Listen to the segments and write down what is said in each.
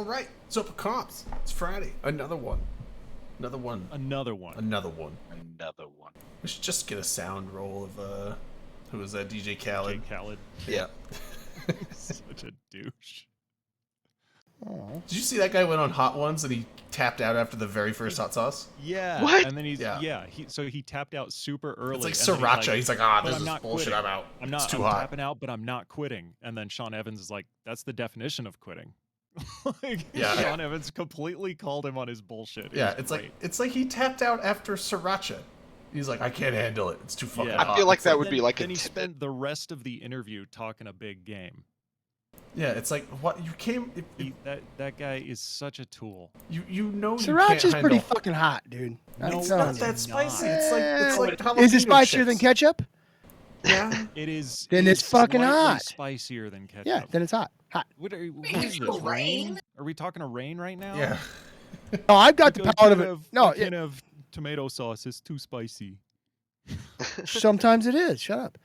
All right. What's up with comps? It's Friday. Another one. Another one. Another one. We should just get a sound roll of who was that? DJ Khaled. Jake Khaled. Yeah. Such a douche. Oh. Did you see that guy went on Hot Ones and he tapped out after the very first hot sauce? Yeah. What? And then he tapped out super early. It's like sriracha. He's like, this is bullshit. Quitting. I'm out. I'm It's too I'm hot. tapping out, but I'm not quitting. And then Sean Evans is like, that's the definition of quitting. Sean Evans completely called him on his bullshit. It's like he tapped out after sriracha. He's like, I can't handle it. It's too fucking hot. I feel like It's that would be like then a he tidbit. spent the rest of the interview talking a big game. Yeah, it's like what you came. That guy is such a tool. You know Sriracha's pretty fucking hot, dude. No, It's telling not you. that spicy. It's like Is it jalapeno spicier than chips. ketchup? Yeah. It is. Then it it's is fucking slightly hot. Spicier than ketchup. Yeah, then it's hot. Hot. What is this? Rain? Are we talking a rain right now? Yeah. Oh, I've got the Like a palate of can it. No, a can of tomato sauce is too spicy. sometimes it is. Shut up.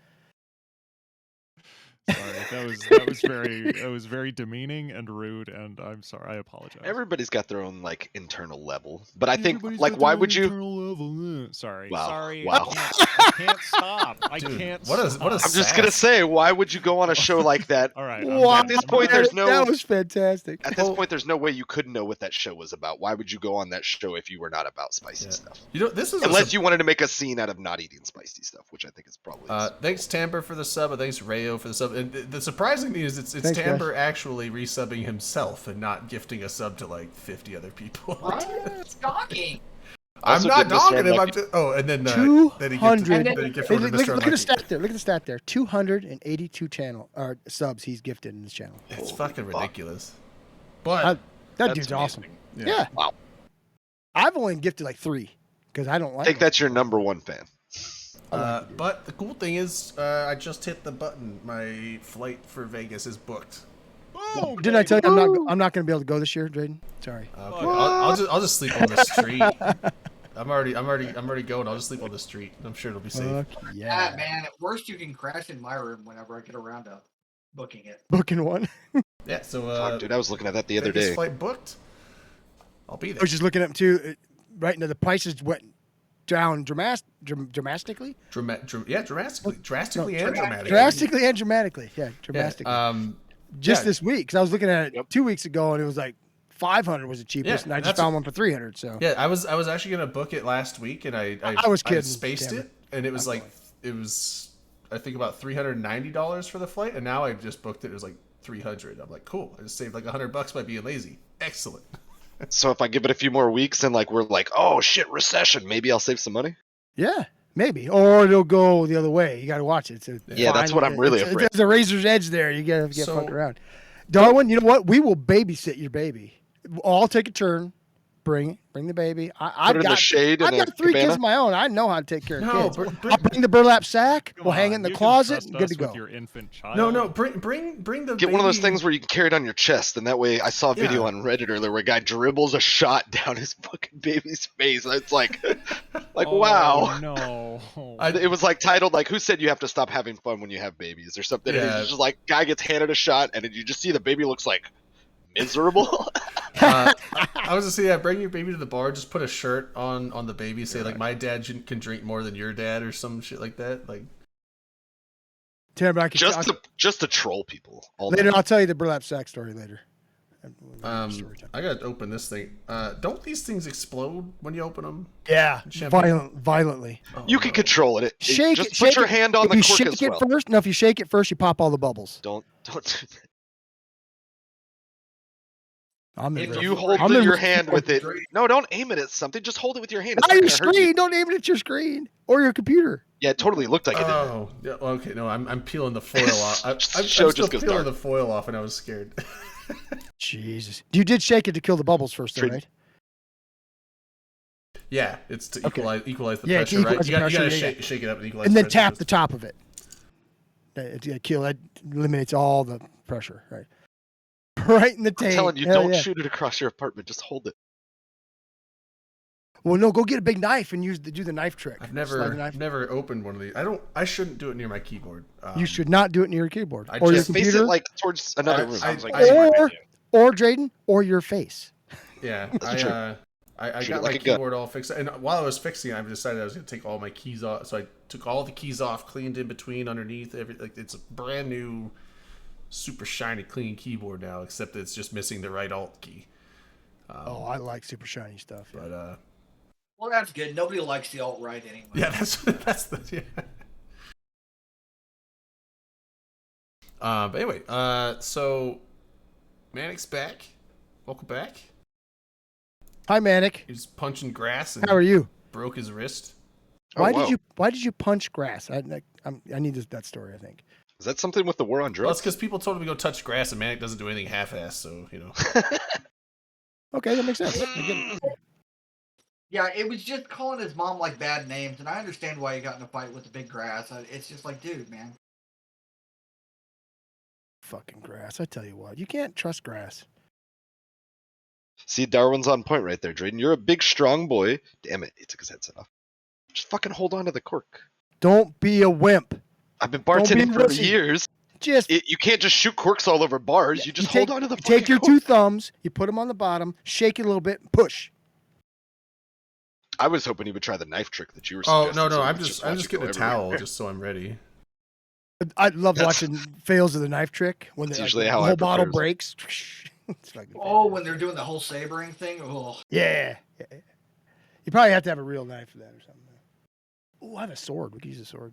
Sorry, that was very demeaning and rude, and I'm sorry. I apologize. Everybody's got their own like internal level, but I think Everybody's like got why their would you? internal level. Sorry. Wow. Sorry. Wow. I can't stop. I Dude, can't. what a stop. sass. I'm just gonna say, why would you go on a show like that? All right. Wow. At this point, there's no. That was fantastic. At this point, there's no way you could know what that show was about. Why would you go on that show if you were not about spicy stuff? You know, this is Unless you wanted to make a scene out of not eating spicy stuff, which I think is probably. Thanks Tamber for the sub, and thanks Rayo for the sub. And the surprising thing is it's Thanks, Tamber actually resubbing himself and not gifting a sub to like 50 other people. What? Stalking. I'm Also not did Mr. dogging him. I'm Unlucky. just, and then 200. then he gifted Look, to Mr. look at the Unlucky. stat there. Look at the stat there. 282 channel or subs he's gifted in this channel. It's Holy fucking fuck. ridiculous. But That That's dude's awesome. amazing. Yeah. Wow. I've only gifted like 3 because I don't I like. think them. that's your number one fan. but the cool thing is, I just hit the button. My flight for Vegas is booked. Boom, Didn't I tell you baby. I'm not going to be able to go this year, Drayden? Sorry. Okay, I'll just sleep on the street. I'm already going. I'll just sleep on the street. I'm sure it'll be safe. Fuck yeah. Man, at worst you can crash in my room whenever I get around to booking it. Booking one. Yeah. So Fuck, dude, I was looking at that the other Vegas day. flight booked. I'll be I there. was just looking at them too. Right now, the prices went down dramatically. Drastically and dramatically. Drastically and dramatically. Yeah, dramatically. Just yeah. this week, because I was looking at it 2 weeks ago, and it was like 500 was the cheapest, Yeah, and I just that's found one for 300. So Yeah, I was actually gonna book it last week, and I was kidding, spaced damn it, and it was I think about $390 for the flight, and now I just booked it. It was like 300. I'm like, cool. I just saved like $100 by being lazy. Excellent. So if I give it a few more weeks and like we're like, oh shit, recession, maybe I'll save some money. yeah, maybe, or it'll go the other way. You got to watch it. Yeah, that's what I'm really afraid. There's a razor's edge there. You got to get So- fucked around. Darwin, you know what? We will babysit your baby. I'll take a turn. Bring the baby. I've Put it in got the shade I've in a got 3 kids cabana? of my own. I know how to take care of No, kids. br- I'll bring the burlap sack. Come We'll hang it on, in the you can closet. trust Good us to go. with your infant child. No. Bring the. Get one of those baby- things where you can carry it on your chest, and that way I saw a video Yeah. on Reddit earlier where a guy dribbles a shot down his fucking baby's face. And it's like, Oh, wow. No. It was like titled like, "Who said you have to stop having fun when you have babies?" or something. And Yeah. it's just like guy gets handed a shot, and then you just see the baby looks like miserable. I was gonna say, yeah, bring your baby to the bar. Just put a shirt on the baby. Say like, my dad can drink more than your dad, or some shit like that. Like, Tim, I can just to troll people. All later. day. I'll tell you the burlap sack story later. I gotta open this thing. Don't these things explode when you open them? Yeah, Champagne. violently. You can control it. Shake just it. put shake your it. hand on If the you cork shake as it well. first, no, if you shake it first, you pop all the bubbles. Don't do that. I'm in If real- you hold I'm in your real- hand with it, no, don't aim it at something. Just hold it with your hand. It's Not not your gonna hurt you. screen. Don't aim it at your screen or your computer. Yeah, it totally looked like it did. Oh, yeah, okay. No, I'm peeling the foil off. I'm Show still just goes peeling dark. the foil off, and I was scared. Jesus, you did shake it to kill the bubbles first, though, Trade- right? Yeah, it's to Okay. equalize the Yeah, to pressure, right? equalize You the gotta pressure, yeah, shake it up and equalize. And the then tap pressure. the top of it. That eliminates all the pressure, right? Right in the I'm tank. telling you, Hell don't yeah. shoot it across your apartment. Just hold it. Well, no, go get a big knife and do the knife trick. I've Slide the knife. never opened one of these. I shouldn't do it near my keyboard. You should not do it near your keyboard I or your just Face computer. it like towards another room. I- Sounds like I- a smart or idea. or Drayden, or your face. Yeah, That's true. I Shoot got it my like a gun. keyboard all fixed, and while I was fixing it, I decided I was going to take all my keys off. So I took all the keys off, cleaned in between, underneath. It's a brand new, super shiny, clean keyboard now, except it's just missing the right alt key. I like super shiny stuff. Yeah. But Well, that's good. Nobody likes the alt right anyway. yeah, that's the yeah. But anyway, so Manic's back. Welcome back. Hi, Manic. He was punching grass and How are you? broke his wrist. Why wow. did you punch grass? I need that story. I think. Is that something with the war on Well, it's drugs? because people told him to go touch grass, and Manic doesn't do anything half-assed. So Okay, that makes sense. I get it. Yeah, it was just calling his mom like bad names, and I understand why he got in a fight with the big grass. It's just like, dude, man. Fucking grass. I tell you what, you can't trust grass. See, Darwin's on point right there, Drayden. You're a big, strong boy. Damn it, he took his headset off. Just fucking hold on to the cork. Don't be a wimp. I've been Don't be bartending for wussy. years. Just You can't just shoot corks all over bars. You just hold on to the you take fucking your cork. 2 thumbs, you put them on the bottom, shake it a little bit, and push. I was hoping he would try the knife trick that you were oh suggesting. no, so we I'm could just watch it go getting a everywhere. towel just so I'm ready. I love That's- watching fails of the knife trick when That's the usually the how I whole bottle prepare breaks. It's fucking Oh, when they're doing the whole sabering thing. Oh, yeah. You probably have to have a real knife for that or something. Oh, I have a sword. We could use a sword.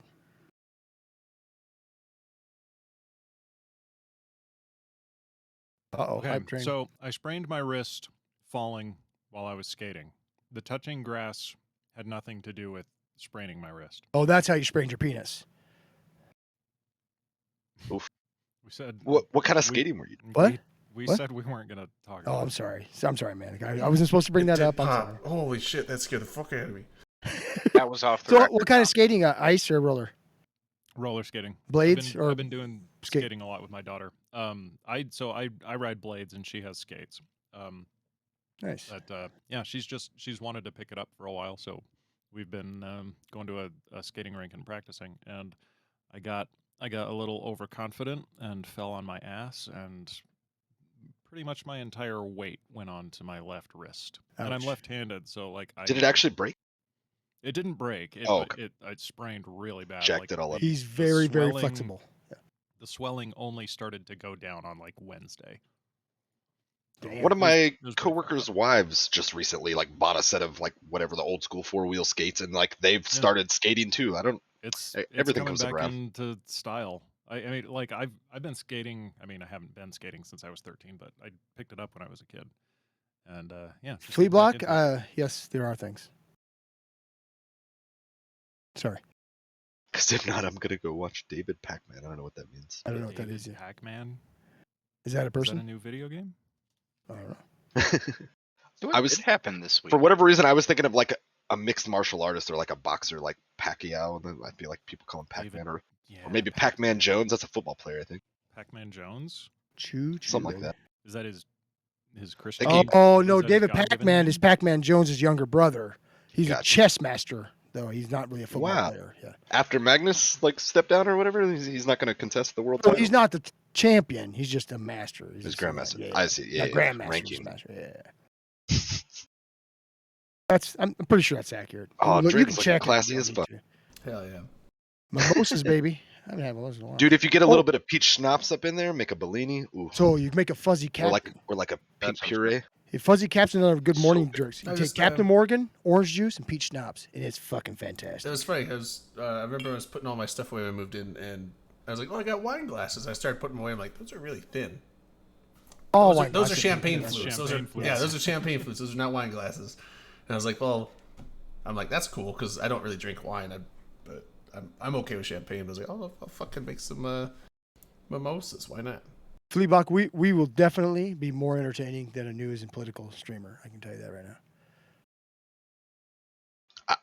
Uh-oh. Okay, Hype train. so I sprained my wrist falling while I was skating. The touching grass had nothing to do with spraining my wrist. Oh, that's how you sprained your penis. We said What kind of we- skating were you doing? What? We What? said we weren't gonna talk. Oh, about I'm it. sorry. I'm sorry, man. I wasn't supposed to bring that It did up. I'm pop. sorry. Holy shit, that scared the fuck out of me. That was off the So, record. what kind now. of skating? Ice or roller? Roller skating. Blades or I've been doing skate? skating a lot with my daughter. I ride blades and she has skates. Nice. But yeah, she's wanted to pick it up for a while, so we've been going to a skating rink and practicing. And I got a little overconfident and fell on my ass, and pretty much my entire weight went onto my left wrist. And I'm Ouch. left-handed, so like Did it actually break? It didn't break. It, Oh, but I sprained really bad. Jacked like, it all up. He's very, very swelling- flexible. The swelling only started to go down on like Wednesday. Damn. One of It was- my it was pretty coworkers' wives just recently like bought a set of like whatever the old school 4-wheel skates, and like they've Yeah. started skating too. I don't. It's Everything coming comes back around. into style. I mean, like I've been skating. I mean, I haven't been skating since I was 13, but I picked it up when I was a kid. And yeah, just Flea getting back block? into it. Yes, there are things. Sorry. Because if not, I'm gonna go watch David Pac-Man. I don't know what that means. I don't know what that David is. Yet. Pac-Man. Is that a Is that a person? new video game? I don't know. What I was- did happen this week? For whatever reason, I was thinking of like a mixed martial artist or like a boxer, like Pacquiao, and then I feel like people call him Pac-Man, or Yeah. maybe Pac-Man Jones. That's a football player, I think. Pac-Man Jones. Choo choo. Something like baby. that. Is that his Christian? Think he- Oh, Is no. that his David God-given Pac-Man name? is Pac-Man Jones' younger brother. He's a Gotcha. chess master, though. He's not really a football Wow. player. Yeah. After Magnus like stepped down or whatever, he's not going to contest the world Well, title. he's not the champion. He's just a master. He's just grandmaster. yeah, I see. Yeah, Not yeah, grandmaster. ranking. Just master. Yeah. I'm pretty sure that's accurate. Oh, you Drake's can looking check it if classy you as need fuck. to. Hell yeah. Mimosas, baby. I haven't had mimosas in a while. Dude, if you get a little bit of peach schnapps up in there, make a Bellini. Ooh. So you make a fuzzy or cap. like a pink sounds good. puree. A fuzzy cap's another good So morning good. drink. You I take just, Captain Morgan, orange juice, and peach schnapps, and it's fucking It fantastic. was funny because I remember I was putting all my stuff away when I moved in, and I was like, "Oh, I got wine glasses." I started putting them away. I'm like, "Those are really thin." Oh, Those are champagne That's flutes. champagne flutes. Yeah, those are champagne flutes. Those are not wine glasses. And I was like, "Well," I'm like, "That's cool," because I don't really drink wine. But I'm okay with champagne. But I was like, "Oh, I'll fucking make some mimosas. Why not?" Fleabach, we will definitely be more entertaining than a news and political streamer. I can tell you that right now.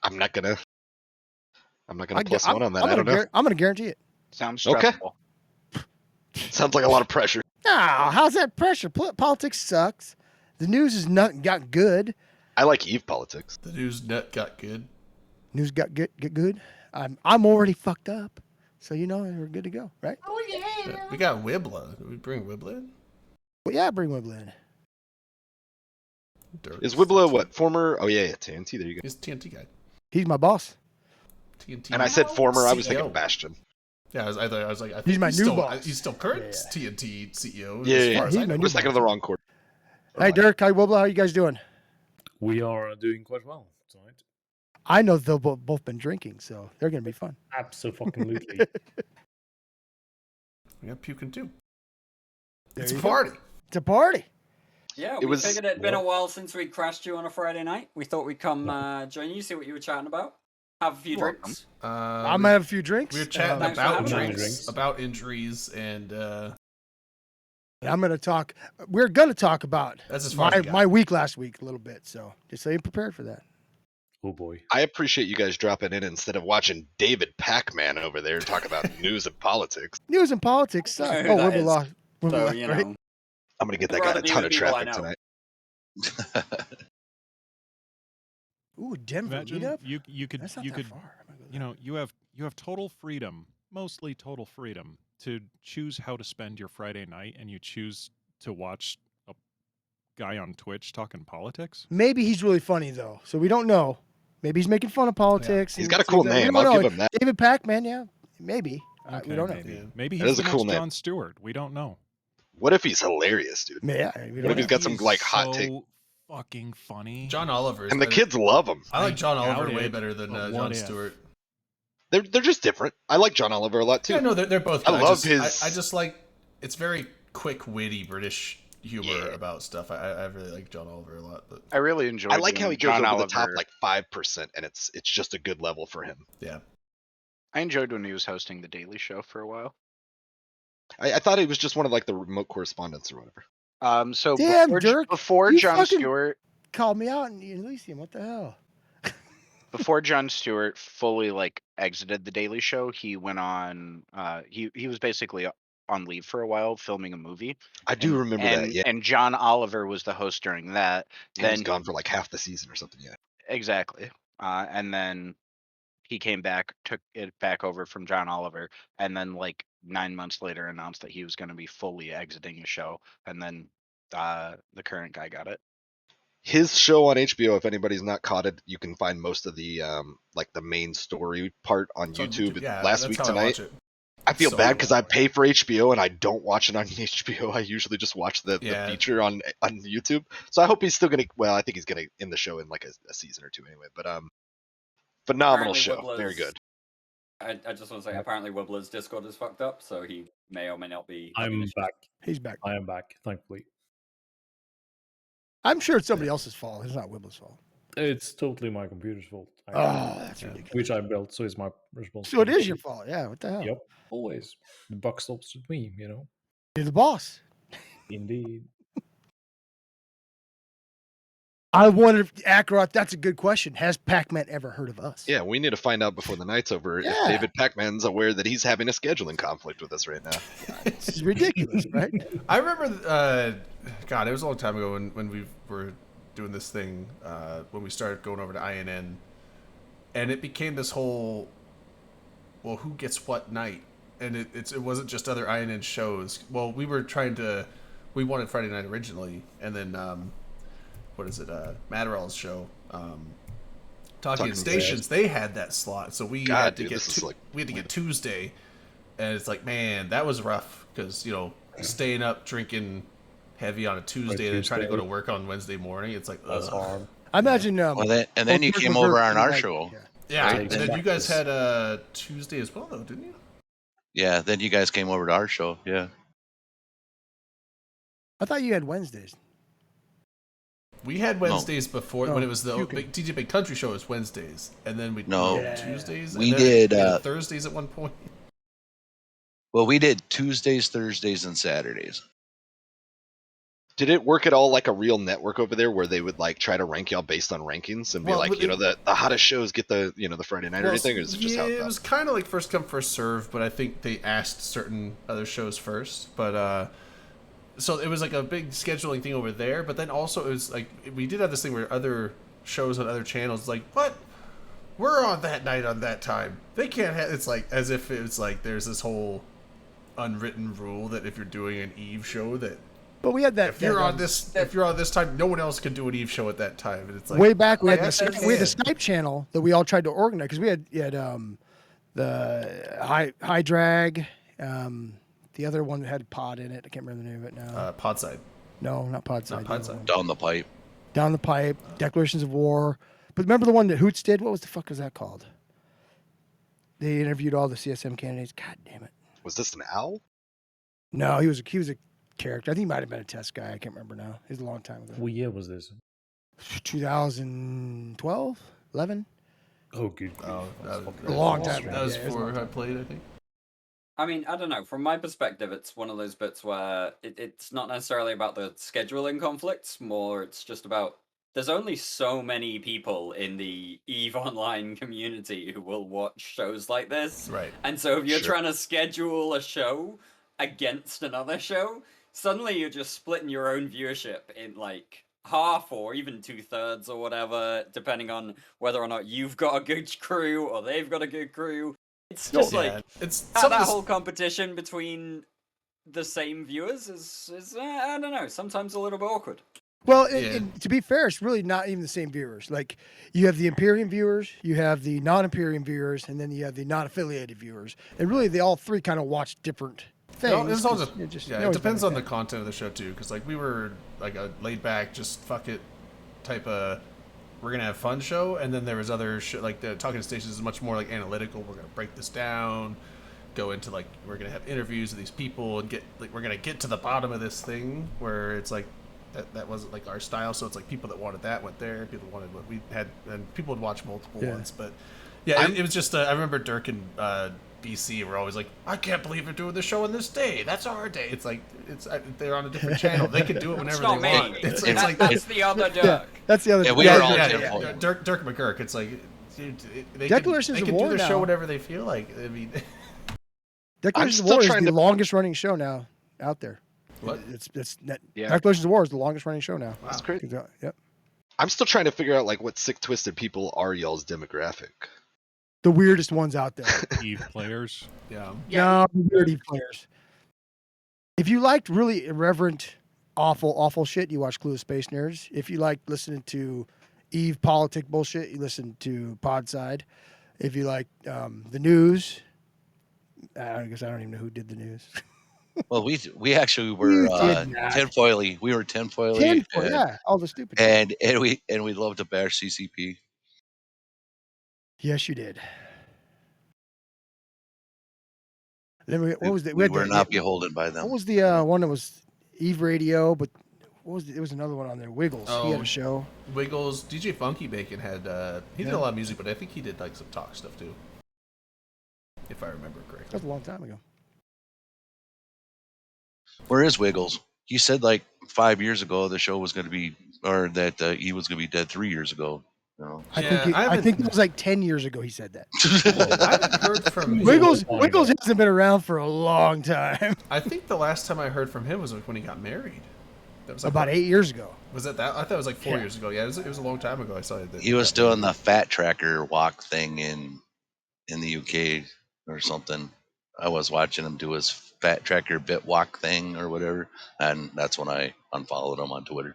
I'm not gonna I- plus I'm- one on that. I'm I don't gonna know. I'm going to guarantee it. Sounds Okay. stressful. Sounds like a lot of pressure. No, how's that pressure? Politics sucks. The news is not got good. I like Eve politics. The news net got good. News got get good. I'm already fucked up, so you know we're good to go, right? Oh yeah. We got Wibla. Did we bring Wibla in? Well, yeah, bring Wibbler in. Dirt. Is Wibla what former? Oh yeah, TNT. There you go. He's TNT guy. He's my boss. TNT. And I said former. I was thinking CEO. Bastion. Yeah, I was like, I think He's my new still, boss. He's still current Yeah. TNT CEO. Yeah, as yeah, far as he's I my know. I was thinking of the wrong quarter. Hey, Dirk, hi, Wibbler. How you guys doing? We are doing quite well tonight. I know they've both been drinking, so they're going to be fun. Absolutely. We got puking too. There It's a you go. party. It's a party. Yeah, It we was- figured it'd been a while since we crashed you on a Friday night. We thought we'd come join you, see what you were chatting about, have a few Welcome. drinks. I'm going to have a few drinks. We were chatting Thanks for about having us. drinks, Drinks. about injuries, and I'm going to talk. We're going to talk about that's as far as I got. my week last week a little bit. So just so you're prepared for that. Oh boy. I appreciate you guys dropping in instead of watching David Pac-Man over there talk about news and politics. News and politics suck. I know who Oh, that Wibbler is. lost. Wibbler So, left, you right? know, I'm gonna get I'd that guy rather a be ton with of people I traffic know. tonight. Ooh, Denver Imagine meetup. you could That's not you that could far. I'm gonna go you know you have total freedom, mostly total freedom to choose how to spend your Friday night, and you choose to watch a guy on Twitch talking politics. Maybe he's really funny though, so we don't know. Maybe he's making fun of politics. He's and got a cool things like that. name. We don't I'll know. give him that. David Pac-Man, yeah, maybe. Okay, we don't know. maybe Yeah. maybe That he's is a the cool next name. Jon Stewart. We don't know. What if he's hilarious, dude? Yeah, we What don't if he's know. got some He's like hot so take? fucking funny. John Oliver. And the kids love him. I like John doubt Oliver way it, better than but Jon what if? Stewart. They're just different. I like John Oliver a lot too. Yeah, no, they're both. I Good. love just, his- I just like it's very quick, witty British humor Yeah. about stuff. I really like John Oliver a lot, but I really enjoyed I like how he goes John over Oliver. the top like 5%, and it's just a good level for him. yeah. I enjoyed when he was hosting the Daily Show for a while. I thought he was just one of like the remote correspondents or whatever. So Damn, before, Dirk, before you Jon fucking- Stewart, Called me out in Elysium. What the hell? before Jon Stewart fully like exited the Daily Show, he went on. He was basically on leave for a while, filming a movie. I do remember that. Yeah, And John Oliver was the host during that. he was Then gone for like half the season or something. Yeah. exactly. And then he came back, took it back over from John Oliver, and then like 9 months later announced that he was going to be fully exiting the show. And then the current guy got it. His show on HBO, if anybody's not caught it, you can find most of the like the main story part on It's on YouTube. Yeah, Last that's week how I tonight, watch it. I feel So bad because I well. pay for HBO and I don't watch it on HBO. I usually just watch the Yeah. feature on YouTube. So I hope he's still gonna. Well, I think he's gonna end the show in like a season or two anyway. But phenomenal Apparently show, Wibbler's- very good. I just want to say, apparently Wibbler's Discord is fucked up, so he may or may not be. having I'm issues. back. He's back. I am back, thankfully. I'm sure it's somebody else's fault. It's not Wibbler's fault. It's totally my computer's fault. Oh, that's Yeah. ridiculous. Which I built, so it's my So responsibility. it is your fault. Yeah. What the hell? Yep, always. The buck stops with me, you know. You're the boss. Indeed. I wonder if Akrot. That's a good question. Has Pac-Man ever heard of us? Yeah, we need to find out before the night's over Yeah. if David Pac-Man's aware that he's having a scheduling conflict with us right now. This is ridiculous, right? I remember, God, it was a long time ago when we were doing this thing, when we started going over to INN, and it became this whole, well, who gets what night? And it wasn't just other INN shows. Well, we wanted Friday night originally, and then, what is it, Matterall's show, Talking Stations, they had that slot, so we God, had to dude, get this is like- we had to get Tuesday, and it's like, man, that was rough because staying up drinking heavy on a Tuesday and then trying to go to work on Wednesday morning. It's like, That's ugh. hard. I imagine. Well, then you both came work over on our like- show. yeah. Yeah, Right. and then you guys Practice. had Tuesday as well, though, didn't you? Yeah, then you guys came over to our show. Yeah. I thought you had Wednesdays. We had Wednesdays before No, when it was the you can- big TJ Big Country show. Was Wednesdays, and then we No. did Yeah. Tuesdays. We and then did, we had Thursdays at one point. Well, we did Tuesdays, Thursdays, and Saturdays. Did it work at all like a real network over there where they would like try to rank y'all based on rankings and be Well, like, but you know, the hottest shows get the the Friday night or anything, or is it just yeah, how it it felt? was kind of like first come first serve, but I think they asked certain other shows first. But so it was like a big scheduling thing over there. But then also it was like we did have this thing where other shows on other channels like, what? We're on that night on that time. They can't have. It's like as if it's like there's this whole unwritten rule that if you're doing an Eve show that But we had that. If you're that, on this time, no one else could do an Eve show at that time, and it's like way back, we had I the Skype channel that we all tried to organize because we had the high drag, the other one that had pod in it. I can't remember the name of it now. Podside. No, not Podside. Not Podside. Down the pipe. Down the Pipe, Declarations of War. But remember the one that Hoots did? What was the fuck was that called? They interviewed all the CSM candidates. God damn it. Was this an owl? No, he was a character. I think he might have been a test guy. I can't remember now. It was a long time ago. What year was this? 2012, 11. Oh, good. Oh, that was A long time ago. That was Yeah, it was a long for I time. played, I think. I mean, I don't know. From my perspective, it's one of those bits where it's not necessarily about the scheduling conflicts. More, it's just about there's only so many people in the EVE Online community who will watch shows like this. Right. And so if you're Sure. trying to schedule a show against another show, suddenly you're just splitting your own viewership in like half or even 2/3 or whatever, depending on whether or not you've got a good crew or they've got a good crew. It's just like it's that whole competition between the same viewers is I don't know, sometimes a little bit awkward. Well, and to be fair, it's really not even the same viewers. Like, you have the Imperium viewers, you have the non-Imperium viewers, and then you have the non-affiliated viewers. And really, they all three kind of watch different things. No, it's all 'cause just, you're just- yeah, you it always depends find on that. the content of the show too. Because like we were like a laid back, just fuck it type of we're gonna have fun show, and then there was other like the Talking Stations is much more like analytical. We're gonna break this down, go into like we're gonna have interviews with these people and get like we're gonna get to the bottom of this thing. Where it's like that wasn't like our style. So it's like people that wanted that went there. People wanted what we had, and people would watch multiple Yeah. ones. But yeah, it was just I remember Dirk and BC were always like, I can't believe they're doing the show on this day. That's our day. It's like they're on a different channel. They can do it whenever It's not they me. want. It's That- like that's the other Dirk. Yeah, that's the other. Yeah, we were all yeah, Dirk McGurk. It's like dude, they Declarations can of do War the show now. whenever they feel like. I mean, Declarations of still War is trying the to- longest running show now out there. What? Yeah. Declarations of War is the longest running show now. That's great. Yep. I'm still trying to figure out like what sick twisted people are y'all's demographic. The weirdest ones out there. EVE players. yeah. No, weird Eve players. If you liked really irreverent, awful shit, you watch Clueless Space Nerds. If you like listening to Eve politic bullshit, you listen to Podside. If you like the news, I guess I don't even know who did the news. Well, we actually were You did not. tinfoily. We were tinfoily. Tinfoil, yeah, all the stupid shit. And we loved to bash CCP. Yes, you did. Then what was the? We had were the- not beholden by them. What was the one that was Eve Radio? But what was there was another one on there? Wiggles. He had Oh. a show. Wiggles. DJ Funky Bacon had he did a lot of music, but I think he did like some talk stuff too, if I remember That correctly. was a long time ago. Where is Wiggles? He said like 5 years ago the show was going to be, or that he was going to be dead 3 years ago. You know? I Yeah, think I I haven't- think it was like 10 years ago. He said that. I haven't heard from him. Wiggles long Wiggles ago. hasn't been around for a long time. I think the last time I heard from him was when he got married. That was like About 8 years ago. Was that? I thought it was like 4 Yeah. years ago. Yeah, it was a long time ago. I saw it. He was doing the fat tracker walk thing in the UK or something. I was watching him do his fat tracker bit walk thing or whatever, and that's when I unfollowed him on Twitter.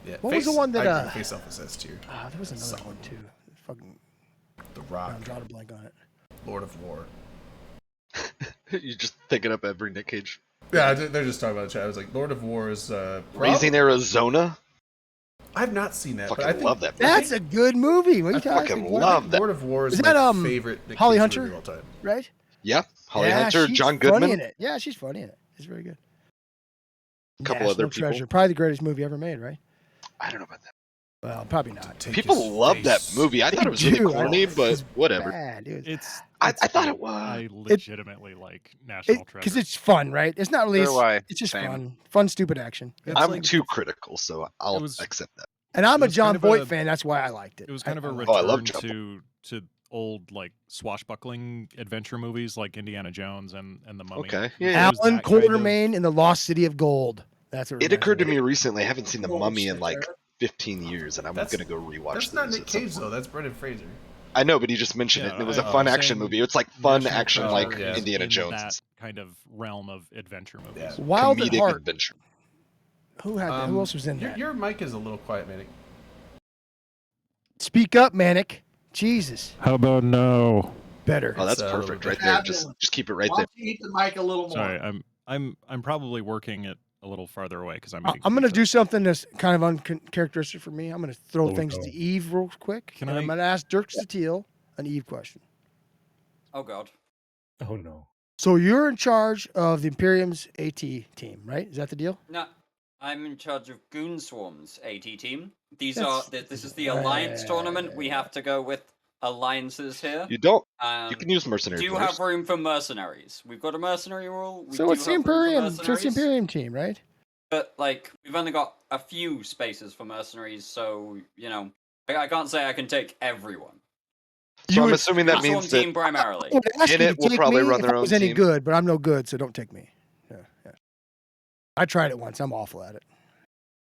Yeah, What was the one that, I agree, uh, Face Off is S tier. Ah, there was another Solid. one too. Fucking, The Rock, I'm drawing a blank on it. Lord of War. You just pick it up every Nick Cage. Yeah, they're just talking about the chat. I was like, Lord of War is Raising Arizona. I've not seen that, but I Fucking think love that. That's a good movie. What are you I talking fucking about? love that. Lord of War is Is my that, favorite Nick Holly Cage Hunter? movie of all time. Right? Yeah, Holly yeah, Hunter, she's John funny Goodman. in it. Yeah, she's funny in it. It's very good. A couple other people. Treasure. Probably the greatest movie ever made, right? I don't know about that. Well, probably not. Take People his love that face. movie. I thought it was really do. I corny, know. but It's whatever. Bad, dude. It's. I it's thought fun. it was. I legitimately like National Treasure. Because it's fun, right? It's not really. So do I. It's just Same. fun. Fun, stupid action. It's I'm like- too critical, so I'll was- accept that. And I'm It a was John kind of Voight a- fan. That's why I liked it. It was kind of a I Oh, I love return John to old like swashbuckling adventure movies like Indiana Jones and the Mummy. Okay, It yeah. was Alan that kind of- Quatermain in the Lost City of Gold. That's what It reminds occurred to of. me recently. I haven't seen The Oh, Mummy shit, in like Jared. 15 years, and I'm That's- gonna go rewatch. That's not those Nick at some Cage point. though. That's Brendan Fraser. I know, but he just mentioned it. Yeah, And it was I a know, fun I'm action saying movie. It's like fun National action, Treasure like yeah. is Indiana in Jones. that kind of realm of adventure movies. Yeah. Wild at Comedic Heart. adventure. Who had that? Who else was in that? Your mic is a little quiet, Manic. Speak up, Manic. Jesus. How about no? Better. Oh, that's It's, a little perfect bit right there. fabulous. Just keep it right Why there. don't you eat the mic a little more? Sorry, I'm probably working it a little farther away because I'm. I'm eating going to pizza. do something that's kind of uncharacteristic for me. I'm going to throw Oh, things no. to Eve real quick. Can and I'm I- going to ask Dirk Steele an Eve question. Oh god. Oh no. So you're in charge of the Imperium's AT team, right? Is that the deal? No, I'm in charge of Goon Swarm's AT team. These That's- this is the alliance tournament. We have to go with alliances here. You don't. Um, You can use mercenary do players. have room for mercenaries. We've got a mercenary rule. We So do it's the have room for Imperium. So it's the mercenaries, Imperium team, right? but like we've only got a few spaces for mercenaries, so you know I can't say I can take everyone. So You I'm would- assuming that Goon means Swarm that team primarily. I would ask In you it, to we'll take probably me run if their I own was any team. good, but I'm no good, so don't take me. Yeah, yeah. I tried it once. I'm awful at it.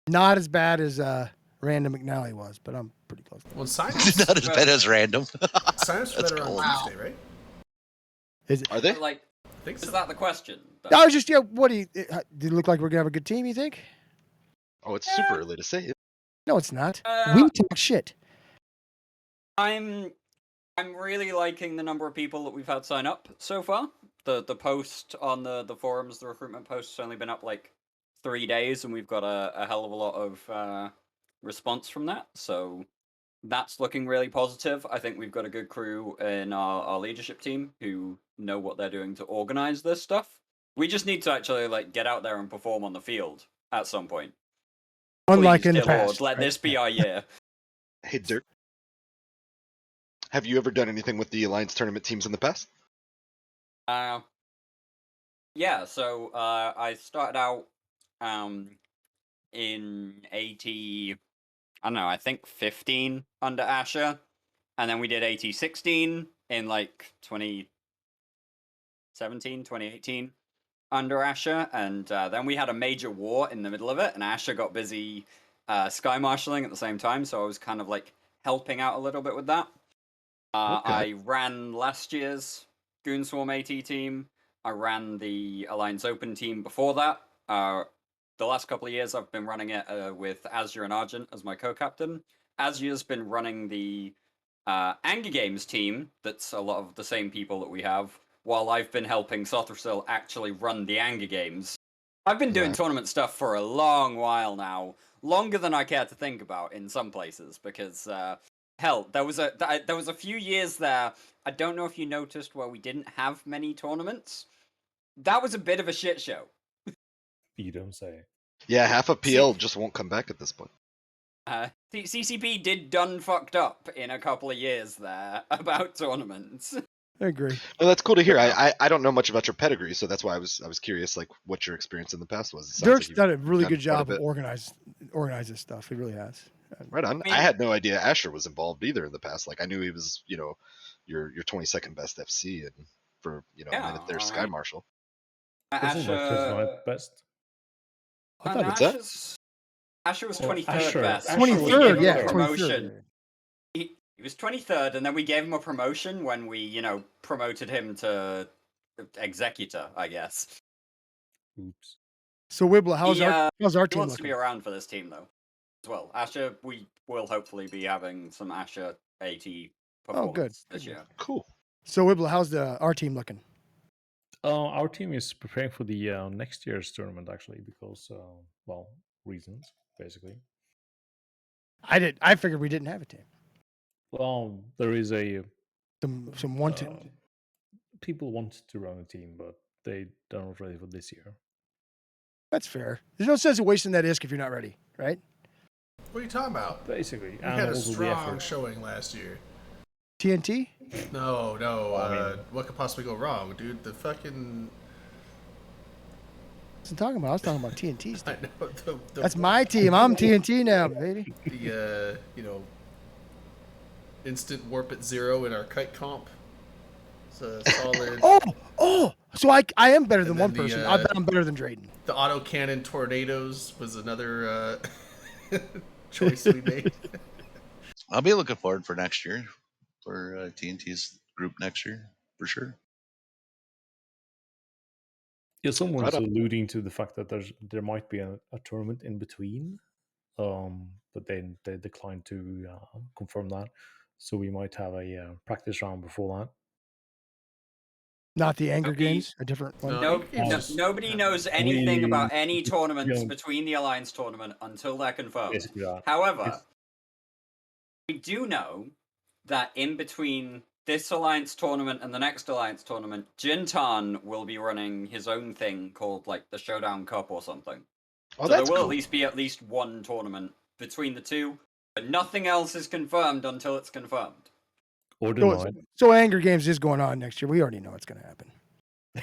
Not as bad as Random McNally was, but I'm pretty close. Well, science. Not as bad as random. Science That's better on cold. Tuesday, right? Is it? are they? But, like, I think is so. that the question? I was just, yeah. What do you? Did it look like we're gonna have a good team? You think? Oh, it's super early to say it. No, it's not. Uh, We talk shit. I'm really liking the number of people that we've had sign up so far. The post on the forums, the recruitment post, has only been up like 3 days, and we've got a hell of a lot of response from that. So that's looking really positive. I think we've got a good crew in our leadership team who know what they're doing to organize this stuff. We just need to actually like get out there and perform on the field at some point. Unlike Please, in the dear Lord, past. let right? this be our year. Hey, Dirk. Have you ever done anything with the Alliance tournament teams in the past? Yeah, so I started out in 80, I don't know, I think 15 under Asher, and then we did 80-16 in like 2017, 2018 under Asher, and then we had a major war in the middle of it, and Asher got busy sky marshalling at the same time, so I was kind of like helping out a little bit with that. Okay. I ran last year's Goon Swarm AT team. I ran the Alliance Open team before that. The last couple of years I've been running it with Azure and Argent as my co-captain. Azure's been running the Anger Games team, that's a lot of the same people that we have, while I've been helping Sothrasil actually run the Anger Games. I've been doing Right. tournament stuff for a long while now, longer than I care to think about in some places, because hell, there was a few years there, I don't know if you noticed, where we didn't have many tournaments. That was a bit of a shit show. You don't say. Yeah, half of PL just won't come back at this point. CCP did done fucked up in a couple of years there about tournaments. I agree. Well, that's cool to hear. I don't know much about your pedigree, so that's why I was curious, like what your experience in the past was. It sounds Dirk's like you've done a really done good quite a job of bit. organize this stuff. He really has. Right on. I mean- I had no idea Asher was involved either in the past. Like I knew he was, your 22nd best FC and for a minute there, Sky alright. Marshal. This is like his my best. I thought What's that? Asher was Oh, 23rd Asher. best. Asher We 23rd, gave him a yeah, promotion. 23rd. He was 23rd, and then we gave him a promotion when we, promoted him to executor, I guess. Oops. So Wibbler, how's He, our He team wants to be looking? around for this team, though, as well. Asher, we will hopefully be having some Asher AT performance good. this year. Cool. So Wibbler, how's our team looking? Our team is preparing for the next year's tournament actually because, reasons basically. I figured we didn't have a team. Well, there is a Some wanted. people want to run a team, but they don't ready for this year. That's fair. There's no sense of wasting that ISK if you're not ready, right? What are you talking about? Basically, We and had a also the strong effort. showing last year. TNT? No. I mean- What could possibly go wrong, dude? The fucking. What's I'm talking about? I was talking about TNT's I team. know. That's my team. I'm TNT now, baby. The instant warp at 0 in our kite comp. It's a solid. Oh! So I am better than And one then the, person. I bet I'm better than Drayden. The autocannon tornadoes was another choice we made. I'll be looking forward for next year for TNT's group next year for sure. Yeah, someone's Right up. alluding to the fact that there might be a tournament in between, but then they declined to confirm that. So we might have a practice round before that. Not the Anger Nobody- Games, a different one. No, Anger Games is- nobody knows anything about any we tournaments don't- between the Alliance tournament until they're confirmed. Basically that. However, It's- we do know that in between this Alliance tournament and the next Alliance tournament, Jintan will be running his own thing called like the Showdown Cup or something. Oh, So there that's will cool. at least be at least one tournament between the two, but nothing else is confirmed until it's confirmed. Or So, denied. so Anger Games is going on next year. We already know it's going to happen.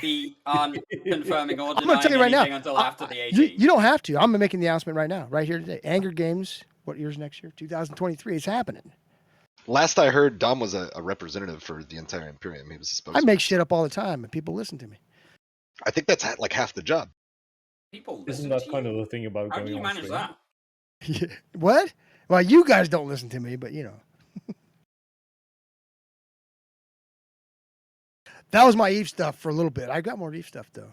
We aren't confirming or I'm going to tell denying you right now. anything until after the AG. You don't have to. I'm making the announcement right now, right here today. Anger Games, what year's next year? 2023. It's happening. Last I heard, Dom was a representative for the entire Imperium. He was supposed I to. make shit up all the time, and people listen to me. I think that's like half the job. People Isn't listen that to kind you. of the thing about How going do you on manage stream? that? What? Well, you guys don't listen to me, but you know. That was my Eve stuff for a little bit. I got more Eve stuff though.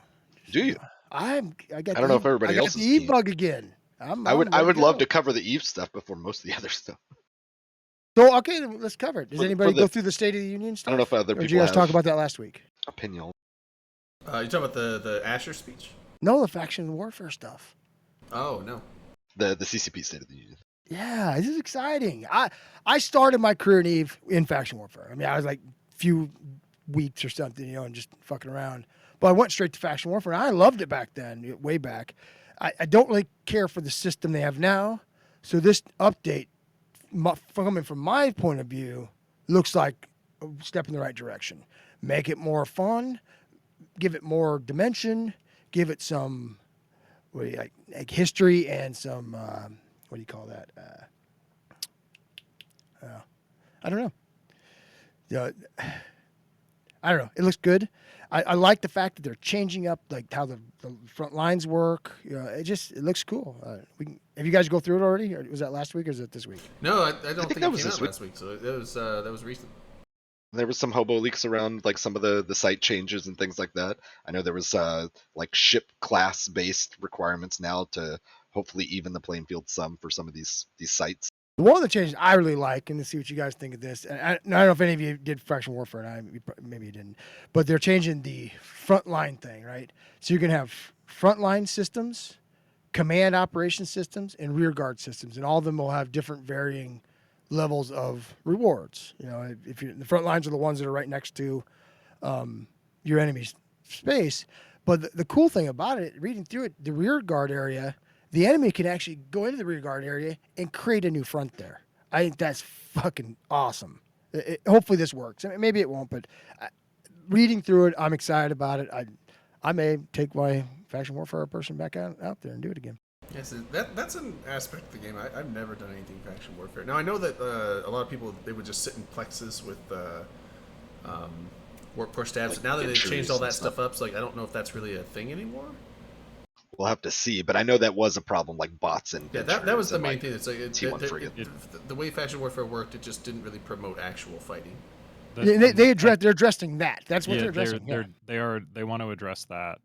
Do you? I got. I don't know if everybody I got else the is Eve keen. bug again. I I'm would ready love go. to cover the Eve stuff before most of the other stuff. So okay, then let's cover it. Does For the- anybody for the- go through the State of the Union stuff? I don't know if other Or did people you guys have talk about that last week? opinion. You talking about the Asher speech? No, the faction warfare stuff. Oh no. The CCP State of the Union. Yeah, this is exciting. I started my career in Eve in faction warfare. I mean, I was like few weeks or something, and just fucking around. But I went straight to faction warfare. And I loved it back then, way back. I don't really care for the system they have now. So this update, coming from my point of view, looks like a step in the right direction. Make it more fun, give it more dimension, give it some like history and some what do you call that? I don't know. I don't know. It looks good. I like the fact that they're changing up like how the front lines work. It looks cool. Have you guys go through it already? Or was that last week or is it this week? No, I don't think that it was came this out week. last week. So that was recent. There was some hobo leaks around like some of the site changes and things like that. I know there was like ship class based requirements now to hopefully even the playing field some for some of these sites. One of the changes I really like, and to see what you guys think of this, and I don't know if any of you did faction warfare, and maybe you didn't, but they're changing the frontline thing, right? So you can have frontline systems, command operation systems, and rear guard systems, and all of them will have different varying levels of rewards. If the front lines are the ones that are right next to your enemy's space, but the cool thing about it, reading through it, the rear guard area, the enemy can actually go into the rear guard area and create a new front there. I think that's fucking awesome. Hopefully this works. I mean, maybe it won't, but reading through it, I'm excited about it. I may take my faction warfare person back out there and do it again. Yes, that's an aspect of the game. I've never done anything faction warfare. Now I know that a lot of people they would just sit in plexus with warp core stabs. Like Now that they've entries changed all and that stuff up, so I don't know if that's really a thing anymore. We'll have to see, but I know that was a problem, like bots and Yeah, that was the and, main like, thing. It's like T1 frigate. the way faction warfare worked, it just didn't really promote actual fighting. They're addressing that. That's what they're addressing. They want to address that.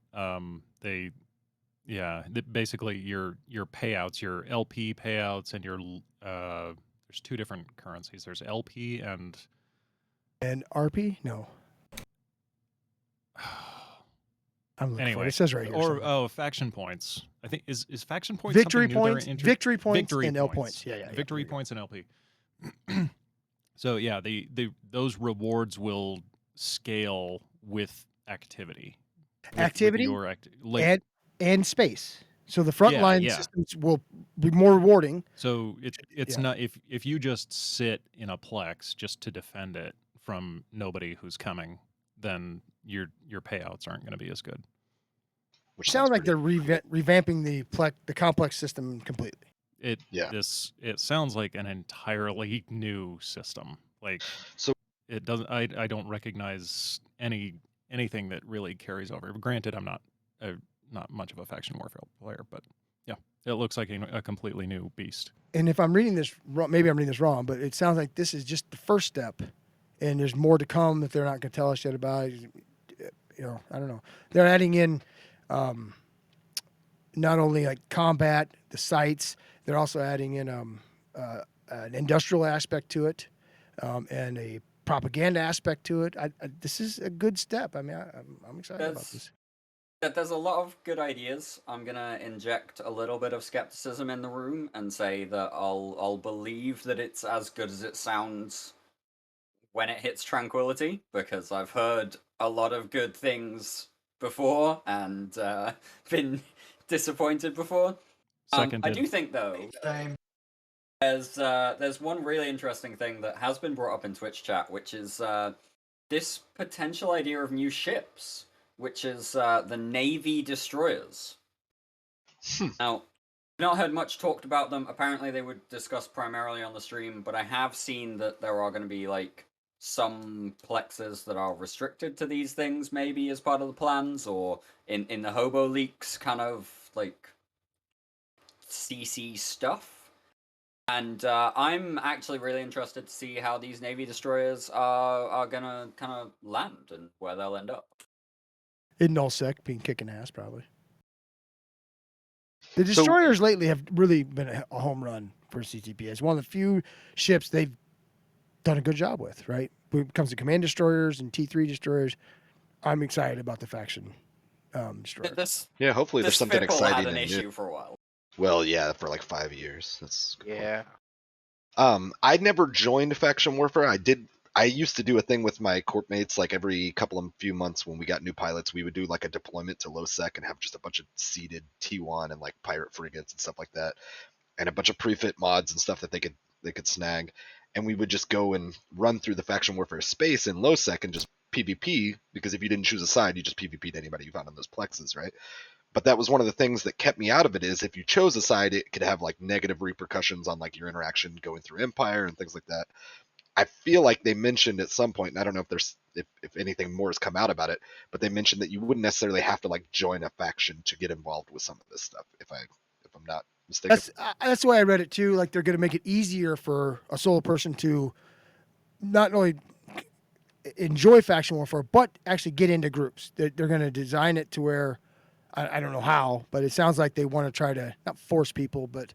Basically your payouts, your LP payouts, and your there's two different currencies. There's LP and RP? No. I'm looking for anyway, it. It says right here. somewhere. faction points. I think is faction points victory something new they're points, victory points, victory and L points. points. Yeah. Victory points and LP. So yeah, those rewards will scale with activity. Activity your and space. So the frontline yeah. systems will be more rewarding. So it's not if you just sit in a plex just to defend it from nobody who's coming, then your payouts aren't going to be as good. Which Sounds like pretty- they're revamping the complex system completely. It sounds like an entirely new system. Like So- it doesn't. I don't recognize anything that really carries over. Granted, I'm not much of a faction warfare player, but yeah, it looks like a completely new beast. And if I'm reading this wrong, maybe I'm reading this wrong, but it sounds like this is just the first step, and there's more to come that they're not going to tell us yet about. I don't know. They're adding in not only like combat, the sites, they're also adding in an industrial aspect to it, and a propaganda aspect to it. This is a good step. I mean, I'm excited about this. There's a lot of good ideas. I'm gonna inject a little bit of skepticism in the room and say that I'll believe that it's as good as it sounds when it hits Tranquility, because I've heard a lot of good things before and been disappointed before. I Seconded. do think though Same. there's one really interesting thing that has been brought up in Twitch chat, which is this potential idea of new ships, which is the Navy destroyers. Now, I've not heard much talked about them. Apparently, they were discussed primarily on the stream, but I have seen that there are going to be like some plexes that are restricted to these things, maybe as part of the plans, or in the Hobo leaks kind of like CC stuff. And I'm actually really interested to see how these Navy destroyers are gonna kind of land and where they'll end up. In nullsec, being kicking ass probably. The destroyers lately have really been a home run for CTP. It's one of the few ships they've done a good job with, right? When it comes to command destroyers and T3 destroyers, I'm excited about the faction destroyers. Yeah, hopefully there's something Fickle exciting had an and issue new. for a while. Well, yeah, for like 5 years. That's a good point. Yeah. I never joined Faction Warfare. I used to do a thing with my corp mates, like every few months when we got new pilots, we would do like a deployment to low sec and have just a bunch of seeded T1 and like pirate frigates and stuff like that, and a bunch of prefit mods and stuff that they could snag, and we would just go and run through the Faction Warfare space in low sec and just PvP, because if you didn't choose a side, you just PvP'd anybody you found on those plexes, right? But that was one of the things that kept me out of it, is if you chose a side, it could have like negative repercussions on like your interaction going through Empire and things like that. I feel like they mentioned at some point, and I don't know if there's if anything more has come out about it, but they mentioned that you wouldn't necessarily have to like join a faction to get involved with some of this stuff. If I'm not mistaken. That's the way I read it too. Like they're going to make it easier for a solo person to not only enjoy faction warfare, but actually get into groups. They're going to design it to where I don't know how, but it sounds like they want to try to not force people, but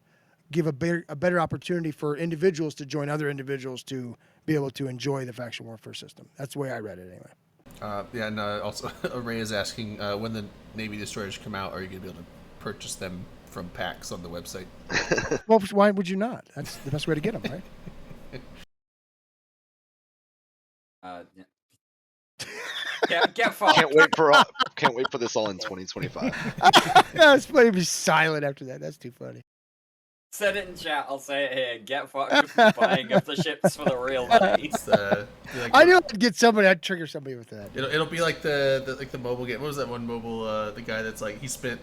give a better opportunity for individuals to join other individuals to be able to enjoy the faction warfare system. That's the way I read it anyway. Yeah, and also Ray is asking when the Navy destroyers come out, are you going to be able to purchase them from packs on the website? Well, why would you not? That's the best way to get them, right? Get fucked. Can't wait for this all in 2025. It's funny to be silent after that. That's too funny. Said it in chat. I'll say it here. Get fucked for buying up the ships for the real money. I knew I'd get somebody. I'd trigger somebody with that. It'll be like the mobile game. What was that one mobile? The guy that's like he spent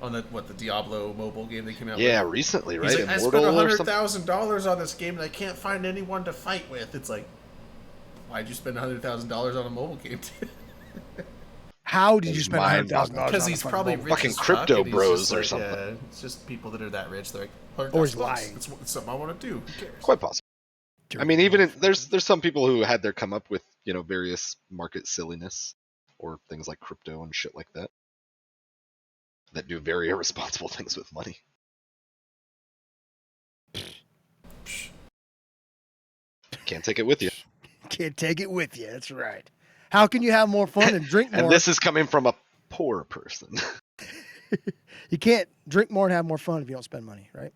on the Diablo mobile game they came out. Yeah, with. recently, right? He's like, I spent Immortal or something? $100,000 on this game and I can't find anyone to fight with. It's like, why'd you spend $100,000 on a mobile game? How did you spend $100,000? Because he's probably rich fucking as fuck, crypto and he's bros just or like, something. Yeah, it's just people that are that rich. They're like, Or he's $100,000. lying. It's something I want to do. Who cares? Quite possible. I mean, even there's some people who had their come up with various market silliness or things like crypto and shit like that do very irresponsible things with money. Can't take it with you. Can't take it with you. That's right. How can you have more fun and drink more? And this is coming from a poor person. You can't drink more and have more fun if you don't spend money, right?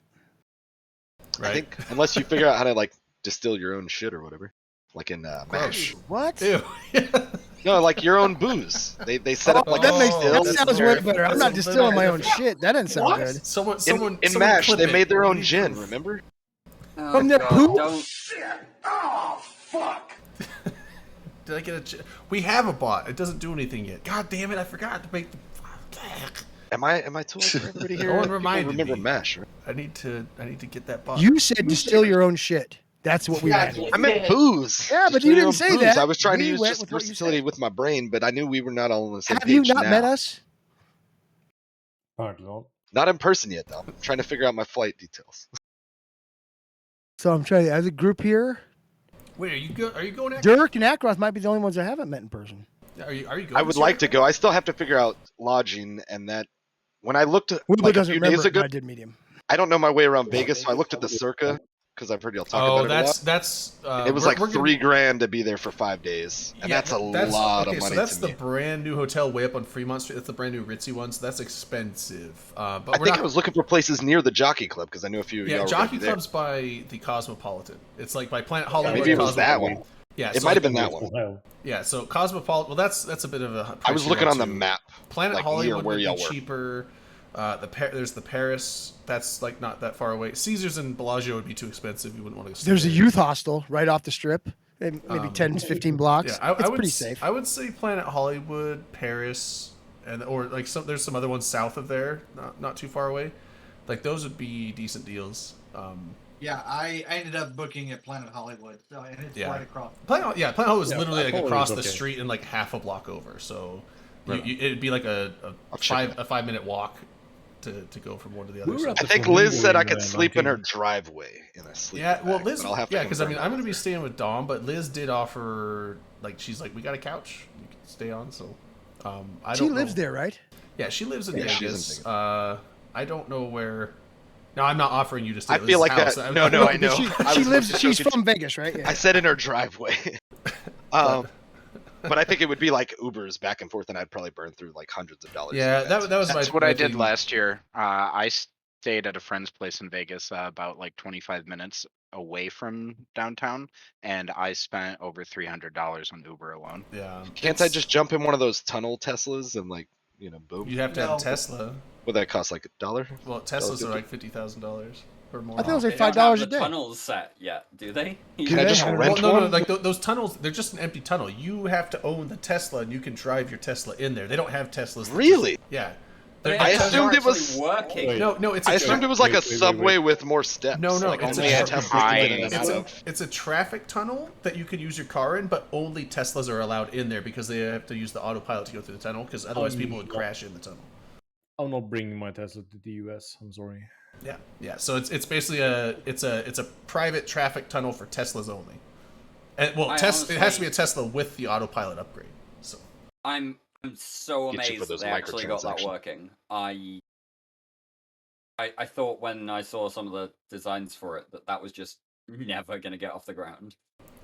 I think unless you figure out how to like distill your own shit or whatever, like in MASH. What? Ew. No, like your own booze. They set up like that sounds way better. I'm not distilling my own shit. That doesn't sound good. Someone in MASH they made their own gin. Remember? From their poop. Don't. Shit! Oh fuck! Did I get a? We have a bot. It doesn't do anything yet. God damn it! I forgot to make the. Am I too old for everybody here? No one reminded remember me. MASH, right? I need to get that bot. You said distill your own shit. That's what we had. I meant booze. Yeah, but you didn't say booze. that. I was trying to We use went just with what you versatility with my brain, but I knew we were not all on the same Have page. you not now. met us? Apparently not. Not in person yet, though. I'm trying to figure out my flight details. So I'm trying to, as a group here, Wait, are you going? Dirk and Akroth might be the only ones I haven't met in person. Are you going? I would like to go. I still have to figure out lodging, and that when I looked at Wilbur like a doesn't few remember days it, but ago, I did meet him. I don't know my way around Vegas, so I looked at the Circa because I've heard y'all talk Oh, about it a lot. that's. It was we're- like we're gonna- $3,000 to be there for 5 days, and that's a lot of money So that's to the me. brand new hotel way up on Fremont Street. That's the brand new ritzy one. So that's expensive. But I we're think not. I was looking for places near the Jockey Club because I knew a few of y'all Yeah, were gonna Jockey be there. Club's by the Cosmopolitan. It's like by Planet Hollywood. Maybe it was that Cosmopolitan. one. Yeah, It so might have like- been that one. Well, Yeah, so Cosmopolitan. Well, that's a bit of a. I was pricey looking one, on the too. map. Planet like, near Hollywood where would y'all be were. cheaper. There's the Paris. That's like not that far away. Caesars and Bellagio would be too expensive. You wouldn't want to. There's a youth hostel right off the strip, maybe 10 to 15 blocks. Yeah, I it's would pretty s- safe. I would say Planet Hollywood, Paris, and or like there's some other ones south of there, not too far away. Like those would be decent deals. Yeah, I ended up booking at Planet Hollywood, so and it's Yeah. right across. Planet Hollywood was Yeah, literally like Hollywood's across the okay. street and like half a block over. So Right. it'd be like a check it 5-minute walk to go from one to the other. We were So- at I the think Flamingo Liz said I in, could sleep in her 19. driveway in a sleeping Yeah, well, bag, Liz. but I'll have to Yeah, because I confirm mean, that I'm gonna be with staying with Dom, but Liz did offer like she's like, we got a couch you can stay on. So I She don't lives know. there, right? Yeah, she lives in Yeah, she's in Vegas. Vegas. I don't know where. No, I'm not offering you to stay. I at feel Liz's like house. that. No, I know. I She was lives. just She's joking. from Vegas, right? Yeah. I said in her driveway. But I think it would be like Ubers back and forth, and I'd probably burn through like hundreds of dollars. Yeah, in that was That's my. what my I did thing. last year. I stayed at a friend's place in Vegas, about like 25 minutes away from downtown, and I spent over $300 on Uber alone. Yeah. Can't I just jump in one of those tunnel Teslas and like, boom? You have to have No. a Tesla. Would that cost like $1? Well, Teslas are $1.50? like $50,000 or more. I thought it was They like don't $5 have a the day. tunnels set yet, do they? Can I just Well, rent Well, no, one? like those tunnels, they're just an empty tunnel. You have to own the Tesla, and you can drive your Tesla in there. They don't have Teslas. that Really? just- yeah. They They're- I actually assumed it actually was- working. Wait. No, it's I a assumed tra- it was like a wait. subway with more steps. No, like it's only a a tra- Tesla can get in and it's out a, of. it's a traffic tunnel that you can use your car in, but only Teslas are allowed in there because they have to use the autopilot to go through the tunnel. Because otherwise, people would crash in the tunnel. I'm not bringing my Tesla to the US. I'm sorry. Yeah. So it's basically it's a private traffic tunnel for Teslas only. And well, I it has to be honestly- a Tesla with the autopilot upgrade. So I'm so Get you for amazed that those they actually got that microtransactions. working. I thought when I saw some of the designs for it that was just never gonna get off the ground.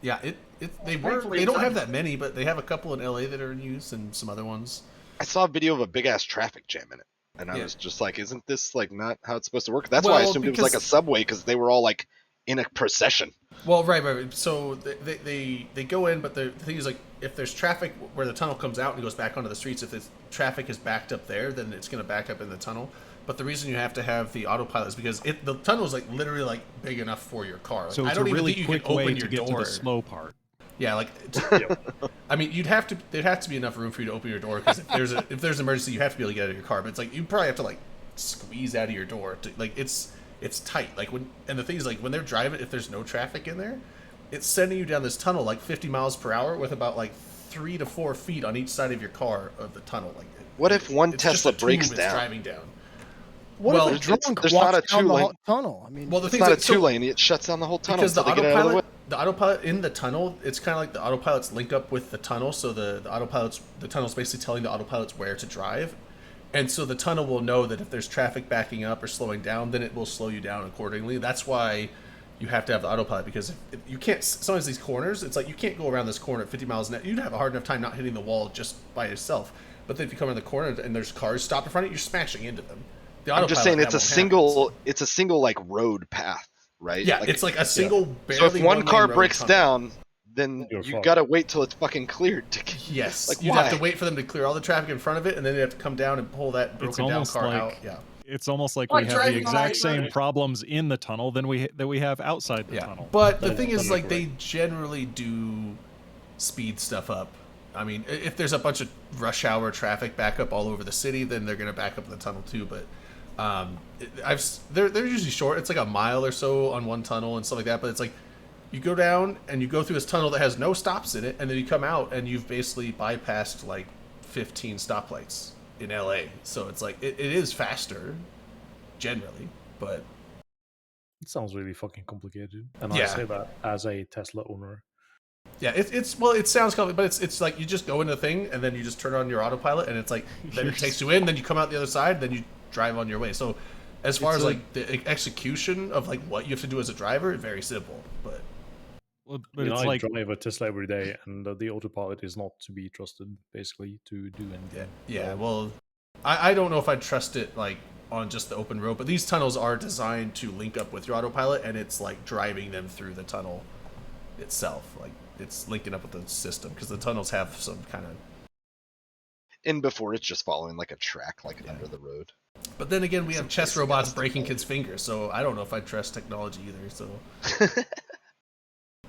yeah, they Thankfully, don't it's have on- that many, but they have a couple in LA that are in use and some other ones. I saw a video of a big ass traffic jam in it, and I Yeah. was just like, "Isn't this like not how it's supposed to work?" That's why I Well, assumed it was like a because- subway because they were all like in a procession. Well, right. So they go in, but the thing is, like, if there's traffic where the tunnel comes out and goes back onto the streets, if the traffic is backed up there, then it's going to back up in the tunnel. But the reason you have to have the autopilot is because the tunnel is like literally like big enough for your car. Like, So I it's don't a even really think you quick can way open to your get to door. the slow part. Yeah, like, I mean, there'd have to be enough room for you to open your door because if there's an emergency, you have to be able to get out of your car. But it's like you probably have to like squeeze out of your door to like it's tight. Like and the thing is like when they're driving, if there's no traffic in there, it's sending you down this tunnel like 50 miles per hour with about like 3 to 4 feet on each side of your car of the tunnel. Like, What if one it's just Tesla a tube breaks it's down? driving down. What Well, if a it's- drunk there's walks not a down the two-lane- whole tunnel? I mean, Well, the It's thing not a is, like, 2-lane. It shuts down the whole tunnel. because the until they get out of the way. autopilot in the tunnel, it's kind of like the autopilots link up with the tunnel. So the tunnel's basically telling the autopilots where to drive, and so the tunnel will know that if there's traffic backing up or slowing down, then it will slow you down accordingly. That's why you have to have the autopilot, because if you can't. Sometimes these corners, it's like you can't go around this corner at 50 miles an hour. You'd have a hard enough time not hitting the wall just by yourself. But then if you come around the corner and there's cars stopped in front of you, you're smashing into them. The I'm just saying autopilot, it's that a won't happen. single. It's a single like road path, right? Yeah, it's like a single. So if barely one one-lane car road breaks tunnel. down, then You're you fucked. gotta wait till it's fucking cleared. Yes, Like, you'd have to why? wait for them to clear all the traffic in front of it, and then you have to come down and pull that broken down almost car like- out. Yeah, It's almost like Like we have the driving on exact same I-30. problems in the tunnel that we have outside the yeah. tunnel. But the That thing is is, like, totally they generally do speed stuff up. I mean, if there's a bunch of rush hour traffic backup all over the city, then they're gonna back up the tunnel too. But they're usually short. It's like a mile or so on one tunnel and stuff like that. But it's like you go down and you go through this tunnel that has no stops in it, and then you come out and you've basically bypassed like 15 stoplights in LA. So it's like it is faster generally, but It sounds really fucking complicated. And Yeah. I say that as a Tesla owner. Yeah, it's well, it sounds complicated, but it's like you just go into the thing and then you just turn on your autopilot and it's like then it takes you in, then you come out the other side, then you drive on your way. So as far as like the execution of like what you have to do as a driver, it's very simple. But But it's I like drive a Tesla every day, and the autopilot is not to be trusted, basically, to do anything. yeah, well, I don't know if I'd trust it like on just the open road, but these tunnels are designed to link up with your autopilot, and it's like driving them through the tunnel itself, like it's linking up with the system because the tunnels have some kind of. In before it's just following like a track, like under the road. But then again, we have chess robots breaking kids' fingers, so I don't know if I trust technology either. So.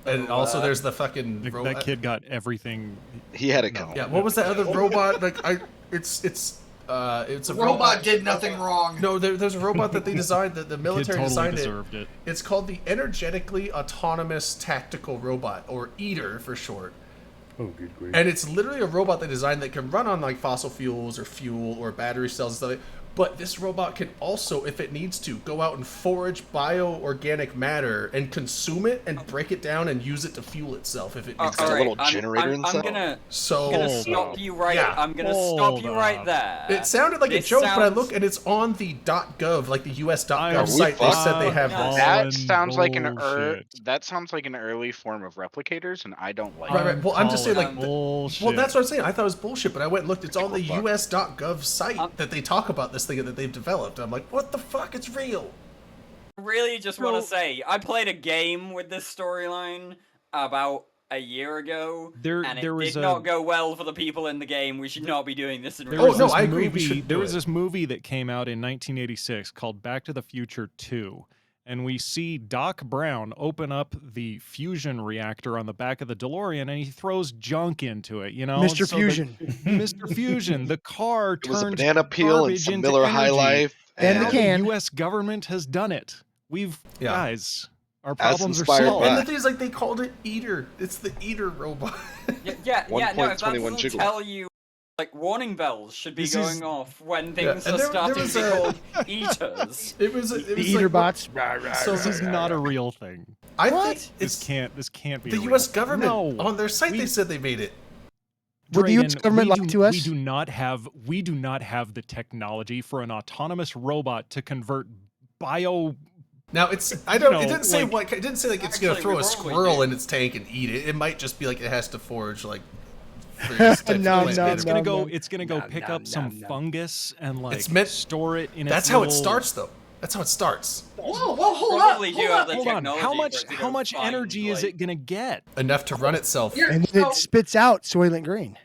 And also, there's the fucking that kid got everything. He had it coming. Yeah, what was that other robot? Like it's a robot did nothing wrong. No, there's a robot that they designed that the military totally designed deserved it. It's called the Energetically Autonomous Tactical Robot, or EATR for short. Oh, good grief. And it's literally a robot they designed that can run on like fossil fuels or fuel or battery cells and stuff like that. But this robot can also, if it needs to, go out and forage bioorganic matter and consume it and break it down and use it to fuel itself if it needs got to. a little generator I'm inside. gonna So stop you right. Yeah. I'm gonna stop you right there. it sounded like a This joke, but I sounds- look and it's on the .gov, like the US.gov we site. They said they have fucking this. That sounds like bullshit. that sounds like an early form of replicators, and I don't like. Right, it. right. Well, I'm just saying, like, bullshit. well, that's what I'm saying. I thought it was bullshit, but I went and looked. It's on the US.gov site that they talk about this thing that they've developed. I'm like, what the fuck? It's real. I really just want Well- to say, I played a game with this storyline about a year ago, There- and it there was did not go well for the people in the game. We should not be doing this in There real was no, this I agree, we movie- should There do was it. this movie that came out in 1986 called Back to the Future 2. And we see Doc Brown open up the fusion reactor on the back of the DeLorean, and he throws junk into it. You know, Mr. So Fusion. Mr. Fusion. The car It was a turns banana peel and garbage some into Miller High energy. Life. And the Now can. the U.S. government has done it. We've Yeah. guys, our problems are inspired solved. by- And the thing is, like, they called it EATR. It's the EATR robot. Yeah. No, if that 1.21 doesn't gigawatt. tell you, like, warning bells should be This going is- off when Yeah, things and are there starting was to be a- called eaters. It was The like, eater bots. So This is not a real thing. I What? think This it's can't be the a real U.S. thing. government No. on their site. We- They said they made it. Would the US Drayden, government we lie do- to us? We do not have the technology for an autonomous robot to convert bio. Now it's I don't. know, it didn't say like- what. It didn't say like it's gonna Actually, throw we a probably squirrel do. in its tank and eat it. It might just be like it has to forage like. various types of No, plant no, matter. It's gonna go. no. It's gonna go No, pick no, up no, some no. fungus and like It's meant- store it in. That's its how it little- starts, though. That's how it starts. Whoa, whoa, hold up, Probably do hold have up. the Hold on. technology How for much? it to How go much find, energy is like- it gonna get? Enough to run itself. Here, And then so- it spits out Soylent Green.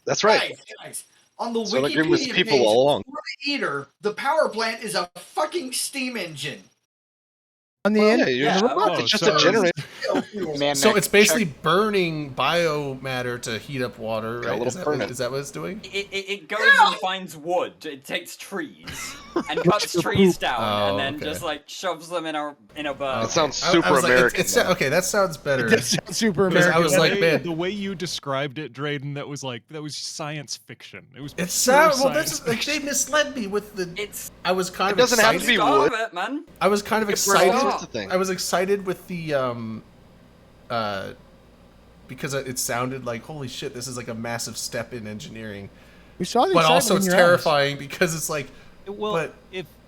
That's right. Guys, on the So Wikipedia like it was people page all along. for the EATR, the power plant is a fucking steam engine. On the Well, end, yeah, you're of the yeah, robot. Oh, It's just so- a generator. Man, So Nick, it's basically check- burning biomatter to heat up water, Got a right? little Is that, burn what, it. is that what it's doing? It goes and finds wood. It takes trees and cuts trees down, Oh, and then okay. just like shoves them in a burn. It sounds I super was like, American. It's, though. okay, that sounds better. That sounds super Because I American. was like, man, the way you described it, Drayden, that was science fiction. It was. it pure sounds well. science That's like they misled me with the. It's I was kind It of doesn't have excited. to be start wood. of it, man. I was kind of It's excited. all sorts of things. I was excited with the because it sounded like holy shit, this is like a massive step in engineering. We saw the But excitement also in it's your eyes. terrifying because it's like Well, but-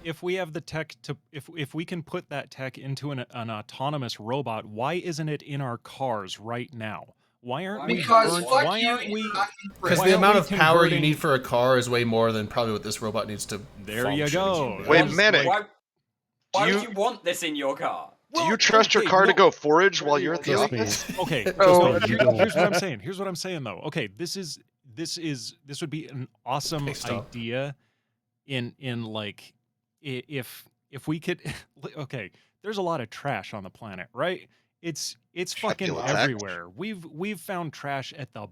if we have the tech to if we can put that tech into an autonomous robot, why isn't it in our cars right now? Why aren't we? Because burn- fuck why you, aren't we? you're not because Why the aren't amount we of power you converting- need for a car is way more than probably what this robot needs to. There you function. go. Wait a That's minute. like- Why Do would you- you want this in your car? Do you Well, trust your okay, car to no. go forage while you're at the Trust me. office? Okay, Oh, so you don't. here's what I'm saying. Here's what I'm saying though. Okay, this would be an awesome Hey, stop. idea in like if we could okay, there's a lot of trash on the planet, right? It's fucking feel attacked. everywhere. We've found trash at the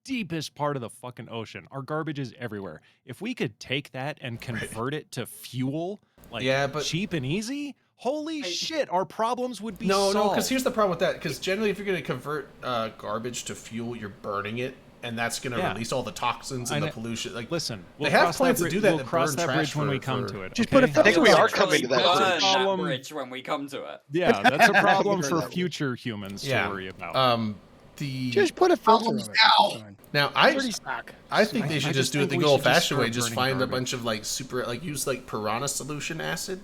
deepest part of the fucking ocean. Our garbage is everywhere. If we could take that and convert it to fuel, like Yeah, but- cheap and easy, holy shit, our problems would be No, solved. because here's the problem with that. Because generally, if you're going to convert garbage to fuel, you're burning it, and that's going to Yeah. release all the toxins I and the know. pollution. Like, Listen, They have plans to do that We'll that cross burn that trash bridge when for- we come for- to it. Just okay? put a I think we filter are on it. coming to that Burn bridge. Problem- bridge when we come to it. Yeah, that's a problem Burn for that. future humans Yeah. to worry about. Just put a filter on Albums it. now. It's fine. Now Dirty sock. I think they I should just just do it think the we good should old just fashioned way. start Just burning find a garbage. bunch of like super like use like piranha solution acid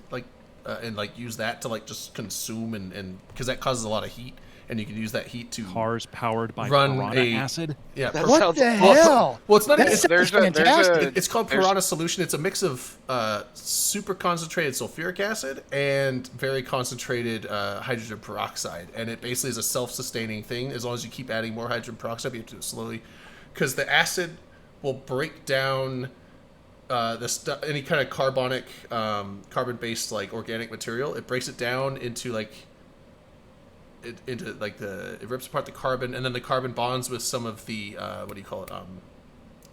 and like use that to like just consume and because that causes a lot of heat and you can use that heat to Cars powered by Run piranha a- acid. yeah. That What sounds the awesome. hell? Well, it's not That even. sounds fantastic. It's called there's- piranha solution. It's a mix of super concentrated sulfuric acid and very concentrated hydrogen peroxide, and it basically is a self-sustaining thing. As long as you keep adding more hydrogen peroxide, you have to do it slowly, because the acid will break down any kind of carbon-based like organic material. It breaks it down into like. It rips apart the carbon, and then the carbon bonds with some of the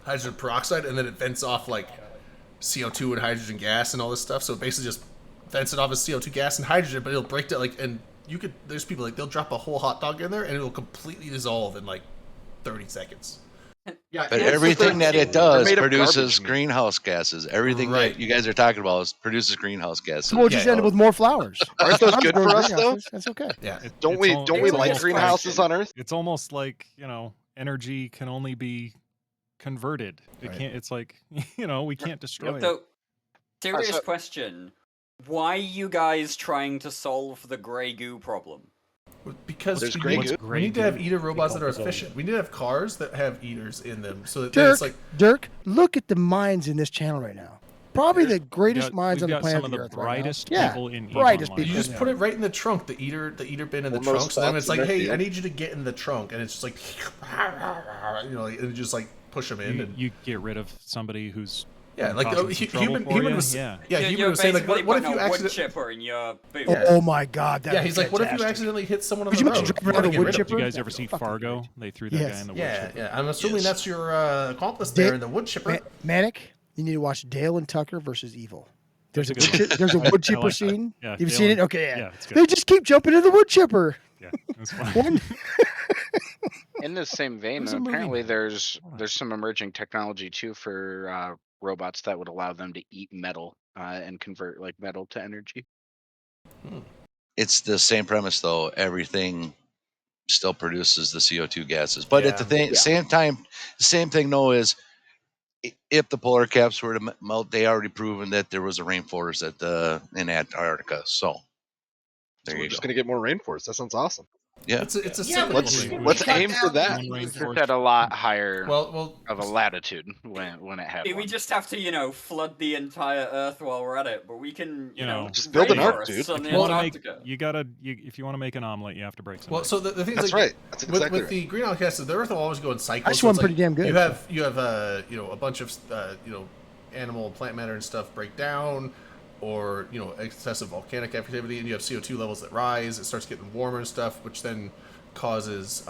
hydrogen peroxide, and then it vents off like CO2 and hydrogen gas and all this stuff. So it basically just vents it off as CO2 gas and hydrogen, but it'll break down there's people like they'll drop a whole hot dog in there and it'll completely dissolve in like 30 seconds. Yeah, But it's everything that it they're does made of produces garbage. greenhouse gases. Everything Right. that you guys are talking about produces greenhouse gases. So we'll just end up with more flowers. Aren't those I'm good growing for us, though? greenhouses. That's okay. Yeah. Don't we like almost greenhouses like- on Earth? It's almost like, energy can only be converted. It Right. can't. It's like, we can't destroy it. So, serious so- question. Why are you guys trying to solve the grey goo problem? Because There's we gray need, goo? we need to have eater robots that are Decomposable. efficient. We need to have cars that have eaters in them, so that then Dirk, it's like Dirk, look at the minds in this channel right now. Probably the We've greatest got- minds on we've the got planet some of the Earth right now. brightest Yeah, people in brightest Online. you people. just put it right in the trunk, the eater bin in the Well, most trunk. So then it's spots like, in hey, that I field. need you to get in the trunk, and it's just like, and just like push them in. You get rid of somebody who's Yeah, like causing some trouble human for you? was Yeah. human You're was saying like, basically what if putting you a wood accidentally chipper in your boot. Yeah. Oh my God! That yeah, would he's be like, what if you fantastic. accidentally hit someone on Could the you road? imagine driving You wanna around get a wood rid of chipper? them. You guys That'd ever be see fucking Fargo? great. They threw that Yes. guy in the wood Yeah, chipper. yeah. I'm assuming Yes. that's your accomplice Dale- there in the wood chipper. Manic, you need to watch Dale and Tucker versus Evil. There's a That's a good one. there's a wood I chipper like that. scene. Yeah, You've Dale seen and- it? Okay, yeah. Yeah, it's good. They just keep jumping in the wood chipper. Yeah, that's fine. One, In the same vein, There's a movie apparently now. there's Hold on. there's some emerging technology too for robots that would allow them to eat metal and convert like metal to energy. It's the same premise though. Everything still produces the CO2 gases, but at the Yeah. same time, the same thing though is if the polar caps were to melt, they already proven that there was a rainforest in Antarctica. So So there we're you just go. gonna get more rainforest. That sounds awesome. Yeah, It's a Yeah, cyclical but Let's thing. let's cut aim for down that. the One user. rainforest. Just at a lot higher Well, of a latitude when it had We one. just have to, flood the entire Earth while we're at it, but we can, You know, just build an ark, rainforests dude. on the If you wanna make, Antarctica. if you want to make an omelet, you have to break some well. eggs. So the thing is, That's like, right. That's exactly with right. the greenhouse gases, the Earth will always go in cycles. I so swim it's like pretty damn good. You have a bunch of animal and plant matter and stuff break down, or excessive volcanic activity, and you have CO2 levels that rise. It starts getting warmer and stuff, which then causes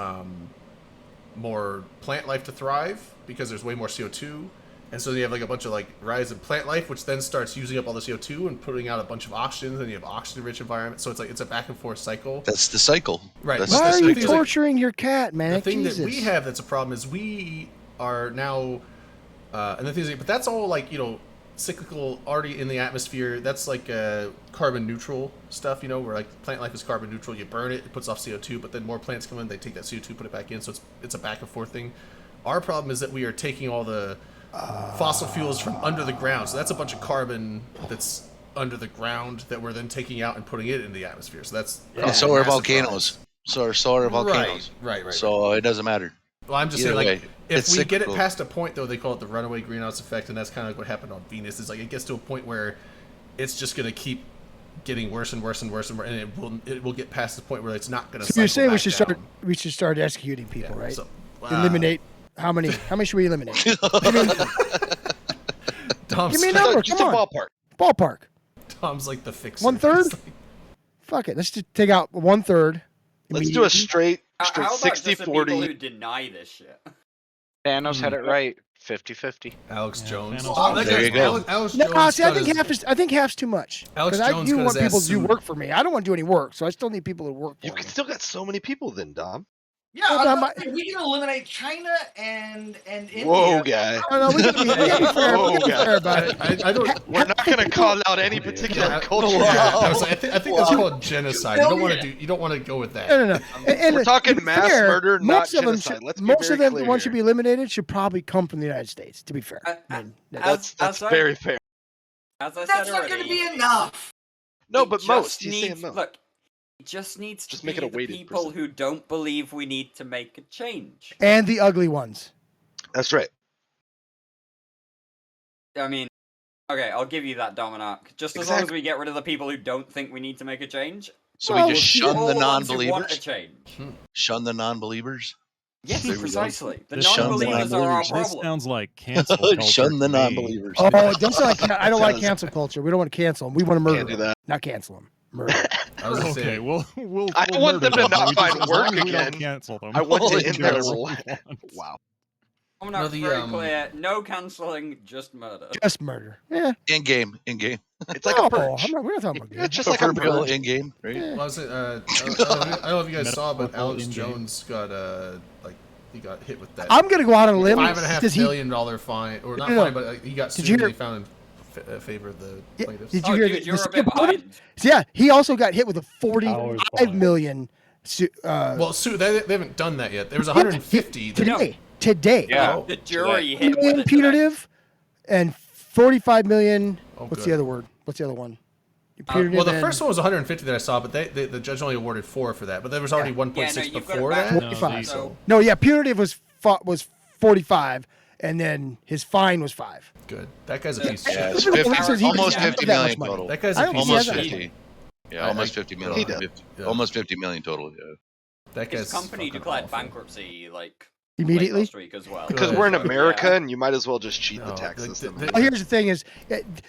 more plant life to thrive because there's way more CO2. And so you have like a bunch of like rise in plant life, which then starts using up all the CO2 and putting out a bunch of oxygen. Then you have oxygen-rich environment. So it's a back and forth cycle. that's the cycle. Right. That's why the are you thing is, like, torturing your cat, man? the thing Jesus. that we have that's a problem is we are now, and the thing is, but that's all like cyclical, already in the atmosphere. That's like carbon neutral stuff, where like plant life is carbon neutral. You burn it, it puts off CO2, but then more plants come in, they take that CO2, put it back in. So it's a back and forth thing. Our problem is that we are taking all the fossil fuels from under the ground. So that's a bunch of carbon that's under the ground that we're then taking out and putting it in the atmosphere. So that's And so are massive volcanoes. So are volcanoes. Right. So it doesn't matter. Well, I'm just Either saying, like, way, if it's we get it cyclical. past a point, though, they call it the runaway greenhouse effect, and that's kind of like what happened on Venus. Is like it gets to a point where it's just going to keep getting worse and worse and worse and worse, and it will get past the point where it's not going to. So you're saying we should start executing people, right? So, Eliminate how many? How many should we eliminate? Tom's, Give me a number. Just Come a on. ballpark. Ballpark. Tom's like the fixer. 1/3? It's like- Fuck it. Let's just take out 1/3. Let's do a straight How about just the 60-40. people who deny this shit? Thanos had it right. 50-50. Alex Yeah, Jones. Thanos Oh, was that There guy's- you go. Alex No, Jones see, I got think his- half's too much. Alex Because I Jones do got want his people ass to do sued. work for me. I don't want to do any work, so I still need people to work for You me. can still got so many people then, Dom. Yeah, Yeah, I but was I'm about to say, we can eliminate China and India. Whoa, guy. No, we gotta be fair. Whoa, We gotta be guy. fair about it. I don't. We're not going to call out any Yeah. particular Yeah, culture. yeah, here. I think that's called genocide. You don't want to do. You don't want to go with that. No. And We're talking to be mass fair, murder, not most of them genocide. should- Let's be most very of them, clear the ones should here. be eliminated, should probably come from the United States. To be fair, I mean, That's as I- very fair. As I That's said not already, going to be enough. No, it but just most. He's saying needs- most. Look, it just needs Just to make be it a the weighted people percent. who don't believe we need to make a change. and the ugly ones. That's right. I mean, okay, I'll give you that, Dominak. Just as long as Exactly. we get rid of the people who don't think we need to make a change, So Well, we just keep shun all the the ones who want a non-believers. change. Shun the non-believers. Yes, There we go. precisely. The This sounds non-believers like- are our This problem. sounds like cancel culture. Shun the to me. non-believers. Oh, don't sound like I don't like Sounds- cancel culture. We don't want to cancel them. We want to murder Can't do them, that. not cancel them. Murder. I was gonna Okay, say, we'll I we'll want them murder to not We just- find as work long as we don't again. cancel them. I want Holy to end their cow. life. Wow. Dominak's No, the, very um, clear. No canceling, just murder. Just murder. Yeah. In game. It's like no, a purge. we're not talking about It's good. just like a Proverbial purge. in game, right? Yeah. well, I was, I don't know if you guys saw, but Metaphorical Alex in-game. Jones got he got hit with that I'm gonna go out on a limb $5.5 because he. million fine, or not No, no. fine, but he got Did sued you and hear- they found in favor of the Yeah, plaintiffs. did you Oh, hear dude, the you're a skip bit over it? behind. Yeah, he also got hit with a Hours 45 behind. million. Well, they haven't done that yet. There was 150. that- today. Today. Yeah, Oh, the jury 1 hit with million it today. punitive and 45 million. Oh, What's good. the other word? What's the other one? Punitive well, the and- first one was 150 that I saw, but the judge only awarded 4 for that. But there was already 1.6 you've got it before back. that. 45. So, No, yeah, punitive was 45, and then his fine was 5. Good. That guy's a piece of Yeah, shit. it's Look at 50, the ones he almost doesn't 50 have that million much money. total. That guy's I a don't piece think he Almost has of that shit. 50. Yeah, I- almost I- 50 He million. does. 50 Yeah. Almost 50 million total. Yeah. That his guy's company fucking declared awful. bankruptcy like Immediately. late last week as well. Because Good. we're in So, America yeah. and you might as well just cheat the No, tax the- system. the- Well, here's the thing: is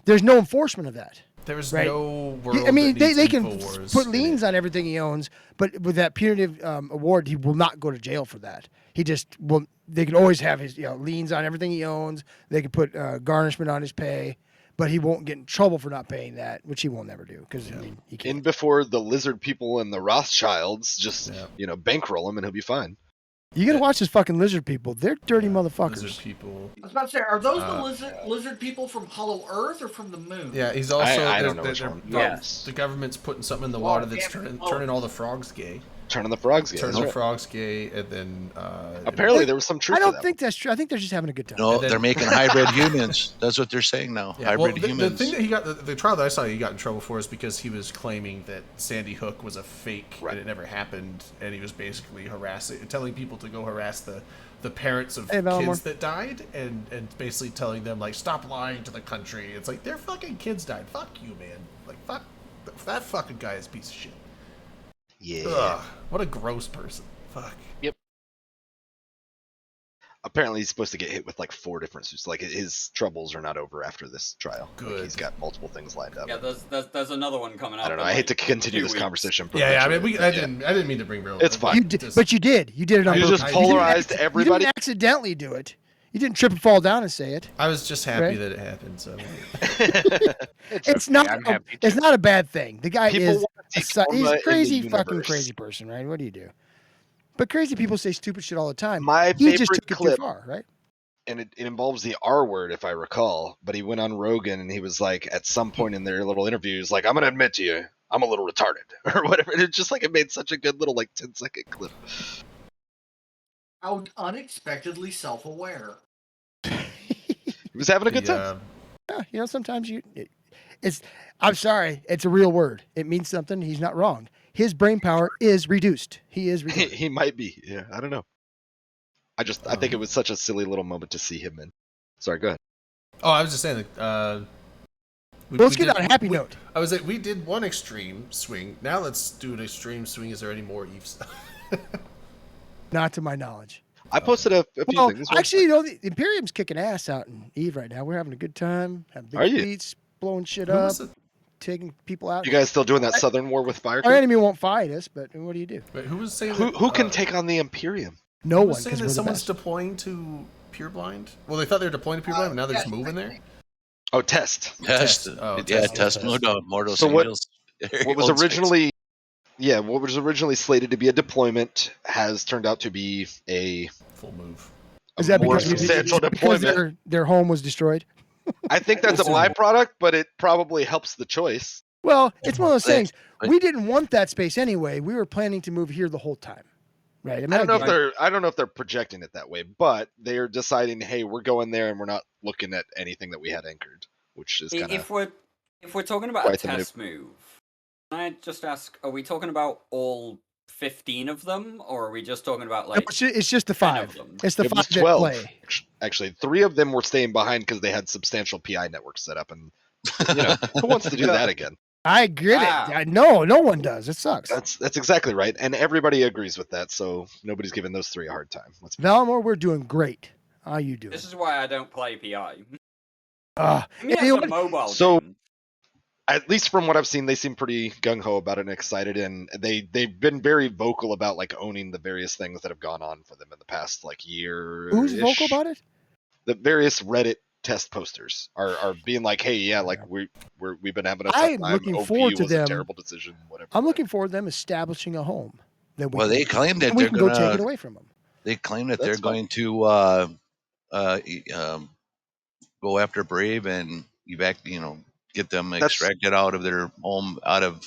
there's no enforcement of that. There's Right. no world. I mean, that they needs can Infowars put in liens it. on everything he owns, but with that punitive award, he will not go to jail for that. He just will. They can always have his liens on everything he owns. They can put garnishment on his pay, but he won't get in trouble for not paying that, which he will never do because I mean he In can't. before the lizard people and the Rothschilds just, Yeah. bankroll him and he'll be fine. You gotta watch those fucking lizard people. They're dirty motherfuckers. Lizard people. I was about to say, are those the Uh, lizard people from Hollow Earth or from the moon? Yeah, he's also. I don't they're- know they're- which one. Yes. The government's putting something in the Well, water that's yeah, turning all the frogs gay. Turning the frogs gay. Turning that's the right. frogs gay, and then. Apparently there was some truth I to don't that. think that's true. I think they're just having a good time. No, And then- they're making hybrid humans. That's what they're saying now. Yeah, well, Hybrid the humans. thing that he got, the trial that I saw he got in trouble for is because he was claiming that Sandy Hook was a fake Right. and it never happened, and he was basically telling people to go harass the parents of Hey, Valmore. kids that died, and basically telling them like stop lying to the country. It's like their fucking kids died. Fuck you, man. Like fuck that fucking guy is a piece of shit. Yeah. Ugh, what a gross person. Fuck. Apparently he's supposed to get hit with like 4 different suits. Like his troubles are not over after this trial. Like, Good. he's got multiple things lined up. Yeah, there's another one coming up. I don't know. in, I hate to like, continue 2 this weeks. conversation. Yeah, I mean, perpetually, I but didn't mean to bring real. It's fine. You did, but you did. You did it on You purpose. just You didn't polarized acc- everybody? You didn't accidentally do it. You didn't trip and fall down and say it. I was just happy Right. that it happened. So It's okay, not. I'm happy It's too. not a bad thing. The guy People is. want to A, see karma he's in a the crazy, fucking universe. crazy person, right? What do you do? But crazy people say stupid shit all the time. My He just favorite took it clip, too far, right? and it involves the R word if I recall, but he went on Rogan and he was like, at some point in their little interview, he's like, I'm going to admit to you, I'm a little retarded or whatever. And it's just like, it made such a good little like 10-second clip. How unexpectedly self-aware. He was having a good time. Yeah, sometimes it's. I'm sorry, it's a real word. It means something. He's not wrong. His brain power is reduced. He is reduced. He might be. Yeah, I don't know. I think it was such a silly little moment to see him in. Sorry, go ahead. Oh, I was just saying. Let's get on a happy note. I was like, we did one extreme swing. Now let's do an extreme swing. Is there any more Eve stuff? Not to my knowledge. I posted a few Well, things. actually, the Imperium's kicking ass out in Eve right now. We're having a good time. Having big Are you? beats, blowing shit Who up, was it? taking people out. You guys still doing that Southern War with Our Firecracker? enemy won't fight us, but what do you do? Wait, who was saying Who can take on the Imperium? No Who one, was saying because that we're the someone's best. deploying to Pureblind? Well, they thought they were deploying to Pureblind, but now they're just moving there. Oh, Test. Test. Oh, Yeah, test. test mode on Mortal So what- Angels. What was Old Space. originally yeah, what was originally slated to be a deployment has turned out to be a Full move. Is that more because, substantial because deployment. their home was destroyed? I think that's a byproduct, but it probably helps the choice. Well, it's one of those things. But- We didn't want that space anyway. We were planning to move here the whole time, right? I don't know if get it. I don't know if they're projecting it that way, but they're deciding, hey, we're going there and we're not looking at anything that we had anchored, which is kind If of we're talking about a quite the test move, can I just ask, are we talking about all 15 of them, or are we just talking about No, like it's just the 10 of 5. them? It's the it was 5 that 12. play. Actually, 3 of them were staying behind because they had substantial PI networks set up, and you know who wants to do that again? I get Wow. it. No one does. It sucks. That's exactly right, and everybody agrees with that. So nobody's giving those 3 a hard time. Let's Valimore, we're doing great. How you doing? This is why I don't play PI. I I mean, you know that's a what? mobile So- game. At least from what I've seen, they seem pretty gung ho about it and excited, and they've been very vocal about like owning the various things that have gone on for them in the past like year. Who's vocal about it? The various Reddit test posters are being like, hey, yeah, like we've been having a tough I'm time. looking OP forward to was a them. terrible decision. Whatever. I'm looking forward to them establishing a home. That we Well, can, they claim that and we they're can go take it gonna. away from them. They claim that they're That's fine. going to go after Brave and get them extracted out of their home, out of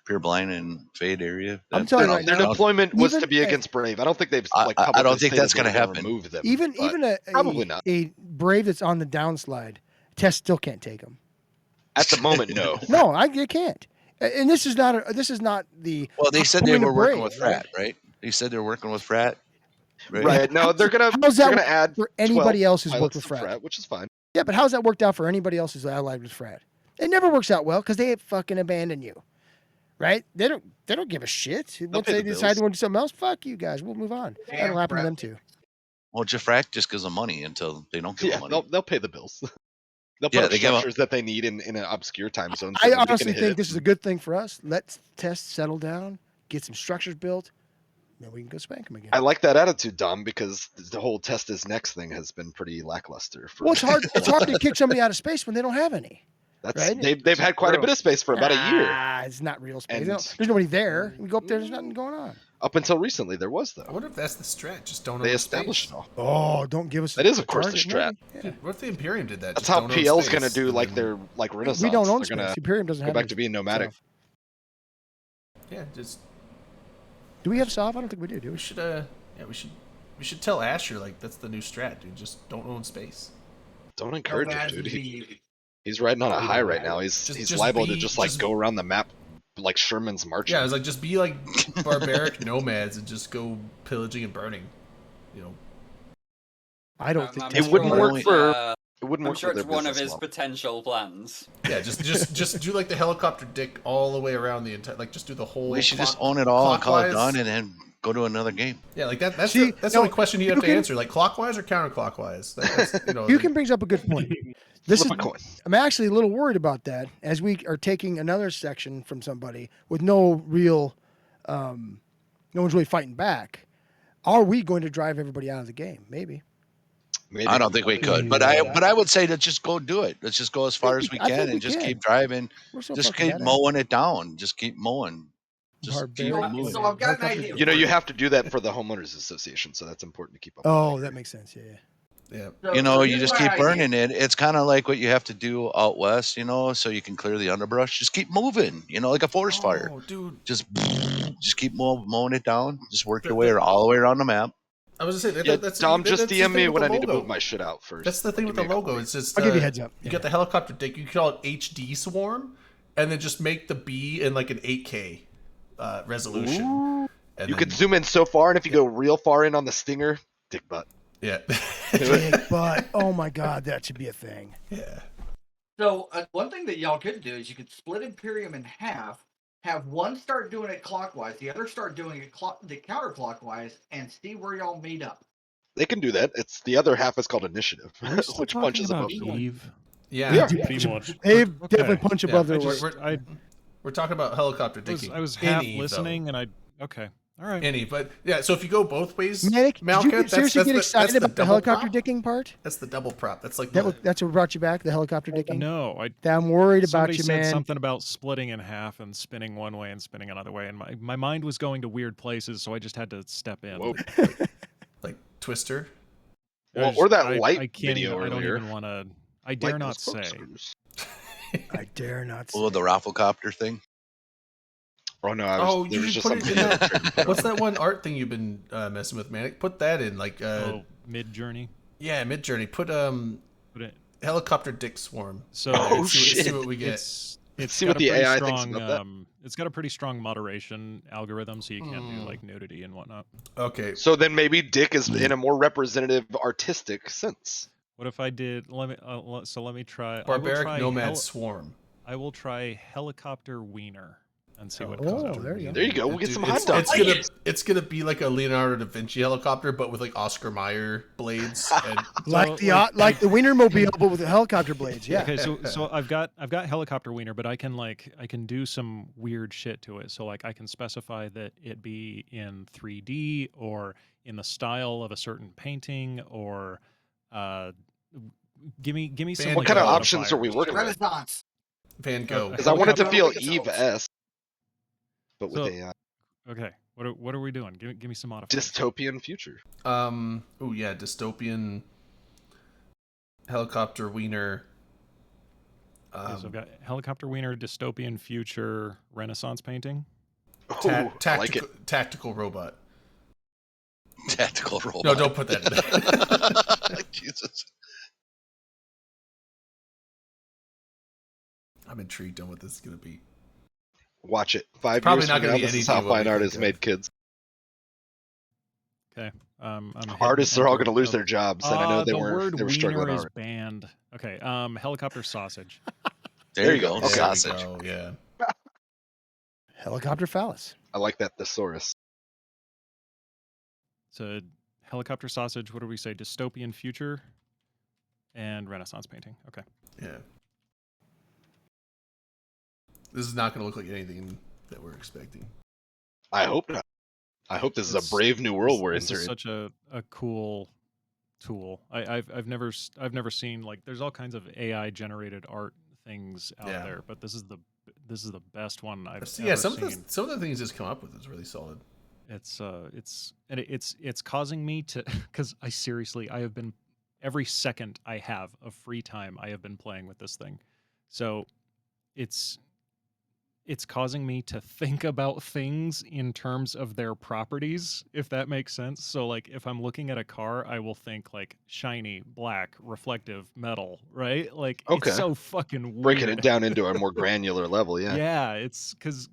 Pureblind and Fade area. I'm That telling you sounds- right Their now, deployment was even to be a- against Brave. I don't think they've I- like I don't publicly think that's stated gonna they were happen. Remove them, even but probably not. a Brave that's on the downslide, Test still can't take them. At the moment, no. No, you can't. And this is not the. Well, they said they point of were working Brave, with Frat, right? They said they're working with Frat. Right? No, they're gonna How's that add for anybody 12 else who's worked pilots with to Frat? which is fine. Yeah, but how's that worked out for anybody else who's allied with Frat? It never works out well because they fucking abandon you, right? They don't give a shit. Once pay they the decide bills. they want to do something else, fuck you guys. We'll move on. Damn, That'll happen to Frat. them too. Well, Jafrak just gives them money until they don't give Yeah, them money. they'll pay the bills. They'll put Yeah, up they give up- structures that they need in an obscure time zone. I So that we can honestly hit think it. this is a good thing for us. Let's Test settle down, get some structures built, then we can go spank them again. I like that attitude, Dom, because the whole test is next thing has been pretty lackluster. For Well, it's hard. It's hard to kick somebody out of space when they don't have any. That's right? they've had quite a bit of space for about a year. It's not real space. And- There's nobody there. We go up there. There's nothing going on. Up until recently, there was I though. wonder if that's the strat. Just don't They own established space. it all. Oh, don't give us. That is, of a course, the target, strat. maybe? Dude, what if the Imperium did that? That's Just how don't own PL's space, gonna do and like then- their like Renaissance. We don't own They're space. gonna Imperium doesn't go have back any to being nomadic. stuff. Yeah, just Do we have Sov? I don't think we do. Do we we? should we should tell Asher like that's the new strat, dude. Just don't own space. Don't encourage him, Nomads dude. would be- He's riding on a Don't high do right that. now. He's Just liable to be- just like just- go around the map like Sherman's marching. Yeah, I was like, just be like barbaric nomads and just go pillaging and burning. You know, I don't think I'm It that's wouldn't right. work for- uh, it wouldn't I'm work sure for it's their one of business his model. potential plans. yeah, just do like the helicopter dick all the way around the entire. Like, just do the whole. We should just clock- own it all and call it clockwise. done, and then go to another game. Yeah, like that. That's See, that's no, the only question you have you to can- answer. Like clockwise or counterclockwise. That's, you know, You like- can brings up a good point. This is. Flip a coin. I'm actually a little worried about that as we are taking another section from somebody with no real, no one's really fighting back. Are we going to drive everybody out of the game? Maybe. Maybe. I don't think we could, but I would say let's just go do it. Let's just go as far as we I think can we and just can. keep driving. We're so Just fucking keep badass. mowing it down. Just keep mowing. Just keep Barbaric. moving. So I've got an idea. You know, you have to do that for the homeowners association, so that's important to keep up. Oh, with. that makes sense. Yeah. yeah. So- You know, so you here's just my keep idea. burning it. It's kind of like what you have to do out west, so you can clear the underbrush. Just keep moving, like a forest fire. Oh, dude. Just keep mowing it down. Just work your way all the way around the map. I was gonna say Yeah, that's Dom, just that's the DM thing me with when the I need to logo. move my shit out first. That's the thing with Give the me a couple logo. weeks. It's just I'll give you a heads up. You got the helicopter dick. You call it HD Swarm, and then just make the B in like an 8K resolution. Ooh. And You then- could zoom in so far, and if you go real far in on the stinger, dick butt. Yeah. Big butt. Oh my God, that should be a thing. yeah. So one thing that y'all could do is you could split Imperium in half, have one start doing it clockwise, the other start doing it the counterclockwise, and see where y'all meet up. They can do that. It's the other half is called initiative, Are we still which talking punches about above the line. Eve? Yeah. Yeah. Pretty much. They Okay. definitely punch Yeah, above I their just- weight. I We're talking about helicopter was, dicking. I was in half Eve, though. listening, and okay, All right. Any, but yeah. So if you go both ways, Manic, did Malka, you seriously get excited about the double helicopter prop. dicking part? That's the double prop. That's like That's what brought you back, the helicopter dicking? No, I'm worried about somebody you, said man. something about splitting in half and spinning one way and spinning another way, and my mind was going to weird places, so I just had to step in. Whoa. like Twister. Well, or that I light can't video even, I don't earlier. even want to. I dare Light not those say. corkscrews. I dare not say. Oh, the Rafflecopter thing. Oh no! There You was should just put it something. in else that. Jordan put What's on. that one art thing you've been messing with, Manic? Put that in, like Mid Journey. yeah, Mid Journey. Put Put it. helicopter dick swarm. So Oh, see shit. what we get. It's See got what a the pretty AI strong, thinks about that. It's got a pretty strong moderation algorithm, so you can't do like nudity and whatnot. Okay. So then maybe dick is in a more representative artistic sense. What if I did? Let me try. I will Barbaric try Nomad Swarm. I will try helicopter wiener and see what Oh, comes out. there you go. There you go. We'll get Dude, some hot dogs. it's gonna be like a Leonardo da Vinci helicopter, but with like Oscar Mayer blades. And Like the Wienermobile, but with the helicopter blades. Yeah. Okay, so I've got helicopter wiener, but I can do some weird shit to it. So like I can specify that it be in 3D or in the style of a certain painting, or give me some. Van What like, kind of Gogh. options are we working with? Renaissance. Van Gogh. Because I want it to feel Helicopter. Eve-esque, but with So- AI. Okay, what are we doing? Give me some modifiers. Dystopian future. Oh yeah, dystopian helicopter wiener. Okay, so I've got helicopter wiener, dystopian future, Renaissance painting. Oh, I like it. Tactical robot. Tactical robot. No, don't put that in there. Jesus. I'm intrigued on what this is gonna be. Watch it. 5 Probably years not from gonna now, be this is anything how what fine we art think is of. made, kids. Okay. I'm hitting Artists are all enter going to lose of- their jobs, and I know they the were word struggling wiener is already. banned. Okay. Helicopter sausage. There you go. Okay. Sausage. Oh yeah. Helicopter phallus. I like that thesaurus. So helicopter sausage. What do we say? Dystopian future and Renaissance painting. Okay. Yeah. This is not gonna look like anything that we're expecting. I hope not. I hope this is It's- a brave new world we're This is entering. such a cool tool. I've never seen, like, there's all kinds of AI generated art things out Yeah. there, but this is the best one I've Yeah, ever some seen. of the things it's come up with is really solid. It's causing me to, because I have been, every second I have of free time I have been playing with this thing, so it's causing me to think about things in terms of their properties, if that makes sense. So like if I'm looking at a car, I will think like shiny, black, reflective, metal, right? Like Okay. it's so fucking weird. Breaking it down into a more granular level, yeah. Yeah, it's because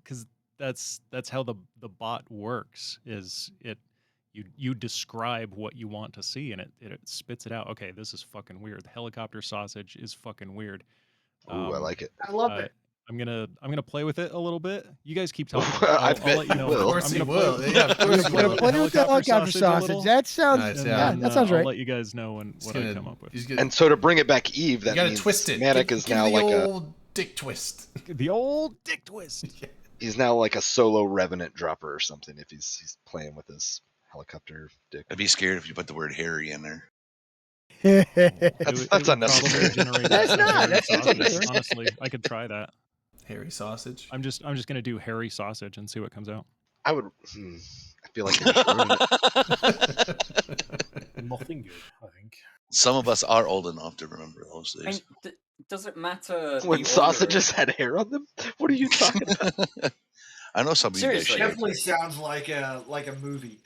that's how the bot works. Is it you describe what you want to see and it spits it out. Okay, this is fucking weird. The helicopter sausage is fucking weird. Ooh, I like it. I love it. I'm gonna play with it a little bit. You guys keep talking. I I'll bet let you you know. will. Of course I'm he gonna will. play- Yeah, of course he will. Play with the helicopter sausage. a little, That sounds. Nice, and yeah. Yeah, then, that sounds I'll right. let you guys know what He's I gonna- come up with. he's gonna- And so to bring it back, Eve, you that gotta means twist it. Manic Give- is give now the like a old dick twist. The old dick twist. he's now like a solo revenant dropper or something if he's playing with his helicopter dick. I'd be scared if you put the word Harry in there. That's It would probably unnecessary. generate That's a not. hairy That's sausage. unnecessary. Honestly, I could try that. Hairy sausage. I'm just gonna do hairy sausage and see what comes out. I would. I feel like you're ruining it. Nothing good, I think. Some of us are old enough to remember those I days. mean, does it matter When the sausages order? had hair on them? What are you talking about? I know some of you guys Seriously. shave. Definitely sounds like a movie.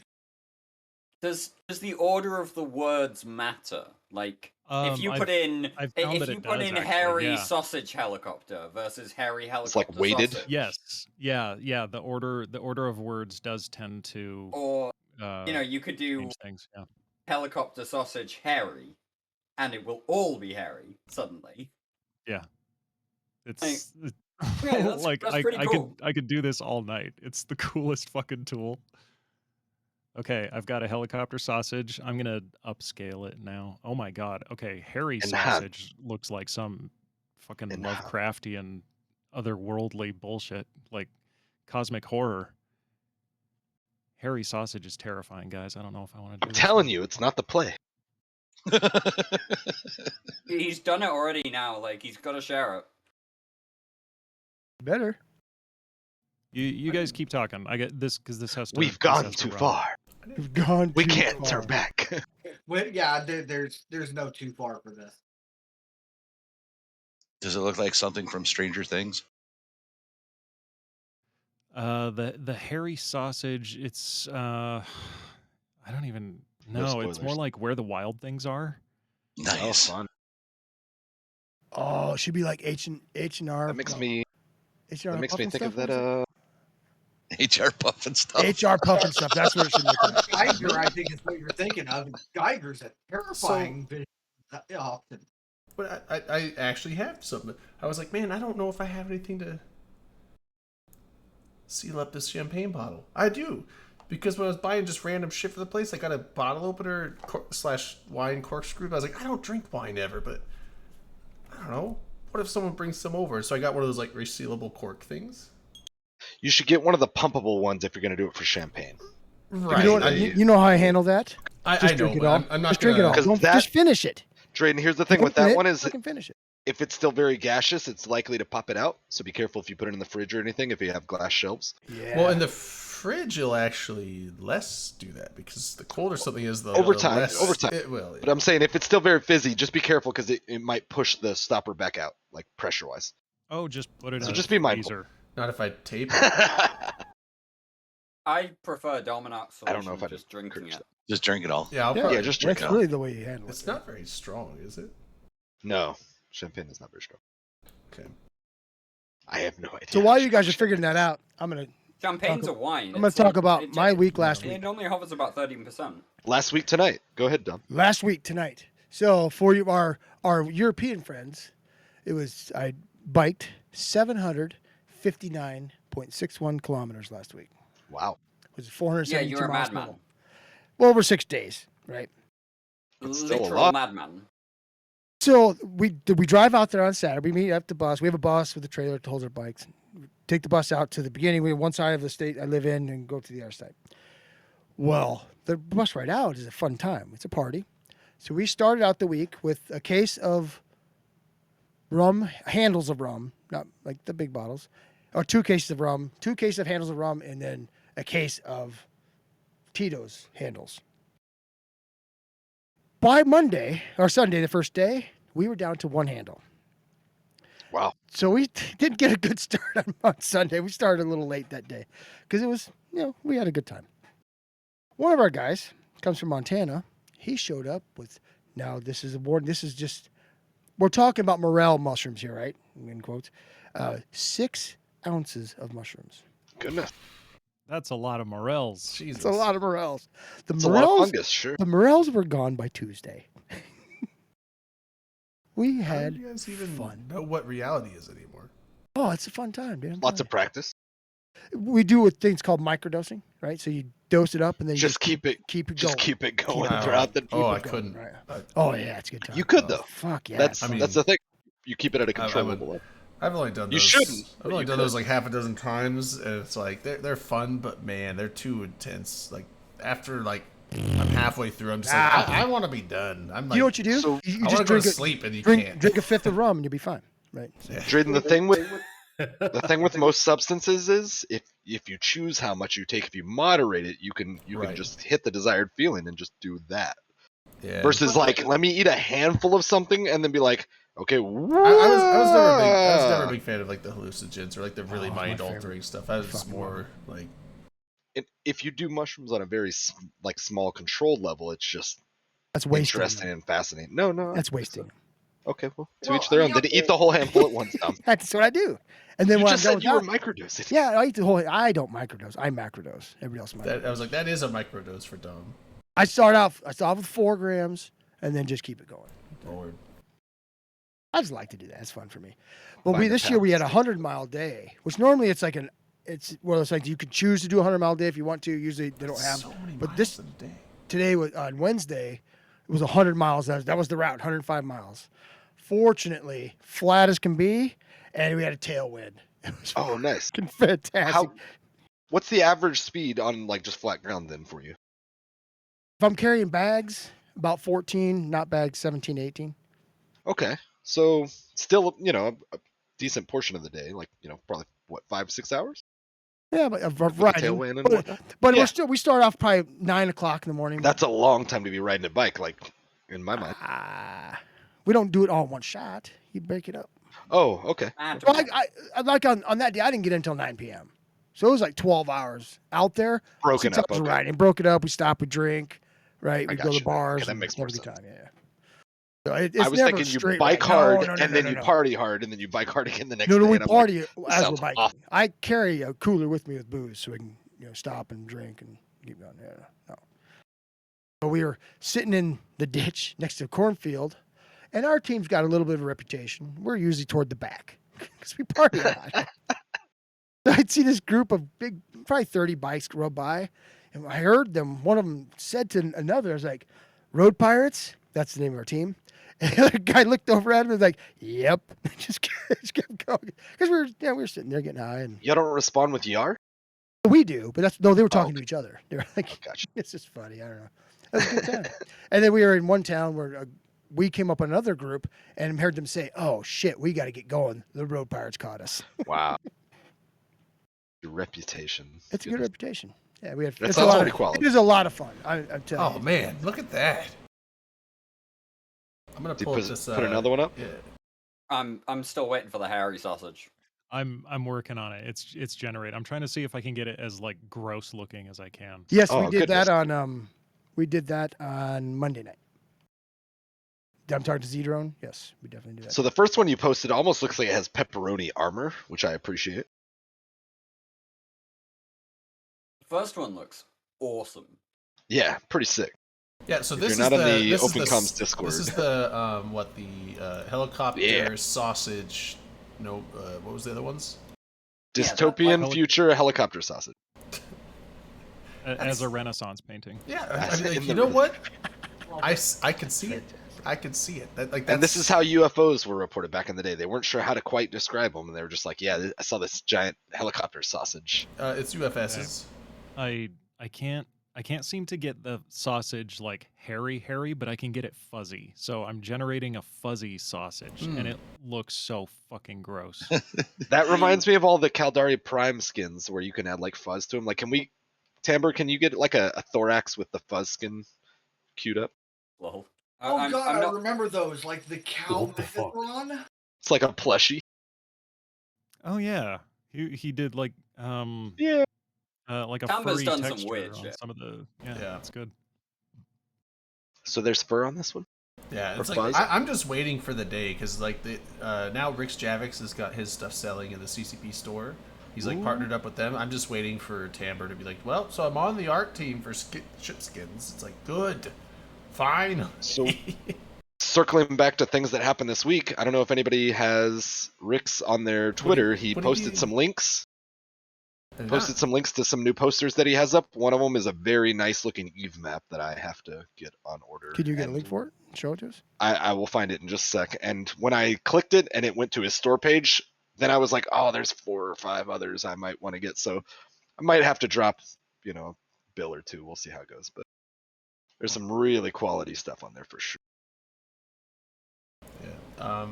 Does the order of the words matter? Like, if you put in I've found that if you it put does, in actually, Hairy yeah. sausage helicopter versus Hairy It's like helicopter weighted? sausage, Yes. Yeah. The order of words does tend to or you could do change things. Yeah. helicopter sausage Hairy, and it will all be Hairy suddenly. It's Yeah, that's- like that's pretty cool. I could do this all night. It's the coolest fucking tool. Okay, I've got a helicopter sausage. I'm gonna upscale it now. Oh my god. Okay, hairy And sausage looks like some fucking And Lovecraftian, otherworldly bullshit, like cosmic horror. hairy sausage is terrifying, guys. I don't know if I want to do I'm this telling one. you, it's not the play. He's done it already now. Like, he's got to share it. Better. You guys keep talking. I get this because this has to. We've this gone has to too run. far. We've gone. We too can't far. turn back. Yeah, there's no too far for this. Does it look like something from Stranger Things? The hairy sausage. It's I don't even No know. It's more spoilers. like Where the Wild Things Are. Oh, Nice. fun. Oh, it should be like H&R. That makes me. H&R That makes me Puffin think of stuff, that. HR puffin stuff. HR Puffin stuff. That's what it should look like. Geiger, I think, is what you're thinking of. Geiger's a terrifying vision. Often. But I actually have something. I was like, man, I don't know if I have anything to seal up this champagne bottle. I do. Because when I was buying just random shit for the place, I got a bottle opener / wine corkscrew. I was like, I don't drink wine ever, but I don't know. What if someone brings some over? So I got one of those like resealable cork things. You should get one of the pumpable ones if you're going to do it for champagne. Right. You know, what, you know how I handle that? I Just know, drink it but all. I'm not Just drink it all. Because Don't, that- just finish it. Drayden, here's the thing Open with that it, one is fucking finish it. if it's still very gaseous, it's likely to pop it out. So be careful if you put it in the fridge or anything. If you have glass shelves. Yeah. Well, in the fridge, you'll actually less do that because the colder something is, the Over the time, less over time. It will. But I'm saying if it's still very fizzy, just be careful because it might push the stopper back out, like pressure wise. Oh, just put it So in just the be mindful. freezer. Not if I tape it. I prefer Dominax solution. I don't know if I just drinking it. Just drink it all. Yeah, I'll Yeah, probably, yeah, just drink That's it all. really the way you handle It's it. not very strong, is it? No, champagne is not very strong. Okay. I have no idea. So while you guys are figuring that out, I'm gonna Champagne's a wine. I'm gonna It's talk like- about it- my week last It week. only hovers about 13%. Last week tonight. Go ahead, Dom. Last week tonight. So for you, our European friends, it was I biked 759.61 kilometers last week. Wow. It was Yeah, 472 you're a miles madman. total. Well, over 6 days, right? It's still a Literal lot. madman. So we drive out there on Saturday. We meet at the bus. We have a bus with a trailer that holds our bikes. We take the bus out to the beginning. We have one side of the state I live in and go to the other side. Well, the bus ride out is a fun time. It's a party. So we started out the week with a case of rum, handles of rum, not like the big bottles, or 2 cases of rum, 2 cases of handles of rum, and then a case of Tito's handles. By Monday or Sunday, the first day, we were down to 1 handle. Wow. So we didn't get a good start on Sunday. We started a little late that day because it was, we had a good time. One of our guys comes from Montana. He showed up with, now this is we're talking about morel mushrooms here, right? In quotes. 6 ounces of mushrooms. Goodness. That's a lot of morels. Jesus. It's a lot of morels. It's a lot of fungus, sure. The morels were gone by Tuesday. We How had do you guys even fun. know what reality is anymore? Oh, it's a fun time, dude. I'm Lots telling of practice. you. We do with things called microdosing, right? So you dose it up and then you Just keep it keep it just going. keep it going Wow. throughout the Oh, it I going, couldn't. right. I- Oh yeah, it's a good time. You could Oh, though. Fuck yeah. That's I mean- that's the thing. You keep it at a I would- controllable level. I've only done You those. shouldn't, I've but only you done could. those like half a dozen times, and it's like they're fun, but man, they're too intense. Like after like I'm halfway through, I'm just like I want to be done. I'm like You know what you do? So- you I want just to go drink to it, sleep, and you can't. drink a fifth of rum and you'll be fine, right? So- Drayden, the thing with most substances is if you choose how much you take, if you moderate it, you can Right. just hit the desired feeling and just do that. Yeah. Versus like, let me eat a handful of something and then be like, okay, I was never a big fan of like the hallucinogens or like the really Oh, my mind altering stuff. I was just Fucking more like if you do mushrooms on a very small controlled level, it's just That's wasting. interesting and fascinating. No, That's wasting. Okay, well, to Well, each their I own. mean, Then eat the whole handful at once, Tom. That's what I do. And then You when just I'm done said you were with that, microdosing. yeah, I eat the whole. I don't microdose. I macrodose. Everybody else microdose. that. I was like, that is a microdose for Dom. I start off with 4 grams and then just keep it going. Lord. I just like to do that. It's fun for me. But Find a this year we had a balance. 100-mile day, which normally it's like it's well, it's like you can choose to do a 100-mile day if you want to. Usually they don't have. so many but miles this in a day. today was on Wednesday. It was 100 miles. That was the route, 105 miles. Fortunately, flat as can be, and we had a tailwind. It was Oh, nice. fucking fantastic. what's the average speed on like just flat ground then for you? If I'm carrying bags, about 14, not bags, 17, 18. Okay, so still, you know, a decent portion of the day, like, you know, probably what, 5-6 hours Yeah, but of with the riding. tailwind and But, whatnot. but Yeah. we start off probably 9 o'clock in the morning. That's a long time to be riding a bike, like in my mind. We don't do it all in one shot. You break it up. Oh, okay. So I like on that day, I didn't get in until 9 p.m. So it was like 12 hours out there. Broken 6 up. hours of Okay. riding. Broke it up. We stop, we drink, right? I We got go to you the there. bars. Okay, that and makes have more a good sense. time. Yeah. So it's I was never thinking you straight bike ride. hard No, and then you no. party hard and then you bike hard again the next No, day. we and I'm like, party this as we're sounds biking. awful. I carry a cooler with me with booze so we can, stop and drink and keep going. Yeah, no. But we were sitting in the ditch next to a cornfield, and our team's got a little bit of a reputation. We're usually toward the back because we party a lot. So I'd see this group of big, probably 30 bikes go by, and I heard them. One of them said to another, I was like, "Road Pirates?" That's the name of our team. And the other guy looked over at him and was like, "Yep." just kept going because we were sitting there getting high, and You don't respond with Yar? we do, but they were talking to each other. They were like, Gotcha. "It's just funny." I don't know. That was a good time. And then we were in one town where we came up on another group and heard them say, "Oh shit, we got to get going. The Road Pirates caught us." Wow. Your reputation. It's a good reputation. Yeah, we had. That it's a sounds lot pretty of, quality. It is a lot of fun. I'm telling Oh you. man, look at that! I'm gonna Did you pull up put, this. put another one up? Yeah. I'm still waiting for the Harry sausage. I'm working on it. It's generated. I'm trying to see if I can get it as like gross looking as I can. Yes, Oh, we did goodness. that on Monday night. I'm talking to Z-Drone. Yes, we definitely do that. So the first one you posted almost looks like it has pepperoni armor, which I appreciate. The first one looks awesome. Yeah, pretty sick. Yeah, so If this you're is not on the the this is Open the, Comms s- Discord. This is the helicopter Yeah. sausage. No, what was the other ones? Yeah, that, Dystopian like- future helicopter sausage. As a Renaissance painting. Yeah, That's I mean, in like, the you know room. what? I could see it. I could see it. And this is how UFOs were reported back in the day. They weren't sure how to quite describe them, and they were just like, "Yeah, I saw this giant helicopter sausage." it's UFSs. I can't seem to get the sausage like hairy, but I can get it fuzzy. So I'm generating a fuzzy sausage, and it looks so fucking gross. That reminds me of all the Caldari Prime skins where you can add like fuzz to them. Like, Tamber, can you get like a thorax with the fuzz skin queued up? well, Oh I'm god, I not. remember those, like the cow What the fuck? Megatron. It's like a plushie. Oh yeah, he did like Yeah. like a Tamba's furry done some texture weird on shit. some of the yeah. Yeah. That's good. So there's fur on this one. Yeah, it's Or like fuzz? I'm just waiting for the day because like now Rix Javix has got his stuff selling in the CCP store. He's like partnered up with them. I'm just waiting for Tamber to be like, well, so I'm on the art team for shit skins. It's like good, fine. So circling back to things that happened this week, I don't know if anybody has Rix on their Twitter. He what do you posted mean? some links. And Posted some links to some new posters that he has up. One of them is a very nice looking Eve map that I have to get on order. Could you get a and link for it? Show it to us. I will find it in just a sec. And when I clicked it and it went to his store page, then I was like, oh, there's 4 or 5 others I might want to get. So I might have to drop, a bill or two. We'll see how it goes. But there's some really quality stuff on there for sure. Yeah.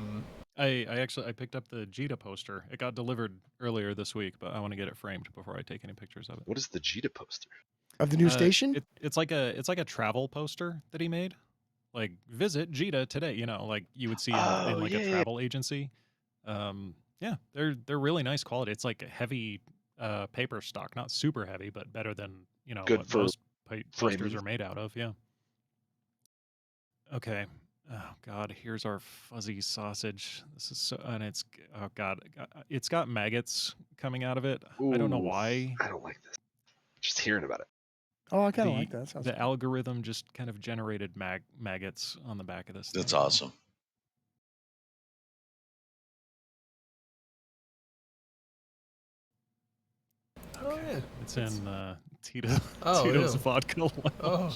I picked up the Jita poster. It got delivered earlier this week, but I want to get it framed before I take any pictures of it. What is the Jita poster? Of the new station? It's like a travel poster that he made. Like visit Jita today, like you would see in like a travel agency. Yeah, they're really nice quality. It's like a heavy paper stock, not super heavy, but better than Good what for most posters framing. are made out of. Yeah. Okay. Oh God, here's our fuzzy sausage. This is so, and it's oh God, it's got maggots coming out of it. I don't know Ooh, why. I don't like this. Just hearing about it. Oh, I kind of like that. Sounds The cool. algorithm just kind of generated maggots on the back of this. That's thing. awesome. Oh yeah. It's in Tito, Oh, Tito's ew. vodka lounge. Oh,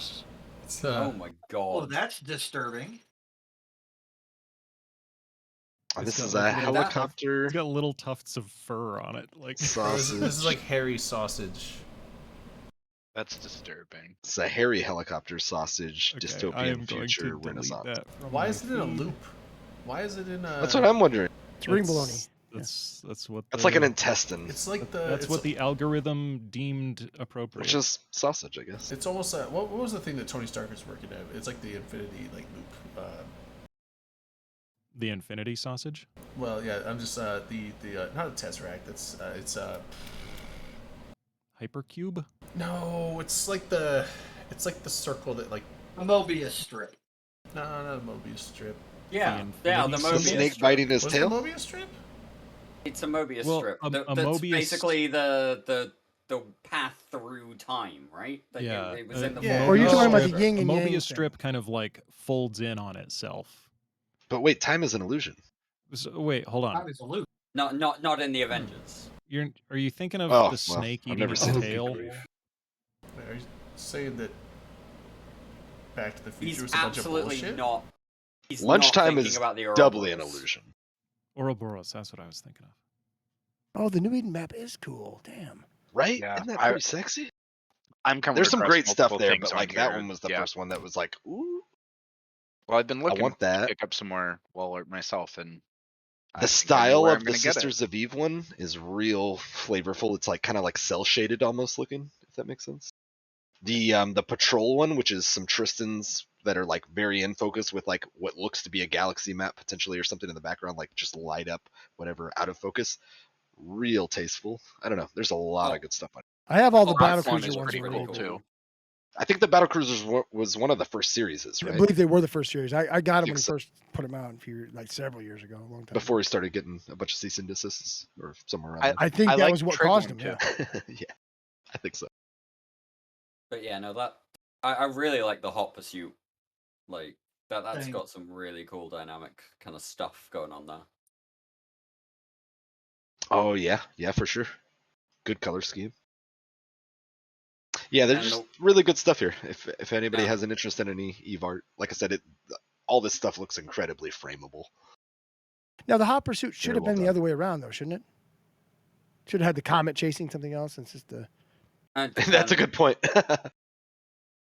it's Oh my Oh, god. that's disturbing. Oh, It's this got is like a little helicopter It's got little tufts of fur on it. Like sausage. This is like hairy sausage. That's disturbing. It's a hairy helicopter sausage okay, I dystopian am going future to delete renaissance. that from Why my is it in a feed. loop? Why is it in a? That's what I'm wondering. It's ring baloney. That's what. That's like an the- intestine, It's like the. That's it's, what the algorithm deemed appropriate. which is sausage, I guess. It's almost what was the thing that Tony Stark was working at? It's like the infinity like loop. The infinity sausage. Well, yeah, I'm just the not a tesseract. It's Hypercube. no, it's like the circle that like A Mobius strip. no, not a Mobius strip. Yeah, The yeah, the infinity The Mobius snake strip. biting his What's the tail. Mobius strip? It's a Mobius Well, strip. a That's Mobius- basically the path through time, right? Like Yeah, it was in the yeah. Mobius Or are you talking about the strip. yin A and yang? Mobius thing? strip kind of like folds in on itself. But wait, time is an illusion. So, wait, hold on. Time is a loop. Not in the Avengers. Are you thinking of Oh, well, the snake I've eating never its seen it. tail? Wait, are you saying that Back to the Future He's was a bunch of absolutely bullshit? not. He's Lunchtime not is thinking about the doubly an Ouroboros. illusion. Ouroboros, that's what I was thinking of. Oh, the New Eden map is cool. Damn. Right? Yeah, Isn't that I- pretty sexy? I'm coming. There's some across great stuff multiple there, things but like that here. one was the Yeah. first one that was like, ooh. Well, I've been looking want that. to pick up some more Wall myself, and I The think I know style where of I'm the gonna get it. Sisters of Eve one is real flavorful. It's like kind of like cell shaded almost looking, if that makes sense. The patrol one, which is some Tristans that are like very in focus with like what looks to be a galaxy map potentially or something in the background, like just light up whatever out of focus. Real tasteful. I don't know. There's a lot Oh. of good stuff on it. I have all the Oh, battle that one cruiser is ones. pretty already. cool, too. I think the Battle Cruisers was one of the first series, I right? believe they were the first series. I got them Think when he so. first put them out like several years ago, a long time. Before he started getting a bunch of cease and desists or somewhere around I think I that like was what Trig caused one, them. too. Yeah. there. Yeah, I think so. But yeah, no, that I really like the Hot Pursuit. Like that's Same. got some really cool dynamic kind of stuff going on there. Oh yeah, for sure. Good color scheme. Yeah, there's And just really good stuff here. If anybody Yeah. has an interest in any Eve art, like I said, all this stuff looks incredibly frameable. Now the Hot Pursuit should Very have well been the done. other way around, though, shouldn't it? Should have had the comet chasing something else. It's just the. And That's a good point. I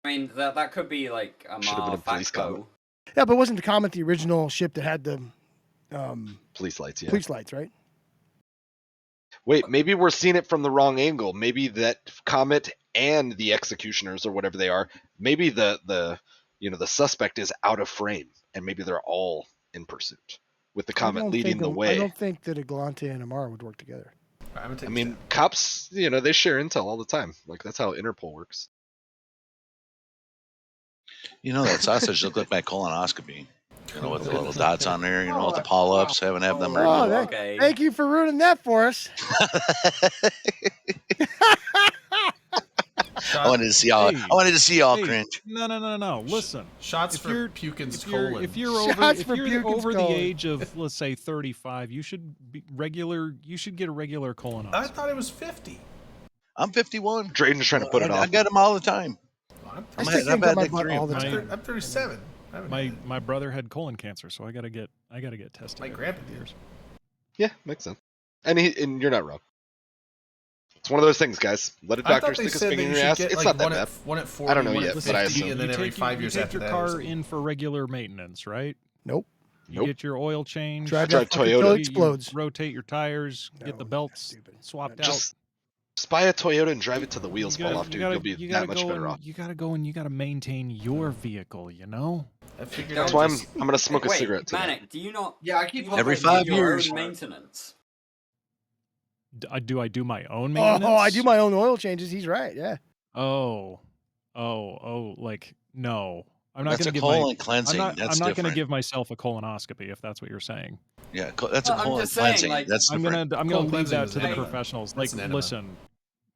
mean, that could be like a Should have been a police Fatco. Yeah, but wasn't the comet the original ship that had the Police lights, yeah. police lights, right? Wait, maybe we're seeing it from the wrong angle. Maybe that comet and the executioners or whatever they are, maybe the suspect is out of frame, and maybe they're all in pursuit with the comet leading the I way. don't think that Aglante and Amara would work together. I mean, cops, they share intel all the time. Like that's how Interpol works. You know, that sausage looked like my colonoscopy. With the little dots on there, with the polyps, haven't have them Oh, removed. okay. Thank you for ruining that for us. I wanted to see y'all Hey, cringe. No. Listen. Shots If for you're- Pukin's If you're, colon. if you're over, Shots if for you're Pukin's over the colon. age of, let's say, 35, you should be regular. You should get a regular colonoscopy. I thought it was 50. I'm 51. Drayden's trying to put it I on. got them all the time. I'm, I I'm stick I've things had up my like butt three all of the them. time. I'm 37. I haven't had it. My brother had colon cancer, so I gotta get tested. My every grandpa few did. years. Yeah, makes sense. And you're not wrong. It's one of those things, guys. Let a I doctor thought they stick his said finger that in you your should ass. get It's like not that one bad. at 40, I don't know one yet, at but 50, I assume. and then every take 5 years you take after your that. car it's- in for regular maintenance, right? Nope. You Nope. get your oil changed. Drive Drive that fucking till Toyota. it explodes. rotate your tires. No, Get the that's belts stupid. swapped out. Just buy a Toyota and drive it till the wheels You fall gotta- off, you dude. gotta- You'll be you that gotta much go better and- off. You gotta go and you gotta maintain your vehicle. I figured That's That's I'd why just- I'm gonna smoke a Wait, cigarette today. Manic, do you not? Yeah, I keep you hoping Every to do 5 do your years. own maintenance. Do I do my own maintenance? Oh, I do my own oil changes. He's right. Yeah. Oh, like no. I'm not That's gonna a give colon my. cleansing. I'm That's not different. gonna give myself a colonoscopy if that's what you're saying. Yeah, that's a Well, I'm colon just saying, cleansing. like, That's I'm different. gonna Colon leave cleansing that is to the enema. professionals. That's Like, an enema. listen,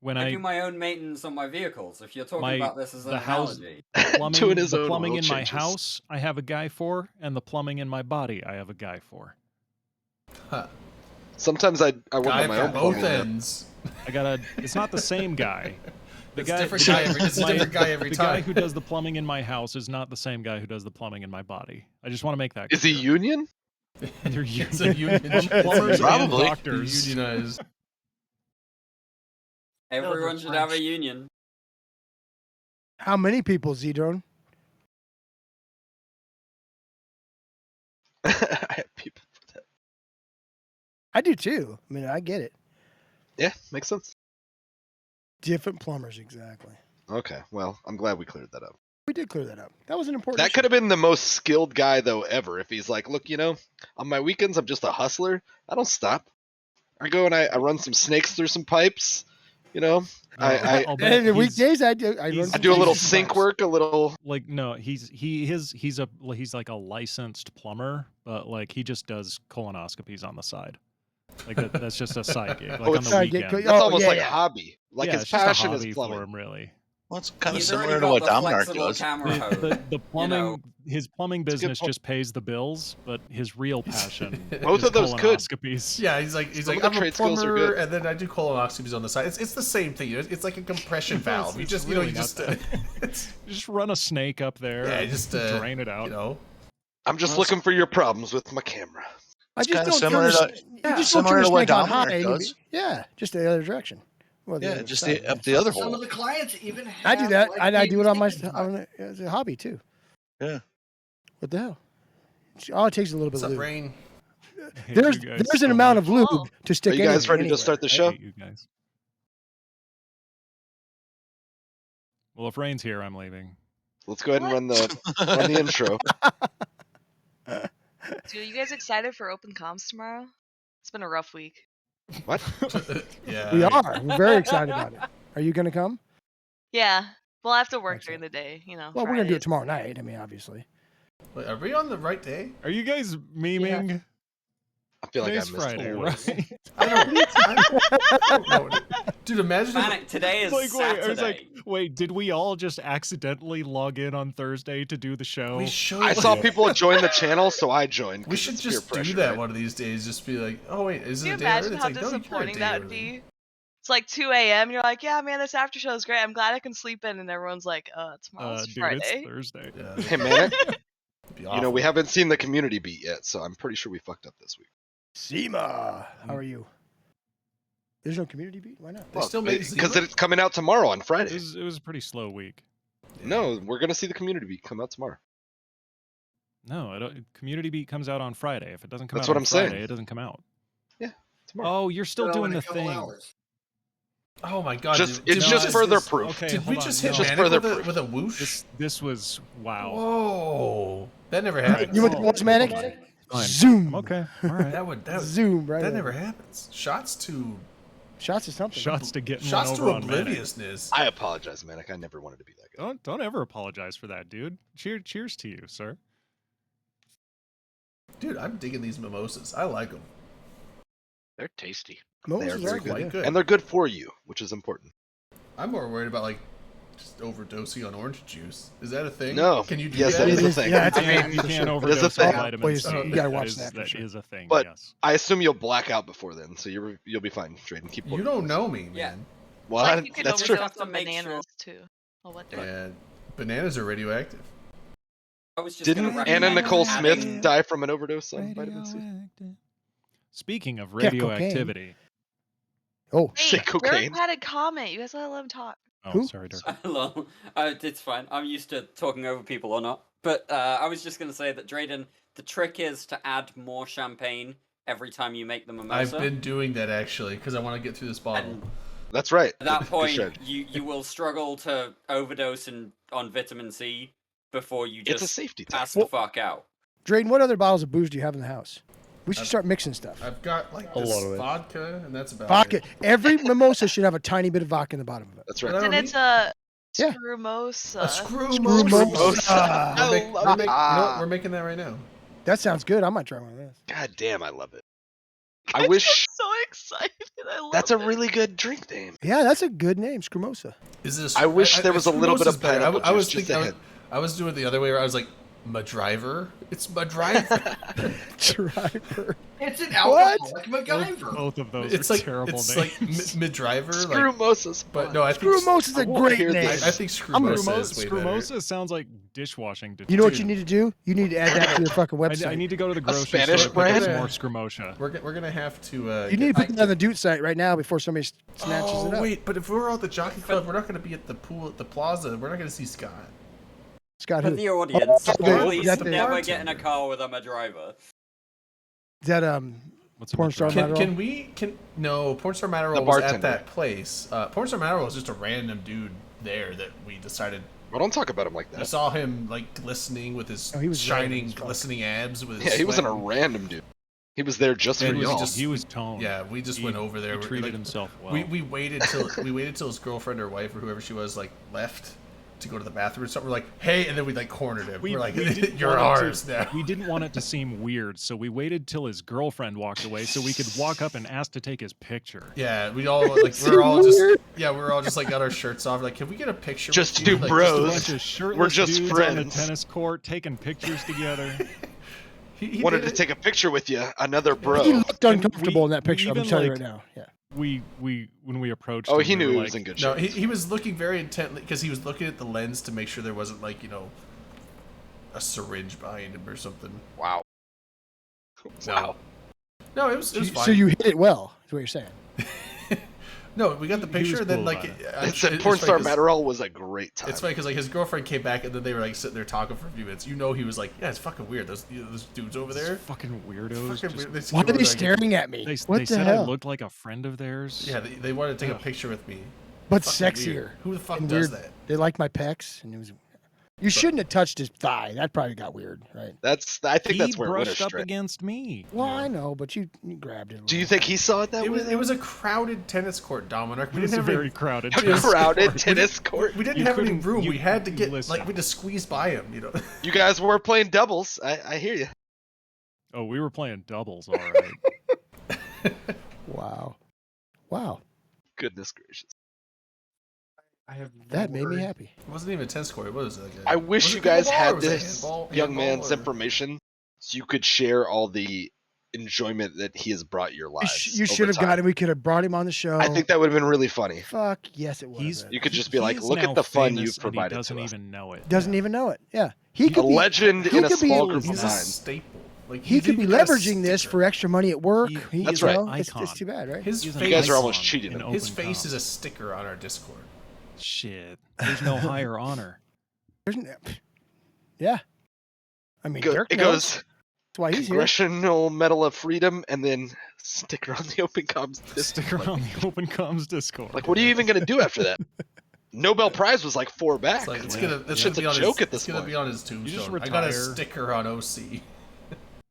when I I do my own maintenance on my vehicles. If you're talking My- about this as an the house- analogy, plumbing, Doing his the own plumbing oil in my changes. house, I have a guy for, and the plumbing in my body, I have a guy for. Huh. Sometimes I work Guy on my for own both plumbing. ends. I gotta. It's not the same guy. The It's a different guy every- it's a my- different guy every the guy time. who does the plumbing in my house is not the same guy who does the plumbing in my body. I just want to make that. Is he clear. union? They're It's a union. plumbers and Probably. doctors. Unionized. Everyone should have a union. How many people, Z-Drone? I have people for that. I do too. I mean, I get it. Yeah, makes sense. Different plumbers, exactly. Okay, well, I'm glad we cleared that up. We did clear that up. That was an important That issue. could have been the most skilled guy though ever if he's like, look, on my weekends I'm just a hustler. I don't stop. I go and I run some snakes through some pipes. I I'll bet And the he's- weekdays, I do. I, he's- run I some do a little things. sink work, a little. Like no, he's like a licensed plumber, but like he just does colonoscopies on the side. Like that's just a side gig, like on it's the side gig, weekend. Oh, That's almost yeah, like yeah. hobby. Like Yeah, his it's just a passion hobby is for plumbing. him, really. Well, it's kind of He's similar already to got what the Dominark flexible does. camera hose. The plumbing, know. his plumbing It's a good business point. just pays the bills, but his real passion Both is of those could. colonoscopies. Yeah, he's Some like of the I'm a trade skills are plumber, good. and then I do colonoscopies on the side. It's the same thing. It's like a compression valve. You It's just really you not just that. it's, Just run a snake up there. yeah, and just drain it out. I'm just Well, looking for your problems with my camera. I It's just kinda don't turn similar the, to- you just don't similar turn to the what snake on Dominark high. and you does. yeah, just the other direction. Well, Yeah, other just side, up the other Some hole. of the clients even have. I do that. like, I do it on my chicken as a hobby too. Yeah. What the hell? All it takes is a little bit What's of up, lube. Rain? I hate There's you guys an so amount much. of lube Oh. to stick Are you guys anywhere, ready to start the I show? hate you guys. Well, if Rain's here, I'm leaving. Let's go ahead and What? run the intro. Dude, you guys excited for open comms tomorrow? It's been a rough week. What? Yeah. We are. We're very excited about it. Are you going to come? Yeah. Well, I have to work Excellent. during the day, Well, we're going to do it Fridays. tomorrow night. I mean, obviously. Wait, are we on the right day? Are you guys memeing? I feel like I Today's missed Friday, it. right? I don't know. Dude, imagine. Manic, today is Wait, I was Saturday. like, wait, did we all just accidentally log in on Thursday to do the show? We should. I saw people join the channel, so I joined. We 'cause should it's peer just pressure, do that right? one of these days. Just be like, oh wait, is Can it you a day early? imagine It's how like, no, you're a disappointing day that would early. be? It's like 2 a.m. You're like, yeah, man, this after show is great. I'm glad I can sleep in. And everyone's like, tomorrow's Dude, Friday. it's Thursday. Yeah, Hey, man, it'd be we awful. haven't seen the community beat yet, so I'm pretty sure we fucked up this week. Seema, how are you? There's no community beat? Why not? They still make Because Zima? it's coming out tomorrow on It Friday. was a pretty slow week. No, we're gonna see the community beat come out tomorrow. No, Community Beat comes out on Friday. If it doesn't come That's out what on I'm Friday, saying. it doesn't come out. Tomorrow. Oh, you're still So doing in the a couple thing. hours. Oh my god! Just- did it's we just further this- proof. Okay, Did we hold just on, hit no. Just Manic further with a whoosh? This was wow. Whoa, that never happened. You went to what's Manic? Fine. Zoom. Okay, all right. That Zoom, right? that over. never happens. Shots to Shots is something. Shots to getting shots one to over on Manic. obliviousness. I apologize, Manic. I never wanted to be that guy. Don't ever apologize for that, dude. Cheers to you, sir. Dude, I'm digging these mimosas. I like them. They're tasty. Moses They are is very right, Quite yeah. good. And they're good for you, which is important. I'm more worried about like just overdosing on orange juice. Is that a thing? No. Can you do Yes, that? that is It a is- thing. yeah, it's a You thing. you for can't sure. overdose It's a on thing. vitamin Well, C. you gotta watch that. that for Is sure. a thing. But yes. I assume you'll black out before then, so you'll be fine, Drayden. Keep You working. don't know me, man. Yeah. Well, Like, you could that's always true. have overdose to on make sure- bananas too. Oh, what? And bananas are radioactive. I was just Didn't gonna Anna recommend Nicole adding- Smith die from an overdose on vitamin C? Speaking of Yeah, cocaine. radioactivity. Oh, Say Hey, cocaine. Dirk had a comment. You guys gotta let him talk. Oh, Who? sorry, Dirk. Hello. It's fine. I'm used to talking over people or not. But I was just going to say that, Drayden, the trick is to add more champagne every time you make the I've mimosa. been doing that actually because I want to get through this bottle. And That's right. at that Good point, shit. you will struggle to overdose on vitamin C before you It's a just safety pass test. the fuck out. Drayden, what other bottles of booze do you have in the house? We should start mixing stuff. I've got like A this lot of it. vodka, and that's about Vodka. it. Every mimosa should have a tiny bit of vodka in the bottom of it. That's But right. I don't And it's need- a Yeah. scrumosa. a screw Screwmosa. I We're, love we're, it. you know what? We're making that right now. That sounds good. I might try one of those. God damn, I love it. I wish So excited. I love that's a it. really good drink name. Yeah, that's a good name, Scrumosa. Is this? I wish there was a little bit of Scrumosa's better. pineapple I was juice just thinking. ahead. I was doing it the other way. Where I was like, My driver. It's my driver. Driver. It's an What? alcoholic MacGyver. Both of those It's are like terrible it's names. like mid-driver. Screw Like, Moses. but no, I think Screwmos is I a wanna great hear name. this. I think I'm gonna- Screwmosa is way better. Scrumosa sounds like dishwashing. You know what you Dude. need to do? You need to add that to your fucking website. I need to go to the grocery Spanish store and pick up some brand? more Scrumosa. We're gonna have to. You need to put that on the Dude site right now before somebody snatches Oh it up. wait, but if we're all at the jockey club, we're not gonna be at the pool at the plaza. We're not gonna see Scott. Scott, For who? the audience, Oh, please that's the never get in a bartender. car with a driver. Is that What's a Porn star Madrid? Madrigal? No, Pornstar Matterall The was at bartender. that place. Pornstar Matterall was just a random dude there that we decided. Well, don't talk about him like I that. saw him like glistening with his Oh, he was random shining, as fuck. glistening abs. With his Yeah, he wasn't a sweat. random dude. He was there just for And y'all. He was toned. Yeah, we just He- went over there. He We're treated like, himself well. We waited till his girlfriend or wife or whoever she was like left to go to the bathroom or something. We're like, hey, and then we like cornered him. We're like, didn't you're want it ours to, now. We didn't want it to seem weird, so we waited till his girlfriend walked away so we could walk up and ask to take his picture. Yeah, we all like we're all just like got our shirts off. Like, can we get a picture? Just with you? two Like, bros. A bunch of shirtless We're just dudes on the friends. tennis court taking pictures together. He Wanted did to it. take a picture with you, another bro. He looked uncomfortable in that we picture. I'm even, telling you like, right now. Yeah. We when we approached Oh, him, he we knew were he like, was in good No, shape. he was looking very intently because he was looking at the lens to make sure there wasn't like a syringe behind him or something. Wow. Wow. No, it was fine. So you hit it well. Is what you're saying. No, we got the He picture, was and then cool like about it. it's That it's Porn funny Star 'cause- Matterall was a great time. It's funny because like his girlfriend came back and then they were like sitting there talking for a few minutes. You know, he was like, "Yeah, it's fucking weird. Those dudes over "These there." fucking weirdos. Fucking just- weird. They just Why go are over they there and- staring at me? They What the said hell? I looked like a friend of theirs. Yeah, they wanted to take a Ugh. picture with me. But Fucking sexier. weird. Who the fuck and does weird. that? They liked my pecs, and it was. You shouldn't have touched his thigh. That probably got weird, right? I think He that's where Winter brushed up Strike. against me. Well, I know, but you grabbed it. a Do you little. think he saw it that It way? was it was a crowded tennis court, Dominic. We It was didn't a have very any, crowded. A tennis crowded court. tennis court. we didn't You have any couldn't- room. you- We had to get listen. like we had to squeeze by him. You know. You guys were playing doubles. I hear you. Oh, we were playing doubles, all right. Wow. Wow. Goodness gracious. I have That made me word. happy. It wasn't even a tennis court. What was it? Like I wish was you it guys pickleball or had was it this handball young man's or- information so you could share all the enjoyment that he has brought your lives. You should have gotten. We could have brought him on the show. I think that would have been really funny. Fuck yes, it He's was. You could he- just be like, he is "Look now at the fun famous you've and provided He doesn't to us." even know it. Doesn't even know it. Yeah, he A could be. legend he in a could be- small group of He's a nine. staple. Like He could be even got a leveraging this sticker. for extra money at work. He- That's you right. know, it's Icon. too bad, right? His He's an face. You guys are icon almost cheating in him. His open face comms. is a sticker on our Discord. Shit. There's no higher honor. There's yeah. I mean, Go- Dirk it knows. goes That's why he's here. Congressional Medal of Freedom and then sticker on the Open Comms. Sticker on the Open Comms Discord. Like, what are you even going to do after that? Nobel Prize was like 4 back. It's like it's Yeah. gonna. Yeah. This should It's be a on joke his. at this It's gonna point. be on his just tombstone. I got a retire. sticker on OC.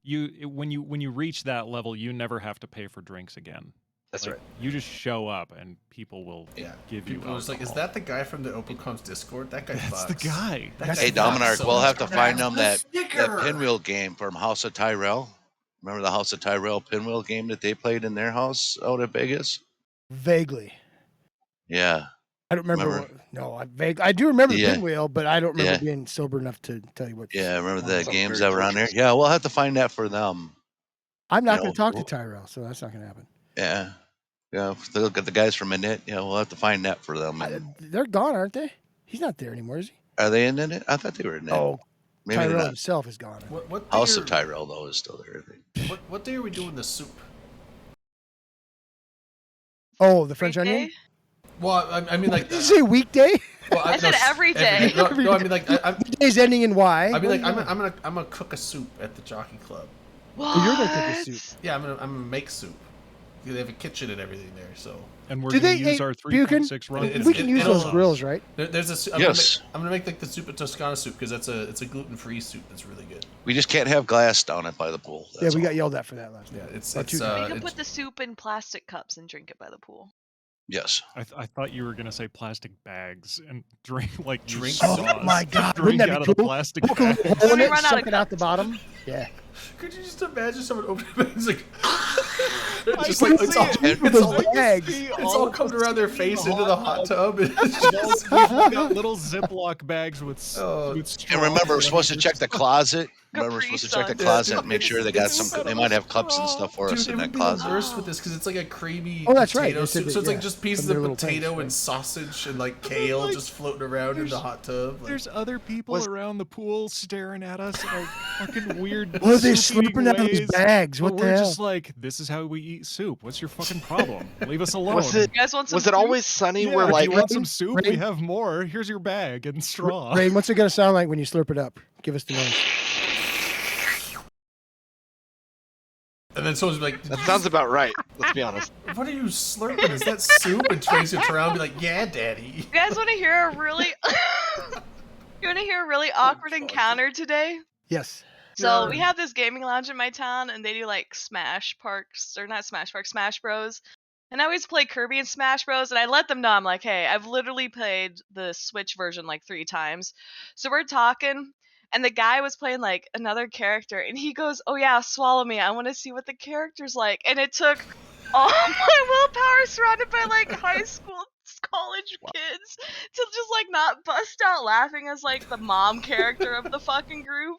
When you reach that level, you never have to pay for drinks again. That's Like, right. You just show up and people will Yeah. give you. People was like, "Is alcohol." that the guy from the Open Comms Discord? That guy That's fucks." the guy. That That's guy Hey, the guy. fucks Dominic, so we'll much. have to find them That's that the sticker. pinwheel game from House of Tyrell. Remember the House of Tyrell pinwheel game that they played in their house out at Vegas? Vaguely. Yeah. I don't remember. Remember? No, I do remember the Yeah. pinwheel, but I don't remember Yeah. being sober enough to tell you what. Yeah, remember the Sounds games very that were on there? torturous. Yeah, we'll have to find that for them. I'm not you going know, to talk to we'll- Tyrell, so that's not going to happen. Yeah. Yeah, if they look at the guys from Innit. Yeah, we'll have to find that for them. They're gone, aren't they? He's not there anymore, is he? Are they in Innit? I thought they were in Innit. Oh, Maybe they're Tyrell not. himself is gone. What day House are, of Tyrell, though, is still there, I think. What day are we doing the soup? Oh, the French Weekday? onion. Well, I mean like. Did you say weekday? Well, I said every day. No, no, I mean like. I'm The day's ending in Y. I mean like. What are you I'm gonna cook a soup at the Jockey Club. What? Oh, you're gonna cook a soup. Yeah, I'm gonna make soup. They have a kitchen and everything there, so. And we're Do going they- to use hey, our Buchan? 3.6 run. It's- we can use those it'll- grills, right? There's a. Yes. I'm gonna make like the soup at Toscana soup because it's a gluten-free soup that's really good. We just can't have glass down it by the pool. Yeah, That's we all. got yelled at for that last Yeah, night. it's Or it's two times. We can it's- put the soup in plastic cups and drink it by the pool. Yes. I thought you were going to say plastic bags and drink like you Drink sauce. Oh my God, Drink wouldn't that out be of the cool? plastic Poke a bag. little hole in When we it, run out suck of it out the bottom. Yeah. Could you just imagine someone opening it and it's like, just can like see it's all, it. it's all, Those bags. it's all coming around their face into the hot tub. And it's We've just, got little Ziploc bags with, Oh. with And straws remember, we're in supposed to it. check the closet. Remember, we're Capri supposed to check the Suns. closet and make sure they got It's- some. They might have cups and stuff for us dude, in it that would be closet. the worst with this because it's like a creamy Oh, that's right. potato They said soup. that, So it's like yeah, just pieces from their of little potato things, and sausage and like kale like, just floating around in the there's- hot tub. Like, There's other people Was- around the pool staring at us in like fucking weird. What are they soup-eating slurping out of these ways, bags? but What the we're hell? just like, this is how we eat soup. What's your fucking problem? Leave us alone. Was it You guys want some was it soup? always sunny? Yeah, Where if like you want some Rain? soup, we Rain? have more. Here's your bag and straw. Rain, what's it gonna sound like when you slurp it up? Give us the noise. and then someone's like, that sounds about right. Let's be honest. "What are you slurping? Is that soup?" And Tracy will turn around and be like, "Yeah, Daddy." You guys want to hear a really You want to hear a really awkward fuck. encounter today? Yes. So we have this gaming lounge in my town, and they do like Smash Bros. And I always play Kirby and Smash Bros. And I let them know, I'm like, hey, I've literally played the Switch version like 3 times. So we're talking, and the guy was playing like another character, and he goes, oh yeah, swallow me. I want to see what the character's like. And it took all my willpower surrounded by like high school, college kids to just like not bust out laughing as like the mom character of the fucking group.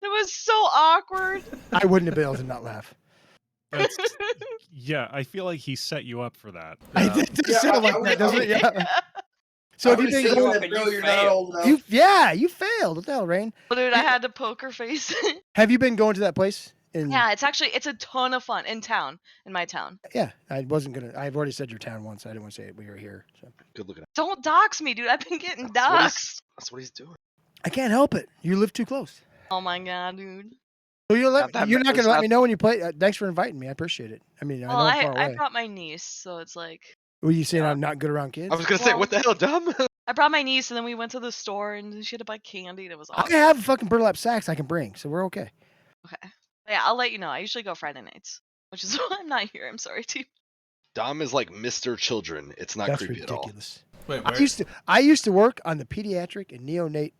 It was so awkward. I wouldn't have been able to not laugh. That's- yeah, I feel like he set you up for that. I did Yeah, sound I like would- that, doesn't it? Yeah. So I if you would've think said, go "Oh, up and no, you you're not failed." old enough. you failed. What the hell, Rain? Well, dude, I had to poker face. Have you been going to that place? Yeah, it's a ton of fun in my town. Yeah, I wasn't gonna. I've already said your town once. I didn't want to say it. We were here. So. Good looking. Don't dox me, dude. I've been getting That's what, doxxed. that's what he's doing. I can't help it. You live too close. Oh my god, dude. So you're Not that not bad. gonna It's let not- me know when you play. Thanks for inviting me. I appreciate it. I mean, Well, I know I'm far I away. brought my niece, so it's like Were you saying Yeah. I'm not good around kids? I was gonna say, Well- what the hell, dumb? I brought my niece, and then we went to the store, and she had to buy candy, and it was I awesome. have fucking burlap sacks I can bring, so we're okay. Okay. Yeah, I'll let you know. I usually go Friday nights, which is why I'm not here. I'm sorry, team. Dom is like Mr. Children. It's not That's creepy at all. ridiculous. Wait, I used to work on the pediatric and neonate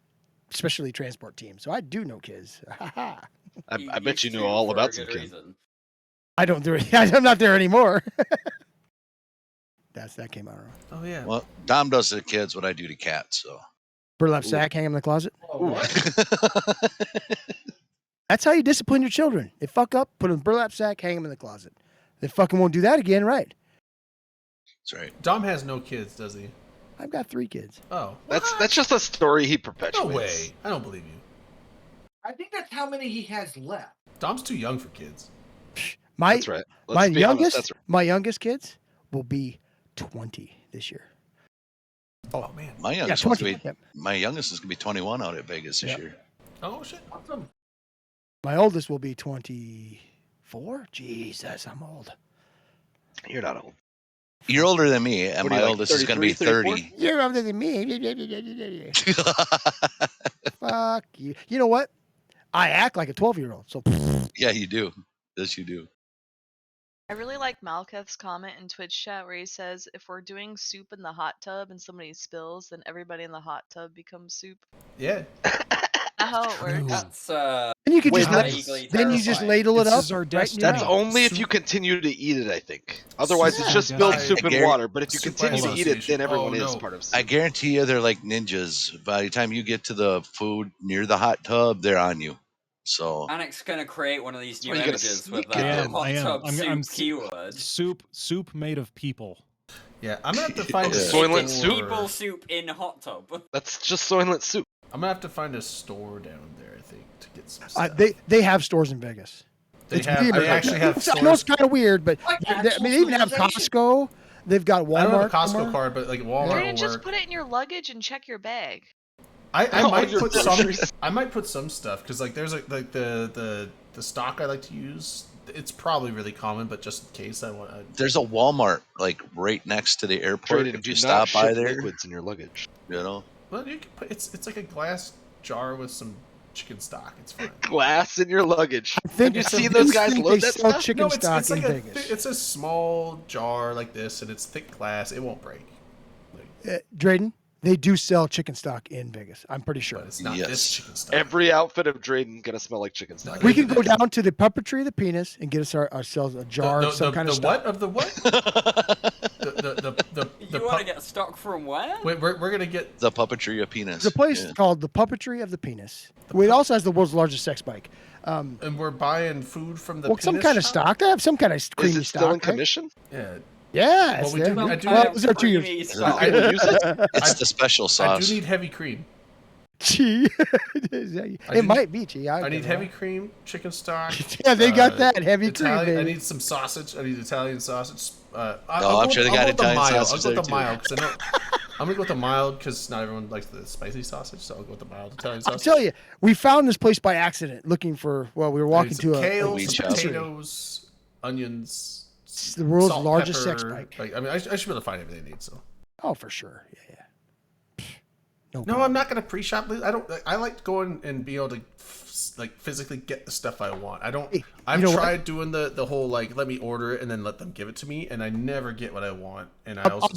specialty transport team, so I do know kids. I bet you used knew to all for a about some good kids. reason. I don't do it. I'm not there anymore. That came out wrong. Oh yeah. Well, Dom does to the kids what I do to cats. So Burlap sack, hang 'em in the closet. Oh, what? That's how you discipline your children. They fuck up, put them in burlap sack, hang them in the closet. They fucking won't do that again, right? that's right. Dom has no kids, does he? I've got 3 kids. Oh, That's just a story he no perpetuates. way. I don't believe you. I think that's how many he has left. Dom's too young for kids. My That's right. Let's my be honest, youngest that's right. my youngest kids will be 20 this year. Oh man. My Yeah, youngest wants to 20. be. Yep. My youngest is gonna be 21 out at Vegas this Yep. year. Oh shit. Awesome. My oldest will be 24. Jesus, I'm old. You're not old. You're older than me, and What are my you, like, oldest is gonna be 33, 30. You're older than me. Fuck you. You know what? I act like a 12-year-old. So Yeah, you do. Yes, you do. I really like Malketh's comment in Twitch chat where he says, if we're doing soup in the hot tub and somebody spills, then everybody in the hot tub becomes soup. Yeah. Not how it works. That's and you can Wait, just that's- then you just terrifying. ladle it This up. is our right in your destiny. That's mouth. only if Soup- you continue to eat it, I think. Otherwise, it's Yeah. just spilled I- soup and Gary- water. But if you Soup continue to eat it, Association. then everyone Oh, is no. part of soup. I guarantee you, they're like ninjas. By the time you get to the food near the hot tub, they're on you. So Annick's gonna create one of these new Well, you gotta images with sneak it that in. hot I am. tub soup I'm keyword. soup made of people. Yeah. I'm gonna have to find a Yeah. Soylent store. soup? People soup in hot tub. That's just Soylent soup. I'm gonna have to find a store down there. I think to get some stuff. They have stores in Vegas. They It's have. weird. They actually have I know it's stores. kind of weird, but Like I actual mean, they even have civilization. Costco. They've got Walmart. I don't have a Costco somewhere. card, but like Walmart Brandon, will just work. put it in your luggage and check your bag. I Oh, might your put groceries. some. I might put some stuff because like there's like the stock I like to use. It's probably really common, but just in case I want. there's a Walmart like right next to the airport. Traded, If you do stop not by ship there, liquids in your luggage. you know. Well, you can put it's like a glass jar with some chicken stock. It's fine. Glass in your luggage. I think- Have you I seen think those guys they load that sell stuff? chicken No, it's stock like in a Vegas. it's a small jar like this, and it's thick glass. It won't break. Like, Drayden, They do sell chicken stock in Vegas. I'm pretty sure. But it's not this Yes. chicken stock. Every outfit of Drayden gonna smell like chicken stock. We can go down to the puppetry of the penis and get us ourselves a jar of some kind of the stock. what of the what? the You want to get stock from where? Wait, we're gonna get The puppetry of penis. There's a place Yeah. called the Puppetry of the Penis. It also has the world's largest sex bike. and we're buying food from the Well, some penis kind of shop? stock. They have some kind of Is creamy it stock. still in right? commission? Yeah. Yeah, it's we there. do- I do Well, have those are 2 years. creamy I stock. will use it. It's the special I sauce. do need heavy cream. Gee. do It might be, gee. I need heavy cream, chicken stock. Yeah, they got that heavy Italian, cream, I baby. need some sausage. I need Italian sausage. I'm sure they got Italian I'll sausage go with there, the too. mild because I know I'm gonna go with the mild because not everyone likes the spicy sausage, so I'll go with the mild Italian I'll sausage. tell you, we found this place by accident looking for, well, we were I walking need some to kale, weed some shop. potatoes, onions. It's the world's salt, largest pepper. sex bike. Like, I mean, I should be able to find everything I need. So Oh, for sure. Yeah. no, problem. I'm not gonna pre-shop. I don't. I like going and being able to like physically get the stuff I want. I don't. Hey, I've you know what? tried doing the whole like let me order it and then let them give it to me, and I never get what I want. And I'll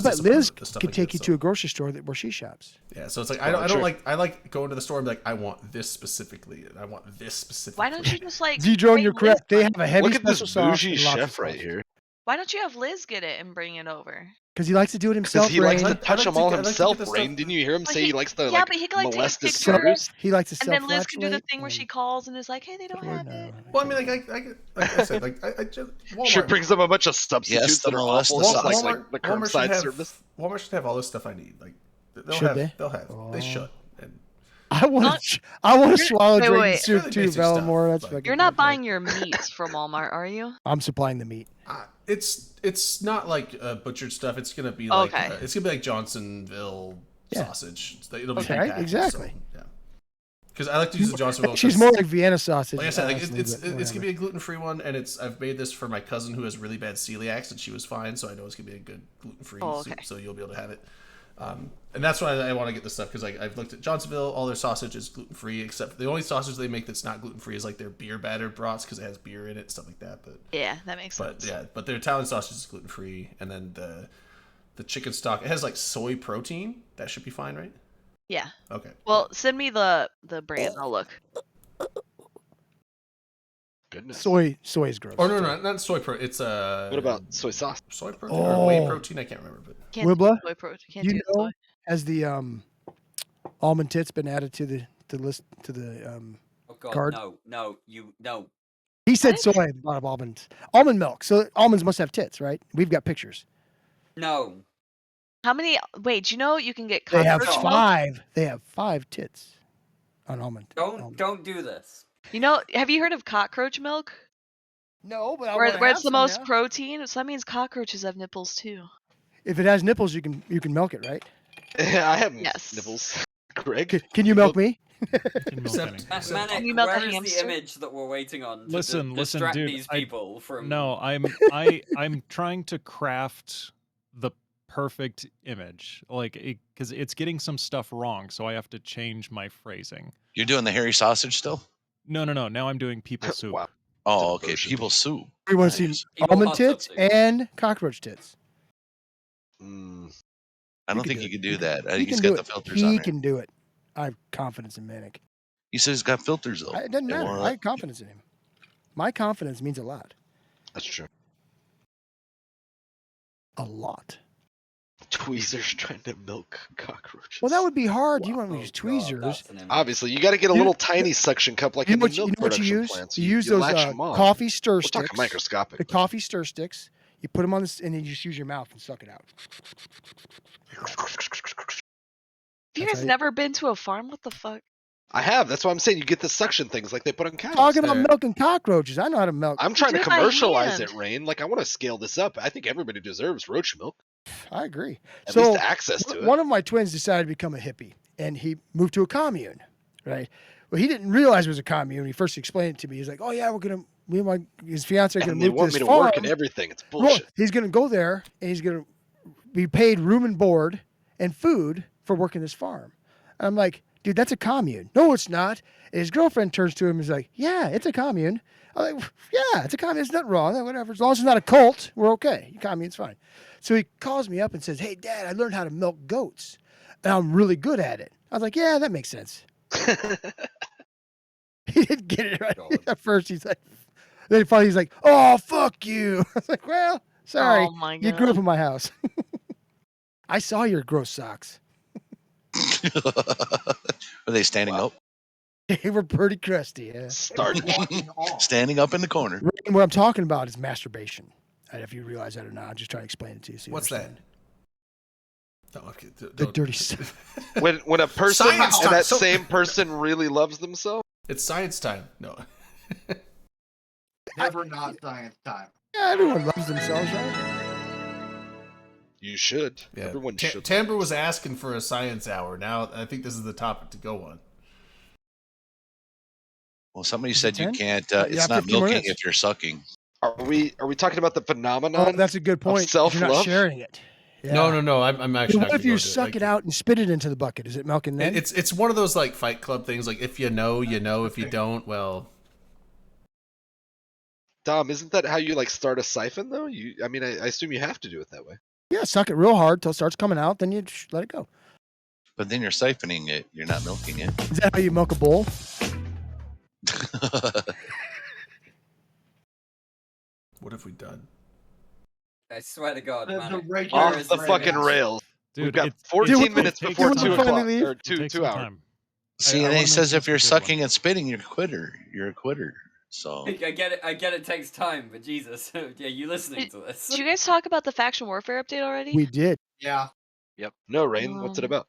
bet Liz can take you to a grocery store where she shops. Yeah, so it's like I don't like. I like going to the store and be like, I want this specifically, and I want this specifically. Why don't you just like? Z-Drone, bring you're Liz correct. They on- have a heavy Look at this special sauce. bougie and lots of chef right sauce. here. Why don't you have Liz get it and bring it over? Because he likes to do it himself. Because he likes to Rain. touch like them to all get- I like to himself, get the Rain. stuff- Didn't you hear him Like say he- he likes to yeah, like but he can, like, take molest his pictures. servers? He likes to And then Liz can do the self-flatulate thing where she and- calls and is like, "Hey, they don't Lord, have no, it." Well, I mean, like I said, like I just Walmart. Sure brings them a bunch of substitutes the that are molest awful, the just like, sauce. like the Walmart should curbside have, service. Walmart should have all this stuff I need. Like they'll Should have. they? They'll have. Oh. They should. And I want to. I want to swallow Wait, Drayton wait. soup Really too, basic stuff, Bellamore. That's but- fucking You're not good, buying your meats from Walmart, are you? I'm supplying the meat. it's not like butchered stuff. It's gonna be like Okay. it's gonna be like Johnsonville Yeah. sausage. It'll be Okay, prepackaged, exactly. So, yeah. Because I like to use the Johnsonville. She's 'cause- more like Vienna sausage. Like I said, like honestly, it's but gonna whatever. be a gluten free one, and I've made this for my cousin who has really bad celiacs, and she was fine, so I know it's gonna be a good gluten free Oh, soup. okay. So you'll be able to have it. And that's why I want to get this stuff because I've looked at Johnsonville. All their sausage is gluten free, except the only sausage they make that's not gluten free is like their beer battered brats because it has beer in it, stuff like that. But Yeah, that makes sense. but their Italian sausage is gluten free, and then the chicken stock it has like soy protein. That should be fine, right? Yeah. Okay. Well, send me the brand. I'll look. Goodness. Soy is gross. Or no, not soy protein. It's What about soy sauce? soy protein or whey Oh. protein? I can't remember, but Can't Wibbla, do soy protein. Can't you do know, soy. has the almond tits been added to the list to the Oh god, Card. no. He said What? soy, a lot of almond milk. So almonds must have tits, right? We've got pictures. No. How many? Wait, do you know you can get They have cockroach milk? 5. They have 5 tits on almond. Don't do this. You know, have you heard of cockroach milk? No, but Where it's the most protein. So that means cockroaches have nipples too. If it has nipples, you can milk it, right? I have Yes. nipples. Greg, Can you milk me? Except- Manic, Can you milk a where is the hamster? image that we're waiting on to Listen, distract dude, these I- people from? No, I'm I'm trying to craft the perfect image, like because it's getting some stuff wrong, so I have to change my phrasing. You're doing the hairy sausage still? No. Now I'm doing people soup. wow. Oh, okay. Version. People soup. We want to Nice. see Evil almond hot tub tits soup. and cockroach tits. Mm, I don't can think do you it. can do that. I He think he's can got do the it. filters on He there. can do it. I have confidence in Manic. He says he's got filters though. It doesn't They matter. won't I let- have confidence in him. My confidence means a lot. that's true. A lot. Tweezers trying to milk cockroaches. Well, that would be hard. You want to Oh, use God, tweezers. that's an image. Obviously, you got to get a You- little tiny suction cup like You in know the what you, milk you know what you production use? plants. You use those latch 'em on. coffee stir We're sticks. talking microscopic. The coffee stir sticks. You put them on this, and then you just use your mouth and suck it out. Have you That's guys how you- never been to a farm? What the fuck? I have. That's why I'm saying you get the suction things like they put on cows. Talking about Yeah. milking cockroaches. I know how to milk. I'm trying to do it by commercialize hand. it, Rain. Like I want to scale this up. I think everybody deserves roach milk. I agree. At So, least access to it. One of my twins decided to become a hippie, and he moved to a commune, right? Well, he didn't realize it was a commune. He first explained it to me. He's like, "Oh yeah, me and his fiance are going and to they move to want this me to farm." work and everything. It's Well, bullshit. he's going to go there, and he's going to be paid room and board and food for working this farm. And I'm like, "Dude, that's a commune." No, it's not. And his girlfriend turns to him and is like, "Yeah, it's a commune." I'm like, "Yeah, it's a commune. There's nothing wrong. Whatever. As long as it's not a cult, we're okay. Commune's fine." So he calls me up and says, "Hey, Dad, I learned how to milk goats." and I'm really good at it. I was like, yeah, that makes sense. He didn't get it right at first. He's like, then finally he's like, oh, fuck you. I was like, well, sorry. Oh my You grew up God. in my house. I saw your gross socks. Are they standing Wow. up? They were pretty crusty. Yeah. Start Walking off. Standing up in the corner. And what I'm talking about is masturbation. And if you realize that or not, I'm just trying to explain it to you. So you What's understand. that? No, okay, The dirty stuff. when a person Science and time. that So- same person really loves themselves. It's science time. No. Never not science time. Yeah, everyone loves themselves, right? You should. Yeah. Everyone should. Timber was asking for a science hour. Now I think this is the topic to go on. Well, somebody Is it said you 10? can't. Yeah, It's not 15 more milking minutes. if you're sucking. Are we talking about the phenomenon? Oh, that's a good point. If self-love? You're not sharing it. Yeah. No. I'm actually. What not if gonna you go suck into it out and spit it into the bucket? Is it milking then? It's one of those like Fight Club things. Like if you know, you know. If you don't, well, Dom, isn't that how you like start a siphon though? I mean, I assume you have to do it that way. Yeah, suck it real hard till it starts coming out. Then you just let it go. But then you're siphoning it. You're not milking it. Is that how you milk a bowl? what have we done? I swear to God, man. The it- regular Off there is the this fucking thing- rails. Dude, We've got it's- 14 Dude, minutes it takes before some 2 time. o'clock. leave? Or It two takes some hours. time. See, I and wanna he says make if this a you're good sucking one. and spitting, you're a quitter. You're a quitter. So I get it. I get it takes time, but Jesus, yeah, you listening to this? Did you guys talk about the faction warfare update already? We did. Yeah. Yep. No, Rain. What's it about?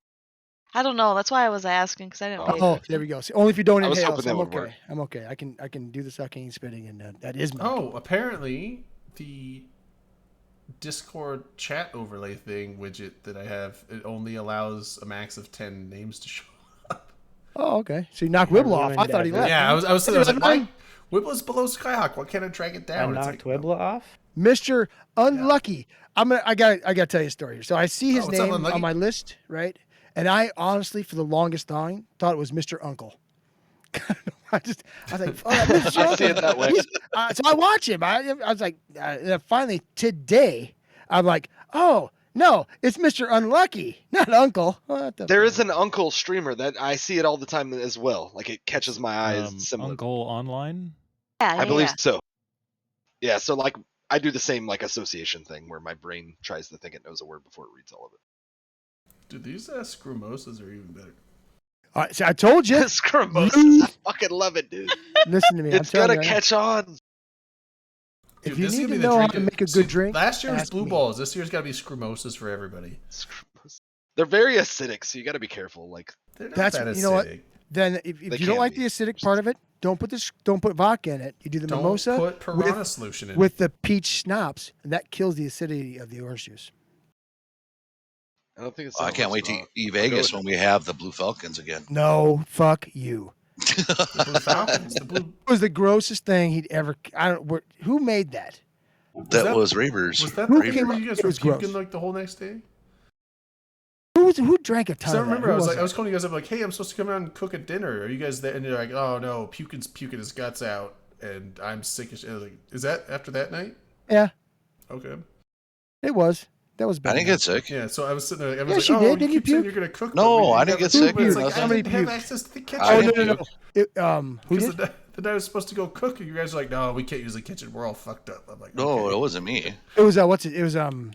I don't know. That's why I was asking because I didn't. Oh, pay Oh, attention. there we go. See, only if you don't I was inhale. hoping So that I'm would okay. work. I'm okay. I can do the sucking and spitting, and that is milk. Oh, apparently the Discord chat overlay thing widget that I have, it only allows a max of 10 names to show up. Oh, okay. So you knock Wibble off. I thought he left. Yeah, I was like, Hey, why? Wibble's below Skyhawk. Why can't I drag it I down? It's knocked like, Webbler off. Mr. Unlucky. I gotta tell you a story here. So I see his what's up, name Unlucky? on my list, right? And I honestly, for the longest time, thought it was Mr. Uncle. I was like, oh, Mr. I see it Uncle. that way. So I watch him. I was like, finally today, I'm like, oh no, it's Mr. Unlucky, not Uncle. What the There fuck? is an uncle streamer that I see it all the time as well. Like it catches my eyes. Similar. Uncle Online. Yeah, I believe yeah. so. Yeah. So like I do the same like association thing where my brain tries to think it knows a word before it reads all of it. dude, these scrumosas are even better. All right, so I told you. Scrumosis. I fucking love it, dude. Listen to me. It's I'm telling gonna you, catch on. If Dude, you this is need gonna to be the know how drink to of- make a see, good drink, Last year was ask Blue me. Balls. This year's got to be scrumosas for everybody. They're very acidic, so you got to be careful. Like They're not That's that you know what. acidic. Then if They you don't can like be. the acidic part of it, don't put vodka in it. You do the Don't mimosa put piranha with, solution in. with the peach schnapps, and that kills the acidity of the orange juice. I don't think it's. I that can't much wait to wrong. E I'll go Vegas with when it. we have the Blue Falcons again. No, fuck you. The Blue Falcons. The Blue. It was the grossest thing he'd ever. I don't. Who made that? That was Ravers. Was that Who the thing came where up- you guys it were was puking gross. like the whole next day? Who drank a ton So I of that? remember Who I was like, that? I was calling you guys up like, hey, I'm supposed to come out and cook a dinner. Are you guys there? And you're like, oh no, puking his guts out, and I'm sick as shit. I was like, is that after that night? Yeah, Okay. it was. That was I bad. didn't get sick. Yeah. So I was sitting there. I was Yes, like, you oh, did. you Didn't you keep saying puke? you're gonna cook. No, but we I have didn't a get food, sick. but It's Dude, like I somebody didn't have puked. access to the kitchen. I Oh didn't no. It, who Because did? the night I was supposed to go cook, and you guys are like, no, we can't use the kitchen. We're all fucked up. I'm like, No, okay. it wasn't me. It was what's it? It was Ben.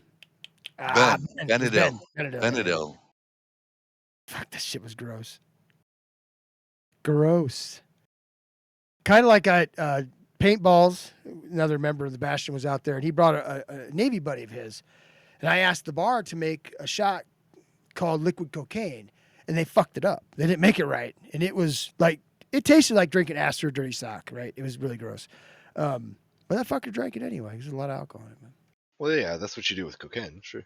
it was Benadryl. Benadryl. Benadryl. Fuck, this shit was gross. Gross. Kind of like paintballs. Another member of the Bastion was out there, and he brought a Navy buddy of his. And I asked the bar to make a shot called liquid cocaine, and they fucked it up. They didn't make it right, and it was like it tasted like drinking ass through a dirty sock. Right? It was really gross. But that fucker drank it anyway. There's a lot of alcohol in it, man. Well, yeah, that's what you do with cocaine. Sure.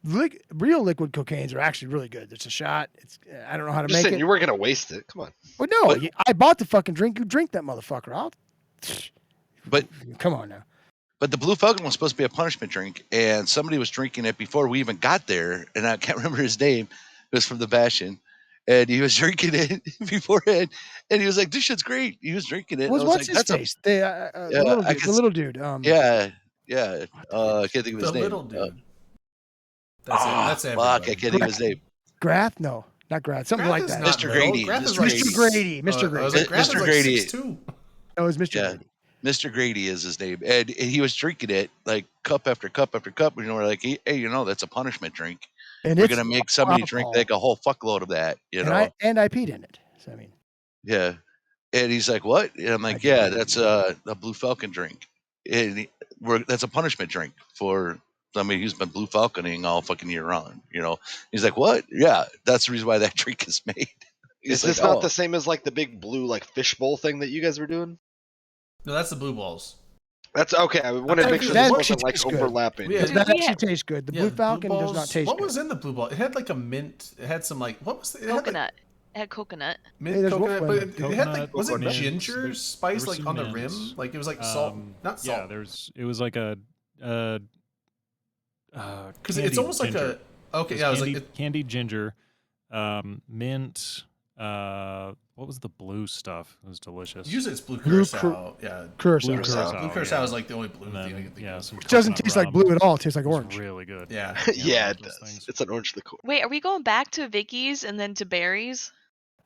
Real liquid cocaines are actually really good. It's a shot. It's I don't know how to Just make saying, it. you weren't gonna waste it. Come on. Well, no, But- I bought the fucking drink. You drink that motherfucker. But Come on now. But the Blue Falcon was supposed to be a punishment drink, and somebody was drinking it before we even got there, and I can't remember his name. It was from the Bastion, and he was drinking it beforehand, and he was like, "This shit's great." He was drinking it. What's, I was what's like, his "That's a face? The Yeah, little I dude. can The little dude. yeah, yeah." I can't think of his The name. little dude. That's Ah, that's fuck! everybody. I can't think of his name. Grath? No, not Grath. Something Grath like is that. not Mr. little. Grady. Grath is Mr. like Mr. Grady. Mr. I was Grady. like, Grath Mr. is like Grady. 6'2". No, it was Mr. Yeah. Grady. Mr. Grady is his name, and he was drinking it like cup after cup after cup. And we're like, hey, that's a punishment drink. And We're it's gonna make somebody drink alcohol. like a whole fuckload of that, And I peed in it. So I mean, Yeah. And he's like, what? And I'm like, yeah, that's a Blue Falcon drink. And that's a punishment drink for somebody who's been Blue Falconing all fucking year round. He's like, what? Yeah, that's the reason why that drink is made. He's Is like, this not "Oh." the same as like the big blue like fishbowl thing that you guys were doing? No, that's the blue balls. That's okay. I wanted to make sure that this actually wasn't like tastes good. overlapping. Yeah, that actually tastes good. The Yeah, Blue the Falcon does not balls- taste What good. was in the blue ball? It had like a mint. It had some like what was it? It had like Coconut. It had coconut. mint Hey, there's coconut, Wolfman. but it had like was it Mint. ginger There spice was like some on the mint. rim? Like it was like salt, not Yeah, salt. it was like a Because it's almost like a okay. Yeah, it was like candied ginger, mint. What was the blue stuff? It was delicious. usually it's blue Blue curacao. Yeah, Curacao. Blue curacao. Blue curacao yeah. is like the only blue And thing I then, can think yeah, of. some It doesn't coconut taste like rum. blue at all. It tastes like It was orange. really good. Yeah. Yeah, it those does. things. It's an orange liqueur. Wait, are we going back to Vicky's and then to Barry's?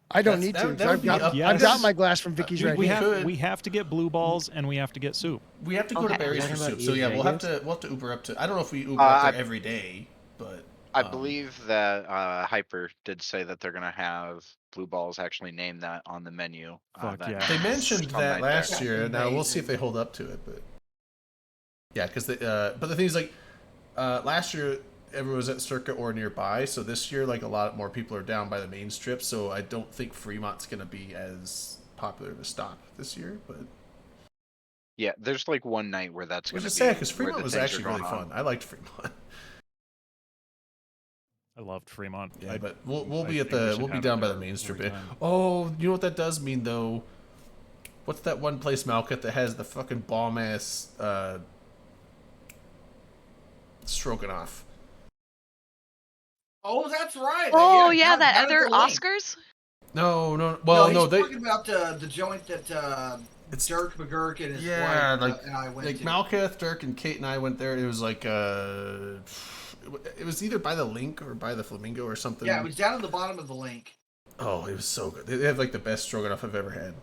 I don't That's- need that- to. that 'Cause would I've be got, up- I've got yes. my glass from Vicky's We- right we here. have- We have to get blue balls and we have to get soup. We have to go to Okay. Barry's for Talking soup. about So yeah, East we'll have Vegas? to Uber up to. I don't know if we Uber up there every day, but I believe that Hyper did say that they're gonna have blue balls actually named that on the menu. Fuck that yeah. night. they mentioned Some that night last there. year. Now we'll see if they hold up to it, but yeah, because but the thing is like last year everyone was at Circa or nearby, so this year like a lot more people are down by the main strip, so I don't think Fremont's gonna be as popular to stop this year, but Yeah, there's like one night where that's which gonna is be sad because where Fremont the was things are actually really going on. fun. I liked Fremont. I loved Fremont. Yeah, but we'll I be at think we the should we'll be have down it by the there main strip. every time. Oh, you know what that does mean though? What's that one place, Malkuth, that has the fucking bomb ass stroganoff? Oh, that's right. Oh yeah, that down at other the lake. Oscars. No. Well, he's no, they talking about the joint that It's- Dirk McGurk and his yeah, wife like and I went like to. Malkuth, Dirk, and Kate and I went there. It was like it was either by the Link or by the Flamingo or something. Yeah, it was down at the bottom of the link. Oh, it was so good. They have like the best stroganoff I've ever had.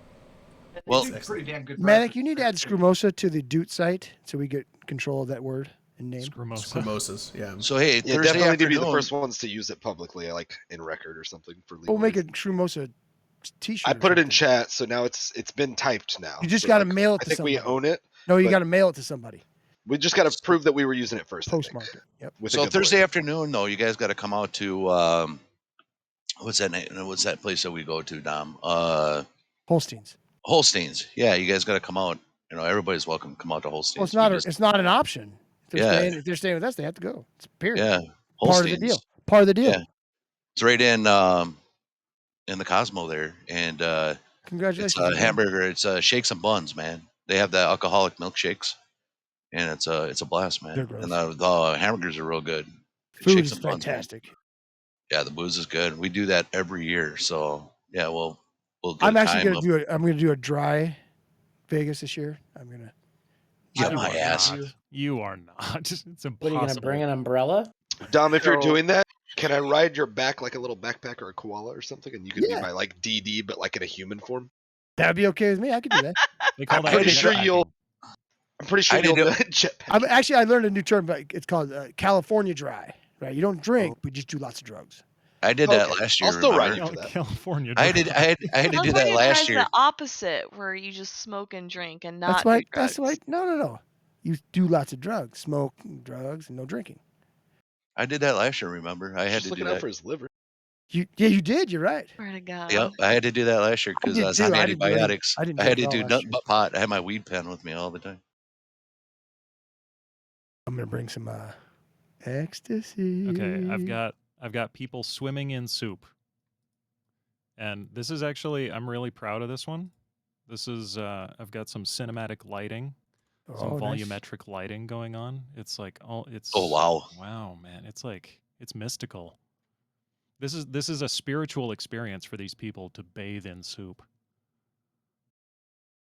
Well, It's pretty damn good. Manic, you need to add Scrumosa to the Doot site so we get control of that word and name. Scrumosa. Mimosas, yeah. So hey, Yeah, Thursday definitely need to be the afternoon- first ones to use it publicly, like in record or something for legal. We'll make a reasons. Scrumosa t-shirt. I or put it in something. chat, so now it's been typed now. You just So, got to like, mail it I to think somebody. we own it. No, you but- got to mail it to somebody. We just got to prove that we were using it first. I think, Postmark it. Yep. with a So good Thursday word. afternoon, though, you guys got to come out to what's that name? What's that place that we go to, Dom? Holsteins. Holsteins. Yeah, you guys got to come out. Everybody's welcome to come out to Holsteins. Well, it's not. We just- It's not an option. If they're, Yeah. if they're staying with us, they have to go. It's period. yeah, Part of the Holsteins. deal. Part of the deal. Yeah. It's right in the Cosmo there, and it's Congratulations. a man. hamburger. It's shakes and buns, man. They have the alcoholic milkshakes, and it's a blast, man. They're gross. And the hamburgers are real good. Food Shakes is and buns, man. fantastic. Yeah, the booze is good. We do that every year, so yeah, we'll get I'm a actually time gonna of- do it. I'm gonna do a dry Vegas this year. I'm gonna. Get You my are ass. not. You are not. It's impossible. What are you gonna bring an umbrella? Dom, if you're So- doing that, can I ride your back like a little backpack or a koala or something, and you can Yeah. be my like DD, but like in a human form? That'd be okay with me. I could do that. They call I'm that pretty sure jetpacking. you'll. I'm pretty sure I you'll did do it- jetpack. I'm actually. I learned a new term. But it's called California dry. Right? You don't drink, but you just do lots of drugs. I did that Okay, last year. I'll still ride remember? you for that. California. I had to do that California last tries year. the opposite, where you just smoke and drink and not. That's why. do That's why. drugs. No. You do lots of drugs, smoke, drugs, and no drinking. I did that last year. Remember? I had Just to do looking out that. for his liver. You did. You're right. Swear to God. Yep, I had to do that last year because did I was too. on I didn't do any- antibiotics. I didn't I had to drink at do all nothing last but pot. I had my weed pen with me all the time. I'm gonna bring some ecstasy. Okay, I've got people swimming in soup. And this is actually I'm really proud of this one. This is I've got some cinematic lighting, some Oh, nice. volumetric lighting going on. It's like it's Oh wow! wow, man. It's mystical. This is a spiritual experience for these people to bathe in soup.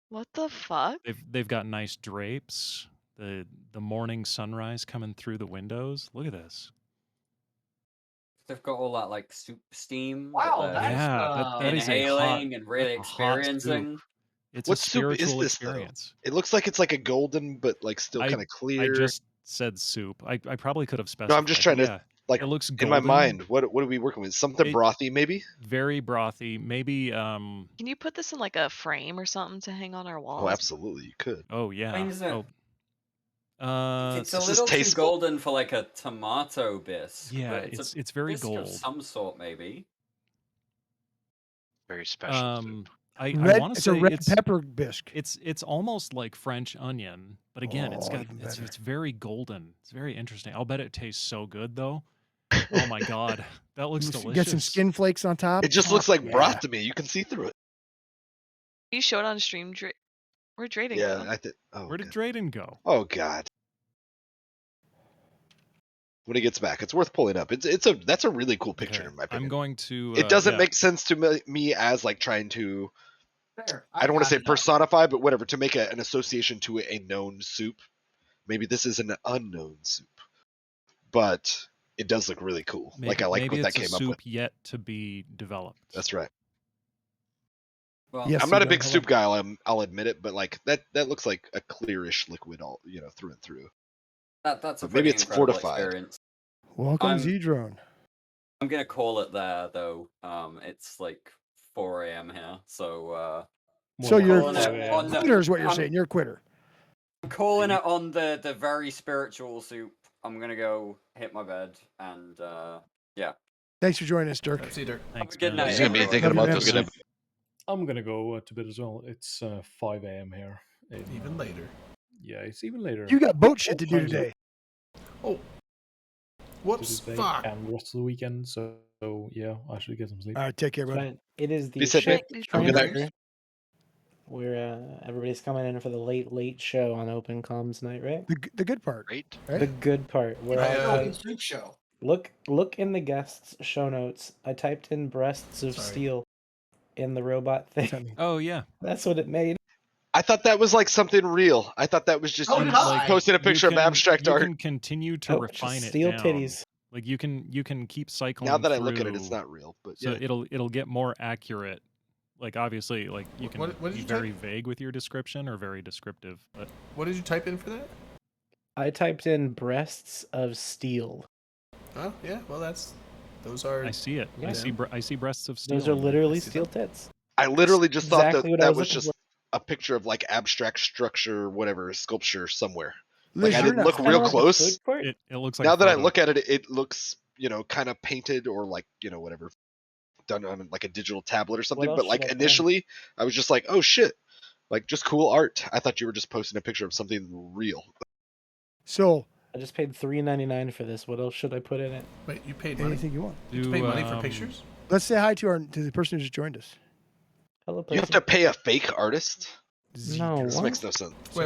What the fuck? They've got nice drapes. The morning sunrise coming through the windows. Look at this. they've got all that like soup steam. Wow, that they're that's Yeah, that is a hot, inhaling and really that's a hot soup. experiencing. It's What a soup is spiritual this though? experience. It looks like it's like a golden, but like still I kind of I clear. just said soup. I probably could have No, specified. I'm just trying Yeah, to like it looks in golden. my mind. What are we working with? Something It- brothy, maybe? Very brothy. Maybe Can you put this in like a frame or something to hang on our walls? Oh, absolutely, you could. Oh yeah. I mean, is it- Oh. It's a This is little too tasteful. golden for like a tomato bisque. Yeah, but it's it's very bisque of gold. some sort, maybe. Very special. soup. I Red, want to it's say a red pepper bisque. It's almost like French onion, but again, Oh, even better. it's very golden. It's very interesting. I'll bet it tastes so good though. Oh my god, that looks delicious. Get some skin flakes on top. It just Oh, looks like yeah. broth to me. You can see through it. You showed on stream, where'd Drayden Yeah, go? I think. Oh, Where did God. Drayden go? Oh God. When he gets back, it's worth pulling up. That's a really cool picture Okay, in my opinion. I'm going to. It doesn't yeah. make sense to me as like trying to. There, I don't want to got say it up. personify, but whatever, to make an association to a known soup. Maybe this is an unknown soup, but it does look really cool. Like I like maybe what that it's a came up soup with. yet to be developed. That's right. Well, Yes, I'm not a Seagull, big hello. soup guy. I'll admit it, but like that looks like a clearish liquid, all through and through. that's a But maybe pretty it's incredible fortified. experience. Welcome, I'm- Z-Drone. I'm gonna call it there though. It's like 4 a.m. here, so So you're calling it on the- quitter is what you're I'm- saying. You're a quitter. I'm calling it on the very spiritual soup. I'm gonna go hit my bed and yeah. Thanks for joining us, Dirk. See you, Dirk. Thanks, Good man. night. He's gonna be everyone. thinking about Love this. you, man. I'm gonna go to bed as well. It's 5 a.m. here. Even later. Yeah, it's even later. You got boat shit to do All times today. Oh. Whoops. today Fuck. and the rest of the weekend. So yeah, I should get some sleep. All right, take care, brother. But it is the Be safe, ship mate. Have a good night. transfer where everybody's coming in for the late show on Open Comms night, right? The good part. Great. Right? The good part where I, Oh, I it's Soup Show. look in the guests show notes. I typed in breasts of Sorry. steel in the robot What's that thing. mean? Oh yeah. That's what it made. I thought that was like something real. I thought that was just Oh, you no. like posting a picture of abstract you art. can continue to Oh, refine just it steel down. titties. Like you can keep cycling. Now that I look at it, it's through, not real. But So yeah. it'll get more accurate. Like obviously, like you can What did be you type? very vague with your description or very descriptive. But What did you type in for that? I typed in breasts of steel. Oh, yeah. Well, those are. I see it. Yeah. I see breasts of steel. Those are in there. literally see steel that. tits. I literally just thought Exactly what that I that was was looking just a picture of like abstract structure, whatever, sculpture somewhere. Liz, I you're didn't not look funny. real Kinda like a close. food court? It looks like Now a that I photo. look at it, it looks, kind of painted or like, whatever, done on like a digital tablet or something. else But should like I put in? initially, I was just like, oh shit, like just cool art. I thought you were just posting a picture of something real. So I just paid $3.99 for this. What else should I put in it? Wait, you paid money? anything you want. You paid money for um, pictures? Let's say hi to the person who just joined us. Hello, You have person. to pay a fake artist? No, This what? makes no sense. Wait.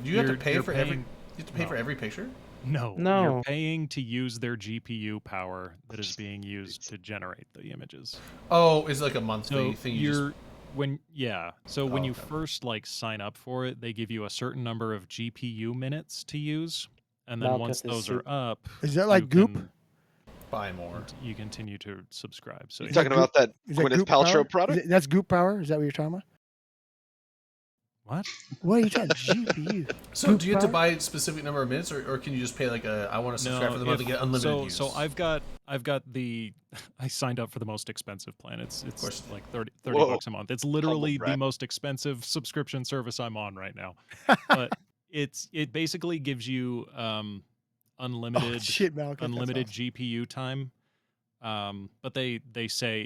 Do you have to You're- pay you're for every? paying- You have to pay for no. every picture? No, No. you're paying to use their GPU power that is being used to generate the images. Oh, it's like a monthly So thing. You just, you're when So when Oh, you okay. first like sign up for it, they give you a certain number of GPU minutes to use, and then Malkuth once is those are soup. up, Is that like you Goop? can- buy more. you continue to subscribe. So You Is yeah. that talking about that Is that Gwyneth Goop Paltrow power? product? That's Goop power? Is that what you're talking about? What? What are you talking GPU? So Goop do you have to power? buy a specific number of minutes, or can you just pay like I want to subscribe for the month and get unlimited use? So I've got the I signed up for the most expensive plan. It's course. like 30 Whoa. bucks a month. It's literally the brat. most expensive subscription service I'm on right now. But it basically gives you unlimited Oh, shit, Malcolm. unlimited GPU time. But they say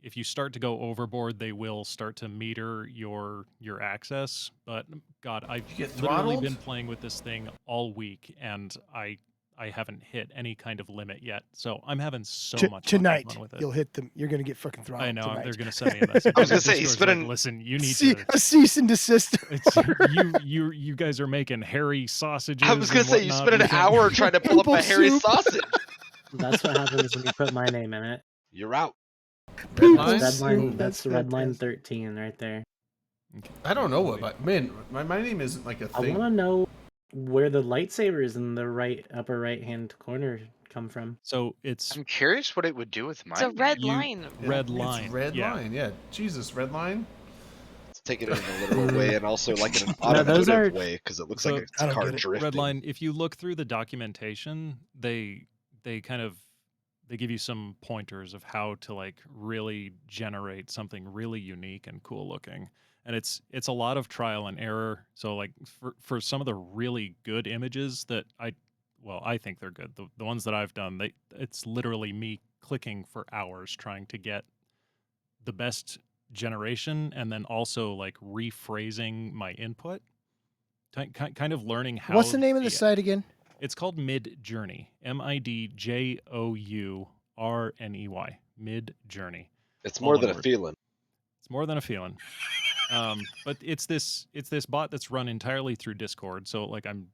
if you start to go overboard, they will start to meter your access. But God, I've You get literally throttled? been playing with this thing all week, and I haven't hit any kind of limit yet. So I'm having so much Tonight, fun with it. you'll hit them. You're gonna get fucking throttled. I know tonight. they're gonna send me a message. I was on gonna say, he's Discord, like, spending- listen, you need See, to. a cease and desist. It's, you guys are making hairy sausages. I was gonna and say you whatnot. spent an can't- hour trying to pull up a Purple hairy soup. sausage. That's what happens when you put my name in it. You're out. Red People line? Red soup, line, that's that's red line fantastic. 13 right there. I don't know what, but man, my name isn't like a I thing. want to know where the lightsaber is in the upper right hand corner. come from? So it's I'm curious what it would do with It's a mine. red you- line. red It's line. red yeah. line. Yeah. Jesus, red line. Let's take it in a literal way and also like in an No, those automotive are- way because it looks So- like I a don't car get it. drifting. Redline, if you look through the documentation, they kind of they give you some pointers of how to like really generate something really unique and cool looking. And it's a lot of trial and error. So like for some of the really good images that I think they're good. The ones that I've done, it's literally me clicking for hours trying to get the best generation and then also like rephrasing my input. Kind of learning how. What's the name of the site again? It's called Mid Journey. MIDJOURNEY. Mid Journey. It's all more one than a word. feeling. It's more than a feeling. But it's this bot that's run entirely through Discord. So like I'm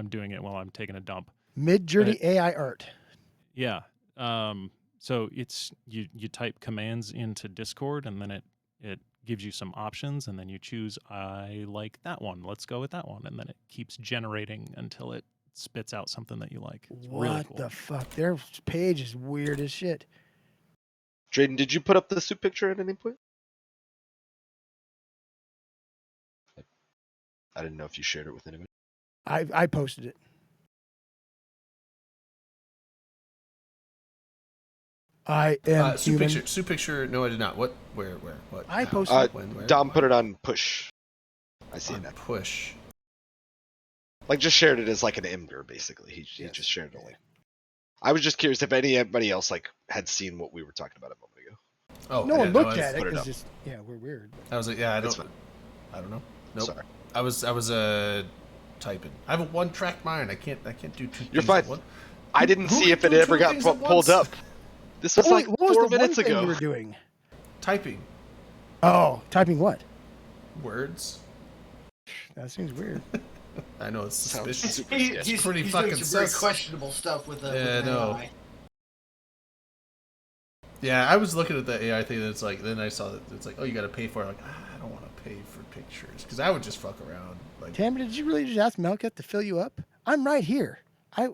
doing it while I'm taking a dump. Midjourney AI art. Yeah. So it's you type commands into Discord and then it gives you some options and then you choose I like that one. Let's go with that one. And then it keeps generating until it spits out something that you like. It's What really cool. the fuck? Their page is weird as shit. Drayden, did you put up the soup picture at any point? I didn't know if you shared it with anybody. I posted it. I am Soup human. picture. Soup picture. No, I did not. What? Where? What? I How? posted it. When? Where? Dom put it on push. I see it On now. push. Like just shared it as like an Imgur, basically. He Yes. just shared a link. I was just curious if anybody else like had seen what we were talking about a moment ago. Oh, No yeah, one looked I at it put it because up. it's we're weird. I was like, yeah, I It's don't. fine. I don't know. Nope. Sorry. I was typing. I have a one-track mind. I can't do two. You're things fine. at once. I didn't Who see can if it do ever two got things at pulled once? up. This was like Wait, what was 4 the minutes one thing ago. you were doing? Typing Oh, typing what? words. That seems weird. I know it's Sounds suspicious. super He- sketchy. he's pretty he's fucking doing some very sus. questionable stuff with Yeah, an no. AI. Yeah, I was looking at the AI thing. That's like, then I saw that it's like, oh, you got to pay for it. Like, I don't want to pay for pictures because I would just fuck around. Like, Tamara, did you really just ask Melkat to fill you up? I'm right here. I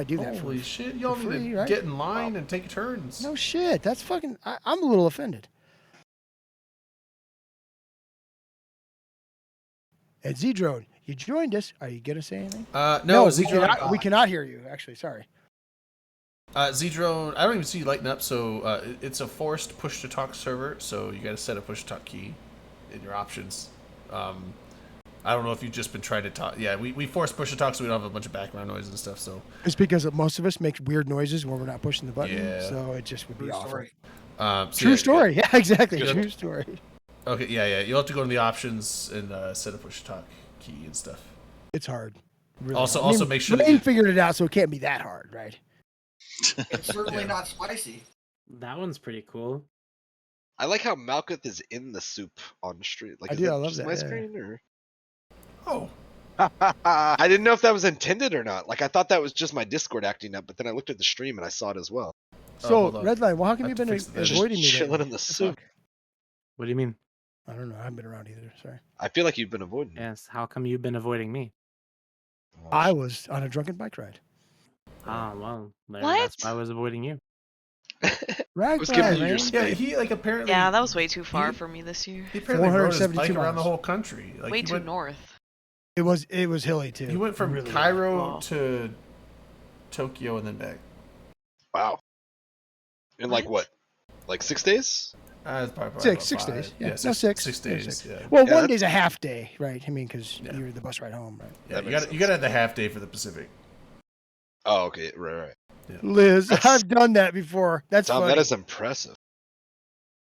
do that for holy shit, y'all for need free, to right? get in line and take turns. No shit. That's fucking. I'm a little offended. And Z-Drone, you joined us. Are you gonna say anything? No, we Z-Drone. cannot hear you. Actually, sorry. Z-Drone, I don't even see you lighting up. So it's a forced push-to-talk server. So you got to set a push-to-talk key in your options. I don't know if you've just been trying to talk. Yeah, we force push-to-talk so we don't have a bunch of background noise and stuff. So It's because most of us make weird noises when we're not pushing the button. Yeah. So it just would be True awful. story. so True yeah, story. Yeah, exactly. Good. True story. Okay, yeah. You'll have to go to the options and set a push-to-talk key and stuff. It's hard. Really Also- hard. also make sure that Blaine you- figured it out, so it can't be that hard, right? It's certainly Yeah. not spicy. That one's pretty cool. I like how Malkuth is in the soup on stream. Like, I is do, that I love just that, my yeah. screen or? Oh, I didn't know if that was intended or not. Like, I thought that was just my Discord acting up, but then I looked at the stream and I saw it as well. So hold on. Redline, well, how come I you've have to been fix the- Just avoiding me? chilling lately? in the What soup. fuck? What do you mean? I don't know. I haven't been around either. Sorry. I feel like you've been avoiding. me. Yes. How come you've been avoiding me? Oh, I was on a drunken bike ride. Ah, well, there, What? that's why I was avoiding you. Rag was giving ride, you your man. yeah. space. He like apparently. Yeah, that was way too far he- for me this year. He apparently rode his 472 bike around the miles. whole country. Like Way he too went, north. It was hilly too. He went from Really Cairo Wow. to Tokyo and then back. Wow. In like what? Like 6 days? It's probably about Six five. days. Yeah, no, six. six. 6 Yeah, days. six. Yeah. Well, Yeah, one that's- day's a half day, right? I mean, because Yeah. you're the bus ride home, right? Yeah, That you makes got you got to have the half day for the Pacific. Oh, okay. Right. Liz, That's- I've done that before. That's Tom, funny. that is impressive.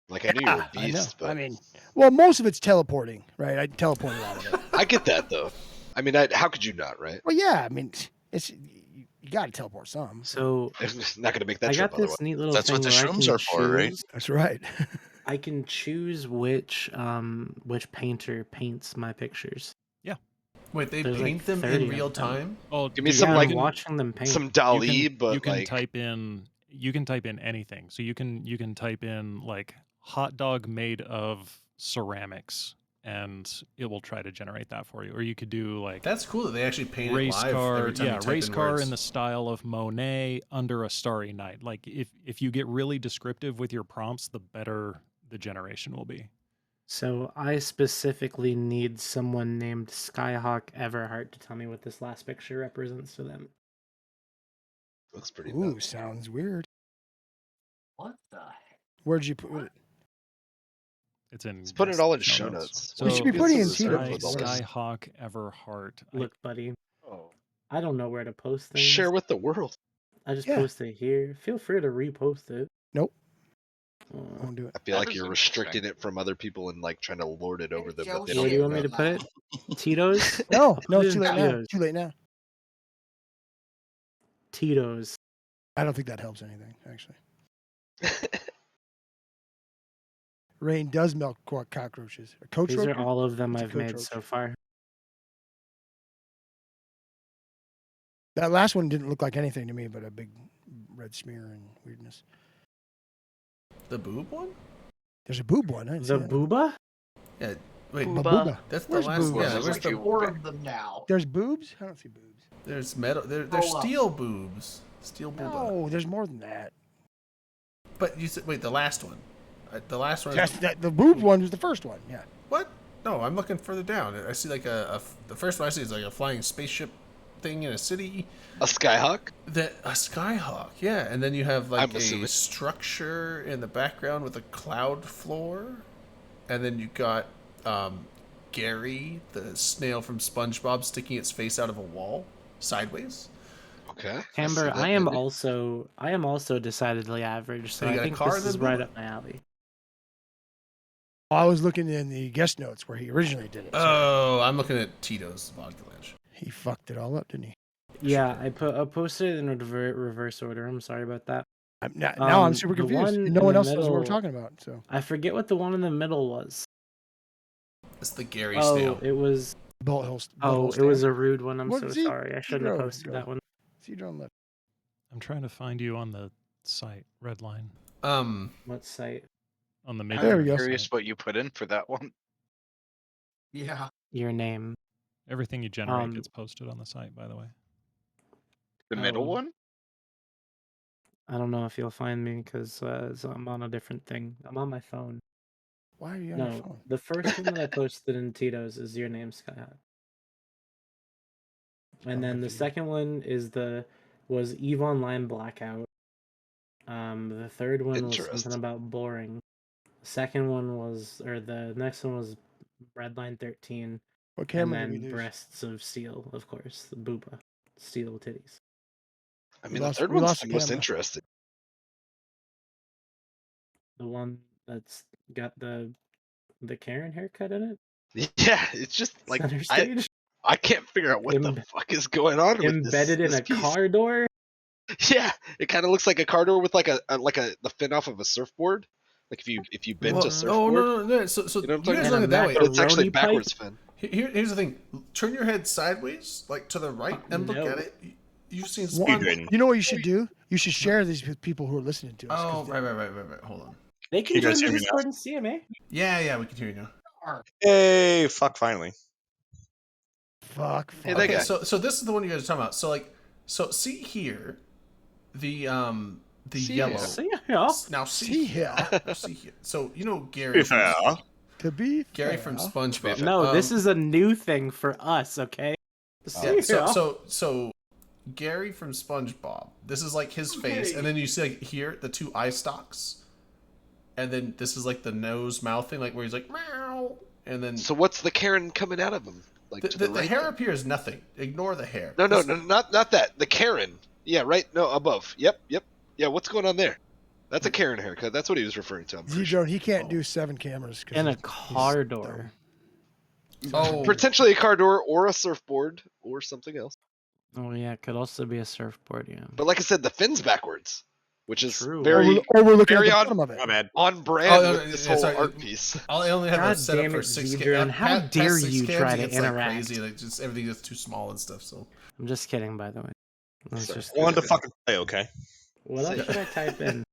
Like, I knew you were a I know. beast, but I mean, well, most of it's teleporting, right? I teleport a lot of it. I get that though. I mean, how could you not, right? Well, yeah. I mean, it's you got to teleport some. So It's not going to make that I trip got otherwise. this neat little That's thing what the where I shrooms can are for, right? choose- That's right. I can choose which painter paints my pictures. Wait, they There's like paint them 30 in of real them. time? Oh, Give me dude, some, Yeah, like, I'm watching them paint. Some Dali, but you can like, type in anything. So you can type in like hot dog made of ceramics and it will try to generate that for you. Or you could do like That's cool that they actually paint it race live car, every time you yeah, type race in car words. in the style of Monet under a starry night. Like if you get really descriptive with your prompts, the better the generation will be. So I specifically need someone named Skyhawk Everhart to tell me what this last picture represents to them. Looks pretty Ooh, nuts. sounds weird. What the heck? Where'd you put it? It's in. Let's put it yes, all in show notes. We should be Get putting some in Tito's script Sky, with all this. Skyhawk Everhart. Look, buddy, Oh. I don't know where to post things. Share with the world. I just Yeah. post it here. Feel free to repost it. Nope. Uh, Won't do it. I feel That like is you're restricting it from other people and like trying to lord it over them. Joe But they where don't do you want know. me to put it? Tito's? No, Put no, it it's too in late now. Tito's. Too late now. Tito's. I don't think that helps anything, actually. Rain does milk cockroaches. A coach These roacher? are all of them It's a I've coach made roach. so far. That last one didn't look like anything to me but a big red smear and weirdness. The boob one? There's a boob one. I didn't see The that. booba? Yeah. Wait, A booba. that's the Where's last boobs? one. Yeah, There's where's like the? four of them now. There's boobs? I don't see boobs. There's metal. There's Roll up. steel boobs. Steel booba. No, there's more than that. But you said wait, the last one. The last one. That's, the boob one was the first one. Yeah. What? No, I'm looking further down. I see like the first one I see is like a flying spaceship thing in a city. A Skyhawk? A skyhawk, yeah, and then you have like I'm assuming. a structure in the background with a cloud floor, and then you got Gary, the snail from SpongeBob, sticking its face out of a wall sideways. Okay. Amber, I am also decidedly average, so So you I got a think car this then, is right Booba? up my alley. I was looking in the guest notes where he originally did it. so Oh, I'm looking at Tito's Vodka Lounge. he fucked it all up, didn't he? Yeah, I posted it in reverse order. I'm sorry about that. Now I'm super the confused. one No in one the else knows what we're middle- talking about. So I forget what the one in the middle was. It's the Gary Oh, snail. it was. Bullet hole. Oh, it was a rude one. I'm What- so see- sorry. I shouldn't have Zero, posted zero. that one. See you on left. I'm trying to find you on the site, Redline, What site? on the I'm main. There we go. curious what you put in for that one. Yeah. Your name. Everything you generate Um, gets posted on the site, by the way. The middle Oh. one? I don't know if you'll find me because I'm on a different thing. I'm on my phone. Why are you on your No, phone? the first one that I posted in Tito's is your name, Skyhawk. And then the second one was EVE Online Blackout. The third one was Interesting. something about boring. Second one was, or the next one was Redline 13. What And camera did we then lose? Breasts of Steel, of course, the booba, steel titties. I We mean, lost- the third we one's lost the the most camera. interesting. The one that's got the Karen haircut in it. Yeah, it's just like Center I, stage, I can't figure out what the Em- fuck is going on with embedded this in a piece. car door. Yeah, it kind of looks like a car door with like the fin off of a surfboard. Like if you bent Well, a no, surfboard. no. So You know what I'm you guys talking look at it that way. But it's actually macaroni pipe? backwards fin. Here's the thing: turn your head sideways, like to the right, and look No. at it. You've seen One- Spawn. you know what you should do? You should share these with people who are listening to us. Oh, 'cause right. Hold on. They Can can you join guys the hear me now? Discord and see him, eh? Yeah, we can hear you now. Hey, fuck! Finally. Fuck. Hey, fuck. that Okay, guy. so this is the one you guys are talking about. So see here, the See yellow. here. See ya. Now See here. see here. So you know To Gary. be fair, To be Gary fair, from SpongeBob. No, this is a new thing for us, okay? See Yeah, ya. so Gary from SpongeBob. This is like his face, and then you see like here the two eye stalks, and then this is like the nose mouth thing, like where he's like meow, and then So what's the Karen coming out of him? Like to the the right? hair up here is nothing. Ignore the hair. No, This- not that. The Karen. Yeah, right. No, above. Yep. Yeah, what's going on there? That's a Karen haircut. That's what he was referring to. I'm pretty sure. Z-Drone, he can't do 7 cameras. 'cause In a he's car dumb. door. Oh, Potentially a car door or a surfboard or something else. Oh yeah, it could also be a surfboard, yeah. But like I said, the fin's backwards, which is True. very Or we're looking at very the on- bottom of it. my bad. on brand Oh, no, with no, this yeah, whole sorry. art piece. I only have God that set up damn for it, 6 Z-Drone, how dare you try to it's interact? Like crazy, like just everything is too small and stuff. So I'm just kidding, by the way. That's Sorry. just I wanted to fucking play, okay? what else should I type in?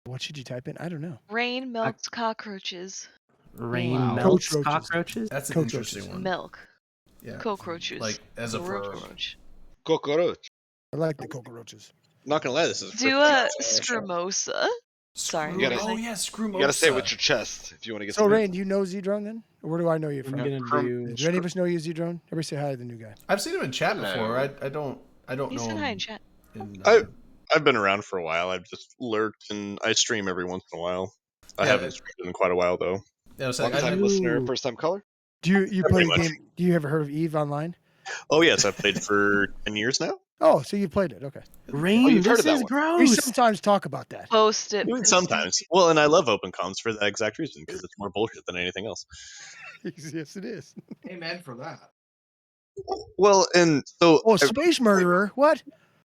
What should you type in? I don't know. Rain melts cockroaches. Rain Wow. melts Cockroaches. cockroaches. That's an Cockroaches. interesting one. Milk. Yeah. Cockroaches. Like as a verb. Cockroach. Cockroach. I like the cockroaches. Not gonna lie, this is the Do first a time I've watched scremosa. Sorry. Screw- You gotta- oh yeah, screw. You gotta say it with your chest if you want to get. So some Rain, do you know Z-Drone then? Or where do I know you I'm from? gonna Crum- do. Do any of us know you, Z-Drone? Everybody say hi to the new guy. I've seen him in chat before. Hello. I don't He know said him. hi in chat. In, I've been around for a while. I've just lurked and I stream every once in a while. I Yeah, haven't streamed in quite a while though. yeah, I was Long like, time I, listener, Ooh. first time caller. Do you play Pretty the much. game? Do you ever heard of Eve Online? Oh yes, I've played for 10 years now. Oh, so you've played it. Okay. Rain, you've heard this of that is one. We gross. sometimes talk about that. Post it. Even post it. sometimes. Well, and I love open comms for that exact reason because it's more bullshit than anything else. Yes, it is. Amen for that. Well, and so Oh, Space Murderer. What?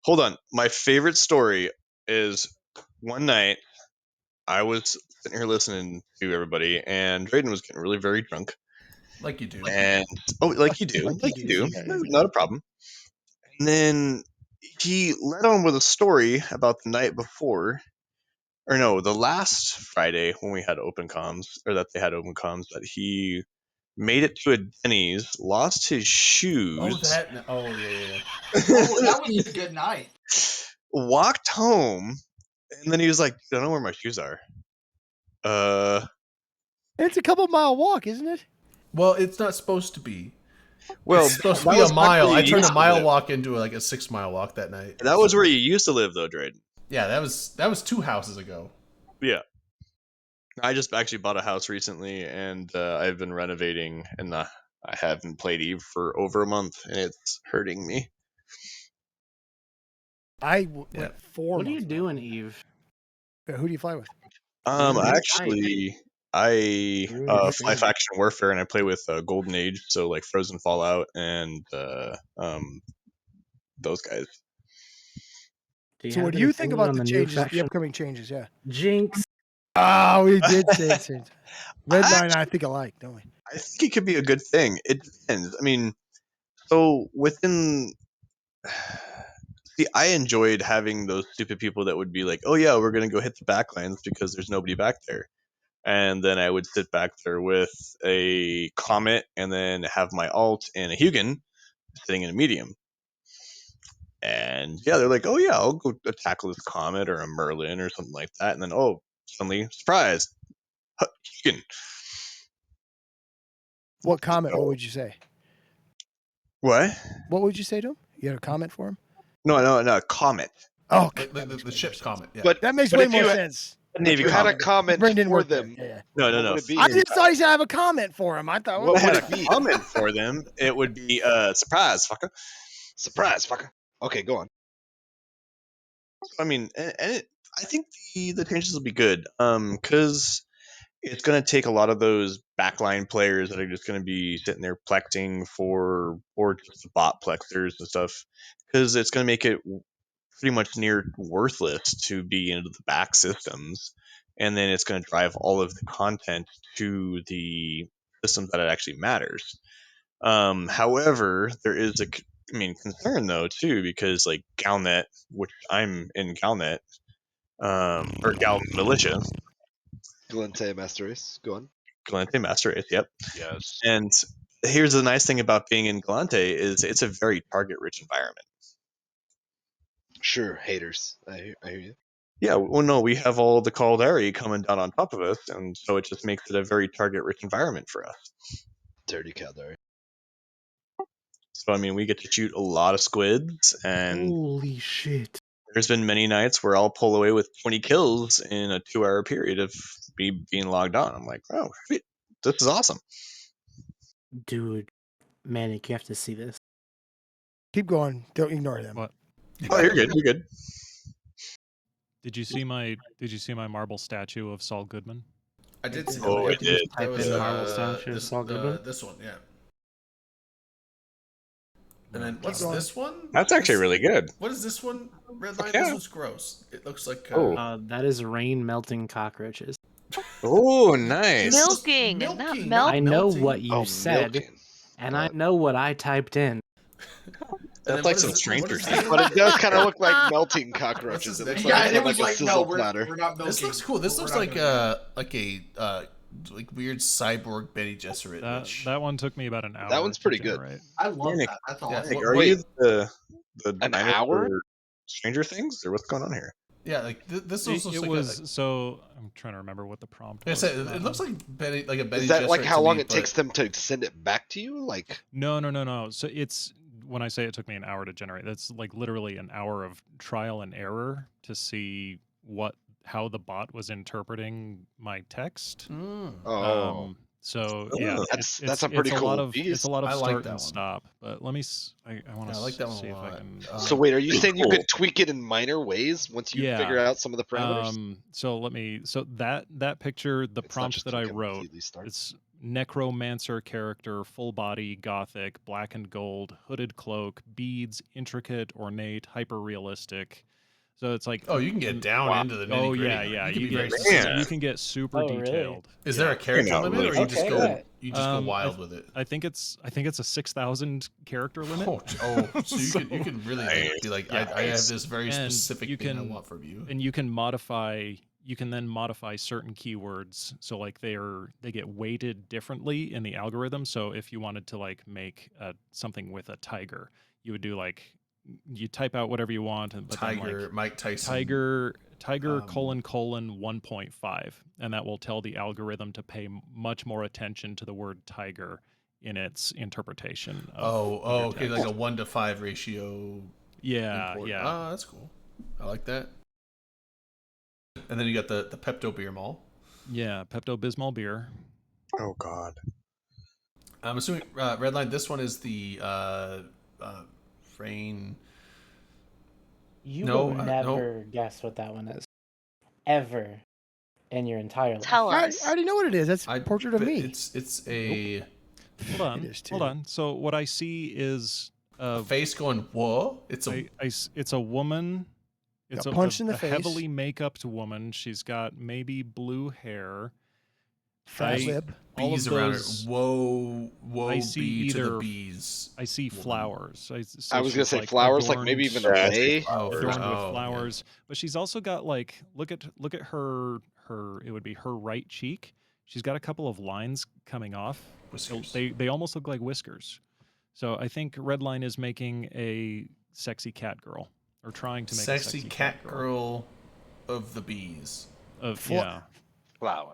hold on. My favorite story is one night I was sitting here listening to everybody, and Drayden was getting really very drunk. like you do. And like you do, like you do, not a problem. And then he led on with a story about the night before, or no, the last Friday when we had open comms, or that they had open comms, that he made it to a Denny's, lost his shoes, Oh that. Oh yeah. Oh, that was a good night. walked home, and then he was like, "I don't know where my shoes are." It's a couple mile walk, isn't it? Well, it's not supposed to be. Well, It's supposed to that be a was back mile. where I you turned used a to mile live. walk into like a 6 mile walk that night. That was where you used to live, though, Drayden. Yeah, that was 2 houses ago. Yeah. I just actually bought a house recently, and I've been renovating, and I haven't played Eve for over a month, and it's hurting me. I Yeah. went 4 What are you months. doing, Eve? Yeah, who do you fly with? Actually, I Ooh, fly shit. faction warfare, and I play with Golden Age, so like Frozen Fallout and those guys. So what do you think about the changes, the upcoming changes? Yeah. Jinx? Oh, we did say it. Redline, I think alike, don't we? I think it could be a good thing. It depends. I mean, so within. See, I enjoyed having those stupid people that would be like, "Oh yeah, we're gonna go hit the backlands because there's nobody back there," and then I would sit back there with a Comet and then have my alt and a Hugin sitting in a medium. And yeah, they're like, "Oh yeah, I'll go tackle this Comet or a Merlin or something like that," and then suddenly surprise, Hugin. What comment? What would you say? What? What would you say to him? You had a comment for him? No, Comet. Oh, the ship's Comet. Yeah. But that makes but way if more you had- sense. Navy if you had a Comet. comment Brendan for worked there. them, Yeah. No. what would it be? I just thought he said I have a comment for him. I thought, What well, would I comment for them? It would be surprise, fucker. Surprise, fucker. Okay, go on. I mean, I think the changes will be good. Because it's going to take a lot of those backline players that are just going to be sitting there plexing or just the bot plexers and stuff. Because it's going to make it pretty much near worthless to be into the back systems, and then it's going to drive all of the content to the systems that it actually matters. However, there is a concern though too, because like Galnet, which I'm in Galnet, or Gal Militia, Galente Master Race. Go on. Galante Master Race, yep. Yes. And here's the nice thing about being in Galante is it's a very target-rich environment. Sure, haters. I hear you. Yeah, well, no, we have all the Caldari coming down on top of us, and so it just makes it a very target-rich environment for us. Dirty Caldari. So, I mean, we get to shoot a lot of squids, and Holy shit. there's been many nights where I'll pull away with 20 kills in a 2-hour period of me being logged on. I'm like, oh, shit, this is awesome. Dude, Manic, you have to see this. keep going. Don't ignore them. What? Oh, you're good. You're good. Did you see my marble statue of Saul Goodman? I did see that. Oh, I Yep. did. That was Type in Marvel statue of this, Saul Goodman? this one, yeah. And then what's going. this one? That's actually This- really good. What is this one? Red line. Yeah. This one's gross. It looks like. Oh. That is rain melting cockroaches. Oh, nice. Milking, not Milking, melt. I know melting. what you Oh, said, milking. and I know what I typed in. And then That's like what some is it- Stranger what is Things. this But one? it does kind of look like melting cockroaches. What's It this looks next like Yeah, it's and it on was like a like, sizzle no, platter. we're not milking. This looks cool. This We're looks not like doing that. a like weird cyborg Betty Gesserit. That one took me about an hour. That one's to pretty good. generate. I love Nick, that. That's all. Yeah, I Nick, say. are Wait. you the An designer hour? for Stranger Things, or what's going on here? Yeah, like this It, also it like was like, so. I'm trying to remember what the prompt I was. said, for it that looks one. like Betty, like a Betty. Is that like Gesserit how to long me, it but- takes them to send it back to you? Like, No. So it's when I say it took me an hour to generate. That's like literally an hour of trial and error to see how the bot was interpreting my text. oh, So yeah, Oh. That's a pretty it's a lot cool of piece. it's a lot of I like start that and one. stop. But let me. I want Yeah, to I like that one a see if I lot. can. So wait, are you saying you cool. could tweak it in minor ways once you figure Yeah. out some of the parameters? So let me. So that picture, the It's not prompt just that I click and wrote, completely start. it's necromancer character, full body, gothic, black and gold, hooded cloak, beads, intricate, ornate, hyper realistic. So it's like Oh, you can get down into the nitty oh gritty. yeah. You can be get very Man. specific. you can get super Oh, really? detailed. Is Yeah. there a character out limit, really or you just Okay, go yeah. you just go I wild th- with it? I think it's a 6,000 character limit. So you can really like, be like, I have this very And specific you thing I can- want from you. And you can then modify certain keywords so like they get weighted differently in the algorithm. So if you wanted to like make something with a tiger, you would do like you type out whatever you want, but Tiger, then like Mike Tyson. tiger um, 1.5, and that will tell the algorithm to pay much more attention to the word tiger in its interpretation of your Okay, text. like a 1-to-5 ratio. yeah import. yeah Ah, that's cool. I like that. And then you got the Pepto Beer Mall. yeah Pepto-Bismol beer. Oh God. I'm assuming Redline. This one is the Rain. You No, will no. never guess what that one is. Ever. In your entire life. Tell I us. already know what it is. That's a portrait of but me. It's a Hold on, is hold too. on. So what I see is face going whoa. It's a it's a woman. It's Got punched in the a face. heavily make-upped woman. She's got maybe blue hair. Fat I- lip. all of bees around those- her. Whoa, I see bee to the either- bees. I see woman. flowers. I was she's, gonna say like, flowers, like maybe even a adorned- Yeah, bay. Oh, adorned with yeah. flowers. But she's also got like look at her it would be her right cheek. She's got a couple of lines coming off. Whiskers. They almost look like whiskers. So I think Redline is making a sexy cat girl, or trying to make a Sexy cat girl of the bees. Yeah, Flower.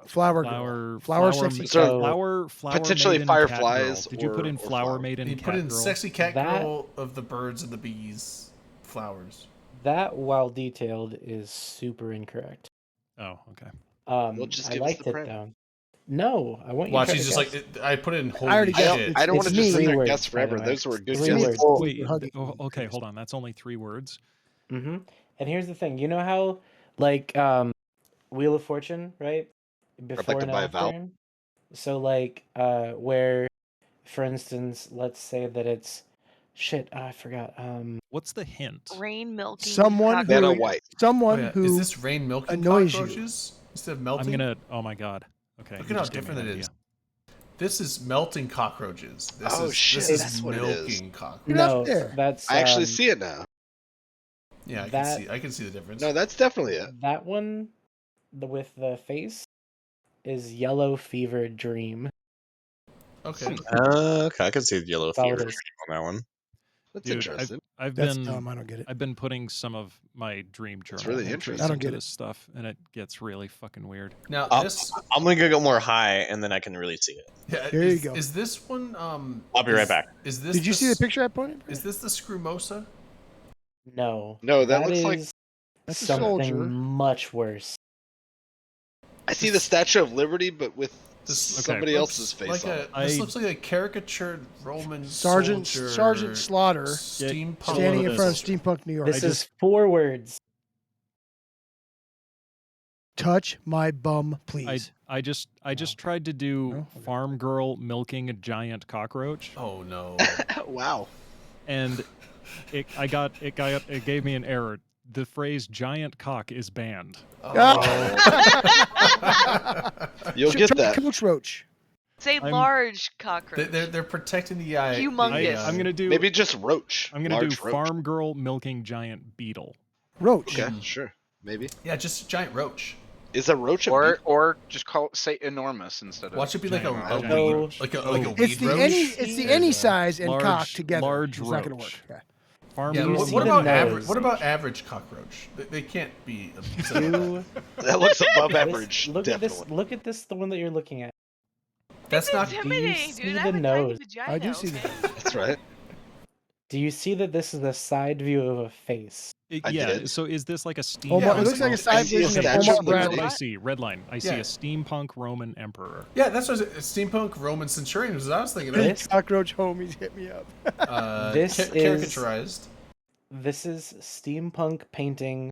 Flower girl. flower Flower sexy So- flower Potentially maiden cat girl. fireflies Did you put or- in or flower flower. maiden You cat put in girl? sexy cat That- girl of the birds and the bees. Flowers. That, while detailed, is super incorrect. Oh, okay. Well, just I give us liked the it print. though. No, I want you Watch, to he's just guess. like I put in holy already shit. guessed it. I don't It's want to just me. sit there and Three guess words, by forever. the way. Those were good Three guesses. words. Oh, Wait, you're hugging me. okay, hold on. That's only 3 words. Mm-hmm. And here's the thing. You know how, like, Wheel of Fortune, right? Before Rebecca and by after. Val. So, like, where, for instance, let's say that it's shit. I forgot. What's the hint? Rain milking. Someone cock- who- Vanna White. Someone Oh, yeah. who Is this rain milking annoys you. cockroaches instead of melting? I'm gonna. Oh my god. Okay. Look you at how just gave me different an it idea. is. This is melting cockroaches. This Oh, is shit, this is that's what it is. milking cockroaches. You're not No, there. that's I actually um, see it now. Yeah, I that- can see the difference. No, that's definitely it. that one, with the face, is Yellow Fever Dream. Okay. Okay, I can see the yellow That's all fever it is. on that one. That's Dude, interesting. I've That's been dumb. I don't get it. I've been putting some of my dream journal really entries interesting. I don't into get it. this stuff, and it gets really fucking weird. Now I'll- this I'm gonna go more high, and then I can really see it. yeah, There you is, go. Is this one I'll be right back. Is this Did you see the picture I pointed? Is this the Scrumosa? No. No, that looks like- is That's a something soldier. much worse. I see the Statue of Liberty, but with This somebody looks else's face like on it. This I- looks like a caricatured Roman Sergeant soldier, Slaughter steampunk standing in this. front of Steampunk New York. This is 4 words. Touch my bum, please. I just tried to do No? Okay. farm girl milking a giant cockroach, Oh no! Wow. and it gave me an error. The phrase "giant cock" is banned. Oh. You'll Should get try that. Coach Roach. It's a I'm- large cockroach. They're protecting the eye. Humongous. I'm gonna do. Maybe just roach. I'm gonna do Large roach. farm girl milking giant beetle. Roach. Okay, sure. Maybe. Yeah, just giant roach. Is a roach a meat? Or just say enormous instead of. Watch it be like a giant weed, roach. like a Oh. weed It's the roach. any size and cock large- together. large It's not going to work. roach. Okay. Farm Yeah, Do you what, see what the about nose? what about average cockroach? They can't be. Do That looks above this- average. Look at this. Definitely. Look at this. The one that you're looking at. That's It's not. intimidating, see dude. I the have a tiny nose? vagina. I do see okay? that. That's right. Do you see that this is a side view of a face? I Yeah. did. So is this like a steampunk? Omar, Yeah, it looks like a I side see a version of statue Omar of That's Bradley. what I see. Red line. I see Yeah. a steampunk Roman emperor. Yeah, that's what I was, steampunk Roman centurion was what I was thinking. Hey, This- cockroach homies, hit me up. This is- caricaturized. This is steampunk painting.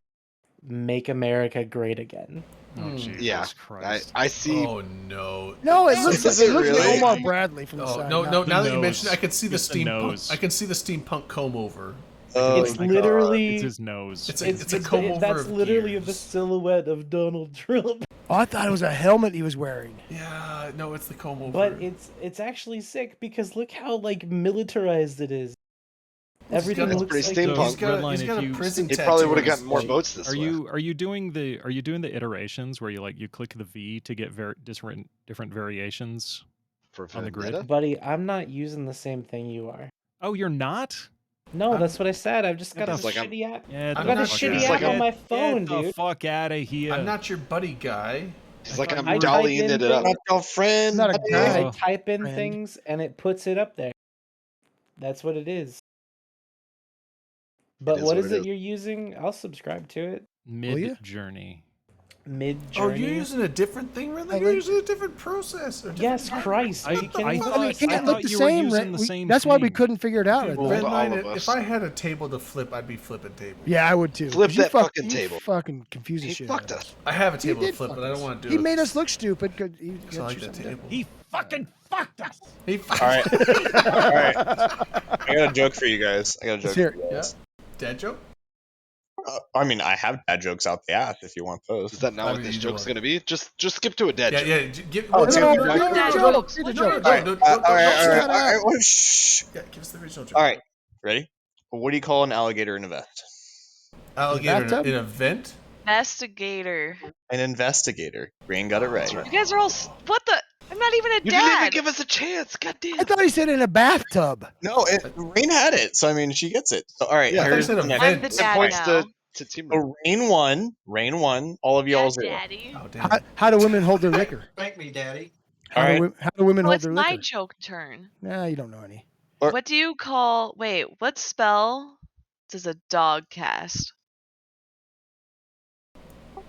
Make America Great Again. Oh Hmm. Jesus Yeah, Christ! I see. Oh no. No, it This looks like, isn't it looks like really- Omar Bradley from the Oh side. no, not- no! The Now that you nose. mention it, I can see the It's the steampunk. nose. I can see the steampunk comb over. Oh, It's my God. literally. It's his nose. It's a comb over That's of literally the gears. silhouette of Donald Trump. Oh, I thought it was a helmet he was wearing. Yeah, no, it's the comb over. But it's actually sick because look how like militarized it is. Everything got- looks pretty like steampunk. He's got, Redline, he's if got a you- prison He tattoo. probably would have on his gotten more cheek. votes this Are way. you doing the iterations where you click the V to get different variations? for on the grid? Vendetta? Buddy, I'm not using the same thing you are. Oh, you're not? No, I'm- that's what I said. I've just got a It's like I'm- shitty app. Yeah, I'm I've got a not shitty sure. app on my phone, Get the dude. fuck out of here! I'm not your buddy guy. It's like thought I'm you were- dollying I type it up. in Not your friend. Not a buddy. guy. I type in friend. things and it puts it up there. That's what it is. But is what what is it it is. you're using? I'll subscribe to it. Mid journey. Mid Oh, journey. you're using a different thing, really? I You're like- using a different process. Or different Yes, hardware. Christ. Are you kidding I me? thought- I mean, it can't I look thought the you were same. using right? the same That's why we thing. couldn't figure it out. Dude, right Well, there. all Redline, of us. if I had a table to flip, I'd be flipping tables. Yeah, I would too. Flip 'Cause you that fucking you table. Fucking confuse the He shit. fucked out of us. I have a He table to did flip, fuck but I don't us. want to do He it. made us look stupid because he I got like you that something table. He fucking fucked us. He fucked All right. All right. I got a joke for you guys. I got a joke Let's hear for you Yeah. guys. Dad joke? I mean, I have dad jokes out the ass if you want those. Is that not I what mean, this you joke's want- gonna be? Just skip to a dead Yeah, joke. yeah. Give, Oh, no, two no, dad no, no, jokes? no, no, Jokes, no, the no, jokes. no, All right. no, All no, right. All right. no, All right. Well, shh. Yeah, give us the original joke. All right. Ready? What do you call an alligator in a vest? Alligator Bathtub? in a vent? Investigator. An investigator. Green got it right. You guys are all. What the? I'm not even a You didn't even dad. give us a chance. God damn. I thought he said in a bathtub. No, Rain had it, so I mean, she gets it. So, all right. Yeah, I thought you here's said the a next. I'm the vent. dad Points now. to Team. So Rain won. Rain won. All of Yeah, y'all 0. daddy. Oh, damn. How do women hold their liquor? Spank me, daddy. How, All do, right. how do women Oh, hold it's their my liquor? joke turn. Nah, you don't know any. Or- What do you call? Wait, what spell does a dog cast?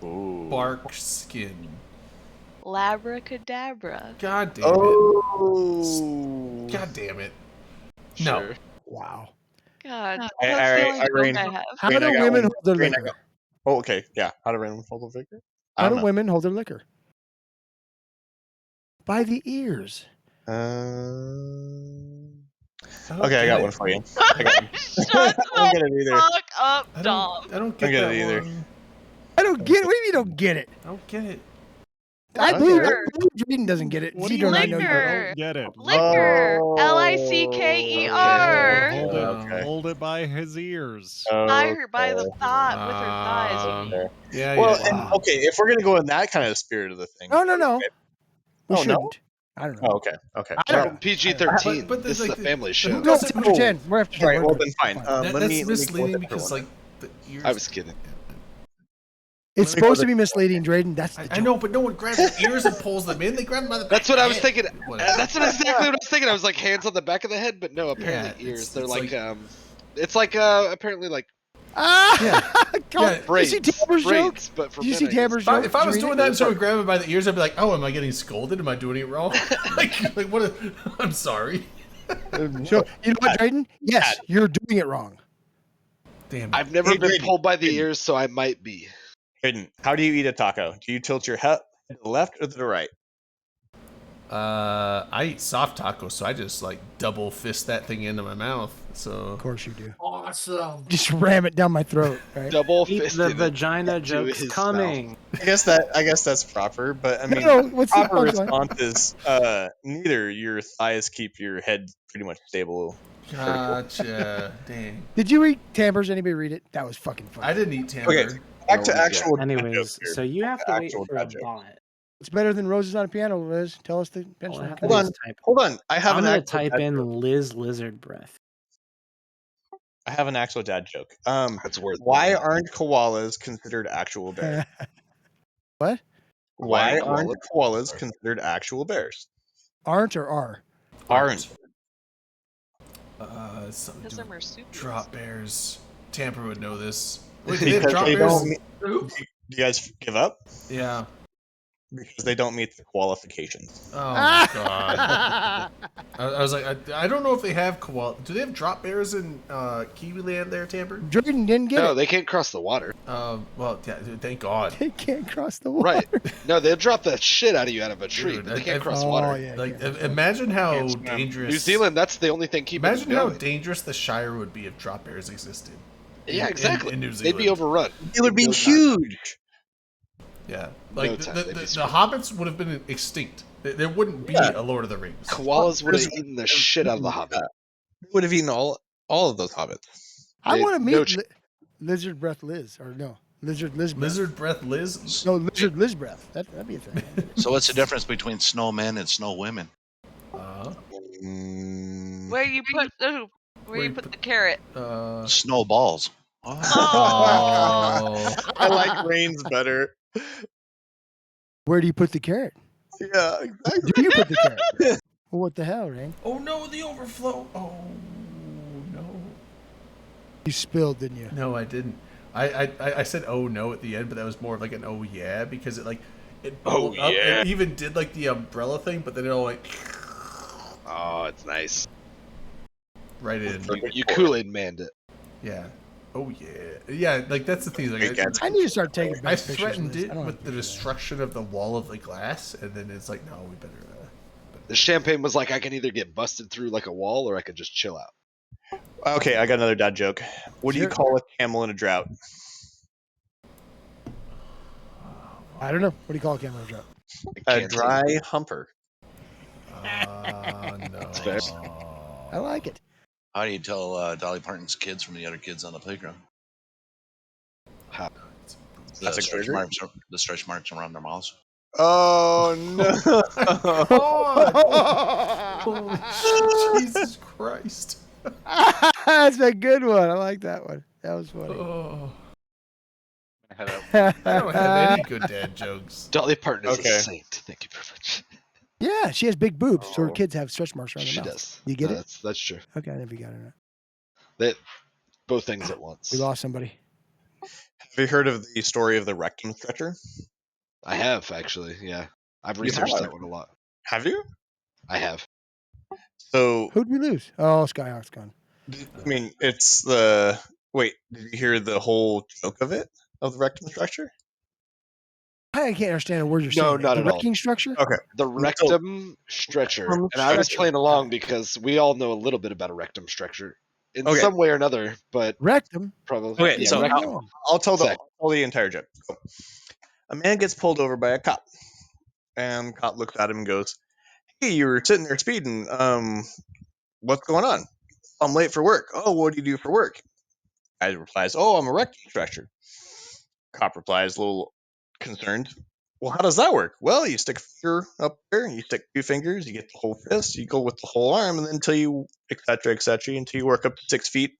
Ooh. Bark skin. Labracadabra. God damn it. Oh. God damn it. No. Sure. Wow. God, All that's right, the only Irene. joke I have. How Rain, do I got women one. hold their Rain, I liquor? Oh, okay. Yeah. How to random hold the figure? I How don't do know. women hold their liquor? By the ears. Okay, I got one for you. I got one. Shut I the don't get it either. fuck up, I Dom. don't get get that it either. one. I don't get it. What do you mean you don't get it? I don't get it. I What? believe Liquor. Jaden doesn't get it. What do Zito you and I mean know you you Liquor. don't get it? Liquor. Oh, L-I-C-K-E-R. Hold it. Okay. Hold it by his ears. By her, by the Okay. thigh, with her thighs. You mean. Yeah, Well, yeah. and, okay, if we're gonna go in that kind of spirit of the thing. No, no, no. Okay. We Oh, no? shouldn't. I don't know. Oh, okay. Okay. I don't know. PG-13. But This there's is a like family who show. No, does it's it? after 10. We're after 10. All right. We're Well, good. then fine. That, let that's me misleading go with because, the like, the ears. I was kidding. It's Let me go supposed to with be misleading, Drayden. That's the I joke. know, but no one grabs the ears and pulls them in. They grab them by the back That's what of I the was head. thinking. Whatever. That's exactly what I was thinking. I was like hands on the back of the head, but no, apparently Yeah, ears. it's- They're it's like, like- it's like apparently like Ah! Yeah. God, Yeah, braids. You see Tabor's joke? Braids, but for Did you men, see I guess. Tabor's joke? If I was Did you doing read that it? and someone grabbed me by the ears, I'd be like, "Oh, am I getting scolded? Am I doing it wrong? like what? I'm sorry. So, you know what, Drayden? Yes, you're doing it wrong. Damn. I've never Hey, been Drayden. pulled by the ears, so I might be. Hayden, how do you eat a taco? Do you tilt your head to the left or to the right? I eat soft tacos, so I just like double fist that thing into my mouth. So Of course you do. Awesome. Just ram it down my throat, right? Double Keep fisted. the vagina jokes his coming. I guess that's proper, but I mean, No, what's the proper punchline? response is neither your thighs keep your head pretty much stable. gotcha. Dang. Did you read Tambers? Anybody read it? That was fucking funny. I didn't eat tamper. Okay. Back to Nobody's got- actual. dad Anyways, jokes here. so you Back have to to wait actual for a dad jokes. bot. It's better than roses on a piano, Liz. Tell us the All I have benchmark. to Hold do on. is type. Hold on. I have I'm an gonna actual type dad in joke. Liz Lizard Breath. I have an actual dad joke. That's worth. Why aren't koalas considered actual bears? What? Why aren't aren't koalas- koalas considered actual bears? Aren't or are? Aren't. Something Because to they're do with marsupials. drop bears. Tamper would know this. Wait, do they have Because drop they bears? don't meet, Oops. do you guys give up? Yeah. Because they don't meet the qualifications. Oh my god. I was like, I don't know if they have koala. Do they have drop bears in Kiwi Land there, Tamper? Jordan didn't get No, it. they can't cross the water. Well, yeah, thank God. They can't cross the water. Right. No, they'll drop the shit out of you out of a tree, Dude, but they I- can't I- cross Oh, water. yeah. Like, can't cross imagine how Can't swim. dangerous. New Zealand, that's the only thing keeping Imagine them how going. dangerous the Shire would be if drop bears existed. Yeah, exactly. In New They'd be Zealand. overrun. It would be No time. huge. Yeah, like No the, time, the, they'd be the screwed. hobbits would have been extinct. There wouldn't be Yeah. a Lord of the Rings. Koalas would have There's- eaten the shit out of the Hobbit. They would have eaten all of those hobbits. I They- want to meet no ch- Lizard Breath Liz. Or no. Lizard Liz Breath. Lizard breath Liz. No, Lizard Liz Breath. That'd be a thing. So what's the difference between snowmen and snow women? Where you put where you put the carrot? Snowballs. Oh. I like Rain's better. Where do you put the carrot? Yeah, exactly. Do you put the carrot? Well, what the hell, Rain? Oh no, the overflow. Oh no. You spilled, didn't you? No, I didn't. I said oh no at the end, but that was more like an oh yeah because it like it Oh, bubbled up. yeah. It even did like the umbrella thing, but then it all went Oh, it's nice. right in. You Kool-Aid manned it. Yeah. Oh yeah. Yeah, like that's the thing. Like, Hey, guys. I need to start taking I best pictures. threatened Liz. it I don't with have the to do that. destruction of the wall of the glass, and then it's like, no, we better. The champagne was like, I can either get busted through like a wall or I could just chill out. Okay, I got another dad joke. What do you Sure. call a camel in a drought? I don't know. What do you call a camera drop? A dry humper. No. fair. I like it. How do you tell Dolly Parton's kids from the other kids on the playground? How? The That's a stretch trigger? marks. The stretch marks around their mouths. Oh no! Oh, Jesus Christ. That's a good one. I like that one. That was funny. Oh. Head out. I don't have any good dad jokes. Dolly Parton is Okay. a saint. Thank you very much. Yeah, she has big boobs, so her Oh. kids have stretch marks around their She mouth. does. You get No, it? That's true. Okay, I never got it. or not. That both things at once. We lost somebody. Have you heard of the story of the rectum stretcher? I have actually. Yeah, I've You researched have? that one a lot. Have you? I have. So, Who'd we lose? Oh, Skyhawk's gone. I mean, it's the. Wait, did you hear the whole joke of it? Of the rectum structure? I can't understand a word you're No, saying. not the at all. wrecking structure? Okay. The rectum stretcher, Rectum and I was stretcher. playing along because we all know a little bit about a rectum stretcher in Okay. some way or another, but Rectum? probably Okay, yeah, so rectum. I'll tell the Exactly. entire joke. So, a man gets pulled over by a cop, and the cop looks at him and goes, "Hey, you were sitting there speeding. What's going on?" "I'm late for work." "Oh, what do you do for work?" Guy replies, "Oh, I'm a rectum stretcher." Cop replies, a little concerned, "Well, how does that work?" "Well, you stick a finger up there, you stick two fingers, you get the whole fist, you go with the whole arm, and then until you, etc., until you work up to 6 feet."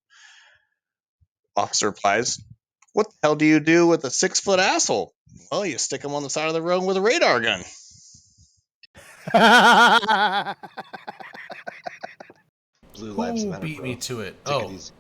Officer replies, "What the hell do you do with a 6-foot asshole?" "Well, you stick him on the side of the road with a radar gun." Blue lives Who matter. beat bro. me to it? Take it Oh. easy.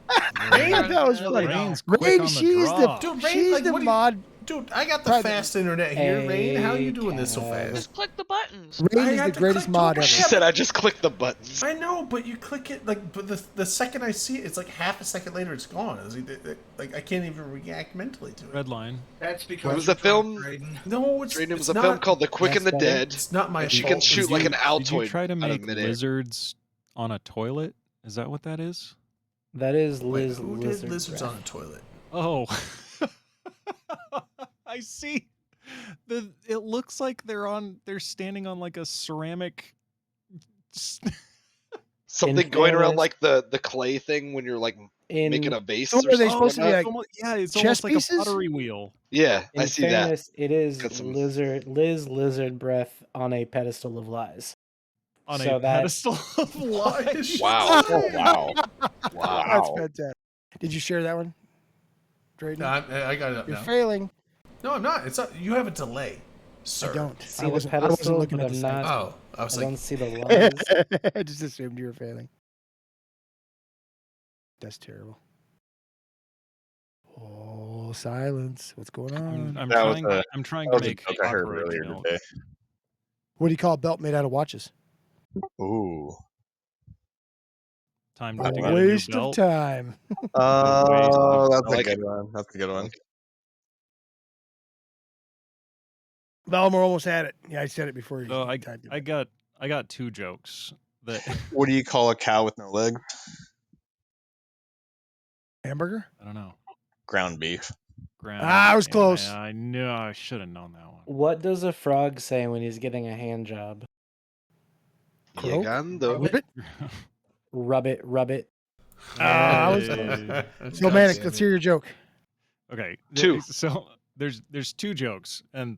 Rain, that was funny. Rain's quick Rain, on the she's draw. the Dude, Rain, she's like, the what do you- mod. Dude, I got the Private. fast internet here, Rain. How are you doing this so fast? Just click the buttons. Rain I is had the to greatest click mod to- ever. She said, "I just clicked the buttons." I know, but you click it like, but the second I see it, it's like half a second later, it's gone. It's like I can't even react mentally to it. Red line. That's because What was you're the film? frustrating. No, it's It it's was a not, film called The Quick and the That's better. Dead. It's not my And she fault. can shoot Did like you- an Did you Altoid try to out of make midair. lizards on a toilet? Is that what that is? That is Wait, Liz who did Lizard lizards Breath. on a toilet? Oh. I see. It looks like they're standing on like a ceramic Something going around fairness- like the clay thing when you're like making In a vase. So or are they something supposed to be whatnot. like yeah, it's chess almost like pieces? a pottery wheel. Yeah, I in see that. fairness, it is Got some- lizard breath on a pedestal of lies. On So a that- pedestal of lies. Wow. Oh wow. That's Wow. fantastic. Did you share that one, Drayden? No, I got it up You're now. failing. No, I'm not. It's not, you have a delay, sir. I don't. See I the wasn't pedestal, looking but at the I'm site. not. Oh, I I was don't like, see the lies. I just assumed you were failing. That's terrible. Oh, silence. What's going on? I'm That was trying. a- I'm trying That to was a make joke I heard cockroach earlier milk. today. What do you call a belt made out of watches? Ooh. Time A to get a new Waste of belt. time. Oh, that's I like a good one. That's a good one. Valmore almost had it. Yeah, I said it before. So you typed it. I got two jokes that What do you call a cow with no legs? Hamburger? I don't know. Ground beef. Ground. I was close. I knew I should have known that one. What does a frog say when he's getting a hand job? Croak? Llegando. Ribbit? Rub it, rub it. I was Hey. So, Manic, let's hear your joke. Okay. Two. So there's two jokes, and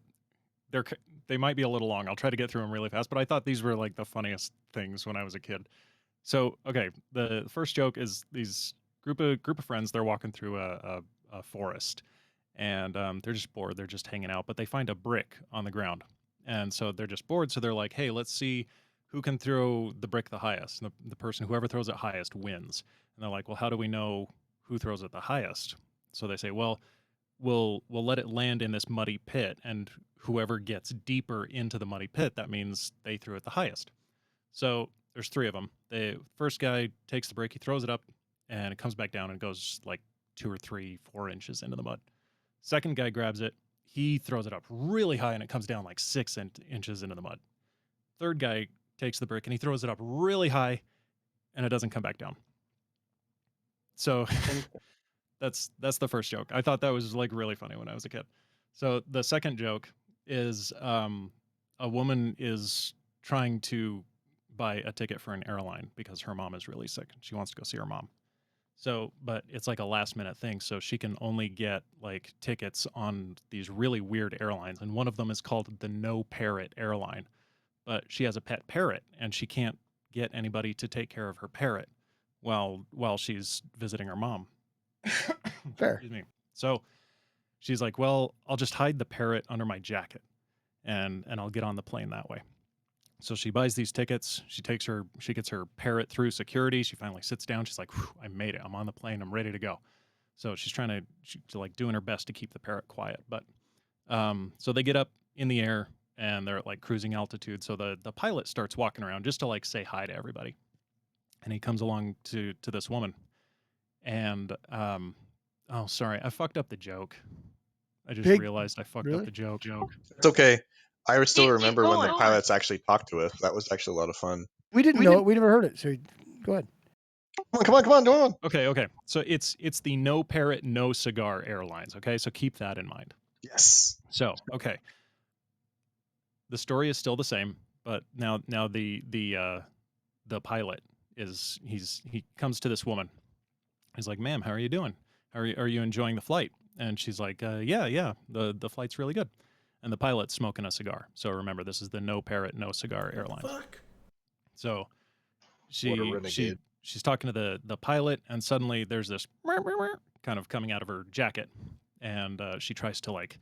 they might be a little long. I'll try to get through them really fast, but I thought these were like the funniest things when I was a kid. So okay, the first joke is these group of friends. They're walking through a forest, and they're just bored. They're just hanging out, but they find a brick on the ground, and so they're just bored. So they're like, "Hey, let's see who can throw the brick the highest." And the person, whoever throws it highest, wins. And they're like, "Well, how do we know who throws it the highest?" So they say, "Well, we'll let it land in this muddy pit, and whoever gets deeper into the muddy pit, that means they threw it the highest." So there's three of them. The first guy takes the brick, he throws it up, and it comes back down and goes like 2 or 3, 4 inches into the mud. Second guy grabs it, he throws it up really high, and it comes down like 6 inches into the mud. Third guy takes the brick and he throws it up really high, and it doesn't come back down. So that's the first joke. I thought that was like really funny when I was a kid. So the second joke is a woman is trying to buy a ticket for an airline because her mom is really sick. She wants to go see her mom. So, but it's like a last minute thing. So she can only get like tickets on these really weird airlines. And one of them is called the No Parrot airline. But she has a pet parrot and she can't get anybody to take care of her parrot while she's visiting her mom. Fair. Excuse me. So she's like, "Well, I'll just hide the parrot under my jacket and I'll get on the plane that way." So she buys these tickets. She gets her parrot through security. She finally sits down. She's like, "Whew, I made it. I'm on the plane. I'm ready to go." So she's like doing her best to keep the parrot quiet. But so they get up in the air and they're at like cruising altitude. So the pilot starts walking around just to like say hi to everybody. And he comes along to this woman. And oh, sorry, I fucked up the joke. I just realized I fucked up the joke. It's okay. I still Keep remember when the going. pilots actually talked to us. That was actually a lot of fun. We didn't know it. We never heard it. So go ahead. Come on. Okay. So it's the No Parrot, No Cigar Airlines. Okay, so keep that in mind. Yes. So okay, the story is still the same, but now the pilot he comes to this woman. He's like, "Ma'am, how are you doing? Are you enjoying the flight?" And she's like, yeah, the flight's really good. And the pilot's smoking a cigar. So remember, this is the No Parrot, No Cigar Airlines. Fuck. So What a renegade. she's talking to the pilot, and suddenly there's this kind of coming out of her jacket, and she tries to like,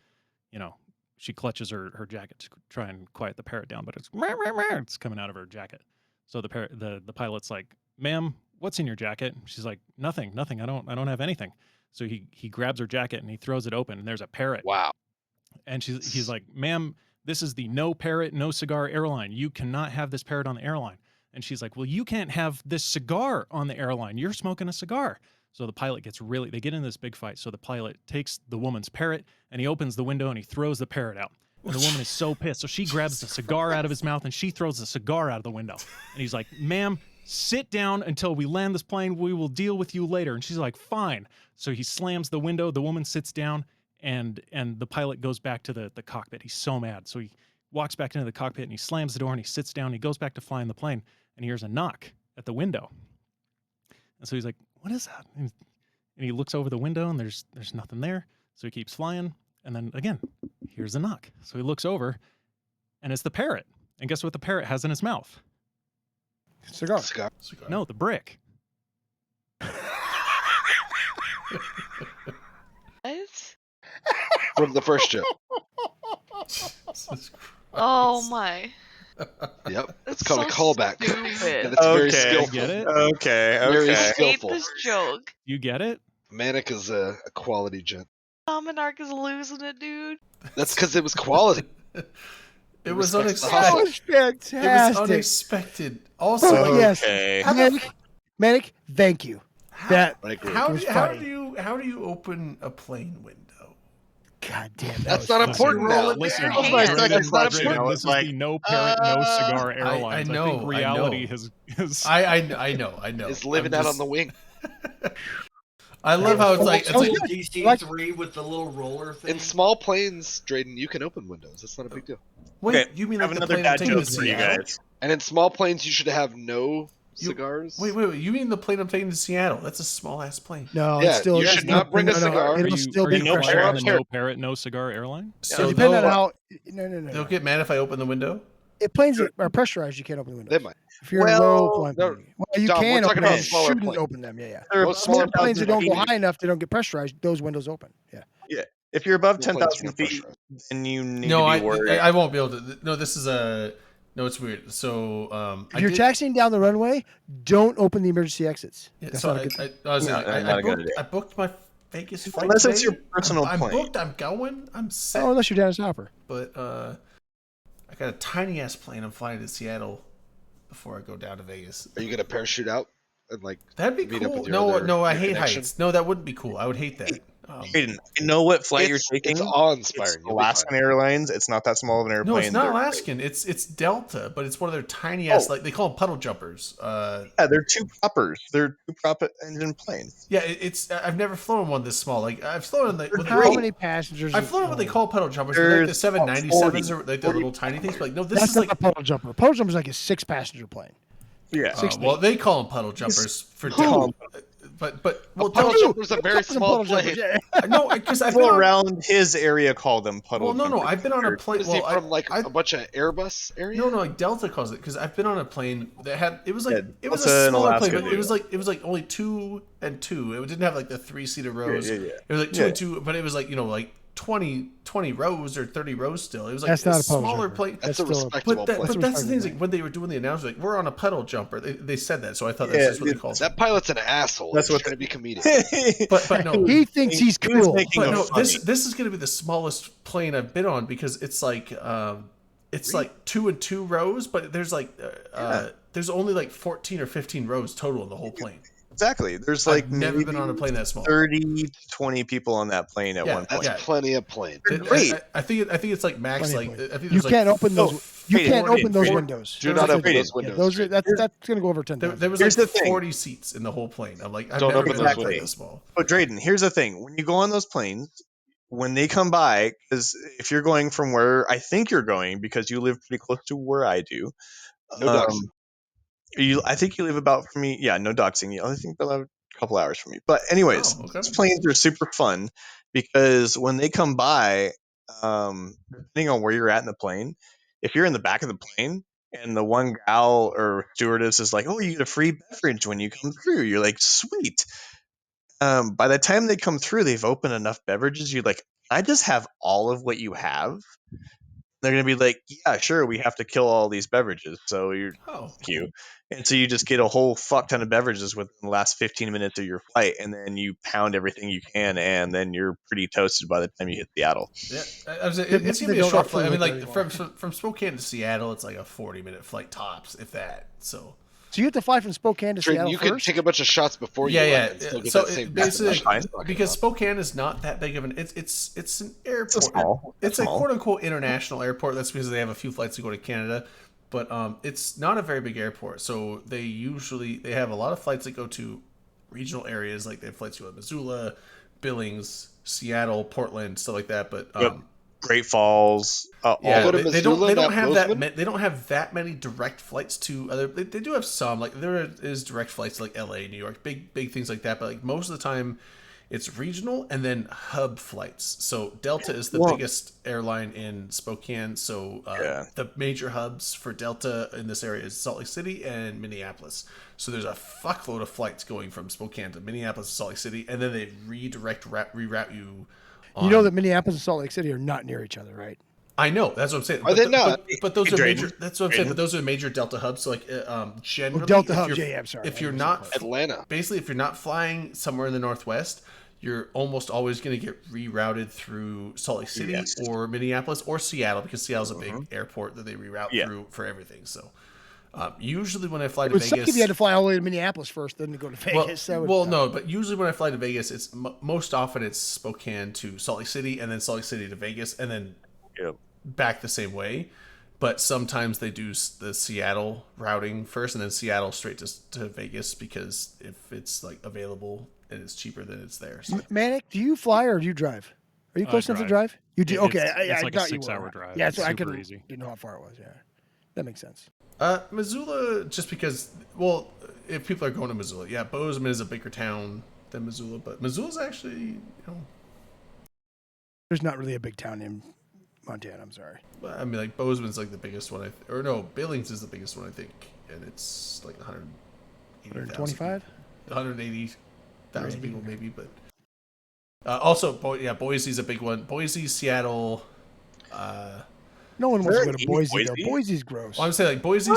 she clutches her jacket to try and quiet the parrot down, but it's coming out of her jacket. So the pilot's like, "Ma'am, what's in your jacket?" She's like, Nothing. I don't have anything." So he grabs her jacket and he throws it open, and there's a parrot. Wow. And he's like, "Ma'am, this is the No Parrot, No Cigar Airline. You cannot have this parrot on the airline." And she's like, "Well, you can't have this cigar on the airline. You're smoking a cigar." So the pilot they get in this big fight. So the pilot takes the woman's parrot and he opens the window and he throws the parrot out. And the woman is so pissed. So she grabs the cigar out of his mouth and she throws the cigar out of the window. And he's like, "Ma'am, sit down until we land this plane. We will deal with you later." And she's like, "Fine." So he slams the window. The woman sits down, and the pilot goes back to the cockpit. He's so mad. So he walks back into the cockpit and he slams the door and he sits down. And he goes back to flying the plane, and he hears a knock at the window. And so he's like, what is that? And he looks over the window and there's nothing there. So he keeps flying. And then again, here's a knock. So he looks over and it's the parrot. And guess what the parrot has in his mouth? Cigar. No, the brick. What? From the first ship. Oh my. Yep. It's That's called a so callback. stupid. And it's very Okay. skillful. Get it? Okay. Very I Okay. hate skillful. this joke. You get it? Manic is a quality gent. Dominark is losing it, dude. That's because it was quality. It was respects the That unexpected. was fantastic. It was unexpected. Also, Oh, like, yes. Okay. Manic, thank you. That I agree. how It was do funny. you open a plane window? God damn. That That's was not funny. important now. Listen, That was my Drayden, second question. Drayden, I was this like, is the no parrot, no cigar airlines. I know, think reality I know. has I know. Is living I'm out on just- the wing. I love how it's like, That was like good. DC-3 with the little roller thing. In small planes, Drayden, you can open windows. That's not a big deal. wait, Okay, you mean I have like the another plane I'm bad taking joke to for you Seattle? guys. And in small planes, you should have no You- cigars. Wait, you mean the plane I'm taking to Seattle? That's a small ass plane. No, Yeah, it's still. you it's should still- not bring a no, no, cigar. It'll Are still you be no flying pressurized. on the no parrot, no cigar airline? So Depending on they'll, how. No. they'll get mad if I open the window. If planes are pressurized, you can't open the windows. They might. If you're in a low Well, flying no, plane. Well, you Dom, we're can talking open about them. smaller Shouldn't planes. open them. Yeah. They're Most Some smaller planes that don't go 10,000 high enough, they don't get pressurized. Those windows open. Yeah. If you're above Small planes 10,000 are feet, pressurized. then you need No, to be worried. I won't be able to. No, this is a. No, it's weird. So If you're taxiing down the runway, don't open the emergency exits. Yeah, That's so not a good I was No, saying, not a good idea. I booked my Vegas flight Unless it's today. your personal I'm plane. booked. I'm going. I'm set. Oh, unless you're Dennis Hopper. But I got a tiny ass plane. I'm flying to Seattle before I go down to Vegas. Are you gonna parachute out and like? That'd be meet up cool. with your other- No, I your hate connection? heights. No, that wouldn't be cool. I would hate that. Hayden, you know what flight you're taking? It's awe-inspiring. It's You'll be Alaskan fine. Airlines. It's not that small of an airplane. No, it's not They're- Alaskan. It's Delta, but it's one of their tiny ass. Oh. Like they call them puddle jumpers. Yeah, they're two proppers. They're two prop engine planes. Yeah, it's. I've never flown one this small. Like I've flown in the. what they How call- many passengers? I've flown what they call puddle jumpers. They're like the There's 797s or like the 40. little tiny things. But like no, this That's is not like. a puddle jumper. Puddle jumper is like a 6-passenger plane. Yeah. Well, they call them puddle jumpers for Who? but well, A puddle Delta- jumper's a very small plane. no, because I've been People on, around his area call them puddle. well, no, jumpers. I've been on a plane. Is he Well, from like I, a bunch of Airbus area? no, like Delta calls it because I've been on a plane that had it was like Yeah, it was Delta a and smaller Alaska plane, but do it was like only 2 and 2. It didn't have like the 3-seater rows. yeah. It was like 2 and 2, but it was like like 20 rows or 30 rows still. It was like That's a not a puddle smaller jumper. plane. That's a still a- respectable plane. But that's the thing is plane. like when they were doing the announcement, like we're on a puddle jumper. They said that, so I thought that's Yeah, just what they called it. That pilot's an asshole. That's He's what trying to be comedic. But no, He thinks he's He was cool. making But a no, funny. this is gonna be the smallest plane I've been on because it's like like 2 and 2 rows, but there's like there's only like 14 or 15 rows total in the whole plane. Exactly. There's like I've never been maybe on a plane that small. 30 to 20 people on that plane at Yeah, one point. That's plenty of plane. Great. I think it's like max Plenty like of I think You there's can't like open those. You Hayden, can't Hayden, open those Hayden. windows. Do There not was open like- those Yeah, windows. those are that's gonna go over 10,000. there was Here's like the thing. 40 seats in the whole plane. I'm like, I've Don't never open been on a those plane windows. this small. But Drayden, here's the thing: when you go on those planes, when they come by, because if you're going from where I think you're going, because you live pretty close to where I do, No doxing. I think you live about from me. Yeah, no doxing. I think about a couple hours from me. But anyways, Oh, okay. these planes are super fun because when they come by, depending on where you're at in the plane, if you're in the back of the plane and the one gal or stewardess is like, "Oh, you get a free beverage when you come through," you're like, "Sweet." By the time they come through, they've opened enough beverages. You're like, "I just have all of what you have." They're gonna be like, "Yeah, sure, we have to kill all these beverages." So you're Oh, Thank you. And so you just get a whole fuck ton of beverages within the last 15 minutes of your flight, and then you pound everything you can, and then you're pretty toasted by the time you hit Seattle. yeah. I was, They it's gonna don't be a short offer flight. I mean, liquor like anymore. from Spokane to Seattle, it's like a 40-minute flight tops, if that. So So you have to fly from Spokane to Drayden, Seattle you can first. take a bunch of shots before you yeah. land and still get So that same basically, definition he's talking because about. Spokane is not that big of an it's an airport. small. It's a small. quote unquote international airport. That's because they have a few flights to go to Canada, but it's not a very big airport. So they have a lot of flights that go to regional areas. Like they have flights to Missoula, Billings, Seattle, Portland, stuff like that. But Yep. Great Falls. Yeah, all go of to it. they don't. Missoula, They don't not have that. Bozeman? They don't have that many direct flights to other. They do have some. Like there is direct flights to like L.A., New York, big things like that. But like most of the time, it's regional and then hub flights. So Delta is the Well- biggest airline in Spokane. So Yeah. the major hubs for Delta in this area is Salt Lake City and Minneapolis. So there's a fuckload of flights going from Spokane to Minneapolis to Salt Lake City, and then they reroute you. You know on- that Minneapolis and Salt Lake City are not near each other, right? I know, that's what I'm saying. Are they not? But those Hey, are Drayden. major. That's what I'm saying. Drayden. But those are major Delta hubs. So like, generally, Delta if hubs, you're- yeah, I'm sorry, If I you're wasn't not close. Atlanta. basically, if you're not flying somewhere in the Northwest, you're almost always going to get rerouted through Salt Lake City Yes. or Minneapolis or Seattle, because Seattle's a big airport that they reroute Yeah. through for everything. So usually when I fly It to would suck Vegas, if you had to fly all the way to Minneapolis first, then to go to Vegas. That would well, suck. no, but usually when I fly to Vegas, it's most often it's Spokane to Salt Lake City, and then Salt Lake City to Vegas, and then Yep. back the same way. But sometimes they do the Seattle routing first, and then Seattle straight to Vegas, because if it's like available and it's cheaper, then it's there. So. Manic, do you fly or do you drive? Are you close enough to drive? You do. It's- Okay, it's I like a thought you were. 6-hour drive. Yeah, It's so I super couldn't easy. didn't know how far it was. Yeah, that makes sense. Missoula, just because, well, if people are going to Missoula, yeah, Bozeman is a bigger town than Missoula, but Missoula's actually, you know, There's not really a big town in Montana. I'm sorry. I mean, like Bozeman's like the biggest one, or no, Billings is the biggest one, I think, and it's like 125. 180,000 people maybe, but also, Boise's a big one. Boise, Seattle. No one wants to go Where to in Boise, though. Boise? Boise's gross. Well, I'm saying like Boise,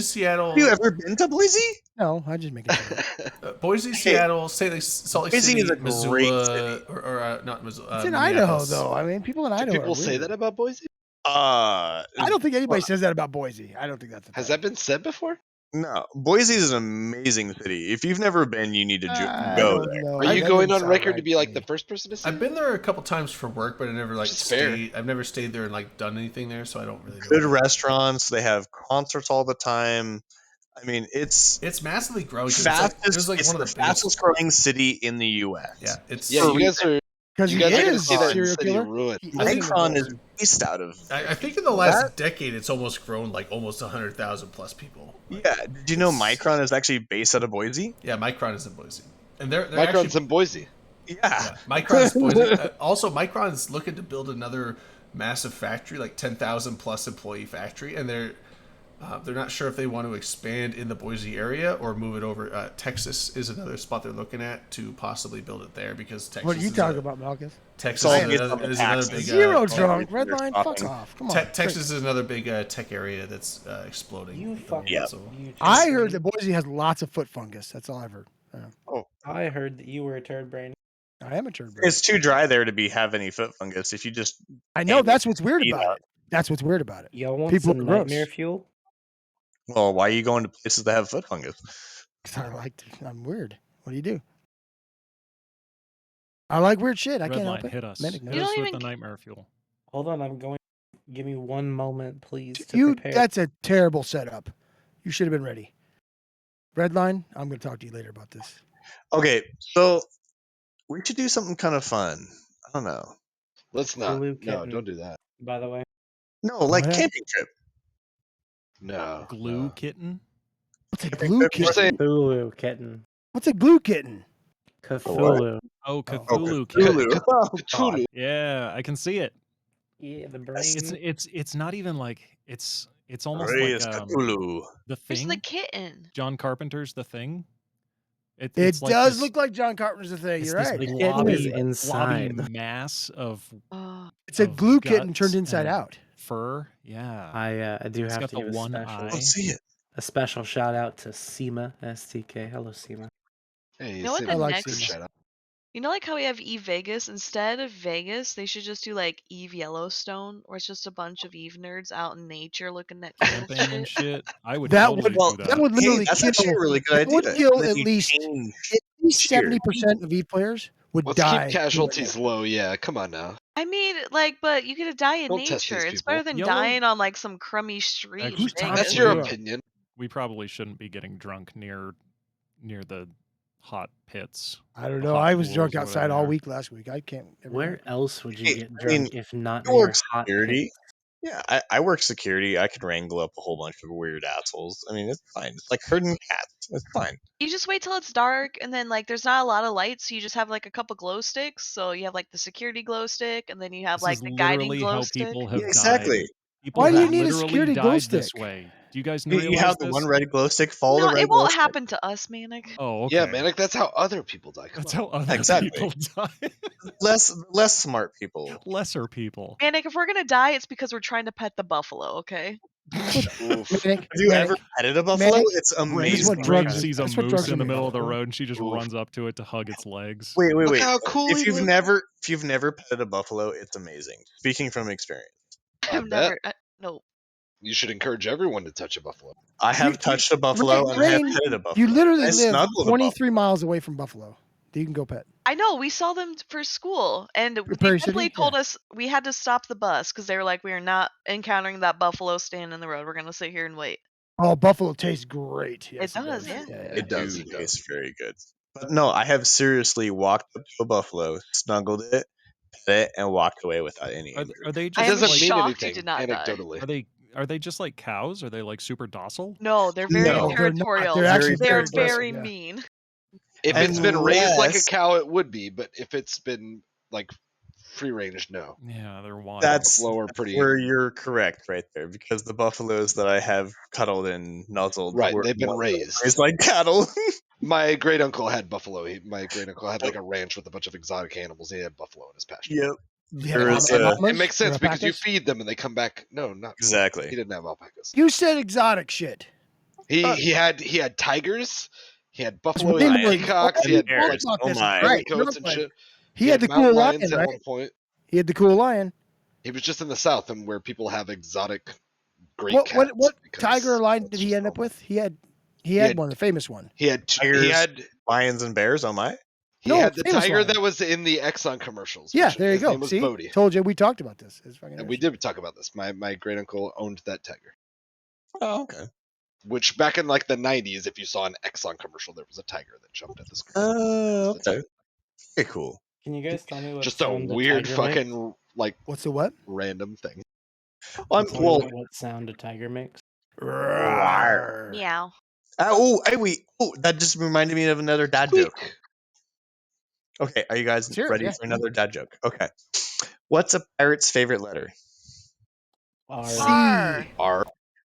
Seattle. Have you ever been to Boise? No, I just make it. Boise, Seattle, Salt Lake Boise City, is a great Missoula, or not Missoula. It's in Idaho, Minneapolis. though. I mean, people in Do Idaho. people are say weird. that about Boise? I don't think anybody says that about Boise. I don't think that's. Has that been said before? No, Boise is an amazing city. If you've never been, you need to I go don't there. know. Are you That going doesn't on sound record right to be like me. the first person to say? I've been there a couple times for work, but I never like Which is fair. stayed. I've never stayed there and like done anything there, so I don't really know. Good restaurants. They have concerts all the time. I mean, it's It's massively growing. 'cause fastest. It's like it's one the of the biggest. fastest growing city in the U.S. Yeah, it's Yeah, you guys are. Because You he guys are gonna is see a that serial city killer. ruined. He is in the Micron is Boise. based out of. I think in the last decade, it's almost grown like almost 100,000 plus people. Yeah. Do you know Micron is actually based out of Boise? Yeah, Micron is in Boise, and they're Micron's actually, in Boise. Yeah. Micron's Boise. Also, Micron's looking to build another massive factory, like 10,000 plus employee factory, and they're not sure if they want to expand in the Boise area or move it over. Texas is another spot they're looking at to possibly build it there, because Texas. What are you is talking a- about, Malchus? Texas all is based on another, the is another taxes. big. Zero oh, drunk. they're Red line. Fuck stopping. off. Come on. Texas is another big tech area that's exploding. You at the fucking. moment, so- I heard that Boise has lots of foot fungus. That's all I've heard. I heard that you were a turd brain. I am a turd brain. It's too dry there to have any foot fungus. If you just I know. That's what's weird Eat about up. it. That's what's weird about it. Y'all want People some are gross. nightmare fuel? well, why are you going to places that have foot fungus? 'Cause I like. I'm weird. What do you do? I like weird shit. I Red can't line, help it. hit us. Medic Hit knows. us don't with even the nightmare fuel. Hold on, I'm going. Give me 1 moment, please, to You. prepare. That's a terrible setup. You should have been ready. Red line. I'm going to talk to you later about this. Okay, so we should do something kind of fun. I don't know. Let's not. Blue No, kitten. don't do that. By the way, No, like yeah? camping trip. No. Glue no. kitten. What's a Camping glue trip. You're kitten? saying Cthulhu kitten. What's a glue kitten? Cthulhu. Oh, Oh, Cthulhu kitten. Cthulhu. Oh, God. Cthulhu. Yeah, I can see it. Yeah, the It's brain. it's not even like it's almost Reyes like Cthulhu. The Where's Thing. the kitten? John Carpenter's The Thing. It It's like does this- look like John Carpenter's a thing. It's You're this right. The kitten blobby, is blobby inside. mass of Oh, It's a of glue kitten guts turned inside and out. fur. Yeah, I do It's have got to the give a one special, eye. Let's see it. a special shout out to Seema STK. Hello, Seema. Hey, you know what Sim, the I like next? Seema. shout out. You know, like how we have Eve Vegas. Instead of Vegas, they should just do like Eve Yellowstone, where it's just a bunch of Eve nerds out in nature looking at cool camping and shit. shit. I would That totally would do that would Hey, literally that's kill. actually a really good That idea. would kill And then at you least change- 70% of Eve players would Let's die. keep casualties low. Yeah, come on now. I mean, like, but you get to die in Don't test nature. these It's people. better than Yellow- dying on like some crummy street. in Who's Vegas. That's your Absolutely. opinion. We probably shouldn't be getting drunk near the hot pits. I don't the know. hot I was pools drunk or outside whatever all they are. week last week. I can't. Where else would you Hey, get I mean, drunk if not I near work hot security. pits? Yeah, I work security. I could wrangle up a whole bunch of weird assholes. I mean, it's fine. It's like herding cats. It's fine. You just wait till it's dark, and then like there's not a lot of lights, so you just have like a couple glow sticks. So you have like the security glow stick, and then you have This like is the guiding literally glow how stick. people Yeah, have died. exactly. People Why do you have need a literally security glow died this stick? way. Do you guys You realize have the this? one red glow stick. Follow No, the red it glow won't stick. happen to us, Manic. Oh, okay. Yeah, Manic, that's how other people die. Come That's on. how other Exactly. people die. Less smart people. Lesser people. Manic, if we're gonna die, it's because we're trying to pet the buffalo. Okay. Oof. Manic, Have you Manic, ever petted a buffalo? Manic, It's This is amazing. what drugs Ray are- sees a that's what drugs moose in are the made middle of, of the bro. road and she just Oof. runs up to it to hug its legs. Wait. Look how cool If he you've looks. never petted a buffalo, it's amazing. Speaking from experience, I I've bet. never. No. You should encourage everyone to touch a buffalo. I have touched a buffalo and I have Rain, petted a buffalo. you literally I live snuggled a 23 miles away from Buffalo. You can go pet. I know. We saw them for school, and they Prairie definitely City? told us we had to stop the bus because they were like, "We are not encountering that buffalo standing in the road. We're gonna sit here and wait." Oh, buffalo tastes great. Yes, it does, yeah. It does. It It does. tastes very good. But no, I have seriously walked up to a buffalo, snuggled it, pet it, and walked away without any Are, injury. are they I just am doesn't like, mean shocked anything, you did not die. anecdotally. are they just like cows? Are they like super docile? No, they're very No, they're not. territorial. They're actually They're very aggressive, very yeah. mean. If it's been raised like a Unless- cow, it would be. But if it's been like free range, no. Yeah, they're wild. That's Buffalo are pretty. where you're correct right there, because the buffaloes that I have cuddled and nuzzled Right, were they've been ones that were raised. raised like cattle. My great uncle had buffalo. My great uncle had like a ranch with a bunch of exotic animals. He had buffalo in his pasture. Yep. Yeah, There is And a, llamas it makes or sense because you alpacas? feed them and they come back. No, not he exactly. didn't have alpacas. You said exotic shit. He had tigers. He had buffalo. way He had more- peacocks. He had Bears. like Fuck Oh this, my. right, coats and you're shit. He had the mountain cool lions lion, at right? one point. He had the cool lion. He was just in the south and where people have exotic great cats. What because tiger or lion that's did he just end up normal. with? He had had- one, the famous one. He had Tigers. Lions and bears. Oh my. he No, had the famous tiger lion. that was in the Exxon commercials. Yeah, which there you his go. name was See, Bodie. told you we talked about this. It's fucking And we did talk about this. My great uncle owned that tiger. Oh, okay. Which back in like the 90s, if you saw an Exxon commercial, there was a tiger that jumped at the screen. Oh, It's the okay. Very cool. Can you guys tell me what Just a sound weird tiger makes? fucking like What's the what? random thing. Well, Tell me what sound a tiger makes? Rawr. Meow. Wait. Oh, that just reminded me of another dad joke. Okay, are you guys Sure, ready yeah. for another dad joke? Okay. What's a pirate's favorite letter? R. R.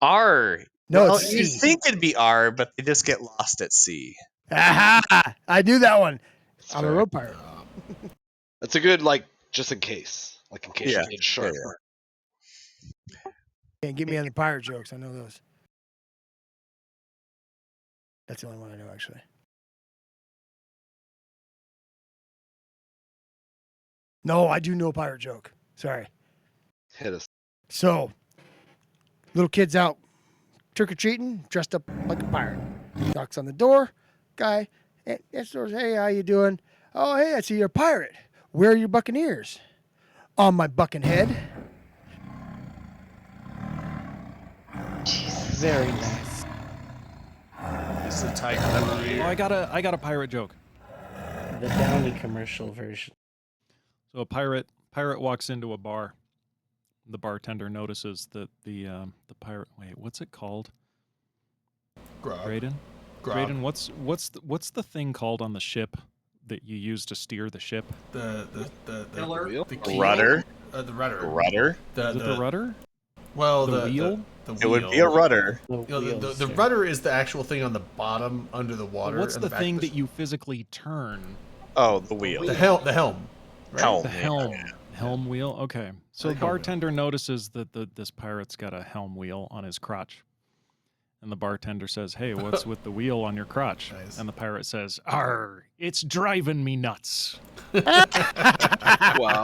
R. No, well, it's you C. think it'd be R, but they just get lost at sea. Aha! I knew that one. That's I'm a fair. road pirate. That's a good like just in case. Like in case Yeah, you get sharp. Can't get me on the pirate jokes. I know those. That's the only one I know, actually. No, I do know a pirate joke. Sorry. Hit us. So, little kid's out trick-or-treating, dressed up like a pirate. Knocks on the door. Guy answers, hey, how you doing? Oh, hey, I see you're a pirate. Where are your buccaneers? On my bucking head. Very nice. This is a tiger that Oh, I got a pirate joke. The Downy commercial version. So a pirate walks into a bar. The bartender notices that the pirate. Wait, what's it called? Grog. Graydon. Grog. Graydon, what's the thing called on the ship that you use to steer the ship? The Pillar? wheel? The keel? Rudder. The rudder. Rudder. Is it the rudder? Well, The wheel? The It would be a rudder. The, You know, the wheels, the sir. rudder is the actual thing on the bottom under the water. What's and the back thing of the that you physically turn? Oh, the wheel. The helm. The helm. Right? Helm. The yeah. helm. Helm wheel. Okay. So like the helm wheel. bartender notices that this pirate's got a helm wheel on his crotch. And the bartender says, "Hey, what's with the wheel on your crotch?" Nice. And the pirate says, "Arr, it's driving me nuts." Wow.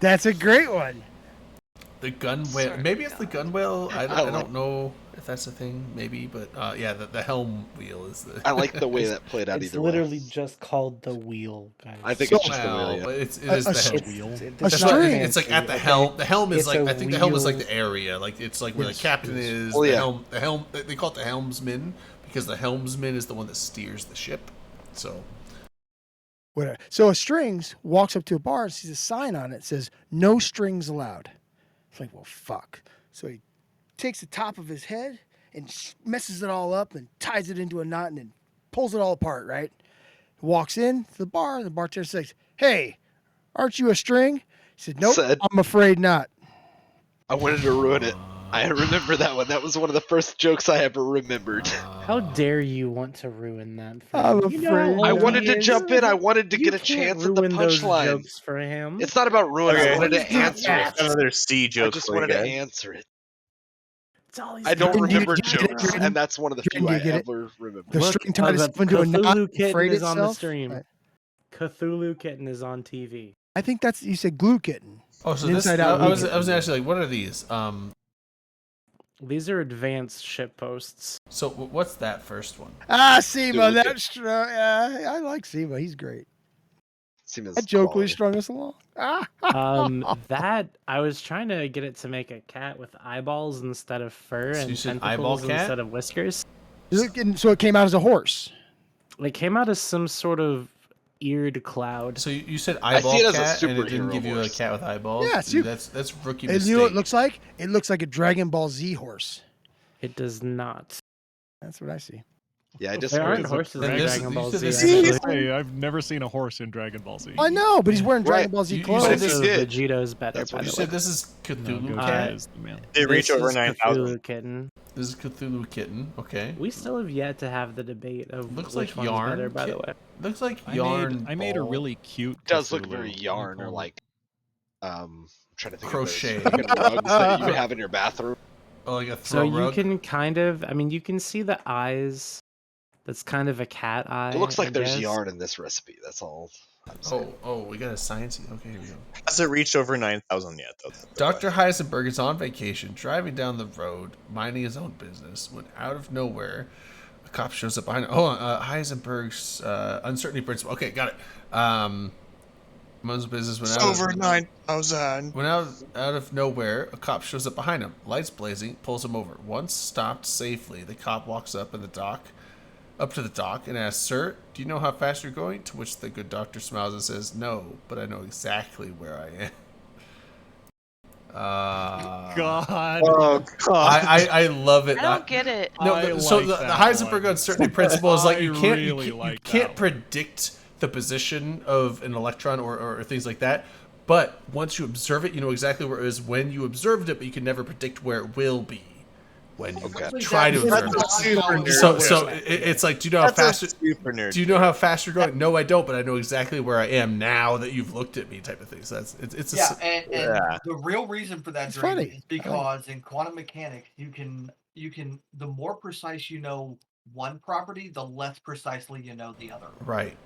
That's a great one. The gun whale. Sorry, Maybe it's the gun whale. I like- don't know if that's a thing. Maybe, but yeah, the helm wheel is the. I like the way that played out It's either literally way. just called the wheel, guys. I think So, it's just the well, wheel. but Yeah. it is A the helm shit wheel. It's That's not- what string. it's like at the Okay. helm. The helm is It's like a I think the helm is like wheel. the area. Like it's like where Yes, the captain yes. is. Well, the yeah. helm. The helm. They call it the helmsman because the helmsman is the one that steers the ship. So Whatever. So a strings walks up to a bar and sees a sign on it that says "No strings allowed." It's like, well, fuck. So he takes the top of his head and messes it all up and ties it into a knot and then pulls it all apart. Right? Walks in to the bar. The bartender says, "Hey, aren't you a string?" He said, "Nope, Said- I'm afraid not." I wanted to ruin it. I remember that one. That was one of the first jokes I ever remembered. How dare you want to ruin that for I'm him? You know how afraid old I not. wanted he to is? jump in. I wanted to You get a can't chance at the ruin those punchline. jokes for him. It's not about ruining. Okay. I wanted to He's not answer that. it. Another C I joke just for you wanted to guys. answer it. It's all he's I don't got. Jordan, do you remember get it, jokes, Jordan? and that's one of the Jordan, few do I you get it? ever remember. The Look, string tied the itself into a knot, Cthulhu Kitten afraid is on the itself. stream. Right. Cthulhu Kitten is on TV. I think that's you said glue kitten. oh, so An this inside out I was weekend. I was actually like, what are these? These are advanced ship posts. So what's that first one? Ah, Sema, Glue that's strong. Yeah, I like Sema. He's great. Seems That joke quality. really strung us along. That I was trying to get it to make a cat with eyeballs instead of fur So you and said eyeball tentacles cat? instead of whiskers. So it came out as a horse. It came out as some sort of eared cloud. So you said I see eyeball it as a cat, and it didn't superhero give you a horse. cat with eyeballs. Yeah, Dude, that's rookie And mistake. you know what it looks like? It looks like a Dragon Ball Z horse. It does not. That's what I see. Yeah, I There disagree. aren't horses in And this- Dragon you Ball said Z. this actually. is- Hey, I've never seen a horse in Dragon Ball Z. I know, but he's wearing Dragon Right. Ball Z You clothes. said Also, this did. Vegeto's better, That's by what You the said way. this is No, Cthulhu Goku cat. is the man. They reach This over is 9,000. Cthulhu Kitten. This is Cthulhu kitten. Okay. We still have yet to have the debate of Looks which like one's yarn better, by the kit- way. Looks like I yarn. made a ball. really cute. It does look Cthulhu. very What do you yarn or call like I'm trying to think Crochet. of those fucking rugs that you would have in your bathroom. Oh, like a So throw you rug. can kind of, I mean, you can see the eyes. That's kind of a cat eye. It looks I like there's guess. yarn in this recipe. That's all I'm saying. Oh, we got a science. Okay, here we go. Hasn't reached over 9,000 yet, though. Dr. Heisenberg is on vacation, driving down the road, minding his own business, when out of nowhere, a cop shows up behind him. Heisenberg's uncertainty principle. Okay, got it. Most business when It's out over 9,000. when out of nowhere, a cop shows up behind him, lights blazing, pulls him over. Once stopped safely, the cop walks up to the dock and asks, "Sir, do you know how fast you're going?" To which the good doctor smiles and says, "No, but I know exactly where I am." God. Oh, God. I love it. I don't get it. No, I so like the that Heisenberg one. uncertainty principle is like I you can't really you like can't that predict the position of an electron or things like that. But once you observe it, you know exactly where it is when you observed it, but you can never predict where it will be when you Okay. try to That's observe That's it. a super nerd. So it's like, do you know how That's fast? a super nerd. Do you know how fast you're going? No, I don't, but I know exactly where I am now that you've looked at me, type of thing. So it's a, Yeah, and Yeah. the real reason for that It's Drake, funny. is because in quantum mechanics, you can the more precise you know one property, the less precisely you know the other. right.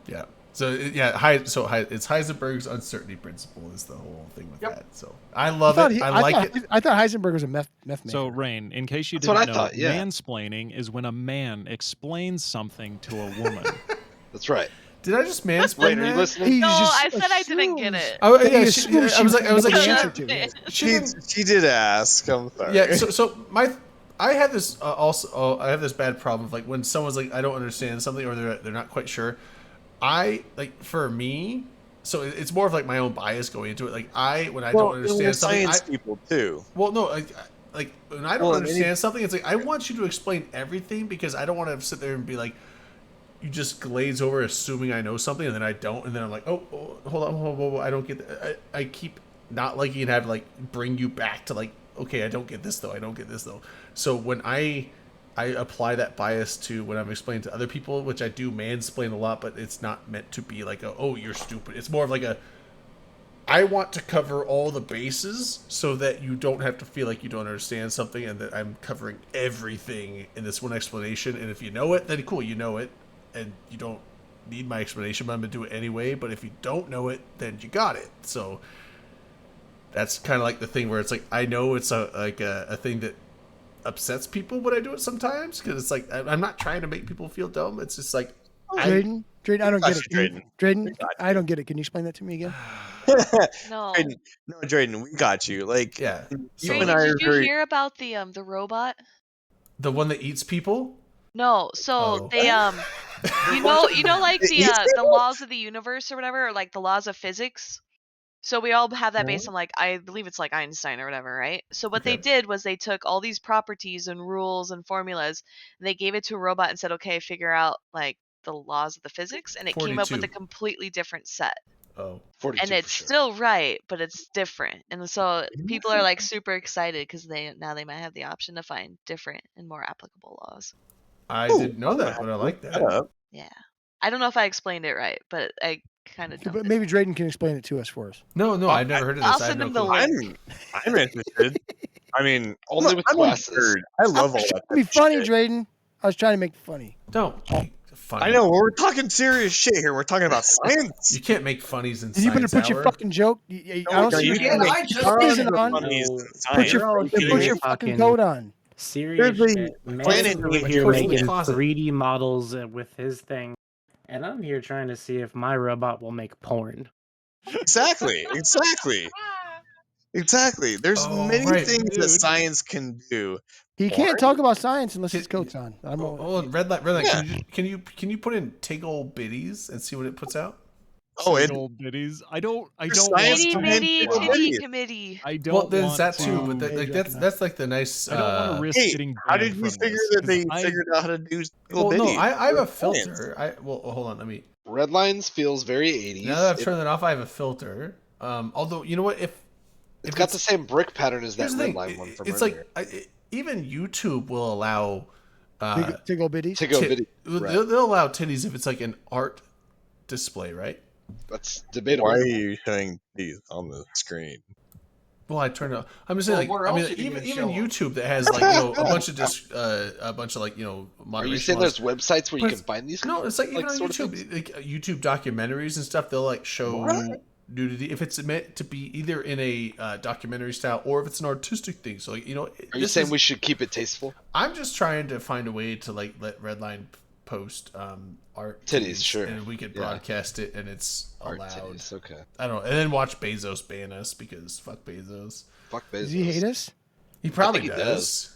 Yeah. So it's Heisenberg's uncertainty principle is the whole thing with Yep. that. So I love it. I like it. I thought Heisenberg was a meth maker. So, Rain, in case you That's what didn't I know, thought, yeah. mansplaining is when a man explains something to a woman. That's right. Did I just mansplain Wait, are you that? listening? He No, just I said I didn't get assumes- it. Oh yeah, He she, assumes I was like, knows the she- answer to it. She did ask. I'm sorry. yeah. So I have this I have this bad problem of like when someone's like I don't understand something or they're not quite sure. I like for me. So it's more of like my own bias going into it. Like when I don't understand we're something, science people too. well, no, like when I don't Well, understand something, it's like I want you to explain everything because I don't want to sit there and be like, you just glaze over assuming I know something and then I don't, and then I'm like, oh hold on, I don't get that. I keep not liking and have to like bring you back to like, okay, I don't get this though. So when I apply that bias to when I'm explaining to other people, which I do mansplain a lot, but it's not meant to be like oh you're stupid. It's more of like I want to cover all the bases so that you don't have to feel like you don't understand something and that I'm covering everything in this one explanation. And if you know it, then cool, you know it, and you don't need my explanation, but I'm going to do it anyway. But if you don't know it, then you got it. So that's kind of like the thing where it's like, I know it's a thing that upsets people when I do it sometimes, because it's like, I'm not trying to make people feel dumb. It's just like, Drayden, I don't get it. Drayden. Drayden, I don't get it. Can you explain that to me again? No. Drayden, we got you. Like, yeah. you Drayden, and I are did you very. hear about the robot? The one that eats people? No, so Oh. they you know like the laws of the universe or whatever, or like the laws of physics. So we all have that based on like I believe it's like Einstein or whatever, right? So what they Okay. did was they took all these properties and rules and formulas and they gave it to a robot and said, "Okay, figure out like the laws of the physics," and it came up with 42. a completely different set. Oh. 42 And it's for sure. still right, but it's different. And so people are like super excited because they might have the option to find different and more applicable laws. I didn't know that, but I like that. Yeah. I don't know if I explained it right, but I kind of But maybe Drayden can explain it to us for us. No, I've never heard of this. I'll I have send no him the clue. link. I'm interested. I mean, Only with I'm a glasses. nerd. I love all Trying that. to be type of funny, shit. Drayden. I was trying to make it funny. Don't make funny. I know we're talking serious shit here. We're talking about science. You can't make funnies in And you better science put your hour. fucking joke. I don't No, see you you can put make your tons season of on. funnies No, in Put your, science. put your fucking coat on. Serious There's a shit. Man planet is over named here Person in the making closet. 3D models with his thing, and I'm here trying to see if my robot will make porn. Exactly. There's Oh, many right, things that dude. science can do. He can't talk about science unless his coat's on. I'm Oh, hold on, red light. Yeah. Can you put in Tiggle Bitties and see what it puts out? Oh, it, Old biddies. I don't There's want science Itty to. behind bitty Tiggle titty Bitties. committee. I Well, don't there's want that too, to. but Age that's like the nice. I don't want to risk Hey, getting how banned did you from figure this, that 'cause they I- figured out how to do Tiggle Well, no, Bitties? I have a There's science. filter. Hold on, let me. Redlines feels very 80s. Now that I've turned that off, I have a filter. Although you know what, if It's got the same brick pattern as that here's the thing, redline one from it's earlier. like even YouTube will allow Tiggle bitties. Tiggle bitty. Right. they'll allow titties if it's like an art display, right? That's debatable. Why are you showing these on the screen? Well, I turn it off. I'm just saying, Well, like, where I mean, else you even can even show 'em? YouTube that has like a bunch of like Are you moderation saying laws. there's websites where you But can it's- find these? No, it's like even on sort of YouTube, things? like YouTube documentaries and stuff. They'll like show What? nudity if it's meant to be either in a documentary style or if it's an artistic thing. So like, Are you saying we should keep it tasteful? I'm just trying to find a way to like let Redline post art Titties, sure. and we could Yeah. broadcast it and it's Art allowed. titties, okay. I don't know, and then watch Bezos ban us because fuck Bezos. Fuck Bezos. Does he hate us? He probably think he does.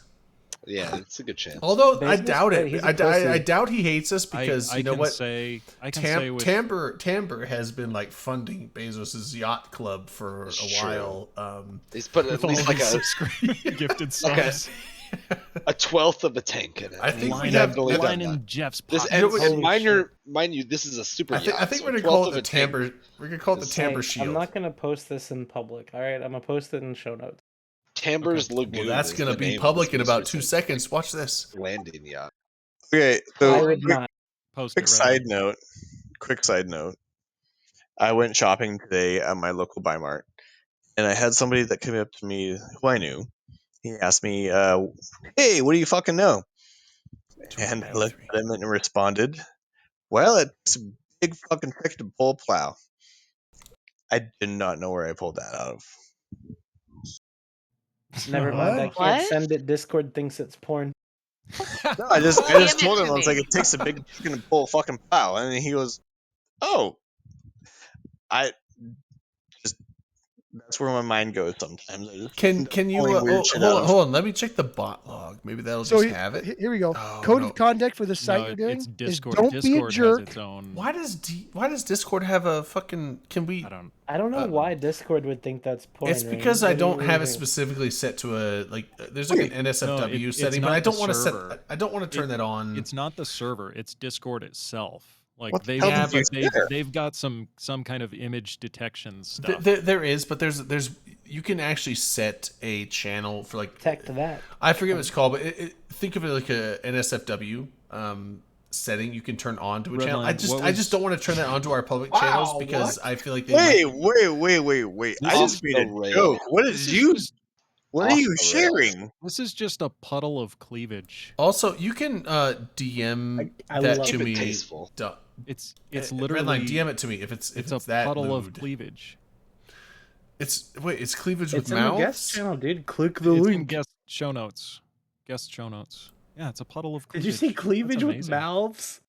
Yeah, it's a good chance. Although I Bezos, doubt he's it. a I pussy. doubt he hates us because I you know can what? say I can say with Tamber has been like funding Bezos's yacht club for a Sure. while. He's put at with all least like these gifted Okay. subs. a 1/12 of a tank in it. I think Line, we have. definitely line done in Jeff's This pocket. and mind you, this is a super I think, yacht. I think so we're gonna 1/12 call of it a the tank. Tamber. We're gonna call it the Tamber Hey, Shield. I'm not gonna post this in public. All right, I'm gonna post it in show notes. Tamber's Lagoon. Well, that's is gonna the be name of public this in about most 2 recent seconds. Watch this. landing yacht. Okay, I so would not. Post quick it, Reddit. side note. I went shopping today at my local Bimart, and I had somebody that came up to me who I knew. He asked me, "Hey, what do you fucking know?" And I looked at him and responded, "Well, it's a big fucking trick to pull plow." I did not know where I pulled that out of. Never mind. I What? can't What? send it. Discord thinks it's porn. No, I just Damn it told him to I was like, me. it takes a big chicken to pull a fucking plow, and he goes, "Oh, I just that's where my mind goes sometimes." I just Can end up you pulling weird hold shit on? out. Hold on. Let me check the bot log. Maybe that'll So just have it. Here we go. Oh, Code no. of conduct for the site No, you're doing it's is Discord. don't be a Discord has jerk. its own. Why does Discord have a fucking? Can we? I don't know why Discord would think that's porn. It's because Rain. I What do you don't have it mean? specifically set to a like. There's like an NSFW No, it's setting, but not I the don't want to set. server. I don't want to turn that on. It's not the server. It's Discord itself. Like What the they've hell did you share? they've got some kind of image detection stuff. There is, but there's you can actually set a channel for like tech to that. I forget what it's called, but think of it like a NSFW setting. You can turn on to a channel. Redline, I just don't want to turn that onto our public Wow, channels because what? I feel like they Wait! I just made a joke. What This is is you? just What are off you the sharing? This is just a puddle of cleavage. Also, you can DM I that love to it. me. Tasteful. It's Redline, literally DM it to me if it's a that puddle mood. of cleavage. It's cleavage It's with in the guest mouths. channel, dude. Click the It's in link. guest show notes. Guest show notes. Yeah, it's a puddle of Did cleavage. you see cleavage That's with amazing. mouths?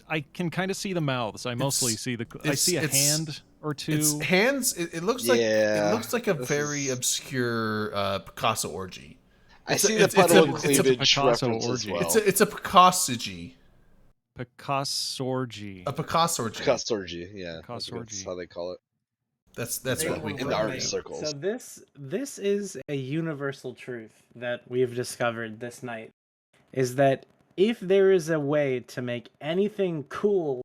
I can kind of see the mouths. I mostly see the. I see a hand or two. It's hands. It looks like Yeah, it looks like a this very is- obscure Picasso orgy. I It's a- see the it's a- puddle of it's a cleavage Picasso reference as orgy. well. It's a Picassogy. Picassorgy. A Picassorgy. Picassorgy, yeah. I think that's Picassorgy. how they call it. That's They what we were in call the art right. it. circles. So this is a universal truth that we've discovered this night, is that if there is a way to make anything cool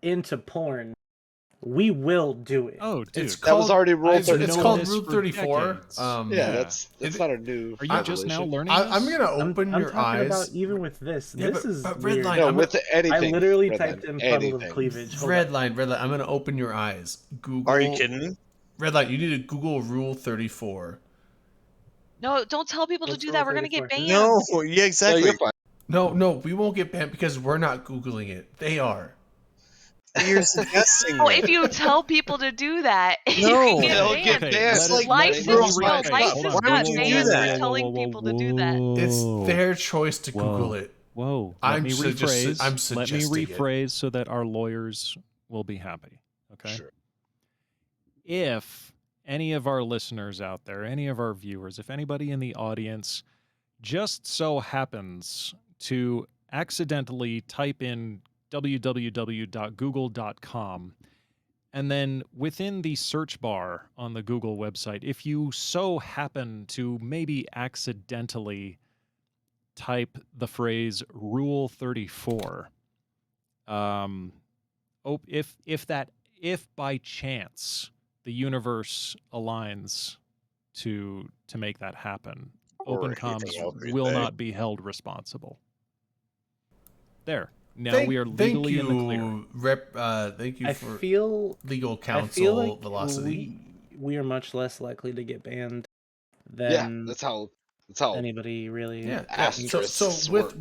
into porn, we will do it. Oh, dude. It's That was called- already Rule I've 34. It's known called this Rule for 34. decades. Yeah, Yeah. that's It- not a new. Are you just now revelation. learning I'm this? gonna open I'm your talking eyes. about even with this. Yeah, This is but weird. Redline, No, I'm with anything. I literally Redline, typed in puddle of anything. cleavage. Hold Red up. line. I'm gonna open your eyes. Google. Are you kidding? Red light. You need to Google Rule 34. No, don't tell people to What's do Rule that. We're gonna get 34? banned. No, yeah, No, exactly. you're fine. No, we won't get banned because we're not Googling it. They are. You're suggesting Oh, it. if you tell people to do that, you No. can get They'll banned. get banned. It's like License, rules no, like that. License Why would got you do banned that? for telling people to do that. It's their choice to Google it. Whoa. I'm Let me suggest- rephrase. I'm Let me suggesting it. rephrase so that our lawyers will be happy. Okay. Sure. If any of our listeners out there, any of our viewers, if anybody in the audience just so happens to accidentally type in www.google.com, and then within the search bar on the Google website, if you so happen to maybe accidentally type the phrase Rule 34, if by chance the universe aligns to make that happen, Or Open anything Comms else we will say. not be held responsible. There. Now Thank- we are thank legally in the clear. you, thank you I for feel legal I counsel feel like velocity. we are much less likely to get banned Yeah, than that's how anybody really. Yeah. asterisks So work.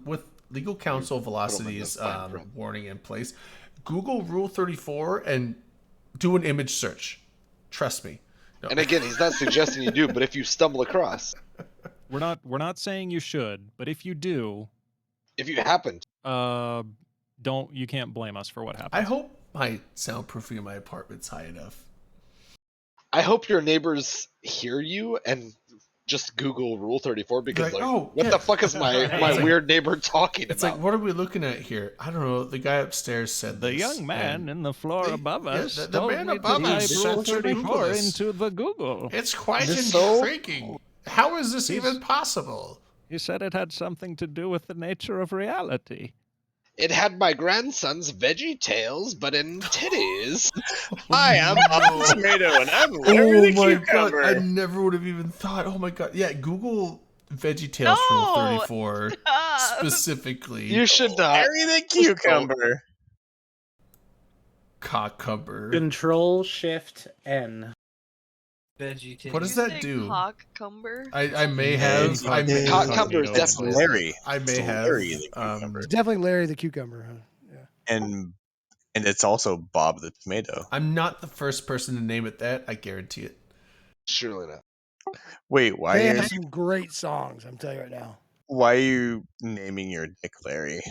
with legal counsel velocity's fine print. warning in place, Google Rule 34 and do an image search. Trust me. No. And again, he's not suggesting you do, but if you stumble across, We're not saying you should, but if you do, if you happen to, you can't blame us for what happened. I hope my soundproofing in my apartment's high enough. I hope your neighbors hear you and just Google Rule 34 because Like, like, oh, what yeah. the fuck is my It's like- weird neighbor talking It's about? like, what are we looking at here? I don't know. The guy upstairs said The this, young man and in the floor the- above yeah, us the told man me above to us type said Rule to Google 34 this. into the Google. It's quite This is so- intriguing. How is this even possible? He said it had something to do with the nature of reality. It had my grandson's veggie tails, but in titties. Hi, I'm Bob the Tomato, and I'm Larry Oh the my Cucumber. god! I never would have even thought. Oh my god! Yeah, Google VeggieTales Rule No! 34 Stop. specifically. You should not. Larry the Cucumber. Cockcumber. Control Shift N. Veggie What titties. does that do? Cockcumber. I may have. I may, Cockcumber is That's definitely Larry. I may It's have. Larry the Cucumber. It's definitely Larry the Cucumber. Huh? Yeah. and it's also Bob the Tomato. I'm not the first person to name it that. I guarantee it. Surely not. Wait, why They are have some great songs. I'm telling you right now. why are you naming your dick Larry?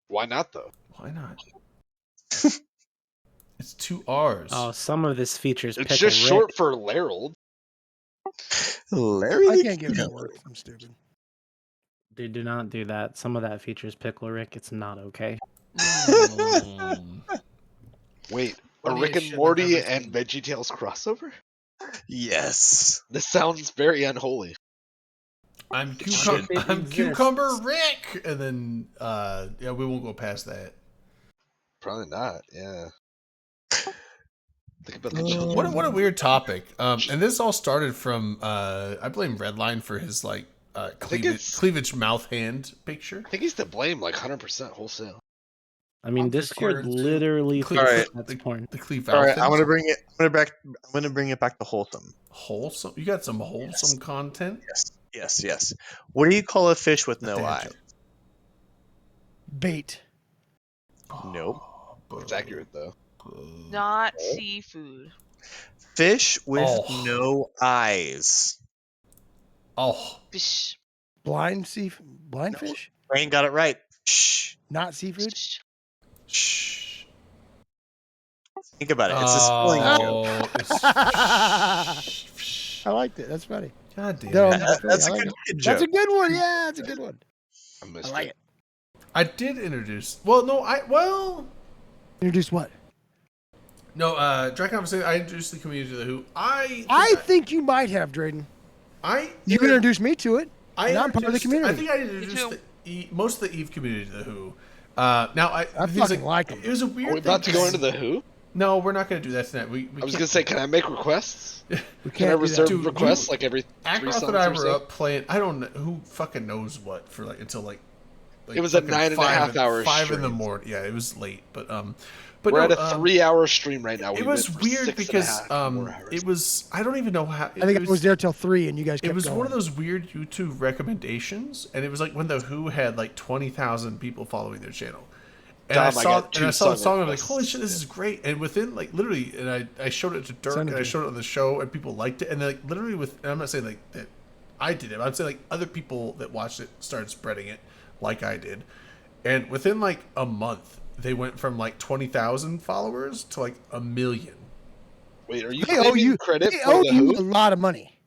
Why not though? Why not? It's 2 R's. Oh, some of this features It's Pickle just Rick. short for Larold. Larry I the can't give it that Cucumber. work. I'm stupid. Dude, do not do that. Some of that features Pickle Rick. It's not okay. Wait, a Funniest Rick and shit I've Morty ever and seen. VeggieTales crossover? Yes. This sounds very unholy. I'm If it I'm exists. Cucumber Rick, and then yeah, we won't go past that. Probably not. Yeah. Think about the What a weird topic. And this all started from I blame Redline for his like it's- cleavage mouth hand picture. I think he's to blame, like 100% wholesale. I mean, I'm Discord secured, too. literally Cle- thinks Alright. that's porn. The cleave All right, mouth I'm gonna hand. bring it. I'm gonna bring it back to wholesome. Wholesome. You got some wholesome content. Yes. What do you call a fish with no What the eye? heck? Bait. Nope. It's accurate though. Not seafood. Fish with Oh. no eyes. Oh, Bish, Blind blind fish? Brain got it right. Shh. Not seafood? bish. Shh. Think about it. It's a spelling joke. oh, it's- I liked it. That's funny. God damn No, it. That's I a like good it. kid That's joke. a good one. Yeah, that's a good one. I I missed like it. it. I did introduce. Well, no, Introduce what? Dry Conversation. I introduced the community to the Who. I think you might have, Drayden. You inter- introduced me to it. I and I'm part of the introduced- community. I think I introduced most of the Eve community to the Who. I fucking like them. It was a weird. Are we about to thing go into the Who? No, we're not going to do that tonight. I was gonna say, can I make requests? We Can I can't do that. reserve Dude, requests like every 3 Ackroth songs and I or were so? up playing. I don't know who fucking knows what for until It was a fucking 9.5 hour 5 in the stream. morning. Yeah, it was late, but We're no, at a 3-hour stream right now. It We was went for weird 6.5 because more hours. it was. I don't even know how. I think I was there till 3, and you guys kept It was going. one of those weird YouTube recommendations, and it was like when the Who had like 20,000 people following their channel. And Dom, I I saw got and two I saw the song song. I'm like, requests. holy shit, this is great! And within like literally, and I showed it to Dirk, Send it and I to showed it on the show, and people liked it. And then, like literally, and I'm not saying like that I did it. I'm saying like other people that watched it started spreading it, like I did. And within like a month, they went from like 20,000 followers to like 1 million. Wait, are you They owe claiming you credit They for owe the you Who? a lot of money,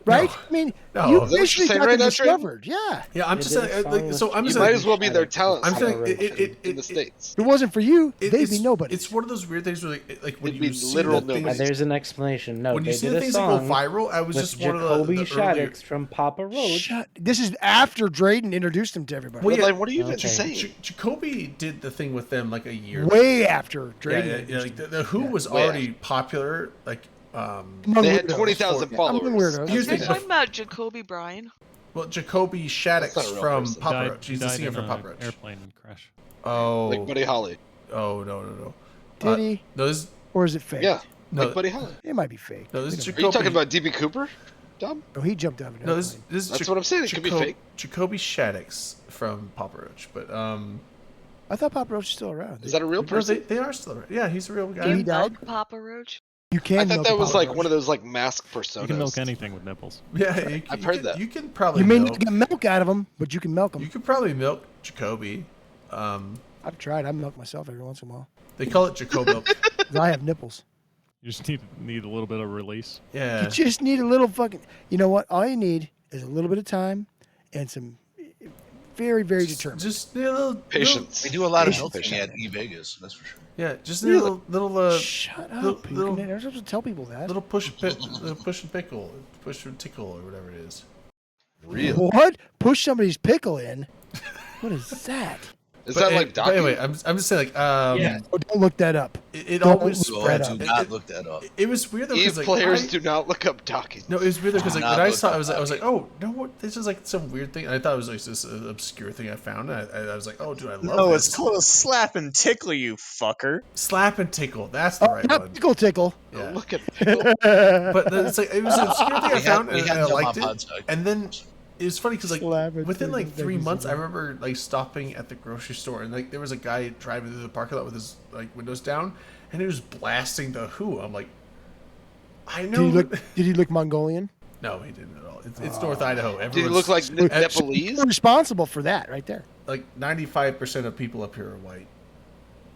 right? I mean, No. you Is that what you're basically saying got right them now, Trey? discovered. Yeah. Yeah, I'm They just did a saying. song Like, with so I'm You just might saying. as well be their talent I'm saying scout it in the States. If it wasn't for you, they'd be it's- nobody. It's one of those weird things where like when It'd you be see literal the things, nobody. There's an explanation. No, when you they see did the a things that go song viral, I was with just one of Jacoby the earlier. Shaddix from Papa Roach. Shut. This is after Drayden introduced him to everybody. Well, yeah, Like, what are you even Okay. saying? Jacoby did the thing with them like a year. Way after Yeah, Drayden. yeah, like the Who was Way already popular. Like, Among They had weirdos. 20,000 Yeah. Among followers. weirdos. Here's You're the talking about Jacoby Bryan. well, Jacoby That's Shaddix not a real from person. Papa Roach. He's the died singer in from a Papa Roach. airplane crash. Oh, Like Buddy Holly. oh no. Did he? No, this Or is it fake? Yeah, no, like Buddy Holly. It might be fake. no, this is We don't Are you talking Jacoby. about DB Cooper, Dom? know. No, he jumped out of an No, this airplane. is That's what I'm saying. It could be fake. Jacoby Shaddix from Papa Roach, but I thought Papa Roach was still around. Is that a real no, person? they are still around. Yeah, he's a real He guy. died? Papa Roach. You can. I thought milk that a was Papa like Roach. one of those like mask personas. You can milk anything with nipples. Yeah, I've heard that. You can probably You may milk. not get milk out of them, but you can milk them. You could probably milk Jacoby. I've tried. I milk myself every once in a while. They call it Jacob milk. 'Cause I have nipples. You just need a little bit of release. Yeah. You just need a little fucking. You know what? All you need is a little bit of time and some very, very determined. Just need a little Patience. We do a lot of Patience. milking at E-Vegas, that's for sure. Yeah, just need a little Shut up. little- You little- can, you're supposed to tell people that. little push and pickle, push and tickle, or whatever it is. Real. What? Push somebody's pickle in? What is that? Is that like but docking? anyway, I'm just saying like Oh, don't look that up. it Don't always look So Spread do out. not look that up. it was weird though Eve because like players do not look up docking. no, it was weird because like Not when I look saw it, up I was like, docking. oh no, what this is like some weird thing. And I thought it was like this obscure thing I found. And I was like, oh dude, I love No, this. it's called a slap and tickle, you fucker. Slap and tickle. That's the Oh, right not one. pickle tickle. Yeah. Look at But it's like it was an obscure thing I We found had and I them on liked it. Podside. And then it was funny because like Slap and within like tickle, 3 thank you, months, I Susan. remember like stopping at the grocery store and like there was a guy driving through the parking lot with his like windows down, and he was blasting the Who. I'm like, I Did know. he look? Did he look Mongolian? No, he didn't at all. It's North Idaho. Did he Everyone's- look like You're Nepalese? responsible for that right there. like 95% of people up here are white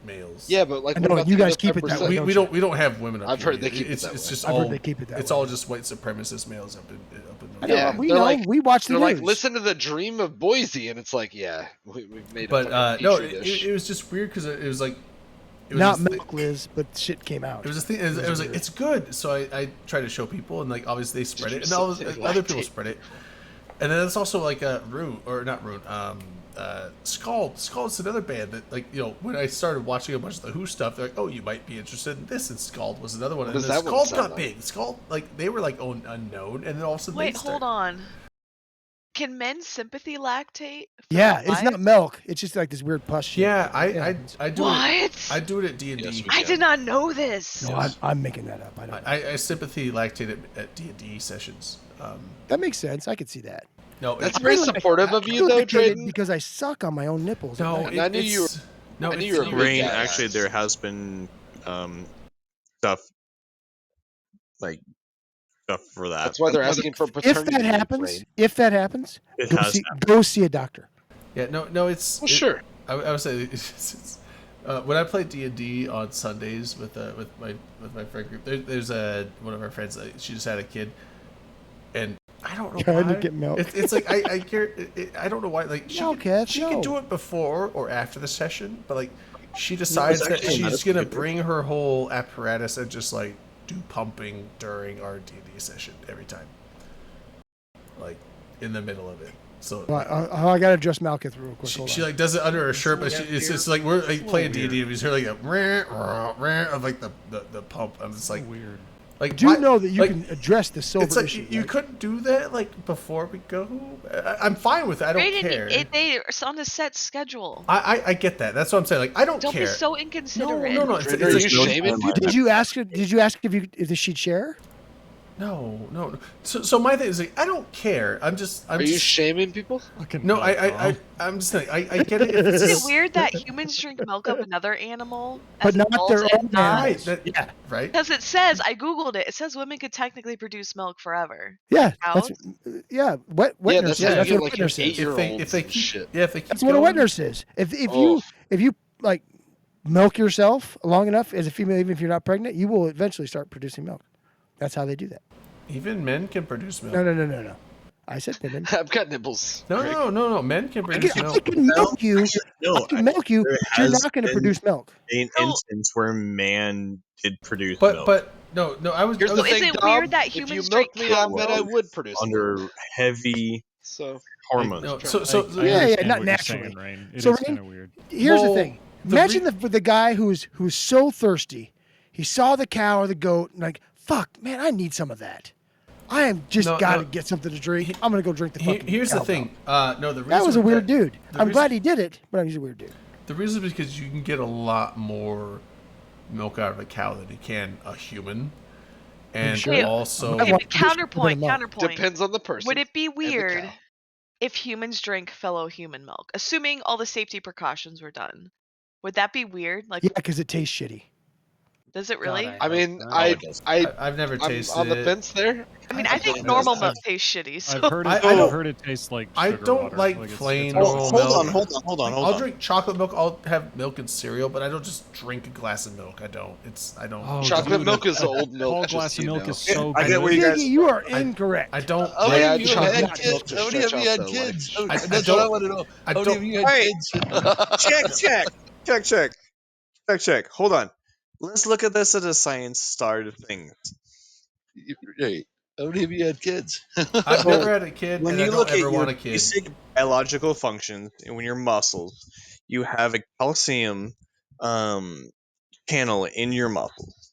males. Yeah, but like I what know, about you the guys other keep it that 5%? way. we don't have women up I've here. heard they keep it it's that it's way. just I've all heard they keep it that it's way. all just white supremacist males up in I North know, Yeah, we they're know. like- We watch the They're like, news. listen to the dream of Boise, and it's like, yeah, we've made a But fucking no, petri dish. it was just weird because it was like it was Not this thing- milk, Liz, but shit came out. It was a thing. It was like weird. it's good. So I tried to show people, and like obviously they spread you it, and all say other people lactate? spread it. And then it's also like a Rune or not Rune, Scald. Scald's another band that like when I started watching a bunch of the Who stuff, they're like, oh, you might be interested in this, and Scald was another one. What and does then that one Scald sound got like? big. Scald like they were like unknown, and then all of a sudden Wait, they hold started. on. Can men's sympathy lactate? for Yeah, it's life? not milk. It's just like this weird pus shit. Yeah, Yeah. I do What? it. I do it at D&D. Yes, we I did not know this. No, I'm making that up. I don't. I sympathy lactate at D&D sessions. That makes sense. I could see that. No, That's it- very I- supportive I of you, feel though, like I did Drayden. because I suck on my own nipples. no. And I knew you were- it's- No, I knew it's- you were a big Rain, guy. actually, there has been stuff for that. That's why they're asking for If paternity that leave, happens, Rain. It has happened. go see a doctor. Yeah, no, it's Well, sure. I would say when I play D&D on Sundays with my friend group, there's one of our friends. She just had a kid, and I don't know Trying why. to get milk. It's like I don't know why. Like she No, Kev, she no. can do it before or after the session, but like she decides that actually not she's a gonna favorite. bring her whole apparatus and just like do pumping during our D&D session every time, like in the middle of it. So Well, I gotta adjust Malkith real quick. she, Hold she on. like does it under her shirt, but it's just like we're like playing D&D and we just hear like a of like the pump. I'm just like Weird. like I do why- know that you like, can address the silver It's like issue. you right? couldn't do that like before we go. I'm fine with it. I don't Raiden, care. it's on a set schedule. I get that. That's what I'm saying. Like I don't Don't care. be so No, inconsiderate. no, no. It's Are you like, shaming people? Did you ask her? Did you ask if she'd share? no. So my thing is like I don't care. I'm just. Are you shaming people? No, I'm just saying. I get it. If it's Is it just- weird that humans drink milk of another animal, But as not adults their and own not? Right. That, Yeah. Right. Because it says, I googled it. It says women could technically produce milk forever. Yeah, Cows? that's yeah. Wet Yeah, nurse. that's Yeah, how that's you what get a like wet your nurse is. eight-year-olds If they and keep, shit. yeah, if they keep That's what a wet going- nurse is. If Oh. you like milk yourself long enough as a female, even if you're not pregnant, you will eventually start producing milk. That's how they do that. Even men can produce milk. No. I said women. I've got nibbles. No, Greg. no. Men can produce I milk. can milk you. No, I can milk you. there But you're has not going to been produce milk. an So- instance where man did produce milk But no. I was. Here's I the was is thing, it Dom. weird that If humans you drink milked me, I cow bet I milk? would produce under milk. heavy So hormones. No, I so understand not what you're naturally. saying, Rain. It So is Rain- kind of weird. Here's the Well, thing. the Imagine the guy who's so thirsty. He saw the cow or the goat and like, fuck, man, I need some of that. I am just No, got to no. get something to drink. I'm gonna go drink the fucking. Here's the cow thing. milk. No, the reason That was a weird that- dude. the I'm reason- glad he did it, but he's a weird dude. The reason is because you can get a lot more milk out of a cow than you can a human, and sure? Okay, also I Okay, want but to produce a bit of counterpoint. milk. depends on the person. Would it be and the weird cow. if humans drank fellow human milk, assuming all the safety precautions were done? Would that be weird? Like, Yeah, because it tastes shitty. does it really? God, I mean, hope I, not. I've never I'm tasted on the it. fence there. I mean, I think I've- normal I've- milk tastes shitty. So I've heard it. I I've don't- heard it tastes like I sugar don't water. like it's plain all- normal hold milk. on, hold on. I'll drink chocolate milk. I'll have milk and cereal, but I don't just drink a glass of milk. I don't. I don't. Oh, Chocolate dude, milk is a old milk. Whole just glass so of you milk know. is so I good. get where you guys- Ziggy, you are incorrect. I don't. How Yeah, many I of you chocolate had milk kids? to How many of stretch you out had the kids? life. I That's what I don't- want to know. I How many don't- of you had Alright. kids? Check. Hold on. Let's look at this at a science side of things. Hey, how many of you had kids? I've never had a kid, When and I you don't look at ever your want a kid. basic biological functions, and when your muscles, you have a calcium channel in your muscles.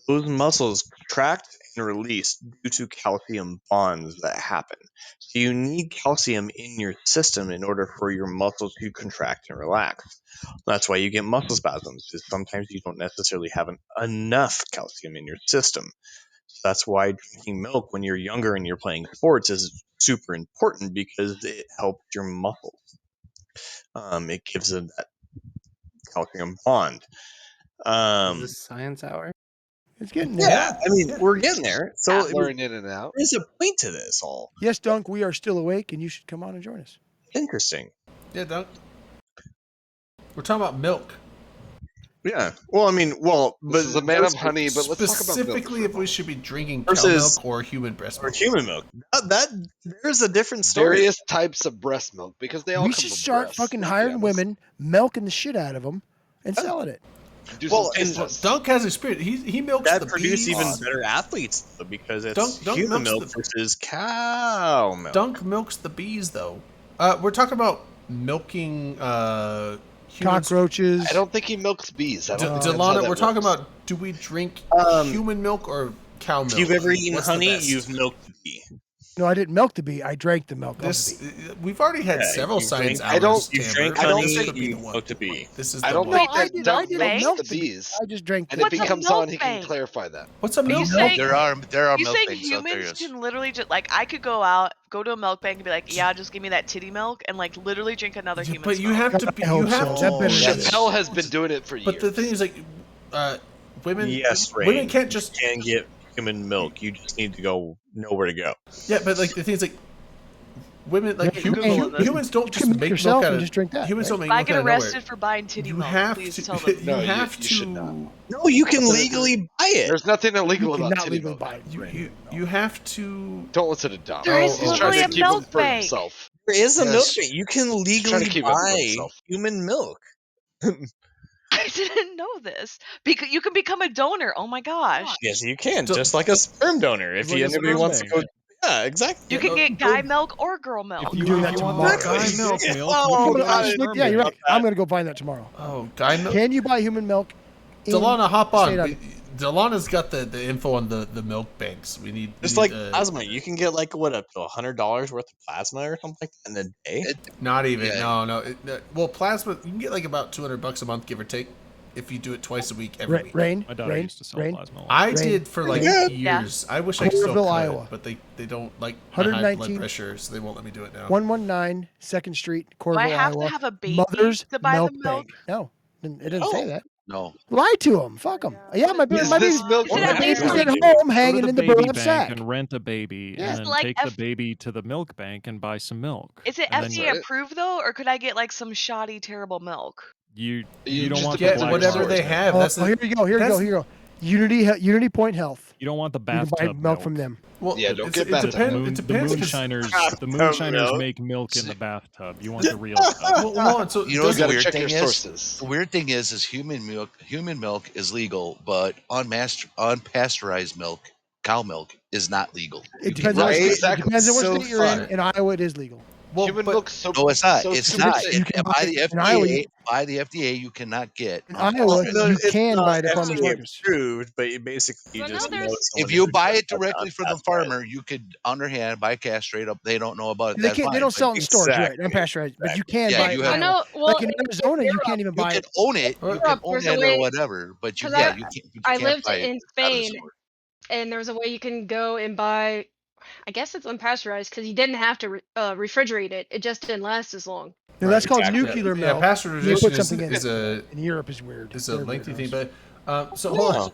Those muscles contract and release due to calcium bonds that happen. So you need calcium in your system in order for your muscles to contract and relax. That's why you get muscle spasms, is sometimes you don't necessarily have enough calcium in your system. So that's why drinking milk when you're younger and you're playing sports is super important, because it helps your muscles. It gives them that calcium bond. Is this science hour? It's getting there. Yeah, I mean, we're getting there. So I mean, Blurring in and out. there's a point to this all. Yes, Dunk, we are still awake, and you should come on and join us. Interesting. Yeah, Dunk. We're talking about milk. Yeah. Well, I mean, but This is a man of honey, but let's talk about milk Specifically, for a if we should be drinking Versus- cow milk or human breast or milk. human milk. That there's a different story. various types of breast milk because they all We come should from start breasts, fucking let's be hiring honest. women, milking the shit out of them, and selling it. Do Well, some and taste tests. Dunk has experience. He milks That the produce bees. even better athletes though, because it's Dunk human milks milk the- versus cow milk. Dunk milks the bees, though. We're talking about milking humans. Cockroaches. I don't think he milks bees. I don't think that's how Delana, that we're talking works. about, do we drink Um, human milk or cow milk? If you've ever eaten What's the honey, best? you've milked the bee. No, I didn't milk the bee. I drank the milk This of the bee. we've already had Yeah, several you science drank- hours. I don't- You Tamber. drank I don't honey, think- Could be you the one. milked a bee. This is I the don't one. think No, I that did- Dunk I didn't milks milk the the bee. bees. I just drank And the if he What's a comes milk on, he can bank? clarify that. What's a Are you milk? saying- There are You milk saying banks out there. humans Yes. can literally just like I could go out, go to a milk bank and be like, yeah, just give me that titty milk, and like literally drink another Yeah, human's but you milk. have to be. I hope You have so. to. That better Yes. Chappelle has been doing it for years. But the thing is, like, women. Yes, Rain. women can't just. You can get human milk. You just need to know where to go. Yeah, but like the thing is, like, women like Yeah, humans don't you just can make make yourself milk out and of just drink that, humans right? don't make If I milk get out of nowhere. arrested for buying titty You milk, have please to. tell them. You No, have you should to. not. No, you can That's a- legally buy it. There's nothing illegal You about cannot titty legally milk. buy You have to. Don't listen to Dom. There is Oh, He's trying literally to a keep milk it for bank. himself. There is a milk Yes. bank. You can He's trying legally to keep it for buy himself. human milk. I didn't know this. Because you can become a donor. Oh my gosh. Yes, you can. So- Just like a sperm donor. If It's like a anybody sperm wants bank. to go. Yeah, exactly. You can get guy milk or girl milk. If you, doing if that you want tomorrow. that guy milk milk, Oh, you can go to God, the sperm Yeah, you're bank. right. I'm gonna go find that tomorrow. Oh, guy milk. Can you buy human milk? in Delana, hop state on. of- Delana's got the info on the milk banks. We need Just we like need, plasma, you can get like what up to $100 worth of plasma or something like that in a day. Not even. Yeah. No. Well, plasma. You can get like about $200 a month, give or take, if you do it twice a week every week. Rain, My daughter rain, used to sell rain. plasma. a lot. I Rain. did for like Yeah. years. I wish I still Coralville, could, Iowa. but they don't like my high blood 119. pressure, so they won't let me do it now. 119 Second Street, Do I Coralville, have Iowa. to have a baby Mother's to buy Milk the milk? Bank. No, it doesn't say that. No. Lie to them. Fuck them. Yeah, my Is my this baby's milk Is it at least baby's like- at home Go to hanging the in the baby burlap bank sack. and rent a baby, Yeah. and then Like take F- the baby to the milk bank and buy some milk. Is it And then FDA approved though, or could I get like some shoddy, terrible milk? You You don't just want the Get black whatever source they milk. have. Oh, That's here you go. Here you go. that's- Here you go. Unity Point Health. You don't want the You can bathtub buy milk from them. well, Yeah, don't it's- get it bathtub depend- milk. It depends. The 'cause- moonshiners milk. make milk in the bathtub. You want the real stuff. Well, hold on, so You know You what the gotta weird check thing your is? sources. The weird thing is human milk is legal, but unpasteurized milk, cow milk, is not legal. It You depends can't on what buy Right, state, it. exactly. it depends on what So state you're in. far. In Iowa, it is legal. well, Human but- milk's so No, it's not. so It's stupid not. safe. You can By the in Iowa, FDA, by the FDA, you cannot get. In Iowa, unpasteurized No, you it's can not buy it at farmers FDA markets. approved, but you basically So just now know there's- someone If you who buy does it directly from the unpasteurized. farmer, you could underhand buy castrate up. They don't know about it. They That's can't. fine. They don't but sell it in stores, right? Exactly. Unpasteurized, but you can Yeah, buy you it. have- I in know. Iowa. Well, Like in Arizona, you can't even You buy can it. own it. You Europe, can own there's a it or way- whatever, but you 'cause yeah, you can't. You I can't lived buy it in out of the Spain, store. and there was a way you can go and buy. I guess it's unpasteurized because you didn't have to refrigerate it. It just didn't last as long. No, that's called exactly. nuclear Yeah, milk. pasteurization You put is, something in is a In Europe is weird. is a They're lengthy thing, weirdos. but so hold on.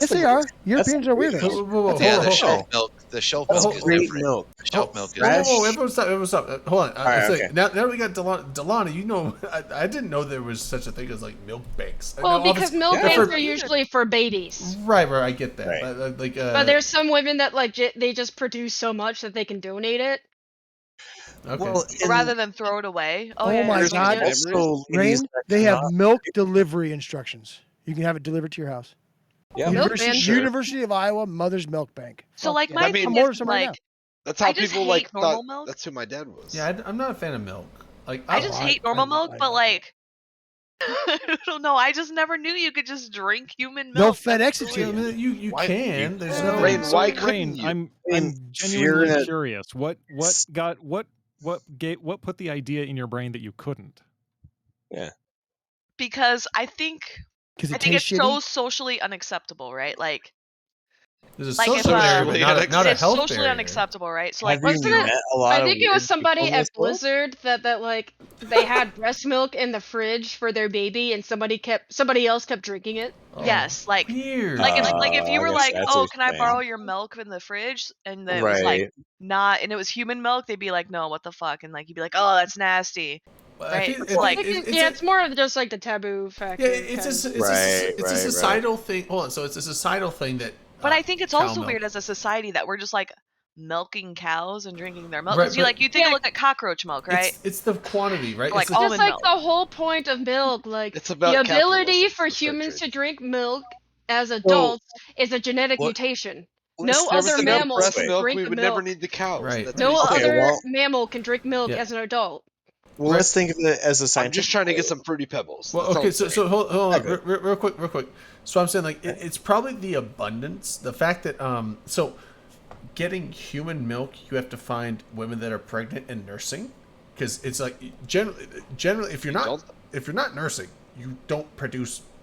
Yes, they are. Europeans are weird. weirdos. Whoa, whoa, whoa, Yeah, hold the on, shelf milk. The shelf Oh, milk is Great different. milk. The shelf milk is Whoa, different. whoa, everyone stop, hold on. All right, It's like, okay. now we got Delana. You know, I didn't know there was such a thing as like milk banks. Well, Now, because obviously- milk yeah. banks For- are usually for babies. right, I get that. Right. But, like, But there's some women that like they just produce so much that they can donate it. okay. Well, Rather than throw it away. Oh yeah, my there's God. memory. also Rain, ladies that they have cannot- milk delivery instructions. You can have it delivered to your house. Yeah. University, Sure. University of Iowa Mother's Milk Bank. So Fuck like yeah. my I mean- thing I'm ordering is some right like That's how I just people hate like normal thought. milk. That's who my dad was. Yeah, I'm not a fan of milk. Like I just hate normal milk, but like I don't know. I just never knew you could just drink human They'll milk. FedEx That's it to you. weird. you Why- can. There's Yeah. nothing. Rain, So, why Rain, couldn't you? I'm Rain, I'm if you're genuinely in a- curious. What put the idea in your brain that you couldn't? Because I think Because it it's tastes so shitty. socially unacceptable, right? Like There's a Like, if, social barrier, but Socially not a it's health socially barrier. unacceptable, right? So like Have you wasn't it- met a lot I of think it was weird somebody people in at this world? Blizzard that like they had breast milk in the fridge for their baby, and somebody else kept drinking it. Oh, yes, like weird. like if you I were guess like, that's oh, what can I you're borrow saying. your milk in the fridge? And then it was like Right. not, and it was human milk. They'd be like, no, what the fuck? And like you'd be like, oh, that's nasty. I right, think it's it- like- Yeah, it's more of just like the taboo factor. Yeah, it's kind of. a Right. societal thing. Hold on, so it's a societal thing that. But I think it's cow also milk. weird as a society that we're just like milking cows and drinking their milk. Right, Because you but- like you take a Yeah. look at cockroach milk, right? It's the quantity, right? Like It's the- all- Just almond like milk. the whole point of milk, like It's about the ability capitalism, for it's fair humans trade. to drink milk as adults is a genetic mutation. No Let's- There was other enough mammal breast can milk, drink we the would milk. never need the cows. Right. That's No what he's Okay, other well- mammal can drink milk Yeah. as an adult. Well, let's think of it as a I'm scientific. just trying to get some fruity pebbles. Well, That's all okay, I'm so saying. hold on, Okay. real quick. So I'm saying like it's probably the abundance, the fact that so getting human milk, you have to find women that are pregnant and nursing, because it's like generally if you're You not nursing, you don't produce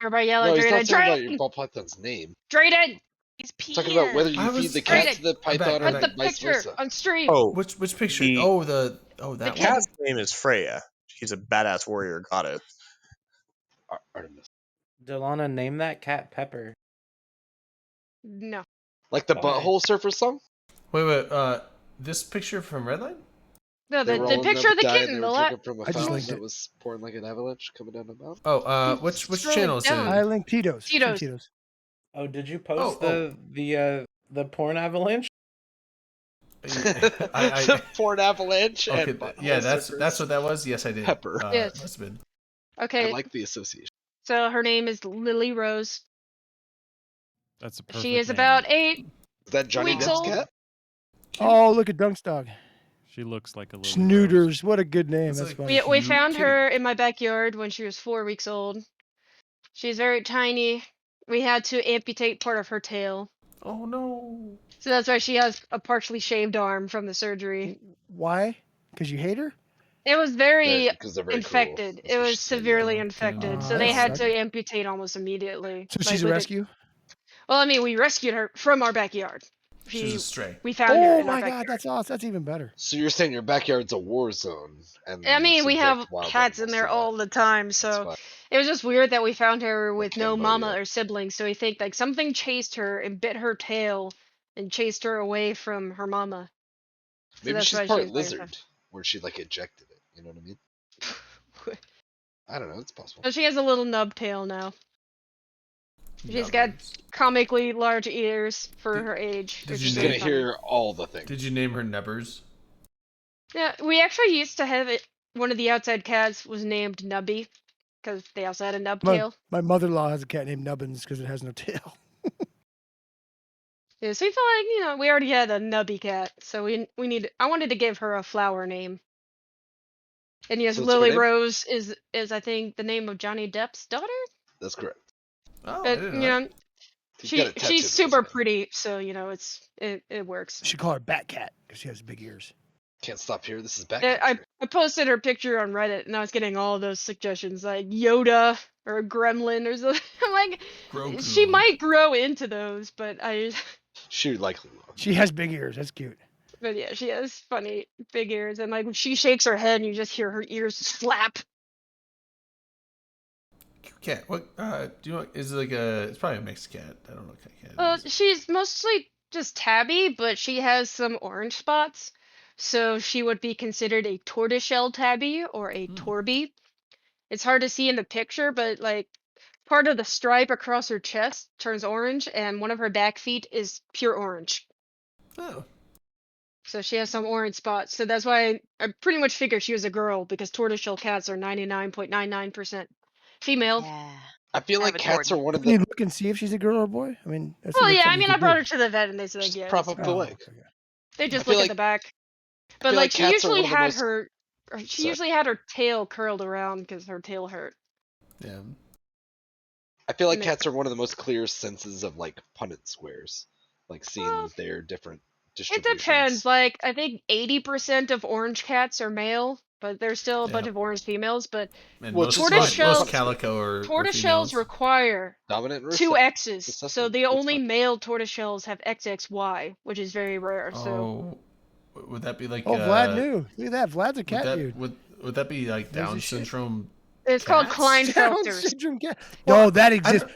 Everybody yell No, at he's not Drayden. talking about your Drayden! ball python's name. Drayden! He's He's talking about whether I you was- feed the Drayden! cat to the I'm back, python I'm or Put back. the vice picture versa. on stream. Oh, Which picture? the That Yeah. one. cat's name is Freya. She's a badass warrior goddess. Artemis. Delana, name that cat Pepper. No. Like the Why? Butthole Surfer song? Wait. This picture from Redline? No, They the were all in picture the of the guy and kitten. they The were la- drinking from a I just fountain linked that it. was pouring like an avalanche coming down the mountain. Oh, which Scroll channel is down. I it? linked Tito's. It's on Tito's. Tito's. Oh, did you post Oh, the porn avalanche? The porn avalanche Okay, and Butthole yeah, Surfers. that's what that was. Yes, I did. Pepper. Yes. Must have been. Okay, I like the association. so her name is Lily Rose. That's a perfect She is name. about 8 Is that Johnny weeks Depp's old. cat? Oh, look at Dunk's dog. She looks like a little Snooters. What a good name. It's That's like- funny. We Cute found kitty. her in my backyard when she was 4 weeks old. She's very tiny. We had to amputate part of her tail. Oh no. So that's why she has a partially shaved arm from the surgery. Why? Because you hate her? It was very Because they're very infected. Cool. It was severely infected. Oh, So they that had sucks. to amputate almost immediately. So Like, she's a with it- rescue? Well, I mean, we rescued her from our backyard. She's a stray. We found her Oh in our my god, backyard. that's awesome. That's even better. So you're saying your backyard's a war zone? And I mean, you we have subject wild cats in animals there to all the time, That's so fine. it was just weird that we found her with no mama Cambodia. or siblings. So we think like something chased her and bit her tail and chased her away from her mama. So Maybe that's she's why part she's very lizard, where she like ejected it. You know what I mean? I don't know. It's possible. So she has a little nub tail now. She's got Nubbins. comically large ears for Did- her age. did which you is She's name- very gonna funny. hear all the things. Did you name her Nubbers? Yeah, we actually used to have it. One of the outside cats was named Nubby because they also had a nub tail. My mother-in-law has a cat named Nubbins because it has no tail. Yeah, so we felt like we already had a Nubby cat, so we need. I wanted to give her a flower name. And yes, So what's her Lily name? Rose is I think the name of Johnny Depp's daughter. That's correct. Oh, I But didn't know that. He's got a tattoo she's that super says that. pretty, so it works. She call her Bat Cat because she has big ears. Can't stop here. This is back. I posted her picture on Reddit, and I was getting all those suggestions like Yoda or a Gremlin or something. I'm like, she Grogu. might grow into those, but She likely will. She has big ears. That's cute. But yeah, she has funny big ears, and like when she shakes her head, and you just hear her ears slap. Cat. What? Do you know? Is it like a? It's probably a mixed cat. I don't know what kind of cat. Well, it is. she's mostly just tabby, but she has some orange spots, so she would be considered a tortoiseshell tabby or a torby. It's hard to see in the picture, but like part of the stripe across her chest turns orange, and one of her back feet is pure orange. Oh. So she has some orange spots. So that's why I pretty much figured she was a girl because tortoiseshell cats are 99.99% female. I feel like cats are one of Can you the. look and see if she's a girl or a boy? I mean, that's Well, that's yeah, I something mean, you I could brought do. her to the vet, and they said, like, yeah, prop that's up the Oh, leg. okay. they just feel look like- at the back. I But feel like like she cats are one usually of the had most- her, or she Sorry. usually had her tail curled around because her tail hurt. Yeah. I feel like No. cats are one of the most clear senses of like Punnett squares, like seeing Well, their different It distributions. depends. Like I think 80% of orange cats are male, but there's still a bunch Yeah. of orange females. But And Well, most, just most, tortoiseshell- most calico are tortoiseshells females. require Dominant and 2 recessive. X's, so Recessive, the that's only fine. male tortoiseshells have XXY, which is very rare. So Oh, would that be like? Oh, Vlad knew. Look at that. Vlad's a cat would that, dude. Would that be like There's Down a shit. syndrome? it's called cats? Down Klinefelters. syndrome cat. Well, No, that I exists. don't-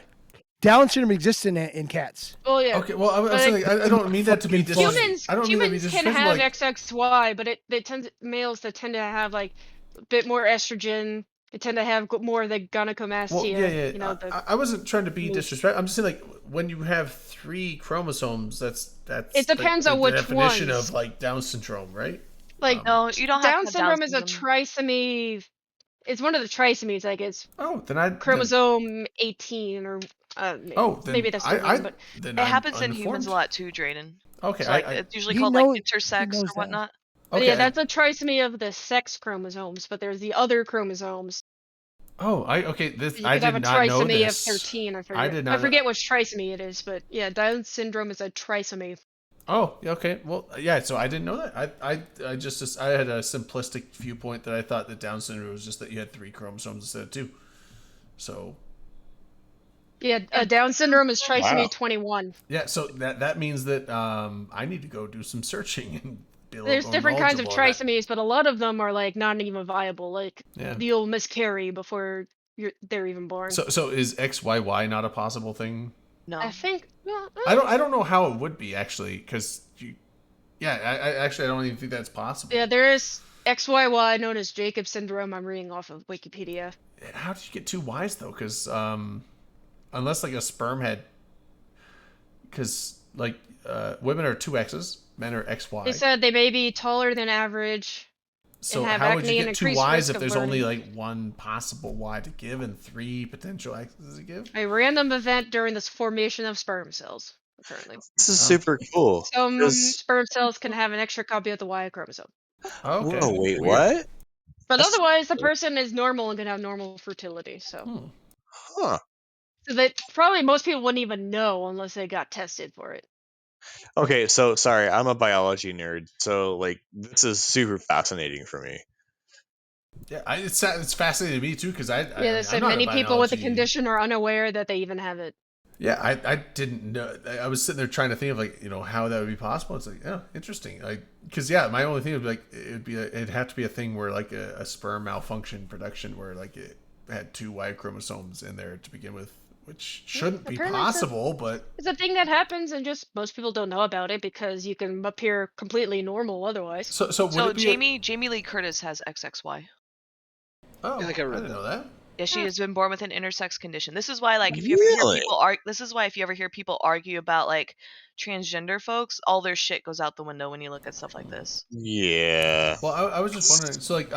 Down syndrome exists in cats. Well, yeah. Okay, well, I was But saying, I don't mean that to be Fucking disrespectful. I don't mean that to be Humans can disrespectful. have Like, XXY, but they tend males that tend to have like a bit more estrogen. They tend to have more of the gynecomastia. well, yeah. You know, the, I wasn't trying to be mood. disrespectful. I'm just saying, like, when you have 3 chromosomes, that's It depends like, on the which definition ones. of like Down syndrome, right? like No, you don't have Down to have syndrome Down is a syndrome. trisomy. It's one of the trisomies. Like it's Oh, then I chromosome 18 or then maybe that's the I, wrong, but then It I'm happens in humans uninformed. a lot too, Drayden. Okay, It's like I it's usually He called knows- like he intersex knows or that. whatnot. but okay. yeah, that's a trisomy of the sex chromosomes. But there's the other chromosomes. This You I could have did a not know trisomy of this. 13. I forget. I did not know- forget which trisomy it is, but yeah, Down syndrome is a trisomy. Oh, yeah, okay. Well, yeah. So I didn't know that. I just I had a simplistic viewpoint that I thought that Down syndrome was just that you had 3 chromosomes instead of 2. So Yeah, Down syndrome is trisomy Wow. 21. Yeah, so that means that I need to go do some searching and be a little There's more different kinds of knowledgeable on that. trisomies, but a lot of them are like not even viable. Like Yeah. you'll miscarry before they're even born. So is XYY not a possible thing? No. I think. Well, I don't know how it would be actually, because I don't even think that's possible. Yeah, there is XYY known as Jacob syndrome. I'm reading off of Wikipedia. How did you get 2 Ys though? Because unless like a sperm had, because like women are 2 X's, men are XY. They said they may be taller than average. So and have how would acne you and get 2 increased Ys risk if of there's only burning. like 1 possible Y to give and 3 potential X's to give? A random event during the formation of sperm cells, apparently. This is super cool. Some 'cause- sperm cells can have an extra copy of the Y chromosome. Okay. Whoa, wait, Weird. what? But That's- otherwise, the person is normal and can have normal fertility. So, Huh. so that probably most people wouldn't even know unless they got tested for it. Okay, so sorry, I'm a biology nerd, so like this is super fascinating for me. Yeah, it's fascinating to me too, because Yeah, they I'm said not a many people with the biology- condition are unaware that they even have it. Yeah, I didn't know. I was sitting there trying to think of like, how that would be possible. It's like, yeah, interesting. Because my only thing would be like it'd have to be a thing where like a sperm malfunction production where like it had 2 Y chromosomes in there to begin with, which shouldn't be apparently it's a- possible, but It's a thing that happens, and just most people don't know about it because you can appear completely normal otherwise. so would So it be? Jamie Lee Curtis has XXY. Oh, I think I read didn't that. know that. Yeah, she has been born with an intersex condition. This is why, like, if you ever hear Really? people this is why if you ever hear people argue about like transgender folks, all their shit goes out the window when you look at stuff like this. Yeah. Well, I was just wondering. So like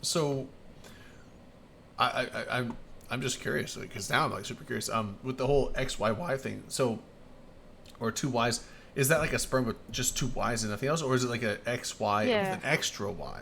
so I'm just curious because now I'm like super curious. With the whole XYY thing, so or 2 Ys, is that like a sperm with just 2 Ys and nothing else, or is it like an XY Yeah. with an extra Y?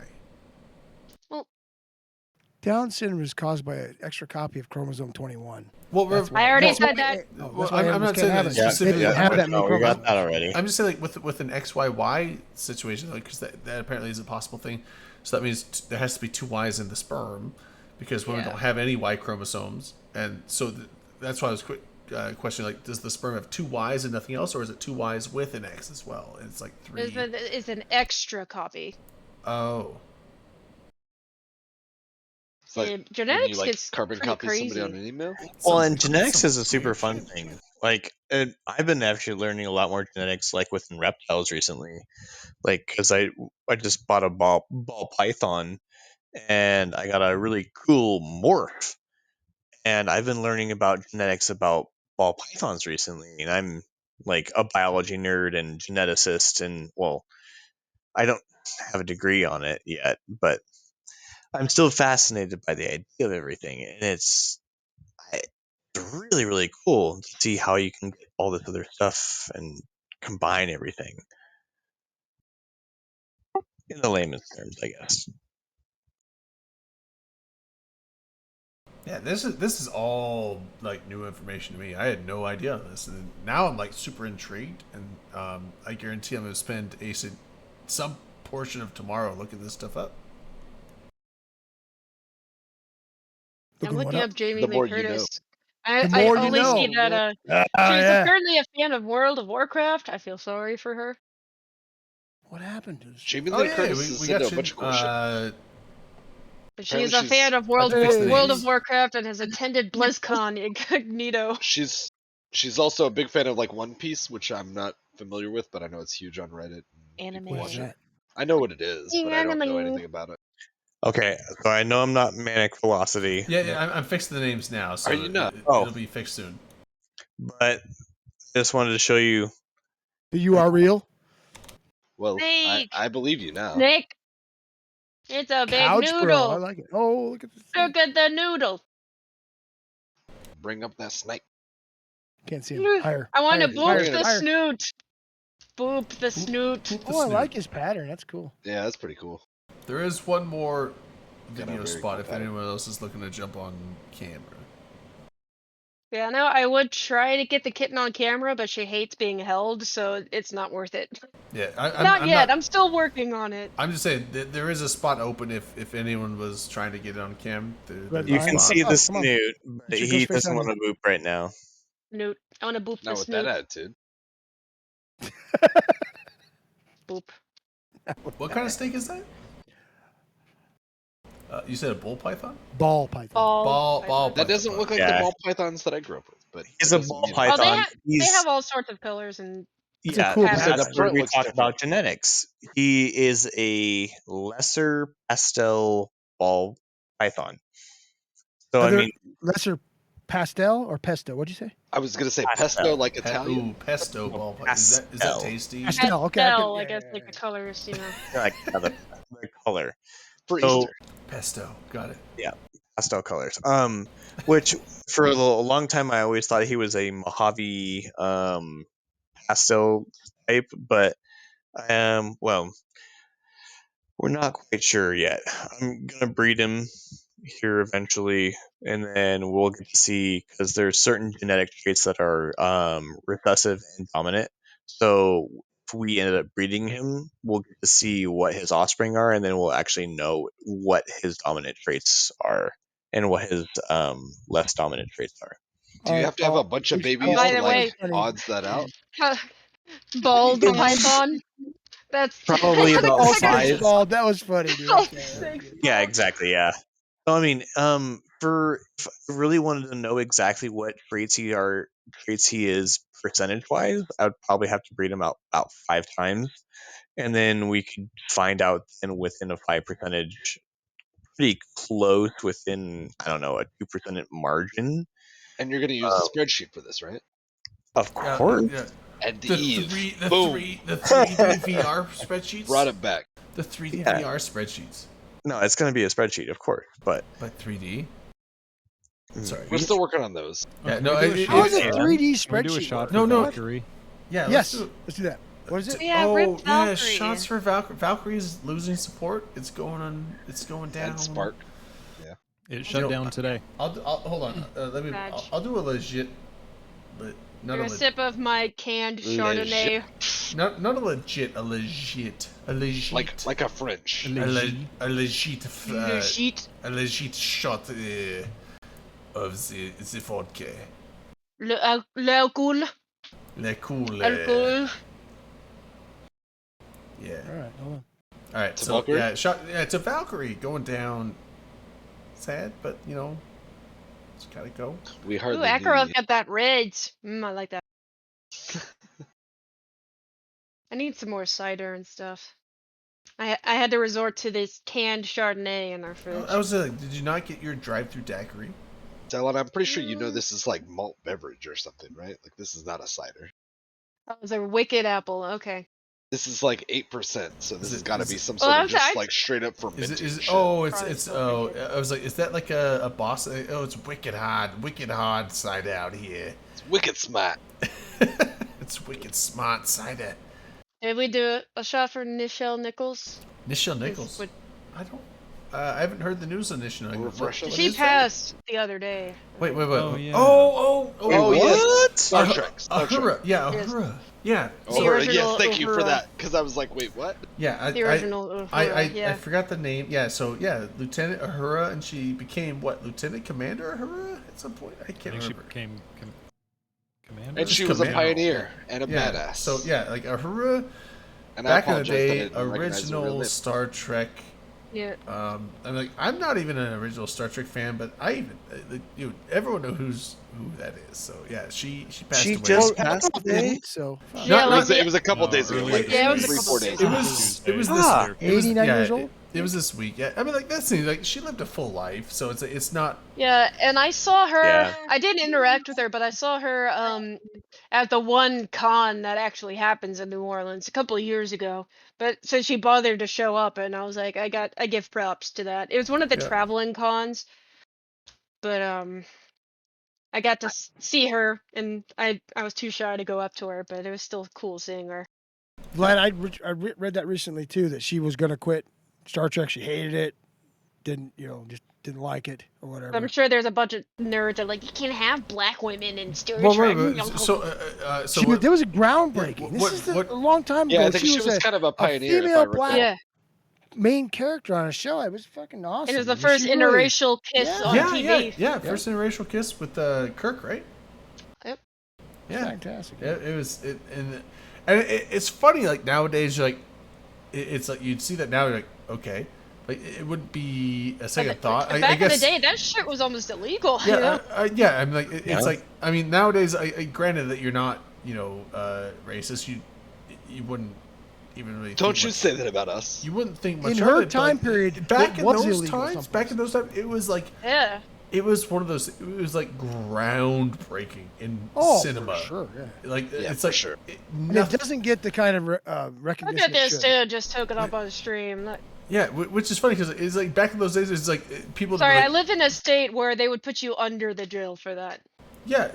Down syndrome is caused by an extra copy of chromosome 21. Well, That's I already that's said why- that. oh, Well, that's why I'm animals not can't saying have that it. specifically. They don't have that many No, we got chromosomes. that already. I'm just saying like with an XYY situation, like because that apparently is a possible thing. So that means there has to be 2 Ys in the sperm because women Yeah. don't have any Y chromosomes, and so that's why I was questioning like, does the sperm have 2 Ys and nothing else, or is it 2 Ys with an X as well? And it's like 3. It's an extra copy. Oh. It's like Yeah, when genetics you like gets carbon pretty copy somebody on crazy. an email. Well, Some- and genetics some is a super weird fun shit. thing. Like, I've been actually learning a lot more genetics, like within reptiles recently. Like, because I just bought a ball python, and I got a really cool morph, and I've been learning about genetics about ball pythons recently, and I'm like a biology nerd and geneticist, and well, I don't have a degree on it yet, but I'm still fascinated by the idea of everything, and it's really, really cool to see how you can get all this other stuff and combine everything. In the layman's terms, I guess. Yeah, this is all like new information to me. I had no idea on this, and now I'm like super intrigued, and I guarantee I'm going to spend some portion of tomorrow looking this stuff up. I'm looking up Jamie The Lee more you know. Curtis. The I more you only see know. that Ah, she's yeah. apparently a fan of World of Warcraft. I feel sorry for her. What happened to this? Jamie Oh Lee yeah, Curtis we is got into a you. bunch of cool shit. But Apparently she's a fan of World I fixed the World names. of Warcraft and has attended BlizzCon incognito. She's also a big fan of like One Piece, which I'm not familiar with, but I know it's huge on Reddit. and people Anime. What is watch it. that? I know what it is, but I don't know Anime. anything about it. Okay, so I know I'm not Manic Velocity. Yeah, I'm fixing the names now, so Are you not? it'll be fixed soon. But I just wanted to show you. You are real? Well, Snake. I believe you now. Nick, it's a big Couch bro. I noodle. like it. Oh, look at this. Look at the noodle. Bring up that snake. Can't see him. Higher. I want to higher, boop higher, the higher. snoot. Boop the snoot. Oh, I like his pattern. That's cool. Yeah, that's pretty cool. There is one more Got a video very spot cool if pattern. anyone else is looking to jump on camera. Yeah, no, I would try to get the kitten on camera, but she hates being held, so it's not worth it. Yeah, Not yet. I'm still working on it. I'm just saying there is a spot open if anyone was trying to get it on cam. You can see the snoot, but Get your he ghost face doesn't on want to boop right now. Note. I want to boop Not this with that note. attitude. Boop. What kind of snake is that? You said a bull python? Ball python. Ball python. That doesn't look like Yeah. the ball pythons that I grew up with, but He's that a doesn't ball mean it- python. Oh, they He's have all sorts of colors and It's a yeah, cool patterns. So the that's where print we looks talk different. about genetics. He is a lesser pastel ball python. So I Other- mean, lesser pastel or pesto? What'd you say? I was gonna say Pastel. pesto like Ooh, Italian. pesto ball python. Is that Pastel. tasty? Pastel. Okay. Pastel, I yeah, guess, yeah, like yeah. the colors, you know. like the color. For So- Easter. Pesto. Got it. Pastel colors. Which for a long time I always thought he was a Mojave pastel type, but well, we're not quite sure yet. I'm gonna breed him here eventually, and then we'll get to see, because there's certain genetic traits that are recessive and dominant. So if we ended up breeding him, we'll get to see what his offspring are, and then we'll actually know what his dominant traits are and what his less dominant traits are. Do you have to have a bunch of babies By to the like way- odds that out? Bald python. That's Probably about Oh, five. bald. That was funny, dude. Oh, Okay. six. Yeah, exactly. Yeah. So I mean, for if I really wanted to know exactly what traits he is percentage wise, I would probably have to breed him out about 5 times, and then we could find out then within a 5 percentage, pretty close within, I don't know, a 2% margin. And you're gonna use a spreadsheet for this, right? Of Yeah, course. yeah. And The Eve. three Boom. 3D VR spreadsheets. Brought it back. The 3D Yeah. VR spreadsheets. No, it's going to be a spreadsheet, of course, but But 3D. Sorry. We're still working on those. Yeah, Can no, we do a it- shot How's it- a for- 3D Can we do a spreadsheet shot work? for No, no. Valkyrie? Yeah, Yes. let's do Let's do that. What is it? Yeah, oh, rip yeah, Valkyrie. shots for Valkyrie. Valkyrie's losing support. It's going on. It's going down. And Spark. It shut know, down today. I'll hold on. Let me. Badge. I'll do a legit. Not Here's a sip of my canned Chardonnay. Not a legit. A legit. Like a French. a legit. Legit. A legit shot of the vodka. L'alcool. Le cool. Alcool. Yeah. All right. Hold on. All right. To So Valkyrie? yeah, shot. Yeah, it's a Valkyrie going down. Sad, but you know, it's gotta go. We Ooh, hardly Akaro's need got that red. I like that. I need some more cider and stuff. I had to resort to this canned Chardonnay in our fridge. I was did you not get your drive-through daiquiri? Dylan, I'm pretty sure you know this is like malt beverage or something, right? Like this is not a cider. Oh, it was a wicked apple. Okay. This is like 8%, so this Is has it- got to is be it- some Well, sort I'm of just sorry. like straight up Is fermented. it? Is shit. oh, Probably it's still oh. wicked. I was like, is that like a boss? Oh, it's wicked hard cider out here. It's wicked smart. It's wicked smart cider. Did we do a shot for Nichelle Nichols? Nichelle Nichols. What- I don't. I haven't heard the news on Nichelle Nichols. refresh What us. She is that? passed the other day. Wait. Oh, yeah. Oh. Oh, Wait, yes. what? Star Trek. Star Trek. Uhura. Yeah, Yes. Uhura. Yeah. Oh, The original yes, thank you for Uhura. that. Because I was like, wait, what? Yeah. The original Uhura, I yeah. forgot the name. Yeah. So yeah, Lieutenant Uhura, and she became what? Lieutenant Commander Uhura at some point. I I can't think she remember. became commander. And she was a Commando. pioneer and a Yeah. badass. So yeah, like Uhura. And I Back in the apologize that I day, didn't recognize her real original name. Star Trek. Yeah. I'm not even an original Star Trek fan, but everyone knows who that is. So yeah, she passed She away. just Well, passed I away. didn't, so fuck. Yeah, it, like was, it was a couple days ago, early- like Yeah, it was a 3-4 couple days. It was this. Ah, it was 89 yeah, years old? It was this week. Yeah, I mean, like that's the thing, like she lived a full life, so it's not. Yeah, and I saw her. Yeah. I didn't interact with her, but I saw her at the one con that actually happens in New Orleans a couple of years ago. But so she bothered to show up, and I was like, I give props to that. It was one of the Yeah. traveling cons, but I got to see her, and I was too shy to go up to her, but it was still cool seeing her. Vlad, I read that recently too, that she was gonna quit Star Trek. She hated it. Just didn't like it or whatever. I'm sure there's a bunch of nerds that are like, you can't have black women in Star Well, Trek. so She was, there was a groundbreaking. what- This is what- a long time ago. Yeah, I think she was a, kind of a pioneer. if I female recall. black Yeah, main character on a show. It was fucking awesome. and it was the I mean, first she really- interracial kiss Yeah. on TV. yeah, first interracial kiss with Kirk, right? Yep. Yeah, fantastic. It was, and it's funny. Like nowadays, you're like, it's like you'd see that now. You're like, okay, like it would be a second thought. Back I guess, in the day, that shit was almost illegal. Yeah, you know? yeah. I'm like, it's Yeah. like, I mean, nowadays, granted that you're not, racist, you wouldn't even really. Don't think you much- say that about us. You wouldn't think much In of her it, but time period, back it in was those illegal times, back in those times, it was like. Yeah. It was one of those. It was like groundbreaking in Oh, cinema. for sure. Yeah. Like Yeah, it's for like sure. And it doesn't get the kind of Look recognition. at it this should. dude just took it up on the stream. Look. yeah, which is funny because it's like back in those days. It's like people. Sorry, like, I live in a state where they would put you under the jail for that. Yeah,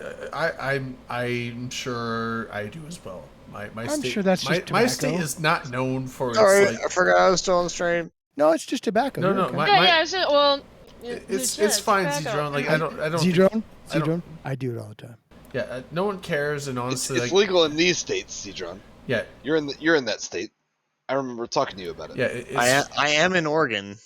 I'm sure I do as well. My I'm state, sure that's just my state tobacco. is not known for Sorry, its like. I forgot I was still on the stream. No, it's just tobacco. No, You're no, okay. my- Yeah, so, well, It's fine, Z-Drone. Like I don't. Z-Drone? I don't- Z-Drone? I do it all the time. Yeah, no one cares, and It's, honestly, it's like, legal in these states, Cedron. yeah, You're in that state. I remember talking to you about it. yeah. I am in Oregon.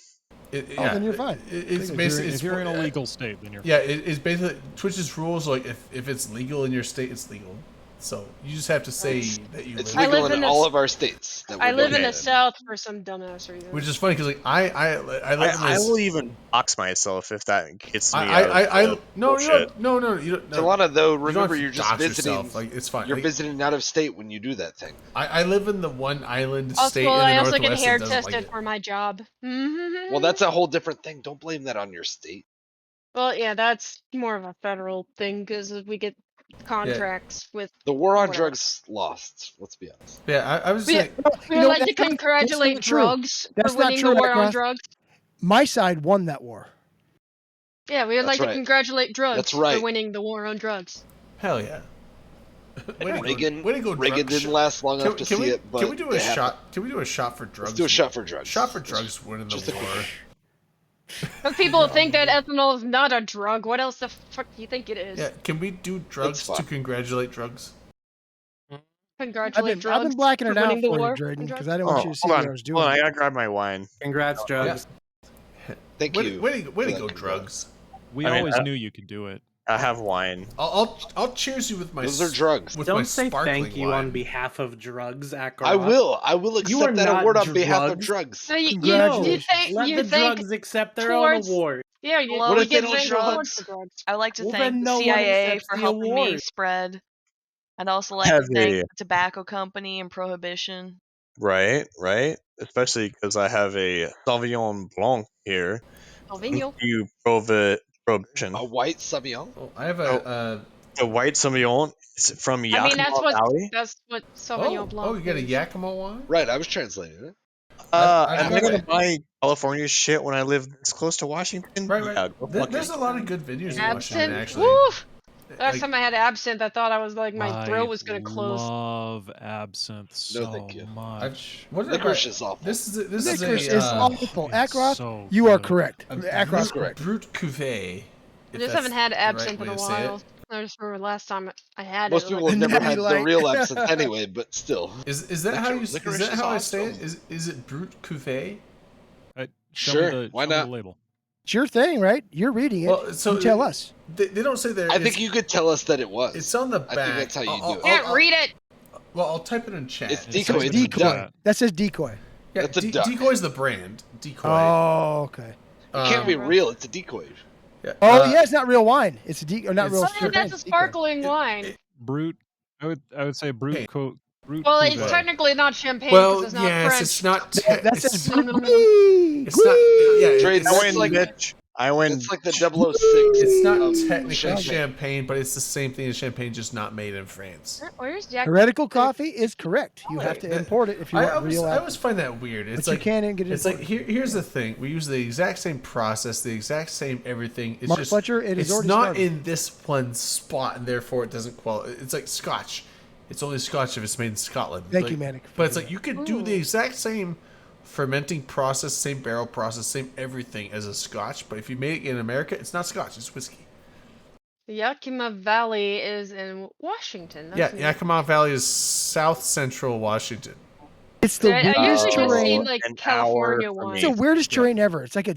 Yeah, then you're fine. It's If basically if you're in a legal state, then you're Yeah, it's basically Twitch's rules. Like if it's legal in your state, it's legal. So you just have to say that you It's live. legal live in in all the- of our states. That I we're live in doing the it South for some dumbass reason. Which is funny because like I live in I this. will even box myself if that gets me. I no, you bullshit. don't, no, you don't. No. Solana, though, You don't remember have to you're just dox visiting. yourself. Like it's fine. You're Like, visiting out of state when you do that thing. I live in the one island Also, state in the I also get Northwest hair that doesn't tested like it. for my job. Well, that's a whole different thing. Don't blame that on your state. Well, yeah, that's more of a federal thing because we get contracts with. The war on whatever. drugs lost. Let's be honest. Yeah, I was We, saying. we You know, like to that's not- congratulate that's not true. drugs That's for not winning true, the war on Minecraft. drugs. My side won that war. Yeah, we would like That's to right. congratulate drugs That's right. for winning the war on drugs. Hell yeah. Reagan, way to go, Reagan drugs. didn't last long enough to see we, it, but can we do a it happened. shot? Can we do a shot for drugs? Let's do a shot for drugs. Shot for drugs winning Just the a war. quick- But people think that ethanol is not a drug. What else the fuck do you think it is? Yeah, can we do drugs fine. to congratulate drugs? Congratulate I've drugs been blacking for it out winning the for you, war on Drayden, drugs. because I didn't want you to see hold what on, I was doing. hold on, I gotta grab my wine. Congrats, drugs. Thank Way, you. way to for go, that congrats. drugs. we I mean, always knew you could do it. I have wine. I'll cheers you with my. Those are drugs. With my Don't say sparkling thank you wine. on behalf of drugs, Akarov. I will. I will You are accept that not award on behalf of drugs. drugs. So you Congratulations. think Let you the think drugs accept their own towards- award. yeah, you, Hello, What we if they get don't thanked show up? awards for drugs. I like to Well, thank then the no one CIA accepts for the helping me award. spread. I'd also like Have to thank a- the tobacco company and prohibition. Right, right. Especially because I have a Sauvignon Blanc here. Alvino. You prohibition. A white Sauvignon. Oh, I have a. The white Sauvignon is from I mean, Yakima Valley. that's what Sauvignon Oh, Blanc oh, you got a is. Yakima one? Right, I was translating it. I've Am I got gonna it. buy California shit when I live this close to Washington? Right, right. Yeah, go fuck There's it. a lot of good videos in Washington, Absinthe. actually. Woo! Last Like, time I had absinthe, I thought I was like my throat I was gonna close. love absinthe so thank you. much. what did I Licorice buy? is awful. This is Licorice a is awful. it's Ackroth, so you are good. correct. a Ackroth's brute, correct. brute cuvée. I just haven't had absinthe in a while. It. I just remember last time I had Most it. people Like, have never Natty had the Light. real absinthe anyway, but still. Is that how you Licorice is that is how I say it? awesome. Is it brute cuvée? Show Sure, me the, why show me the not? label. It's your thing, right? You're reading it. Well, so you tell us. They don't say there. I think you could tell us that it was. It's on the back. I think that's how you do it. can't read it. Well, I'll type it in chat. It's It decoy. says It's Decoy. duck. That says decoy. Yeah, That's a duck. Decoy's the brand. Decoy. Oh, okay. It can't be real. It's a decoy. Yeah, Oh, yeah, it's not real wine. It's a decoy. Not it's- real. Oh, yeah, that's a sparkling wine. Brute. I would say brute Okay. coat. Brute Well, it's Cuvée. technically not champagne Well, because it's not yes, French. it's not. That it's, says No, no, no, no. it's not. Yeah, Trade it's, That's I win, like- bitch. I win. It's like the bitch. 006. it's not of technically champagne. champagne, but it's the same thing as champagne, just not made in France. Where's Jack? Heretical coffee is correct. You have to that- import it if you I want always, real I apple. always find that weird. It's But like you can't get it it's like imported. here's the thing: we use the exact same process, the exact same everything. It's Mark just Fletcher, it is it's already not started. in this one spot, and therefore it doesn't qualify. It's like Scotch. It's only Scotch if it's made in Scotland. Thank Like, you, Manic. But it's like you could do the exact same fermenting process, same barrel process, same everything as a Scotch. But if you made it in America, it's not Scotch; it's whiskey. The Yakima Valley is in Washington. Yeah, That's Yakima Valley is south central Washington. It's the I weirdest usually just see terrain. like An hour California from ones. It's the weirdest terrain ever. It's like a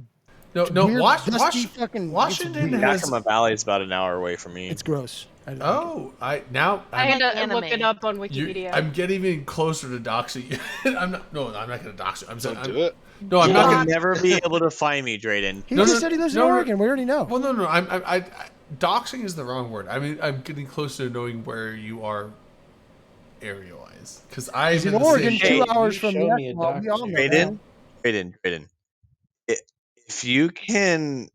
No, weird, Wash, dusty Wash, fucking. Washington it's weird. has Yakima Valley is about an hour away from me. It's gross. Oh, I I had I'm, to look it up on you, Wikipedia. I'm getting even closer to doxing you. I'm not going to dox you. I'm saying Don't I'm, do it. No, I'm You not will going to. never be able to find me, Drayden. He just said he lives in Oregon. We already know. Well, no. Doxing is the wrong word. I mean, I'm getting closer to knowing where you are area-wise. Because He's in Oregon, 2 hours from show me a Yakima. We all know that. Drayden. If you can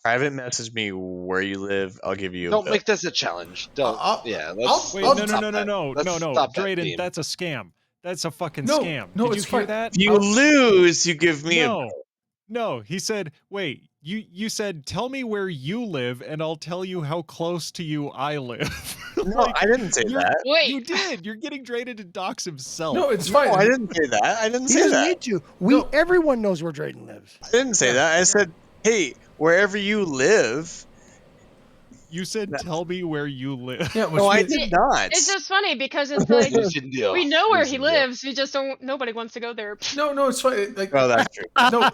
private message me where you live, I'll give you a Don't bill. make this a challenge. Don't. Yeah. Let's. Wait, let's no, stop that. Let's stop that Drayden, theme. that's a scam. That's a fucking No, scam. no, Did it's you hear fine. that? If you lose, you give me a No. bill. No, he said, wait, you said, tell me where you live and I'll tell you how close to you I live. No, I didn't say that. You did. You're getting Drayden to dox himself. No, it's No, fine. I didn't say that. I didn't He say doesn't that. need to. Everyone knows where Drayden lives. I didn't say that. I said, hey, wherever you live. You said, tell me where you live. Yeah, no, I did not. It's just funny because it's like Losing deal. we know where he Losing deal. lives. We just don't. Nobody wants to go there. No, it's fine. Like, Oh, that's true. no,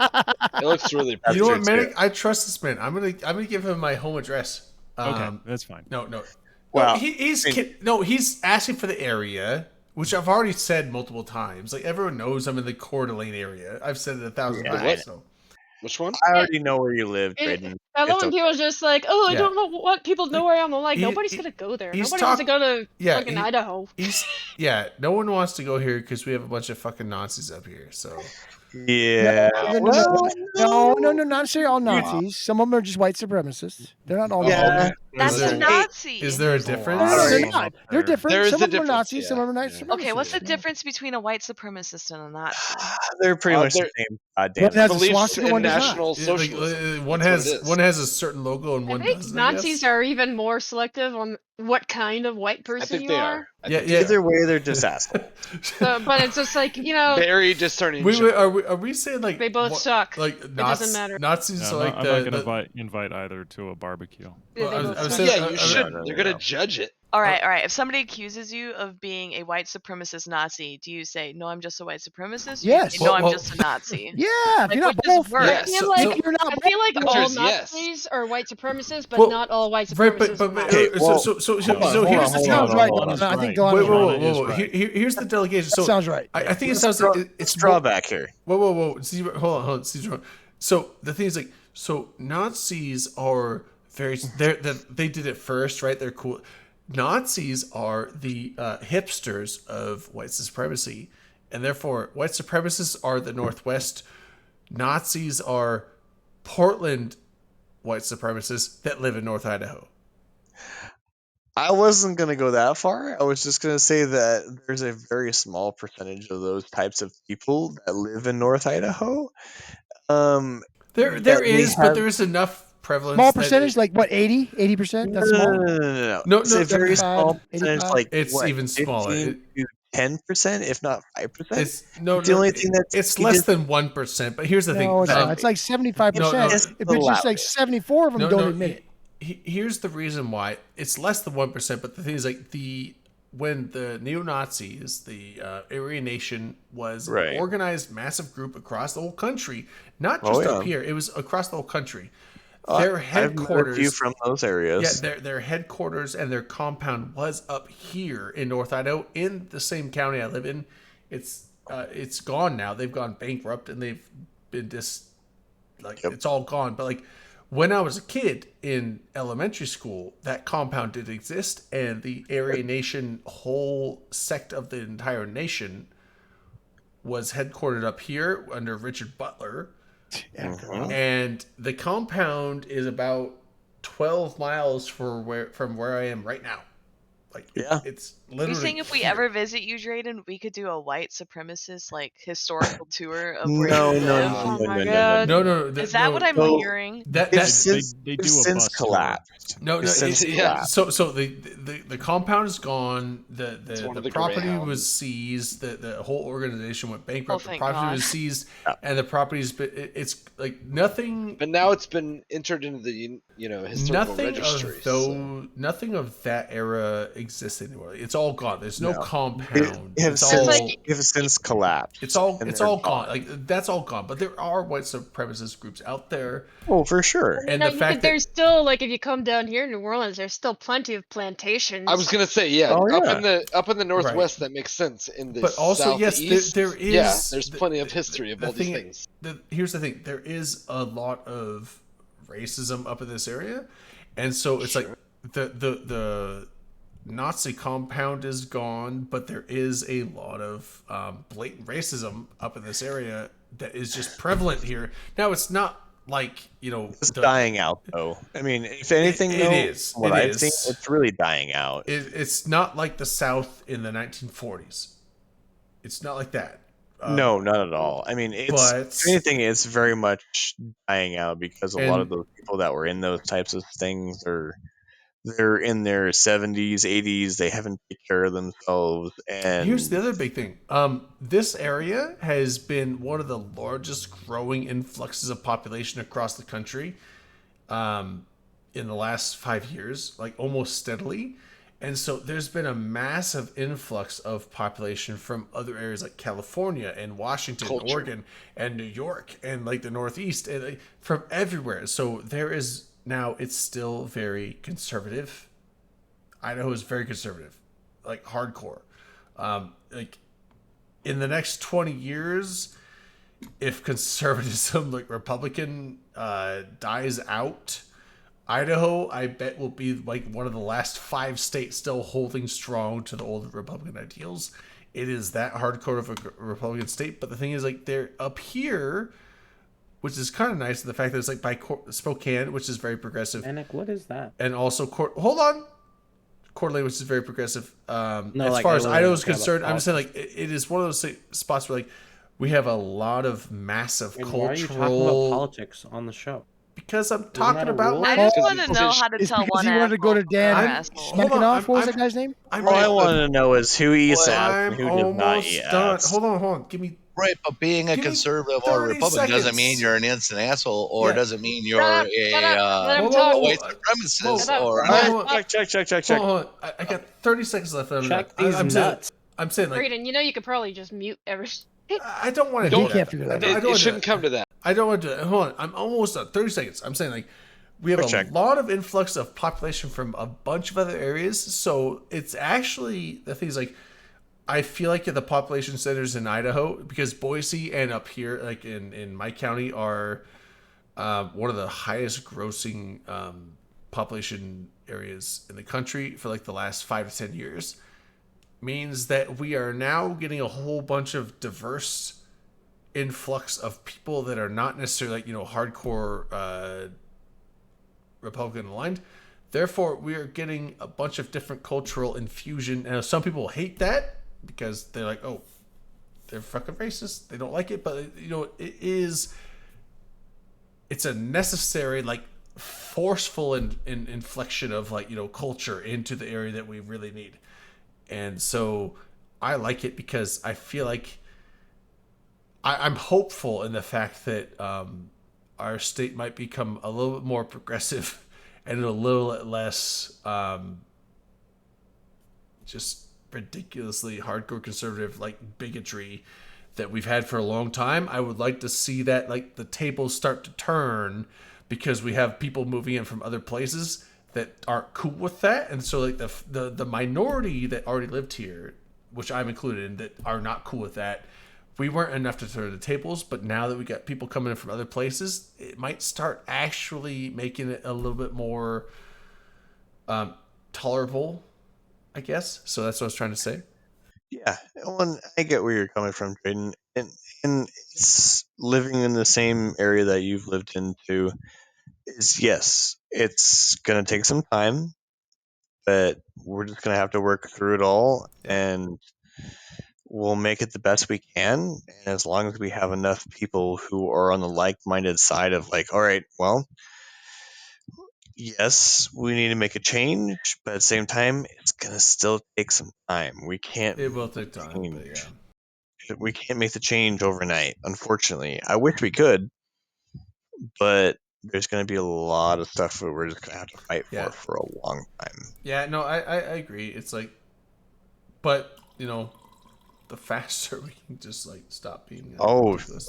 It looks really. you know what, true, Manic? I trust this man. I'm gonna give him my home address. Okay, that's fine. No. Well, he's asking for the area, which I've already said multiple times. Like everyone knows I'm in the Coeur d'Alene area. I've said it 1,000 Yeah, times. So. Which one? I already know where you live, Drayden. I love when people just like, oh, I Yeah. don't know what people know where I am. I'm like, He- nobody's he- gonna go there. he's Nobody wants to go to fucking he- Idaho. No one wants to go here because we have a bunch of fucking Nazis up here. So Yeah. No, not necessarily all Nazis. Some of them are just white supremacists. They're not all Yeah. That's Is a there- Nazi. Is there a difference? No, they're not. They're different. There is Some a of them are difference, Nazis. Some yeah. of them are white supremacists. Okay, what's the difference between a white supremacist and a Nazi? They're pretty much the they're- same. Goddamn. One has a Beliefs swastika, in one does not. national Yeah, like, socialism. one That's what it has is. one has a certain logo and I one think doesn't. I Nazis guess. are even more selective on what kind of white I person think you they are. are. I Yeah, think yeah. Either way, they're just assholes. But it's just like Very discerning. Wait, general. are we saying like they both what- suck. Like It doesn't matter. Nazis Yeah, are like I'm the, not the going to invite either to a barbecue. Yeah, Well, they I was- both I was suck. saying- Yeah, you should. They're gonna judge it. All right. If somebody accuses you of being a white supremacist Nazi, do you say, no, I'm just a white supremacist? Or Yes. You say, no, Well, I'm just a Nazi. Yeah, if Like, you're not which is both. worse? Yeah, I feel so- like, so- you're not I feel like The all answer is yes. Nazis are white supremacists, but Well, not all white supremacists right, are but Nazis. Okay, well, so hold here's on, the hold thing. Sounds on, right. hold on. I think Right. Delano Wait, is whoa, right. whoa, whoa. Here's the delegation. That So sounds right. I think it Let's sounds draw- like it's let's draw back here. Whoa. Caesar, hold on. Caesar. So the thing is like, so Nazis are they did it first, right? They're cool. Nazis are the hipsters of white supremacy, and therefore white supremacists are the Northwest. Nazis are Portland white supremacists that live in North Idaho. I wasn't going to go that far. I was just going to say that there's a very small percentage of those types of people that live in North Idaho. There that may is, but have- there is enough prevalence. Small that percentage, like what, 80%? That's No, small. No, It's a very 75, small percentage, 85. like It's what, even smaller. 15 to 10%, if not 5%. It's no, the only thing that's it's he less just- than 1%. But here's the thing. No, it's that- not. It's like 75%. No, it's If it's just like allowed. 74 of them don't admit it. Here's the reason why it's less than 1%. But the thing is, like when the neo-Nazis, the Aryan Nation, was Right. an organized, massive group across the whole country, not just Oh, up yeah. here. It was across the whole country. Uh, Their I've met a headquarters. few from those areas. Yeah, their headquarters and their compound was up here in North Idaho, in the same county I live in. It's gone now. They've gone bankrupt and they've been it's all gone. But like when I was a kid in elementary school, that compound did exist, and the Aryan Nation whole sect of the entire nation was headquartered up here under Richard Butler. And the compound is about 12 miles from where I am right now. Like, Yeah. it's Are you literally. saying if we here. ever visit you, Drayden, we could do a white supremacist like historical tour of where No, you no, live? no, Oh no, my no, no, god. No. Is that what I'm So- hearing? That They've that since, they they've do a since bus tour. collapsed. no, They've since yeah. collapsed. So the compound is gone. The one of the property Greyhounds. was seized. The whole organization went bankrupt. Oh, the thank property God. was seized, Yeah. and the property's been, it's like nothing. But now it's been entered into the historical registries. Nothing of that era exists anymore. It's all gone. There's no No. compound. They have It's since, all they have since collapsed. it's all and it's they're all gone. Like that's all gone. But there are white supremacist groups out there. Oh, for sure. And No, the fact that there's still, like, if you come down here in New Orleans, there's still plenty of plantations. I was gonna say, yeah, Oh, up yeah. in the northwest, that makes sense. In the But also, yes, southeast, there is. yeah, there's plenty of history of all these thing- things. Here's the thing: there is a lot of racism up in this area, and so it's like the Nazi compound is gone, but there is a lot of blatant racism up in this area that is just prevalent here. Now, it's not like it's dying out, though. I mean, if anything, it though, is. what It I've is. seen, it's really dying out. It's not like the South in the 1940s. It's not like that. No, not at all. I mean, it's but- if anything, it's very much dying out because a lot of And- those people that were in those types of things they're in their 70s, 80s. They haven't taken care of themselves. And Here's the other big thing. This area has been one of the largest growing influxes of population across the country in the last 5 years, like almost steadily. And so there's been a massive influx of population from other areas like California and Washington, Culture. Oregon, and New York, and like the Northeast, and like, from everywhere. So there is now, it's still very conservative. Idaho is very conservative, like hardcore. Like in the next 20 years, if conservatism, like Republican, dies out, Idaho, I bet, will be like one of the last 5 states still holding strong to the old Republican ideals. It is that hardcore of a Republican state. But the thing is, like, they're up here, which is kind of nice. The fact that it's like by Spokane, which is very progressive. Manic, what is that? And also, hold on. Coeur d'Alene, which is very progressive. As like, far I as really Idaho's don't care concerned, about I'm just saying, like, it is one of those spots where, like, we have a lot of massive And cultural. why are you talking about politics on the show? Because I'm that talking a about. rule? I just Because want to it's know just- how to It's tell because one he wanted to go to asshole from Dan another I'm- asshole. Hold on, Schmeckenhoff. What was I'm- that guy's name? I'm all I right, want to know is who eats ass I'm and who does not almost eat done. ass. Hold on. Give me. Right, but being a Give me conservative or a 30 Republican doesn't seconds. mean you're an instant asshole, or Yeah. doesn't mean you're Shut up, a shut up, let him Whoa, talk. whoa, white whoa. supremacist Shut up. or Hold on. Check. Hold on. I got 30 seconds left. And I'm Check done. these I'm nuts. I'm saying, like, Braden, you could probably just mute everything. I don't want to Don't- do that. can't figure that I out. don't It wanna do shouldn't that. come to that. I don't want to do it. Hold on. I'm almost done. 30 seconds. I'm saying, like, we have Check. a lot of influx of population from a bunch of other areas. So it's actually, the thing is, like, I feel like the population centers in Idaho, because Boise and up here, like in my county, are one of the highest grossing population areas in the country for like the last 5 to 10 years, means that we are now getting a whole bunch of diverse influx of people that are not necessarily like, hardcore Republican aligned. Therefore, we are getting a bunch of different cultural infusion. And some people hate that because they're like, oh, they're fucking racist. They don't like it. But, it's a necessary, like, forceful inflection of, like, culture into the area that we really need. And so I like it because I feel like I'm hopeful in the fact that our state might become a little bit more progressive and a little bit less just ridiculously hardcore conservative, like bigotry that we've had for a long time. I would like to see that, like, the tables start to turn because we have people moving in from other places that aren't cool with that. And so, like, the minority that already lived here, which I'm included in, that are not cool with that, we weren't enough to turn the tables. But now that we got people coming in from other places, it might start actually making it a little bit more tolerable, I guess. So that's what I was trying to say. Yeah, well, I get where you're coming from, Drayden, and it's living in the same area that you've lived into. Is yes, it's gonna take some time, but we're just gonna have to work through it all, and we'll make it the best we can. And as long as we have enough people who are on the like-minded side of, like, all right, well, yes, we need to make a change, but at the same time, it's gonna still take some time. We can't. It will take time, but change. yeah. We can't make the change overnight, unfortunately. I wish we could, but there's going to be a lot of stuff that we're just going to have to fight Yeah. for a long time. Yeah, no, I agree. It's like, but you know, the faster we can just like stop being. Oh, ridiculous.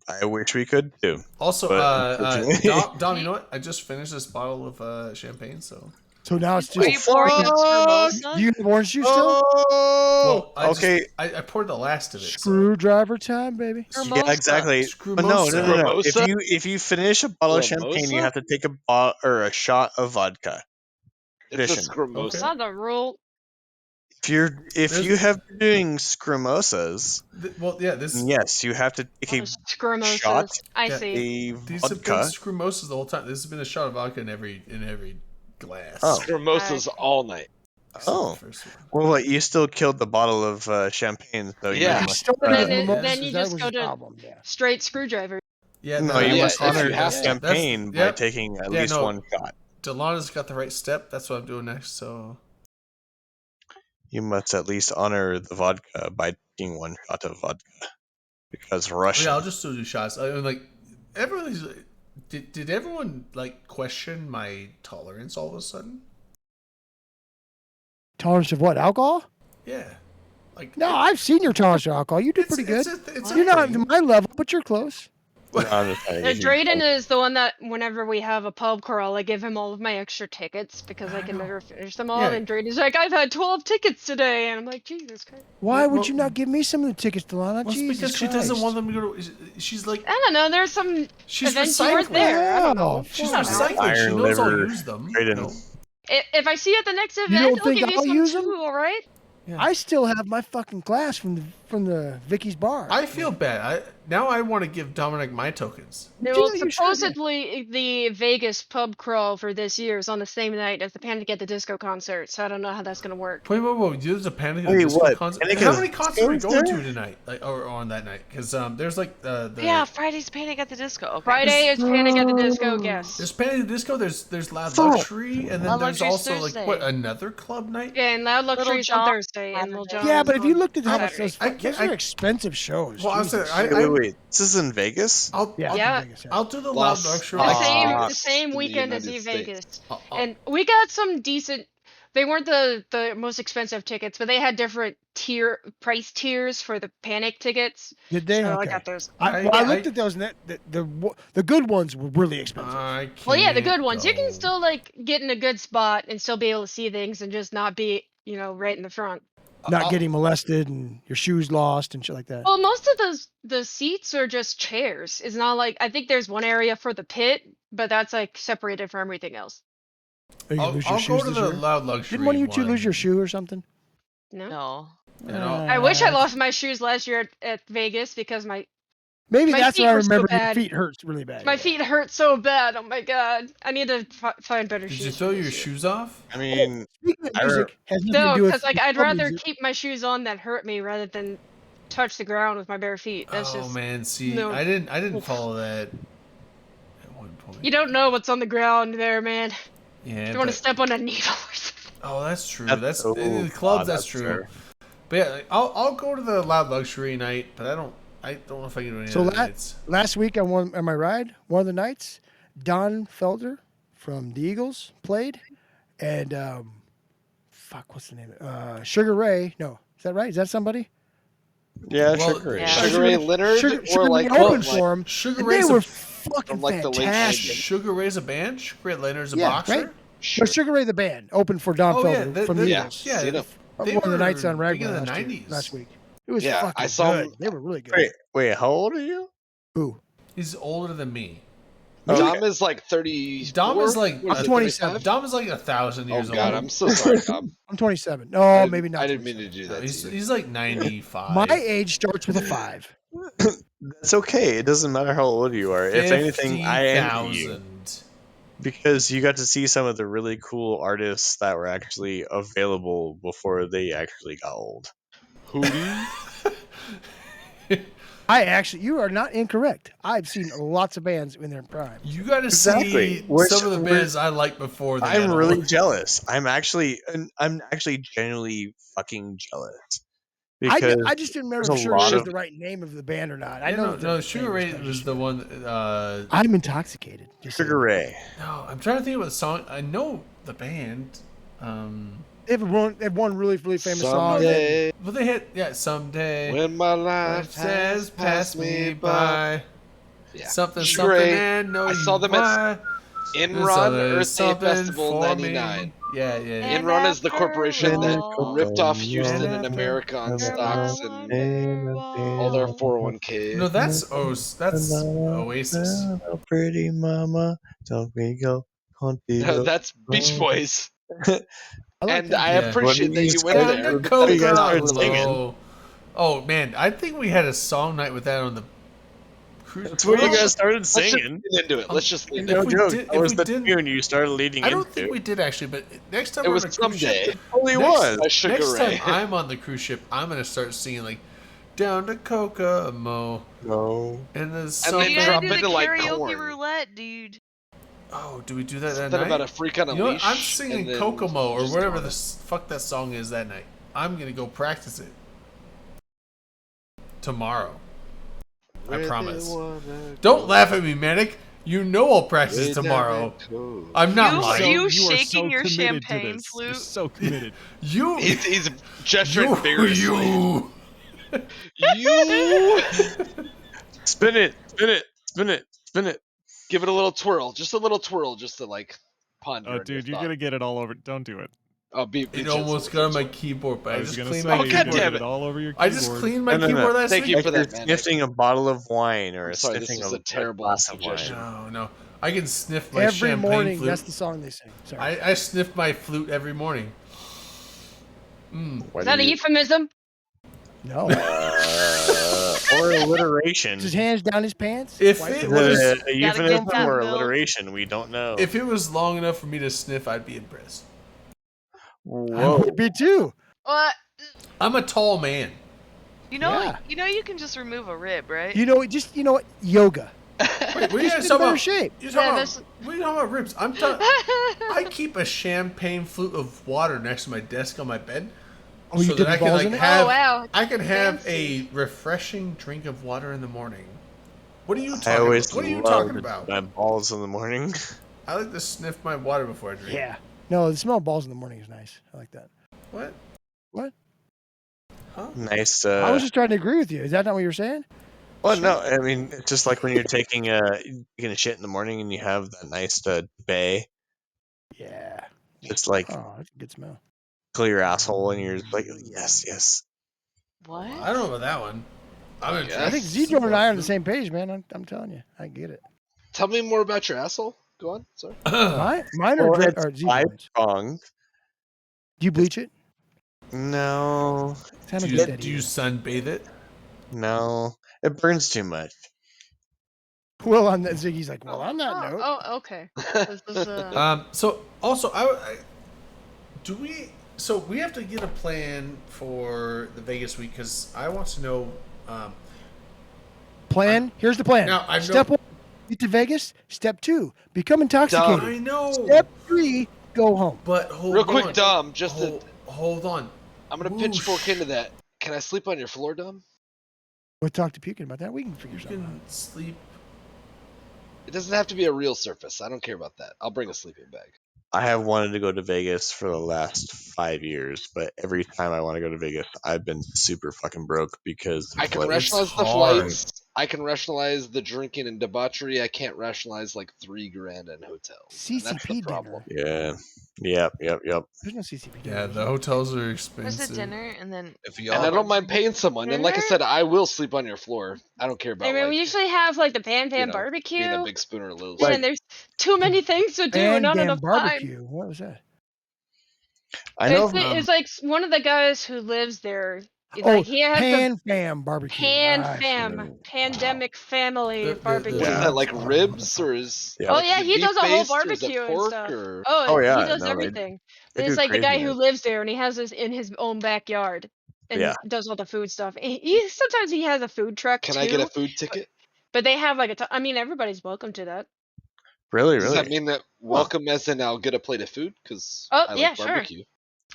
I wish we could too. Also, but unfortunately- Dom, you know what? I just finished this bottle of champagne, so. So now it's Are you just. pouring it Scrimosa? You have orange juice still? Oh, Well, okay. I poured the last of it. so- Screwdriver time, baby. Yeah, exactly. But no. Scrumosa? If you finish a bottle of champagne, you Scrumosa? have to take a shot of vodka. It's a Tradition. Scrumosa. It's not the rule. If you have been doing scrimosas, well, yeah, this. yes, you have to take a Scrimosas. shot. I Yeah. see. A These have been vodka. scrumosas the whole time. This has been a shot of vodka in every glass. Oh. Scrimosas all night. Except the Oh, first one. well, what, you still killed the bottle of champagne, so Yeah. you He must, stole Then, it it, from then you that just was go his to problem, yeah. straight screwdriver. Yeah, no, you yeah, must if you honor the have to. champagne by Yep. taking at Yeah, least no. one shot. Delana's got the right step. That's what I'm doing next. So You must at least honor the vodka by taking one shot of vodka, because Russian. yeah, I'll just do shots. I mean, like everyone's. Did everyone like question my tolerance all of a sudden? Tolerance of what? Alcohol? Yeah, like No, I've seen your tolerance of alcohol. You do It's- pretty good. it's a You're not thing. at my level, but you're close. No, I'm just trying to get you- Drayden is the one that whenever we have a pub crawl, I give him all of my extra tickets because I can never finish them all. Yeah. And Drayden's like, I've had 12 tickets today. And I'm like, Jesus Christ. Why would well- you not give me some of the tickets, Delana? Well, it's Jesus because she Christ. doesn't want them to go to. She's like I don't know. There's some she's events you weren't recycling. there. I don't know. Wow, She's fuck. recycling. She Iron knows I'll liver, use them. Drayden. You know? If I see you at the next event, don't I'll think give you I'll some use too, them? alright? I still have my fucking glass from the Vicky's bar. I feel bad. Now I want to give Dominic my tokens. No, Do well, you should, yeah. supposedly the Vegas pub crawl for this year is on the same night as the Panic at the Disco concert, so I don't know how that's gonna work. Wait, there's a Panic at the Wait, Disco what? concert. Panic How at many the concerts are we Disco going there? to tonight? Like, or on that night? Because there's like the Yeah, Friday's Panic at the Disco. Okay. Friday is Panic at the Disco, guess. There's Panic at the Disco. There's Loud Luxury, and then Loud there's Luxury's also Thursday. like what, another club night? Yeah, and Loud Little Luxury is on John Thursday, and Little John. yeah, but if you on looked at how much Saturday. those are expensive shows. Well, I was Jesus. saying, Wait. This is in Vegas? Yeah, Yeah. Vegas, yeah. I'll do the Las Loud Luxury. The Vegas. same in the weekend as United E-Vegas. States. And we got some decent. They weren't the most expensive tickets, but they had different price tiers for the Panic tickets. Did they? So I Okay. got those. I looked at those, and the good ones were really expensive. Well, yeah, the good ones. You go. can still like get in a good spot and still be able to see things and just not be, right in the front. Not getting molested and your shoes lost and shit like that. Well, most of the seats are just chairs. It's not like I think there's one area for the pit, but that's like separated from everything else. Are you gonna lose your I'll shoes go to this the year? Loud Luxury. Didn't one of you two lose your shoe or something? No. No. And I'll- I wish I lost my shoes last year at Vegas because Maybe my that's feet why I were so remember your bad. feet hurts really bad. my feet hurt so bad. Oh my god! I need to find better Did shoes. you throw your shoes off? I mean, Speaking of I music, has nothing No, to do with because like I'd pub rather music. keep my shoes on that hurt me rather than touch the ground with my bare feet. That's Oh just man, see, no. I didn't follow that at one point. you don't know what's on the ground there, man. Yeah, You want to but- step on a needle or something. Oh, that's true. That's- That's oh, in the clubs. God, that's that's true. fair. But yeah, like, I'll go to the Loud Luxury night, but I don't know if I can do any So other nights. last week on my ride, one of the nights, Don Felder from the Eagles played, and what's the name? Sugar Ray. No, is that right? Is that somebody? Yeah, Well, Sugar Ray. yeah. Sugar Ray Leonard Sugar or like Ray opened like, for him. Sugar And they Ray's were a fucking from, like, the late fantastic. 90s. Sugar Ray's a band. Sugar Ray Leonard's a Yeah, boxer. right? Sure. But Sugar Ray the band opened for Don Oh yeah, Felder from the they- Eagles. yeah. Seen 'em. They One of the were nights on big in Raglan the last, 90s. last week. It was Yeah, fucking I saw good. him- They were really good. Wait, how old are you? Who? He's older than me. Okay. Dom is like 30. Dom is like I'm 27. Dom is like 1,000 Oh years god, old. I'm so sorry, Dom. I'm 27. I No, didn't- maybe not. I didn't mean 27. to do that. He's, to you. he's like 95. My age starts with a 5. That's okay. It doesn't matter how old you are. If anything, I envy you 50,000. because you got to see some of the really cool artists that were actually available before they actually got old. Hootie. You are not incorrect. I've seen lots of bands in their prime. You got to Exactly. see Which- some of the bands I liked before. They I'm got really old. jealous. I'm actually genuinely fucking jealous because I just didn't remember there's if a Sugar lot Ray was of the right name of the band or not. I Yeah, know no, that the no, name Sugar Ray Special was the Sugar. one. I'm intoxicated. Just so you Sugar know. Ray. No, I'm trying to think of the song. I know the band. They have one really famous song. Someday, Well, they hit someday. when my life Says has passed me by. by. Yeah. Something, Sugar something, Ray, and know I you saw them at why. Enron There's Earth Day something Festival for me. '99. Yeah. And Enron is the after corporation that all, ripped off And Houston and after- America on you're my stocks and all Wonderwall. their 401k. No, that's Oasis. Oh, pretty mama, don't we go No, that's Beach Boys. I like And that. I Yeah. appreciate that you went Down there. to Before you guys started Kokomo. singing. Oh man, I think we had a song night with that on the cruise. That's where you Well, guys started Let's just singing. get into it. Let's just leave If No we joke. did- That if was we the didn't- tune you started leading I don't into. think we did actually, but next time It we're was on a cruise someday. ship, Only next, was. By Sugar next time Ray. I'm on the cruise ship, I'm gonna start singing like "Down to Kokomo" No. and there's And then You something. gotta drop do the into, like, karaoke corn. roulette, dude. Oh, do we do that that Something night? about a freak on a You know what? leash. I'm singing and then Kokomo or just whatever go the on fuck that song is that night. I'm gonna go practice it tomorrow. it. I Where they promise. wanna Don't go, laugh at me, Manic. You know I'll practice way down tomorrow. that coast. I'm not You- lying. you are shaking your committed to champagne this. flute. You're so committed. You, He's gesturing vigorously. you. You Spin it, spin it, spin it, spin it. give it a little twirl, just a little twirl, just to like ponder. Oh, on your dude, you're thought. gonna get it all over. Don't do it. Oh, be It gentle almost with got on it. my keyboard, but I I was just gonna cleaned say my Oh, you're God keyboard. gonna damn get it. it all over your I keyboard. just cleaned my No, no, no. keyboard last Thank week. you Like for you're that, Manic. sniffing a bottle of wine or I'm sorry, this sniffing is a a terrible glass of wine. suggestion. No. I can sniff my Every champagne morning, flute. that's the song they sing. Sorry. I sniff my flute every morning. Why Is that do a you- euphemism? No. or alliteration. His hands down his pants. If Wipe it the- was- A Gotta euphemism get that or milk. alliteration, we don't know. If it was long enough for me to sniff, I'd be impressed. I Whoa. would be too. What? I'm a tall man. You know, Yeah. you can just remove a rib, right? You know what? Yoga. Wait, we Just guys in talking better about shape. You're Yeah, talking that's- about, we talking about ribs. I'm talking. I keep a champagne flute of water next to my desk on my bed, Oh, you so dip that I your can balls like in it? have. Oh wow. I can have Fancy. a refreshing drink of water in the morning. What are you I talking always about? What are you love talking about? my balls in the morning. I like to sniff my water before I drink. Yeah. No, the smell of balls in the morning is nice. I like that. What? What? Huh? Nice. I was just trying to agree with you. Is that not what you're saying? Well, no, I mean, it's just like when you're taking a shit in the morning and you have that nice bay. Yeah. It's like Oh, that's a good smell. clear your asshole and you're just like, yes, yes. What? I don't know about that one. I'm Yes. I think Zedro and I are on the same page, man. I'm telling you, I get it. Tell me more about your asshole. Go on. Sorry. Mine are, Well, dra- it's are Zedro's. pronged. Do you bleach it? No, Kind of Do get you, that do you sunbathe it? no, it burns too much. Will on that. Ziggy's like, well, on that note. Oh, okay. This is, So also, do we? So we have to get a plan for the Vegas week because I want to know. Plan. Here's the plan. Now, I know- Step 1, get to Vegas. Step 2, become intoxicated. I know. Step 3, go home. But hold Real on. quick, Dom. Just hold on. I'm gonna Whoosh. pitchfork into that. Can I sleep on your floor, Dom? We'll talk to Pukin about that. We can figure You something out. can sleep. It doesn't have to be a real surface. I don't care about that. I'll bring a sleeping bag. I have wanted to go to Vegas for the last 5 years, but every time I want to go to Vegas, I've been super fucking broke because I can what- rationalize the hard. flights. I can rationalize the drinking and debauchery. I can't rationalize like $3,000 in hotels. And that's the CCP problem. dinner. Yeah, yep. There's no CCP dinner. Yeah, the hotels are Where's expensive. the dinner and then If And I don't mind paying someone. And like I said, I will sleep on your floor. I don't care about I mean, like, we usually have like the Pan Pan you know, barbecue. being a big spooner of Lil's. Man, there's too many things to do and not Pan enough barbecue. time. What was that? I know. It's like one of the guys who lives there. He's Oh, like he has Pan Fam barbecue. Pan I Fam see. Pandemic Family The- barbecue. What is Yeah. that, like ribs or is Yeah. Oh yeah, is it he does a whole beef-based or is it barbecue and pork stuff. or- Oh, yeah, he does no, they- everything. they It's do like the guy who craziness. lives there and he has this in his own backyard and Yeah. does all the food stuff. He sometimes he has a food truck Can too. I get a food ticket? But they have like I mean, everybody's welcome to that. Really, Does really. that mean that welcome as in I'll get a plate of food? Because Oh, I yeah, like sure. barbecue.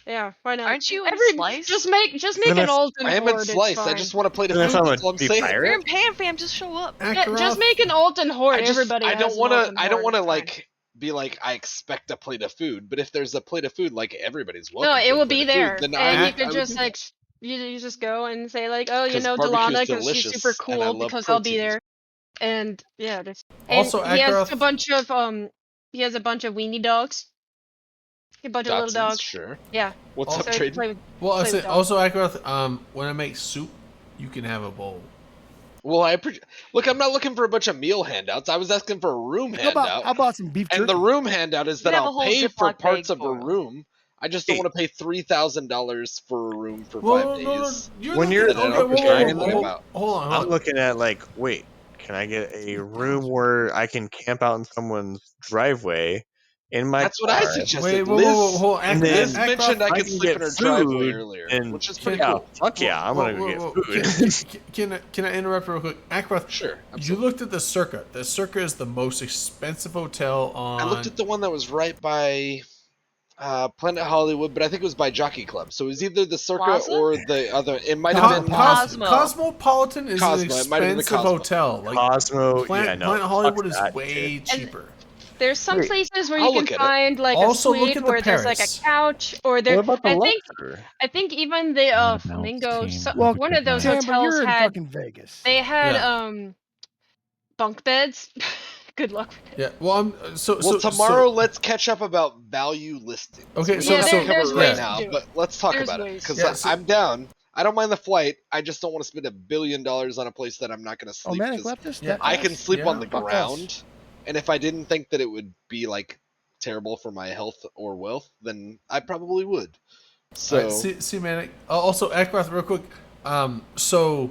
Yeah, why not? Aren't you in Every Slice? just make Then an if- Alton I am Horde. in It's Slice. I fine. just want to play the Then if food. I'm a That's all I'm deep saying. You're pirate, in Pan Fam, just show up. Yeah, just make an Alton Horde. Everybody I has don't an want to. Alton I don't Horde, want to it's fine. like be like I expect a plate of food. But if there's a plate of food, like everybody's No, welcome. it to a will plate be of food, there, then and I you could would just do like that. you just go and say like, oh, you 'Cause know, barbecue's Delana, because she's super delicious, and I cool love because I'll be proteins. there, and yeah, and Also, he has a Akaroth, bunch of he has a bunch of weenie dogs, a bunch of little Dotsons, dogs. sure. Yeah. What's up, So you can Traden? play with, well, I play with said dogs. also Akaroth. When I make soup, you can have a bowl. Well, look. I'm not looking for a bunch of meal handouts. I was asking for a room How about handout, some beef and jerky? the room handout is You that can have a I'll whole pay for Ziploc parts bag of a for 'em. room. I just don't Hey. want to pay $3,000 for a room for Well, 5 no, days. you're When looking you're at, I don't okay, care whoa, anything whoa, about. hold on. I'm looking at like, wait, can I get a room where I can camp out in someone's driveway in my That's what I car? suggested. Wait, whoa, Liz, whoa, whoa, hold on. And Liz then mentioned I I could can sleep get in her driveway food, earlier, and which is pretty yeah, cool. fuck yeah, I'm gonna get food. Can I interrupt real quick? Akaroth, Sure. you Absolutely. looked at the Circa. The Circa is the most expensive hotel on. I looked at the one that was right by Planet Hollywood, but I think it was by Jockey Club. So it was either the Circa Plaza? or the other. It might have been Cosmo. Cosmopolitan is an Cosmo. It might have been the expensive Cosmo. hotel. Like Cosmo, Planet, yeah, no, Planet Hollywood fuck is that way shit. cheaper. There's some Wait, places where I'll you look can at it. find like Also, a look suite at the where there's like a Paris. couch, or there. What about the I think Luxor? even the Flamingo, Well, one of those Tamber, hotels you're in had fucking Vegas. they had Yeah. bunk beds. Good luck. Yeah. Well, I'm so Well, so tomorrow so, let's catch up about value listings. Okay, We so- don't have so- to cover there's it ways right to now, do it. but let's talk There's about it ways. because Yeah, so- I'm down. I don't mind the flight. I just don't want to spend $1 billion on a place that I'm not going to Oh, sleep. Manic 'cause Leftist? Yeah. That I fast? can sleep Yeah. on the Fuck us. ground, and if I didn't think that it would be like terrible for my health or wealth, then I probably would. So All right, see, Manic. Also, Akaroth, real quick. So,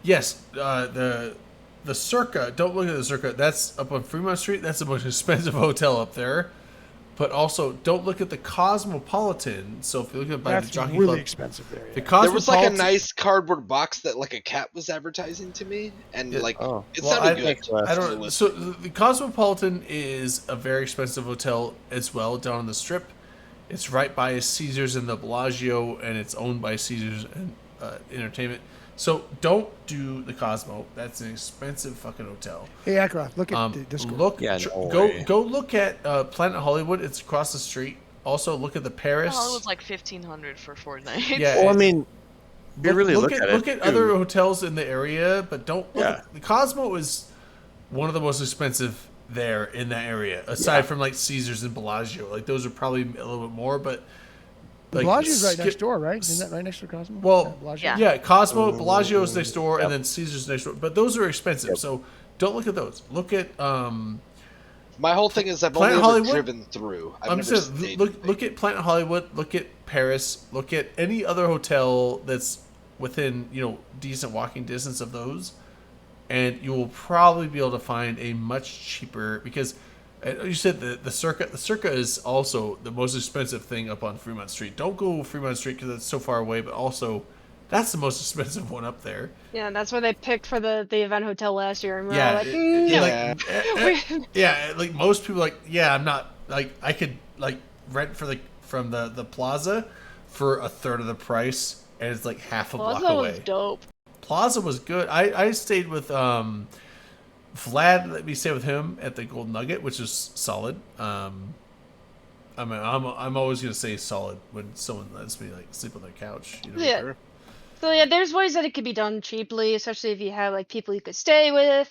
yes, the Circa. Don't look at the Circa. That's up on Fremont Street. That's the most expensive hotel up there. But also, don't look at the Cosmopolitan. So if you look at by That's the Jockey really Club, expensive there. the Yeah. there was like a Cosmopolitan. nice cardboard box that like a cat was advertising to me, and Yeah. like Oh. it Well, sounded I- good. I don't. So the Cosmopolitan is a very expensive hotel as well down on the Strip. It's right by Caesars and the Bellagio, and it's owned by Caesars and Entertainment. So don't do the Cosmo. That's an expensive fucking hotel. Hey, Akaroth, look at the Discord. Look, Yeah, no go way. go look at Planet Hollywood. It's across the street. Also look at the Paris. Hollywood's like 1,500 for 4 nights. Yeah. Well, I mean, if you really look at it, look at too, other hotels in the area, but don't. Yeah. The Cosmo is one of the most expensive there in that area, aside from like Caesars and Bellagio. Like those are probably a little bit more, but like Bellagio's right skip- next door, right? Isn't that right next to Cosmo? Well, Bellagio? yeah, Cosmo, Bellagio's next door, Yep. and then Caesars next door. But those are expensive, so don't look at those. Look at My whole thing is I've Planet only ever Hollywood? driven through. I've I'm never saying stayed. look at Planet Hollywood, look at Paris, look at any other hotel that's within decent walking distance of those, and you will probably be able to find a much cheaper because you said the Circa. The Circa is also the most expensive thing up on Fremont Street. Don't go Fremont Street because it's so far away, but also that's the most expensive one up there. Yeah, that's what they picked for the event hotel last year. And we're all Yeah, like, yeah, like most people, like, yeah, I'm not like I could like rent from the plaza for a third of the price, and it's like half a block Plaza away. was dope. Plaza was good. I stayed with Vlad. Let me stay with him at the Golden Nugget, which is solid. I mean, I'm always gonna say solid when someone lets me like sleep on their couch. Yeah. So yeah, there's ways that it could be done cheaply, especially if you have like people you could stay with.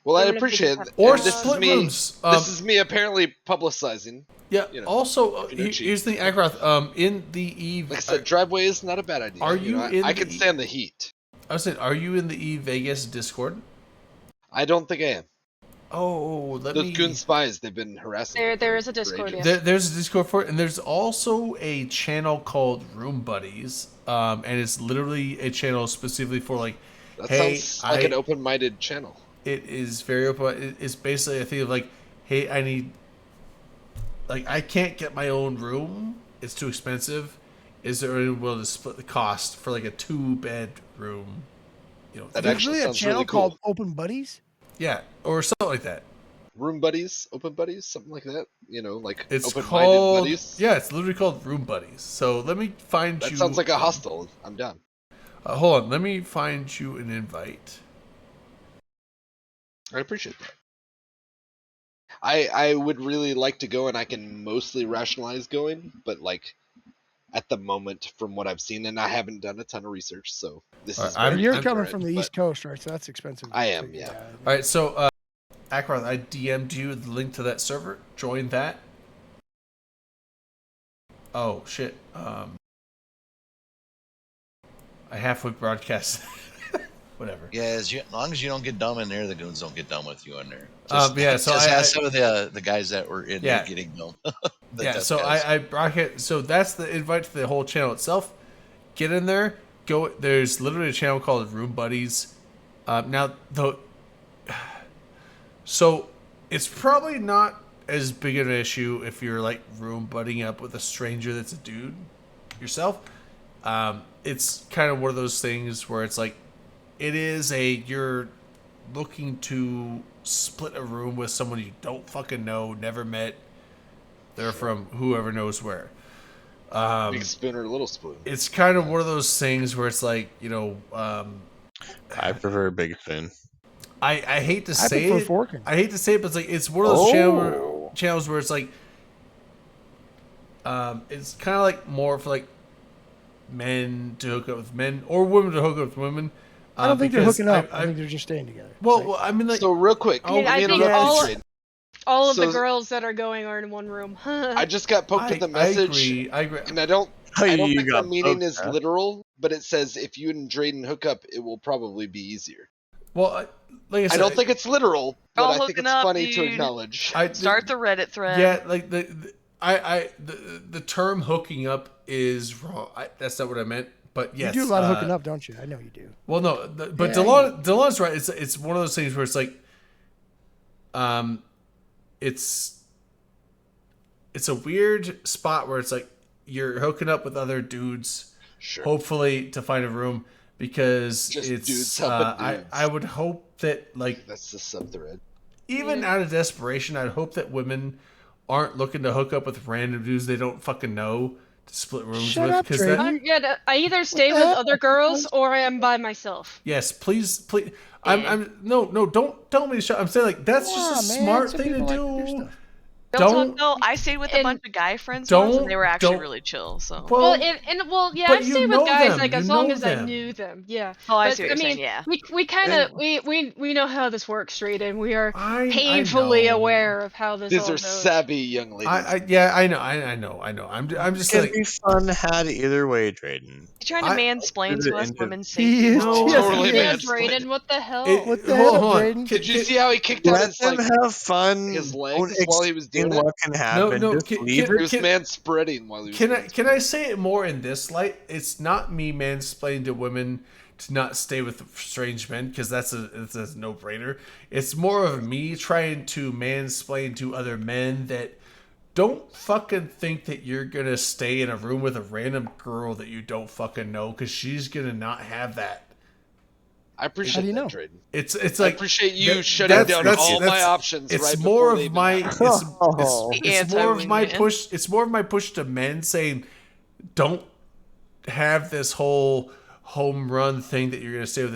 Well, I Even if they appreciate just it. have Or and this is split me. rooms. This is me apparently publicizing. Yeah. You know, Also, if you're cheap. here's the thing, Agrath. In the Eve, Like I said, driveway is not a bad idea. Are you know, in I can the- stand the heat. I was saying, are you in the Eve Vegas Discord? I don't think I am. Oh, let Those me. goon spies, they've been harassing me There is a for Discord. ages. Yeah. There's a Discord for it, and there's also a channel called Room Buddies, and it's literally a channel specifically for like, That hey, sounds like an open-minded channel. It is very open. It's basically a thing of like, hey, I need, like, I can't get my own room. It's too expensive. Is there anyone willing to split the cost for like a 2-bed room? That There's actually really a sounds channel really cool. called Open Buddies. Yeah, or something like that. room buddies, open buddies, something like that. Like It's open-minded called buddies. yeah, it's literally called Room Buddies. So let me find That you. sounds like a hostel. I'm down. Hold on, let me find you an invite. I appreciate that. I would really like to go, and I can mostly rationalize going, but like at the moment, from what I've seen, and I haven't done a ton of research, so this is. And very you're different, coming from the but East Coast, right? So that's expensive. I am, yeah. All right, so Akron, I DM'd you the link to that server. Join that. Oh shit. I halfway broadcast. Whatever. Yeah, as long as you don't get dumb in there, the goons don't get dumb with you in there. Yeah, so just I ask some of the guys that were in Yeah. there getting dumb. Yeah, so I broadcast. So that's the invite to the whole channel itself. Get in there. Go. There's literally a channel called Room Buddies. Now, though, so it's probably not as big of an issue if you're like room budding up with a stranger that's a dude yourself. It's kind of one of those things where it's like, you're looking to split a room with someone you don't fucking know, never met. They're from whoever knows where. Big spoon or little spoon. It's kind of one of those things where it's like, I prefer Big Spoon. I hate to say prefer it. forking. I hate to say it, but it's like it's one of those channels where it's like, it's kind of like more for like men to hook up with men or women to hook up with women. I don't think they're because hooking up. I think they're just staying together. Well, I mean, like, so real quick. I mean, I let me think interrupt you, Trade. all of the So- girls that are going are in one room. I just got poked with the message. I agree. And I don't You think the got meaning poked, is huh? literal, but it says if you and Drayden hook up, it will probably be easier. Well, like I said, I don't think it's literal, but All I think hooking it's up, funny to dude. acknowledge. Start the Reddit thread. Yeah, like the term hooking up is wrong. That's not what I meant. But yes, You do a lot of hooking up, don't you? I know you do. Well, no, but Yeah, Delon's right. It's one of those things where it's like, it's a weird spot where it's like you're hooking up with other dudes, Sure. hopefully to find a room because Just it's. dudes helping dudes. I would hope that like That's the sub-thread. even out of desperation, I'd hope that women aren't looking to hook up with random dudes they don't fucking know to split rooms Shut with. up, Because Trey. Yeah, I either stay with other girls or I am by myself. yes, please. I'm no, don't tell me to shut. I'm saying like that's just a man, smart some thing to people like to do do. stuff. Don't. No, I stayed with a And- bunch of guy friends once, don't- and they were actually don't- really chill. So. Well, Yeah, but I you stayed know with guys them, like you as long know as I them. knew them. Yeah. Oh, I But, see what you're mean, saying. Yeah. we kind of we know how this works, straight, and we are I painfully know. aware of how this These all are goes. savvy young ladies. I know. I'm just It like. can be fun had either way, Drayden. You trying to I- mansplain Into- to us into- women's He safety? is No, just- totally Yeah, mansplaining. Drayden, what the hell? What the hold hell, on. Drayden? Did you see how he kicked out Let his them have fun. his Don't legs while he was explain doing it? what can happen. no, Just can- leave can- He was man spreading while he was doing it. Can I say it more in this light? It's not me mansplaining to women to not stay with strange men because that's a no brainer. It's more of me trying to mansplain to other men that don't fucking think that you're gonna stay in a room with a random girl that you don't fucking know because she's gonna not have that. I appreciate How do you that, know? Drayden. It's I like appreciate you that- shutting down all my that's- options. It's right more before they of even my happen. it's more of my Anti-wingman. push. It's more of my push to men saying, don't have this whole home run thing that you're gonna stay with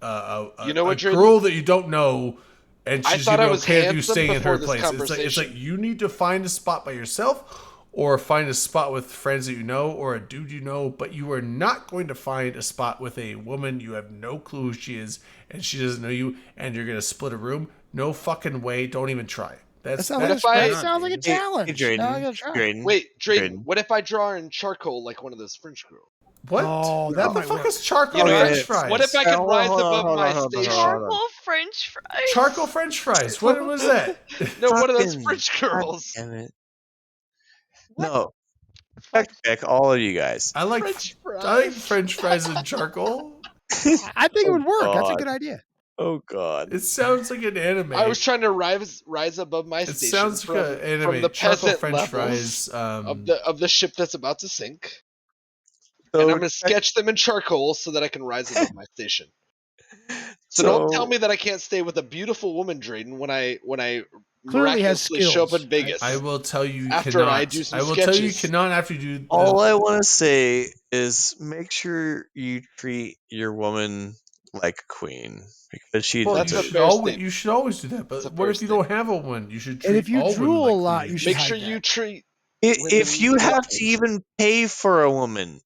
a You know what, a Drayden? girl that you don't know, and I she's thought gonna I be was okay with you handsome staying in before her this place. It's like conversation. you need to find a spot by yourself. Or find a spot with friends that you know, or a dude you know, but you are not going to find a spot with a woman you have no clue who she is, and she doesn't know you, and you're gonna split a room. No fucking way. Don't even try. That sounds, What like, if I- that sounds like a Hey, challenge. Drayden, Now I gotta try. Drayden, Wait, Drayden, Drayden. what if I draw in charcoal like one of those French girls? What? Oh, that what the might fuck work. is charcoal You know, French fries? What if I could Hold on, rise hold on, above hold on, my hold on, station? hold on. Charcoal French fries. Charcoal French fries. What was that? No, one of those Fucking- French girls. Damn it. No. Check all of you guys. I like French French fries and charcoal. I think it would work. That's a God. good idea. Oh God. It sounds like an anime. I was trying to rise above my It station sounds like from, an anime. from the charcoal peasant French levels fries. of the ship that's about to sink. So And I'm gonna sketch them in charcoal so that I can rise above my station. So don't tell me that I can't stay with a beautiful woman, Drayden, when I Clearly has miraculously show up skills. in Vegas. I will tell you after cannot. I do some I will sketches. tell you cannot after you do. All I want to say is make sure you treat your woman like a queen because she Well, deserves you should always do that. But what if you don't have a woman? You should treat And if you all drool women a like lot, queens. you should Make hide sure that. you treat. If you women have like to queens. even pay for a woman,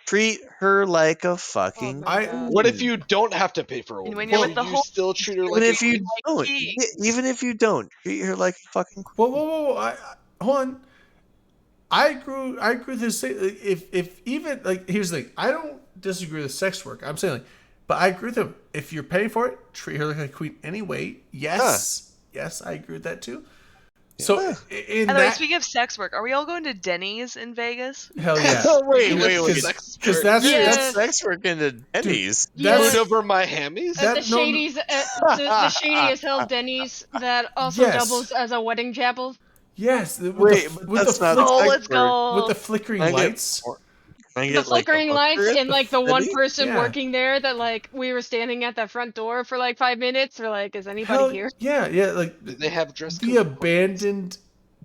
treat her like a fucking What if you don't have to pay for a And woman? when you're with Should the you whole still treat her even like a if you queen? don't, even if you don't, treat her like a fucking Whoa, whoa, whoa! Hold on. I agree with this. If even like, here's the thing. I don't disagree with sex work. I'm saying, like, but I agree with him. If you're paying for it, treat her like a queen anyway. Yes, yes, I agree with that too. So in By the way, that, speaking of sex work, are we all going to Denny's in Vegas? hell yeah. wait. Because that's Yes. sex work into Denny's. Yes. Food over my hammies? The shadies, the shady as hell Denny's that also Yes. doubles as a wedding chapel. Yes, with Wait, the, but with that's the not flick- sex let's work. go. with the flickering Can I get lights. more- Can I The get like a flickering lights hooker at and the like the one Denny's? person Yeah. working there that like we were standing at the front door for like 5 minutes. We're like, is anybody Hell here? yeah, like Did they have dress the code? abandoned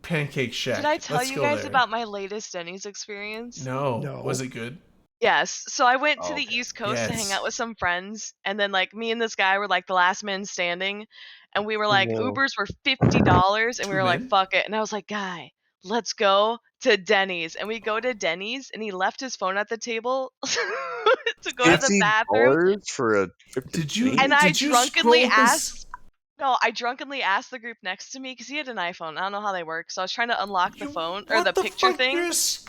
Pancake Shack. Did I tell Let's you go guys there. about my latest Denny's experience? No. Was it good? Yes. So I went to Oh, the okay. East Coast to hang Yes. out with some friends, and then like me and this guy were like the last men standing, and we were like Whoa. Ubers were $50, and we Two were like men? fuck it, and I was like, guy, let's go to Denny's, and we go to Denny's, and he left his phone at the table to go to the bathroom, $50 for a trip to Did you? and I did you drunkenly scroll his- asked. No, I drunkenly asked the group next to me because he had an iPhone. I don't know how they work, so I was trying to unlock the phone or What the picture fuck? thing.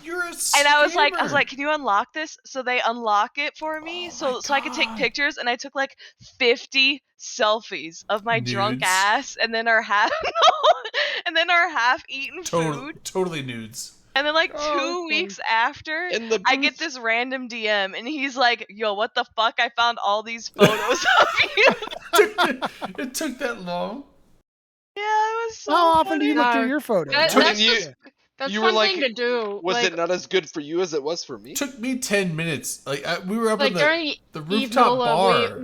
You're a And I was scammer. like, can you unlock this? So they unlock it for me, so I could take pictures. And I took like 50 selfies of my drunk Nudes? ass, and then our half, half-eaten food. Totally nudes. And then like Oh, 2 weeks after, In the I get this random DM, and he's like, "Yo, what the fuck? I found all these photos of you." It took that long. Yeah, it was so How often do you funny. look through your photos? That, Took- that's you- just, that's you were fun like, thing to do. Was like, it not as good for you as it was for me? Took me 10 minutes. Like we were up like in during the Eve rooftop Nola, bar.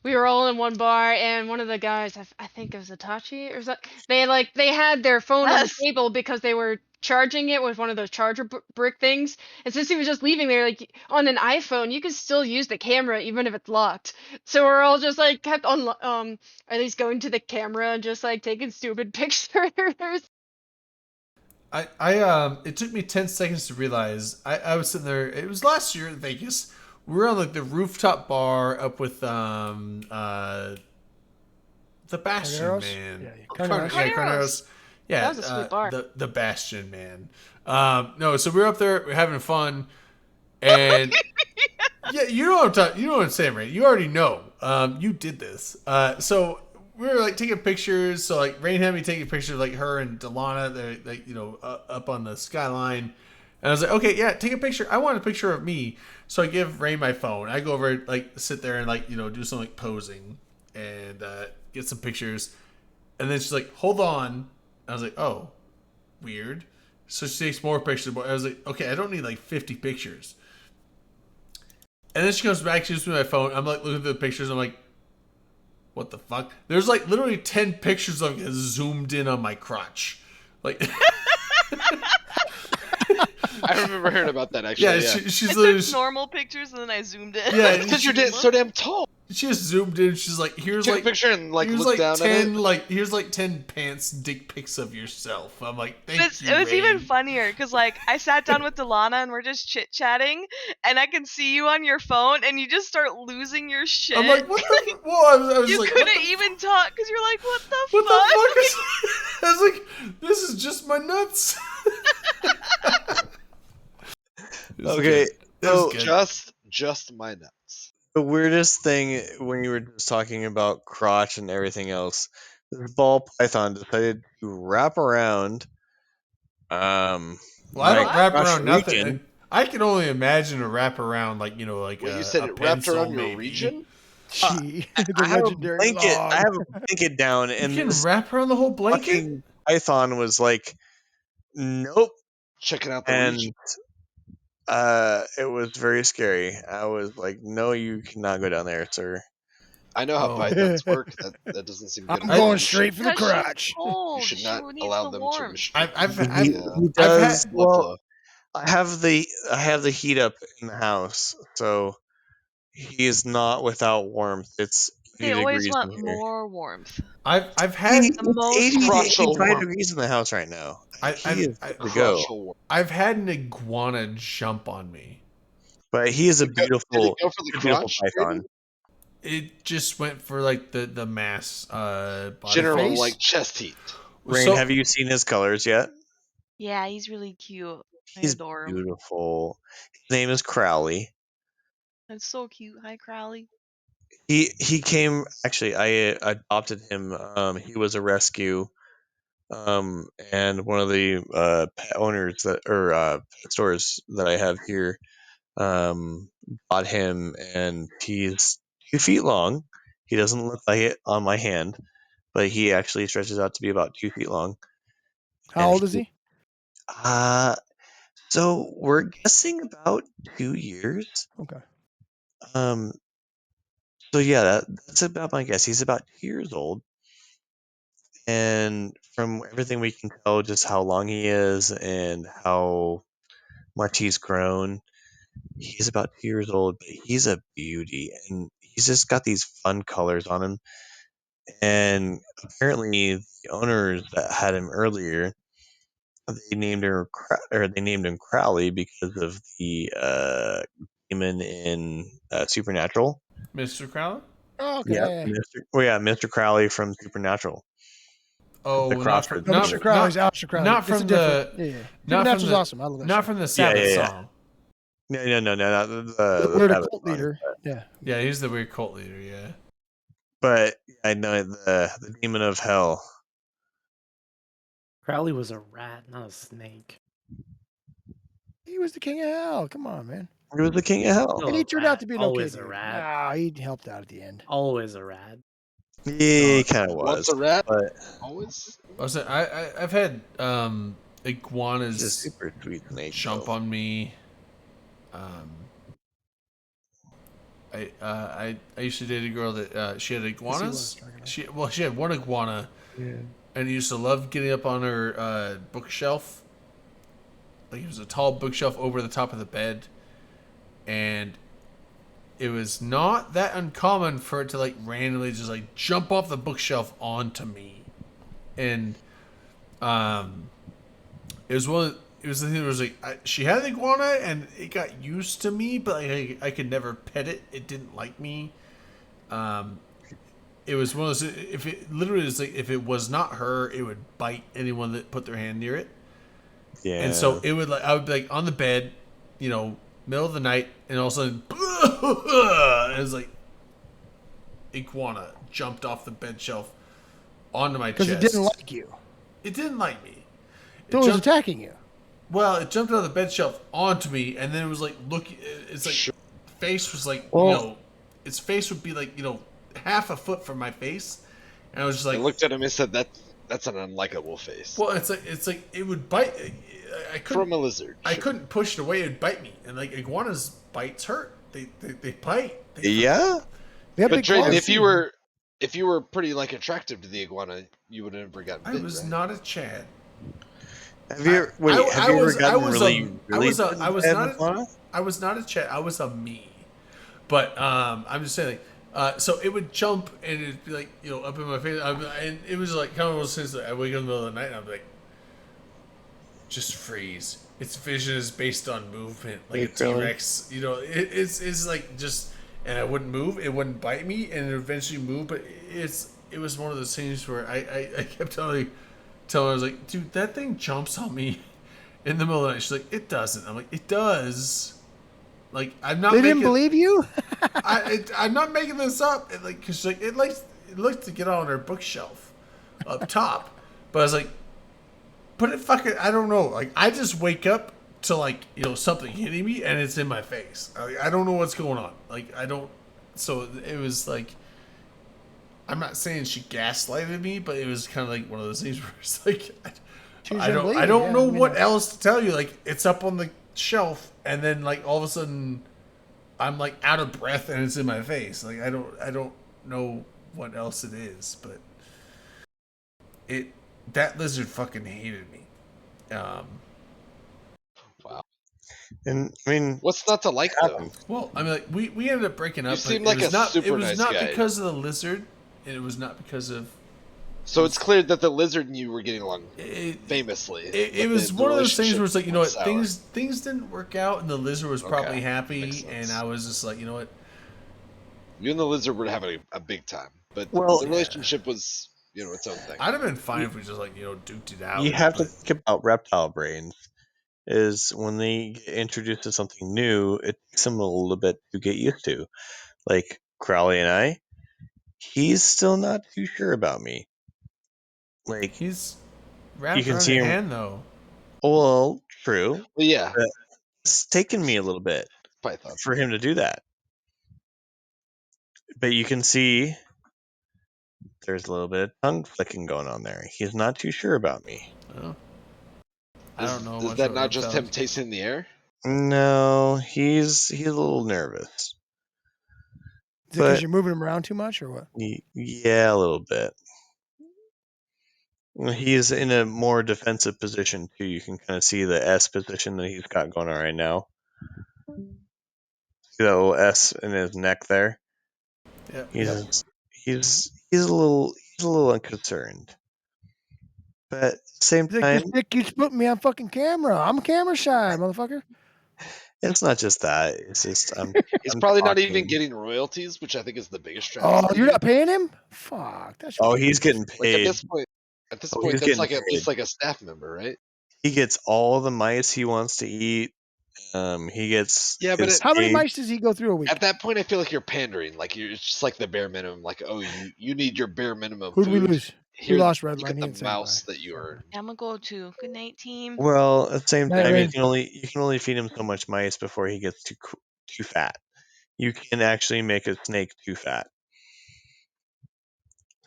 we were all in one bar, and one of the guys, I think it was Itachi or something, they had their phone on the Yes. table because they were charging it with one of those charger brick things. And since he was just leaving there, like on an iPhone, you can still use the camera even if it's locked. So we're all just like kept on, at least going to the camera and just like taking stupid pictures. It took me 10 seconds to realize I was sitting there. It was last year in Vegas. We were on like the rooftop bar up with the Bastion Carneros? man. Yeah, Carneros. Yeah, Carneros. Yeah, That was a sweet bar. The Bastion man. No, so we were up there, we're having fun, and yeah, you know what I'm talking. You know what I'm saying, right? You already know. You did this. So we were like taking pictures. So like Rain had me taking pictures of like her and Delana. They're like up on the skyline. And I was like, okay, yeah, take a picture. I want a picture of me. So I give Rain my phone. I go over, like, sit there and, like, do some, like, posing and get some pictures. And then she's like, hold on. I was like, oh, weird. So she takes more pictures. I was like, okay, I don't need, like, 50 pictures. And then she comes back, she gives me my phone. I'm, like, looking through the pictures. I'm like, what the fuck? There's, like, literally 10 pictures of it zoomed in on my crotch. Like... I remember hearing about that actually. Yeah, Yeah, she's I literally... took normal pictures and then I zoomed in. Yeah, because you're so damn tall. She just zoomed in. She's like, "Here's Took like a picture and like here's looked like down at 10 it. like here's like 10 pants dick pics of yourself." I'm like, "Thank you." It was even Rain." funnier because like I sat down with Delana and we're just chit chatting, and I can see you on your phone, and you just start losing your shit. I'm like, "What the?" Well, I was you like, couldn't "What the even talk because you're like, what the What fuck? the fuck is?" I was like, "This is just my nuts." It was Okay, good. It was so good. Just my nuts. the weirdest thing when you were just talking about crotch and everything else, this ball python decided to wrap around. Well, I my don't wrap crotch around nothing. region. I can only imagine a wrap around like like What a, you said? a It wrapped around pencil, your maybe. region. The I have a legendary blanket. log. I have a blanket down, You and can this wrap around the whole blanket. fucking python was like, "Nope," Checking out the and region. it was very scary. I was like, "No, you cannot go down there, sir." I know how Oh. pythons work. That doesn't seem good. I'm at all. going You straight for the Because she's crotch. cold. should She not needs allow the them to warmth. restrict I've the He I've does. had blood Well, flow. I have the heat up in the house, so he is not without warmth. It's They 80 always degrees want in here. more warmth. I've had It's The most 80 to warmth. Crotchal 85 warmth. degrees in the house right now. He is good to go. Crotchal warmth. I've had an iguana jump on me. But he is a Did it beautiful, go for the beautiful crotch, python. It just went for like the mass body General face. like chest heat. Rain, So- have you seen his colors yet? Yeah, he's really cute. I He's adore him. beautiful. His name is Crowley. That's so cute. Hi, Crowley. He came actually. I adopted him. He was a rescue. And one of the pet owners that or pet stores that I have here bought him, and he's 2 feet long. He doesn't look like it on my hand, but he actually stretches out to be about 2 feet long. How And old is he? So we're guessing about 2 years. Okay. So yeah, that's about my guess. He's about 2 years old, and from everything we can tell, just how long he is and how much he's grown, he's about 2 years old. But he's a beauty, and he's just got these fun colors on him. And apparently, the owners that had him earlier, they named him Crowley because of the demon in Supernatural. Mr. Crowley? Oh, okay. Mr. Crowley from Supernatural. Oh, The not from Crossroads. No, Mr. Crowley's Aleister Crowley. Not It's from a the different- yeah. not from Supernatural's the awesome. I love that not shit. from the Sabbath song. No, not the We're the Sabbath cult song. leader. Yeah. Yeah, he's the weird cult leader. Yeah. But I know the demon of hell. Crowley was a rat, not a snake. He was the king of hell. Come on, man. He was the king of hell. And he turned out to be an okay Always a dude. rat. Nah, he helped out at the end. Always a rat. Yeah, he kind of was. Once a rat, but always. I've had iguanas just super sweet snake. jump on me. I used to date a girl that she had iguanas. She had one iguana, and used to love getting up on her bookshelf. Like it was a tall bookshelf over the top of the bed, and it was not that uncommon for it to like randomly just like jump off the bookshelf onto me, and it was one. It was the thing. That was like she had an iguana and it got used to me, but like, I could never pet it. It didn't like me. It was one of those. If it literally was like if it was not her, it would bite anyone that put their hand near it. Yeah. And so it would like I would be like on the bed, you know, middle of the night, and all of a sudden, it was like iguana jumped off the bed shelf onto my chest Because it didn't like you. It didn't like me. So it was attacking you. Well, it jumped out of the bed shelf onto me, and then it was like looking. It's like face was like Well- you know, its face would be like half a foot from my face, and I was just like I looked at him and said, "That's an unlikable face." Well, it's like it would bite. I couldn't From a lizard. I couldn't push it away; it'd bite me, and like iguanas bites hurt. They bite. Yeah. But Drayden, if you were pretty like attractive to the iguana, you would have never gotten I bit, was right? not a Chad. Have you ever, wait, I have you ever was- I gotten was really, a- really I was bad not. iguana? I was not a Chad. I was a me. But I'm just saying, like, so it would jump and it'd be like up in my face, and it was like kind of one of those things that I wake up in the middle of the night and I'm like, just freeze. Its vision is based on movement, like a Really? T-Rex. It's like just, and I wouldn't move. It wouldn't bite me, and it eventually moved. But it was one of those things where I kept telling her, I was like, dude, that thing jumps on me in the middle of the night. She's like, it doesn't. I'm like, it does. Like, I'm not. They didn't believe you? I'm not making this up. Cause like it likes to get on her bookshelf up top, but I was like, but it fucking, I don't know. Like, I just wake up to like something hitting me and it's in my face. I don't know what's going on. Like, I don't. So it was like, I'm not saying she gaslighted me, but it was kind of like one of those things where it's like, I don't know what else to tell you. Like, it's up on the shelf, and then like all of a sudden, I'm like out of breath, and it's in my face. Like, I don't know what else it is, but that lizard fucking hated me. Wow. And I mean, what's not to like though? Well, I mean, like, we ended up breaking up. You but seem like it was a not. super It was nice not guy. because of the lizard. And it was not because of. So it's clear that the lizard and you were getting along famously. It but was the one of those things relationship where it's like, you know went what, sour. things didn't work out, and the lizard was probably Okay, happy, and I was just like, you know what. You and the lizard were having a big time, but Well, the relationship was, its own thing. I'd have been fine if we just like, duked it out. You have to but- think about reptile brains. Is when they get introduced to something new, it takes them a little bit to get used to. Like Crowley and I, he's still not too sure about me. Like he's you wrapped can around see your him. hand though. Well, true. Well, yeah, but it's taken me a little bit Python for him to do that. But you can see there's a little bit of tongue flicking going on there. He's not too sure about me. Oh. I don't know. Is much that about not just him reptiles. tasting the air? No, he's a little nervous. Is it because But you're moving him around too much, or what? yeah, a little bit. He's in a more defensive position too. You can kind of see the S position that he's got going on right now. See that little S in his neck there? Yeah. He's a little unconcerned. But at the same He's like, time, this dick keeps putting me on fucking camera. I'm camera shy, motherfucker. it's not just that. It's just He's I'm probably not talking. even getting royalties, which I think is the biggest Oh, travesty. you're not paying him? Fuck. That's Oh, he's getting Like paid. at this Oh, point, he's that's getting like at paid. least like a staff member, right? He gets all the mice he wants to eat. He gets Yeah, but his How many stage- mice does he go through a week? At that point, I feel like you're pandering. Like it's just like the bare minimum. Like, oh, you need your bare minimum. Who did we food. lose? Here, We lost Redline. look He at didn't the say mouse that you are. I'm gonna go to good night, team. Well, at the same Night, time, Ray. you can only feed him so much mice before he gets too fat. You can actually make a snake too fat,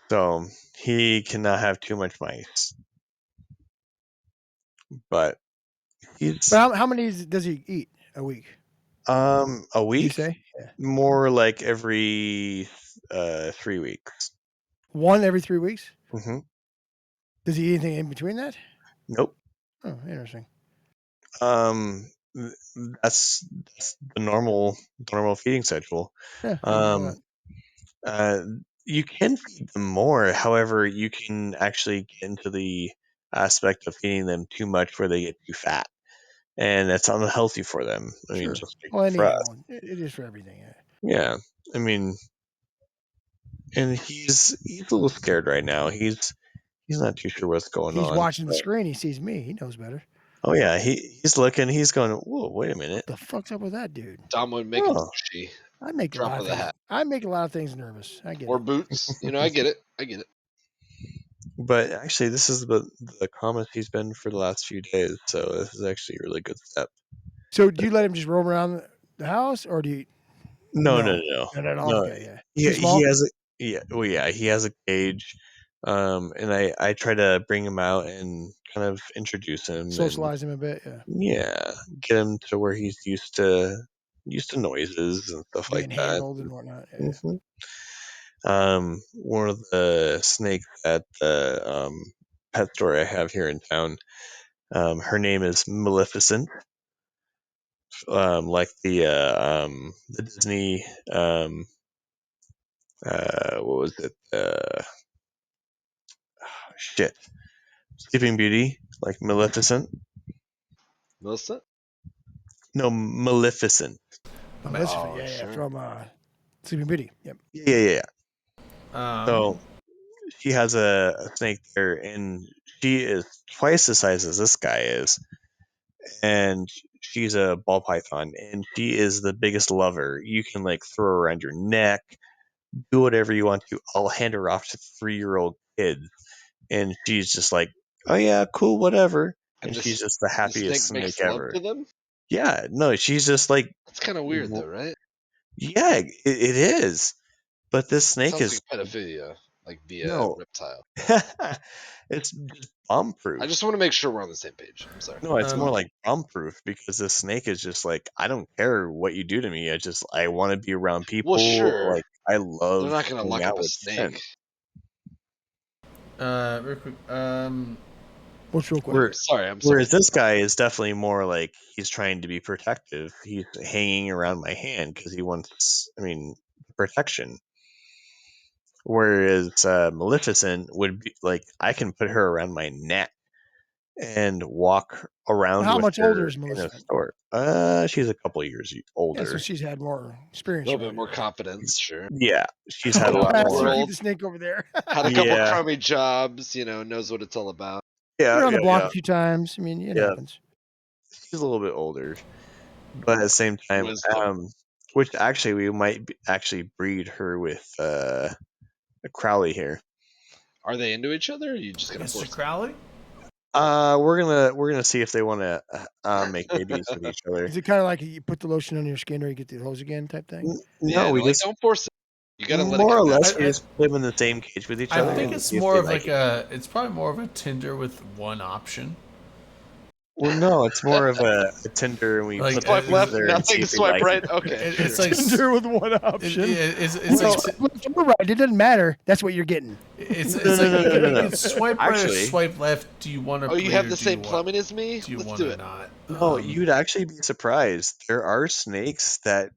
so he cannot have too much mice. But he's But how many does he eat a week? a You week, say? Yeah. more like every 3 weeks. One every 3 weeks? Mm-hmm. Does he eat anything in between that? Nope. Oh, interesting. That's the normal feeding schedule. Yeah. I didn't know that. You can feed them more. However, you can actually get into the aspect of feeding them too much where they get too fat, and that's unhealthy for them. I mean, Sure. just like Well, any for us. animal. It is for everything. Yeah. Yeah, I mean, and he's a little scared right now. He's not too sure what's going He's on. watching the but- screen. He sees me. He knows better. Oh yeah, he's looking. He's going. Whoa, wait a minute. What the fuck's up with that dude? Dom would make him Oh. mushy. I make a Drop lot of of the things. hat. I make a lot of things nervous. I get Or it. boots. I get it. I get it. But actually, this is the calmest he's been for the last few days. So this is actually a really good step. So do you let him just roam around the house, or do you? No. Not at all. No, Okay, yeah. He, Too small? he has he has a cage. And I try to bring him out and kind of introduce him. and- Socialize him a bit. Yeah. Yeah, get him to where he's used to noises and stuff Being like that. handled and whatnot. Yeah. One of the snakes at the pet store I have here in town, her name is Maleficent. Like the Disney what was it? Shit. Sleeping Beauty, like Maleficent. Melissa? No, Maleficent. Maleficent, Oh, yeah, sure. from Sleeping Beauty. Yep. Yeah. Um, So she has a snake there, and she is twice the size as this guy is, and she's a ball python, and she is the biggest lover. You can like throw her around your neck, do whatever you want to. I'll hand her off to 3-year-old kids, and she's just like, "Oh yeah, cool, whatever." And the she's just the The happiest snake makes snake love ever. to them? Yeah, no, she's just like, That's kind of weird, though, right? yeah, it is. But this snake Sounds is like pedophilia, like via no, reptile. it's just bomb proof. I just want to make sure we're on the same page. I'm sorry. No, it's more like bomb proof because this snake is just like, I don't care what you do to me. I want to be around people. Well, sure. Like, I love They're not gonna hanging lock out up a with Fen. snake. Real quick. What's real quick? Whereas this guy is definitely more like he's trying to be protective. He's hanging around my hand because he wants, protection. Whereas Maleficent would be like, I can put her around my neck and walk around How with much her older is in a Maleficent? store. She's a couple of years Yeah, older. so she's had more A experience. little bit around more here. confidence, sure. Yeah, she's had a lot Pass, you more. keep the snake over there. Had a couple Yeah. crummy jobs, knows what it's all about. Yeah, Been on the yeah, block yeah. a few times. I mean, it Yeah. happens. She's a little bit older, but at the same time, Wisdom. which actually we might actually breed her with Crowley here. Are they into each other? Or are you just gonna Mr. force? Crowley? We're gonna see if they want to make babies with each other. Is it kind of like you put the lotion on your skin or you get the hose again type thing? No, we just don't force it. You gotta let it more or come less naturally. we just live in the same cage with each other. I think and it's see if more they of like it. it's probably more of a Tinder with one option. Well, no, it's more of a Tinder, and we Like, put Swipe the left, there and see nothing. if they Swipe like right. it. Okay, It's like Tinder with one option. It's Well, like you're right. It doesn't matter. That's what you're getting. it's No, like no, you no, can no. swipe right or Actually- swipe left. Do you want to? Oh, you have the same plumbing as me? Do you Let's want do to it. not? No, you'd actually be surprised. There are snakes that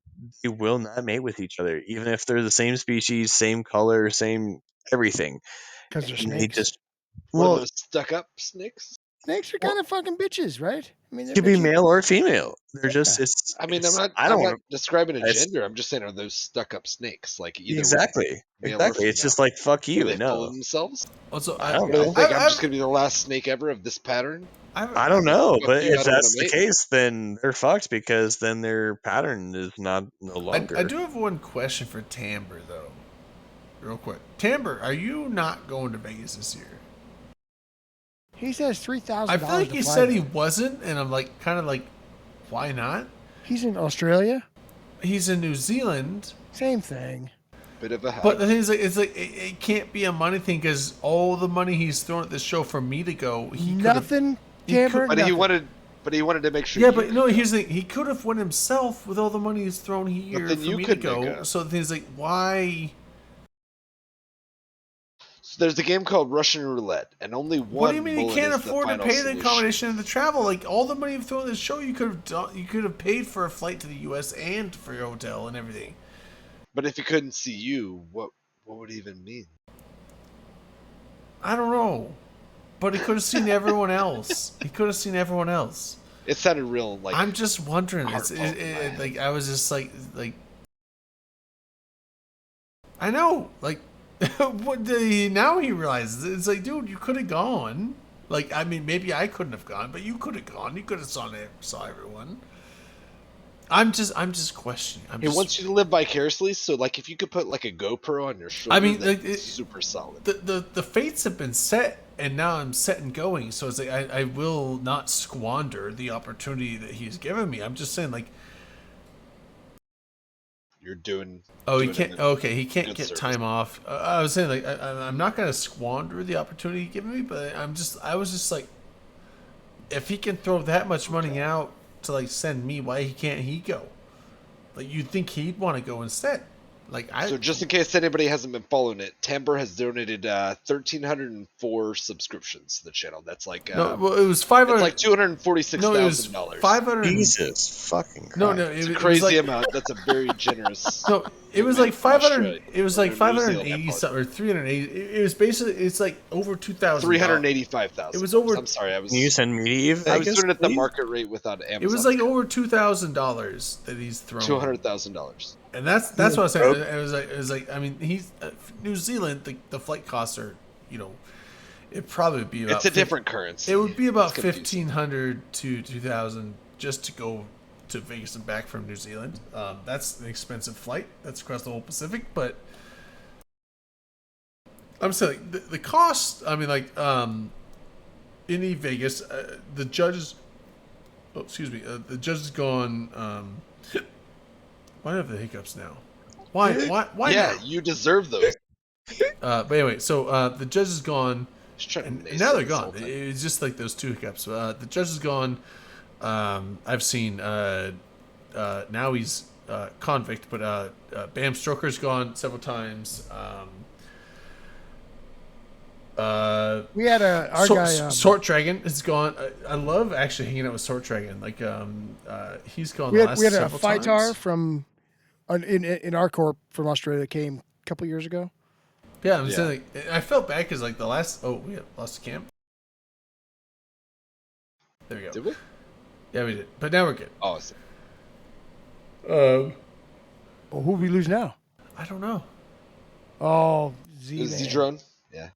they will not mate with each other, even if they're the same species, same color, same everything. Because they're And they snakes. just What are well, those stuck-up snakes? Snakes are kind of fucking bitches, right? I mean, it they're could be bitchy. male or female. They're just Yeah. it's. I mean, it's- I'm don't not wanna- describing a it's- gender. I'm just saying, are those stuck-up snakes? Like either way, Exactly, male or exactly. It's female. just like fuck Are you. they full No, of themselves? Also, I don't What do they know. think? I'm just gonna be the last snake ever of this pattern. I don't know, Fuck but you, I if don't wanna that's the mate. case, then they're fucked because then their pattern is no longer. I do have one question for Timbre though, real quick. Timbre, are you not going to Vegas this year? He says $3,000. I feel like he said he wasn't, and I'm like, kind of like, why not? He's in Australia. He's in New Zealand. Same thing. Bit of a hack. But the thing is, it can't be a money thing because all the money he's thrown at this show for me to go, he Nothing, Timbre. But he nothing. wanted to make sure. Yeah, you but no. Here's the thing: he could have won himself with all the money he's thrown here then for you me to could make go. a- So the thing is, like, why? So there's a game called Russian Roulette, and only one. What do you mean you bullet can't is the afford to final pay the solution. accommodation and the travel? Like all the money you've thrown at this show, you could have done. You could have paid for a flight to the U.S. and for your hotel and everything. But if he couldn't see you, what would it even mean? I don't know, but he could have seen everyone else. He could have seen everyone else. It sounded real like. I'm just wondering. heartfelt in my head. Like I was just like. I know, like, what now he realizes it's like, dude, you could have gone. Like, I mean, maybe I couldn't have gone, but you could have gone. You could have saw everyone. I'm just questioning. He wants you to live vicariously, so like if you could put like a GoPro on your shoulder, I mean, that's like, super solid. The fates have been set, and now I'm set and going. So it's like I will not squander the opportunity that he's given me. I'm just saying, like, You're doing. oh, he doing can't. it Okay, he can't good get service. time off. I was saying, like, I'm not gonna squander the opportunity given me, but I was just like, if he can throw that much money out to like send me, why can't he go? Like, you'd think he'd want to go instead. Like, So just in case anybody hasn't been following it, Timbre has donated 1,304 subscriptions to the channel. That's like no, well, it was 500. It's like $246,000. No, it was 500. Jesus fucking Christ. No, no, It's a it was crazy like, amount. That's a very generous. No, it was like from 500. Australia. It was like Or New Zealand, I 580 apologize. something or 380. It was basically, it's like over 2,000. 385,000. It was over. I'm sorry, I was. Can you send me to Eve? I was Vegas, doing it at the please? market rate without Amazon. It was like over $2,000 that he's thrown. $200,000. And that's what I was saying. It was like I mean, he's New Zealand. The flight costs are, it'd probably be about. It's a different currency. It would be about It's confusing. 1,500 to 2,000 just to go to Vegas and back from New Zealand. That's an expensive flight. That's across the whole Pacific, but I'm saying the cost. I mean, like in Vegas, the judges. Oh, excuse me. The judge has gone. Why do I have the hiccups now? Why? Yeah, now? you deserve those. But anyway, so the judge is gone, Just trying to and nace now they're it this gone. whole time. It's just like those two hiccups. The judge is gone. I've seen. Now he's convict, but Bam Stoker's gone several times. We had our guy. Sort Dragon is gone. I love actually hanging out with Sort Dragon. Like he's gone. We the had, last we had a several Fightar times. from in our corp from Australia that came a couple years ago. Yeah, I'm saying. Like, I felt bad because like the last. Oh, we lost the camp. There we go. Did we? Yeah, we did. But now we're good. Oh, so Well, who we lose now? I don't know. Oh, Z. Z-Drone? Yeah.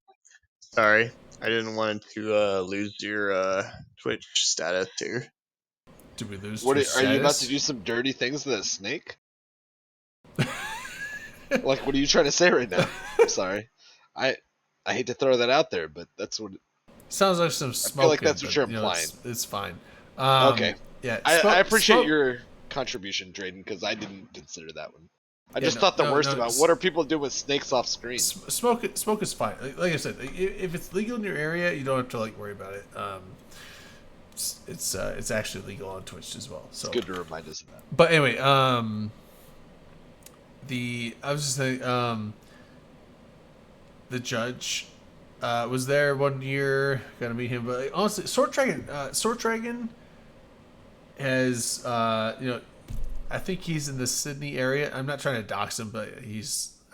Sorry, I didn't want to lose your Twitch status here. Did we lose? What Twitch are you about status? to do? Some dirty things to that snake? Like, what are you trying to say right now? I'm sorry. I hate to throw that out there, but that's what. Sounds like some smoking. I feel like that's what but, you're you know, implying. it's fine. Okay. Yeah. I appreciate your contribution, Drayden, because I didn't consider that one. I just thought the worst about what are people doing with snakes off screen. Smoke is fine. Like I said, if it's legal in your area, you don't have to like worry about it. It's actually legal on Twitch as well. So it's good to remind us of that. But anyway, I was just saying, the judge was there one year. Got to meet him, but like, honestly, Sort Dragon has I think he's in the Sydney area. I'm not trying to dox him, but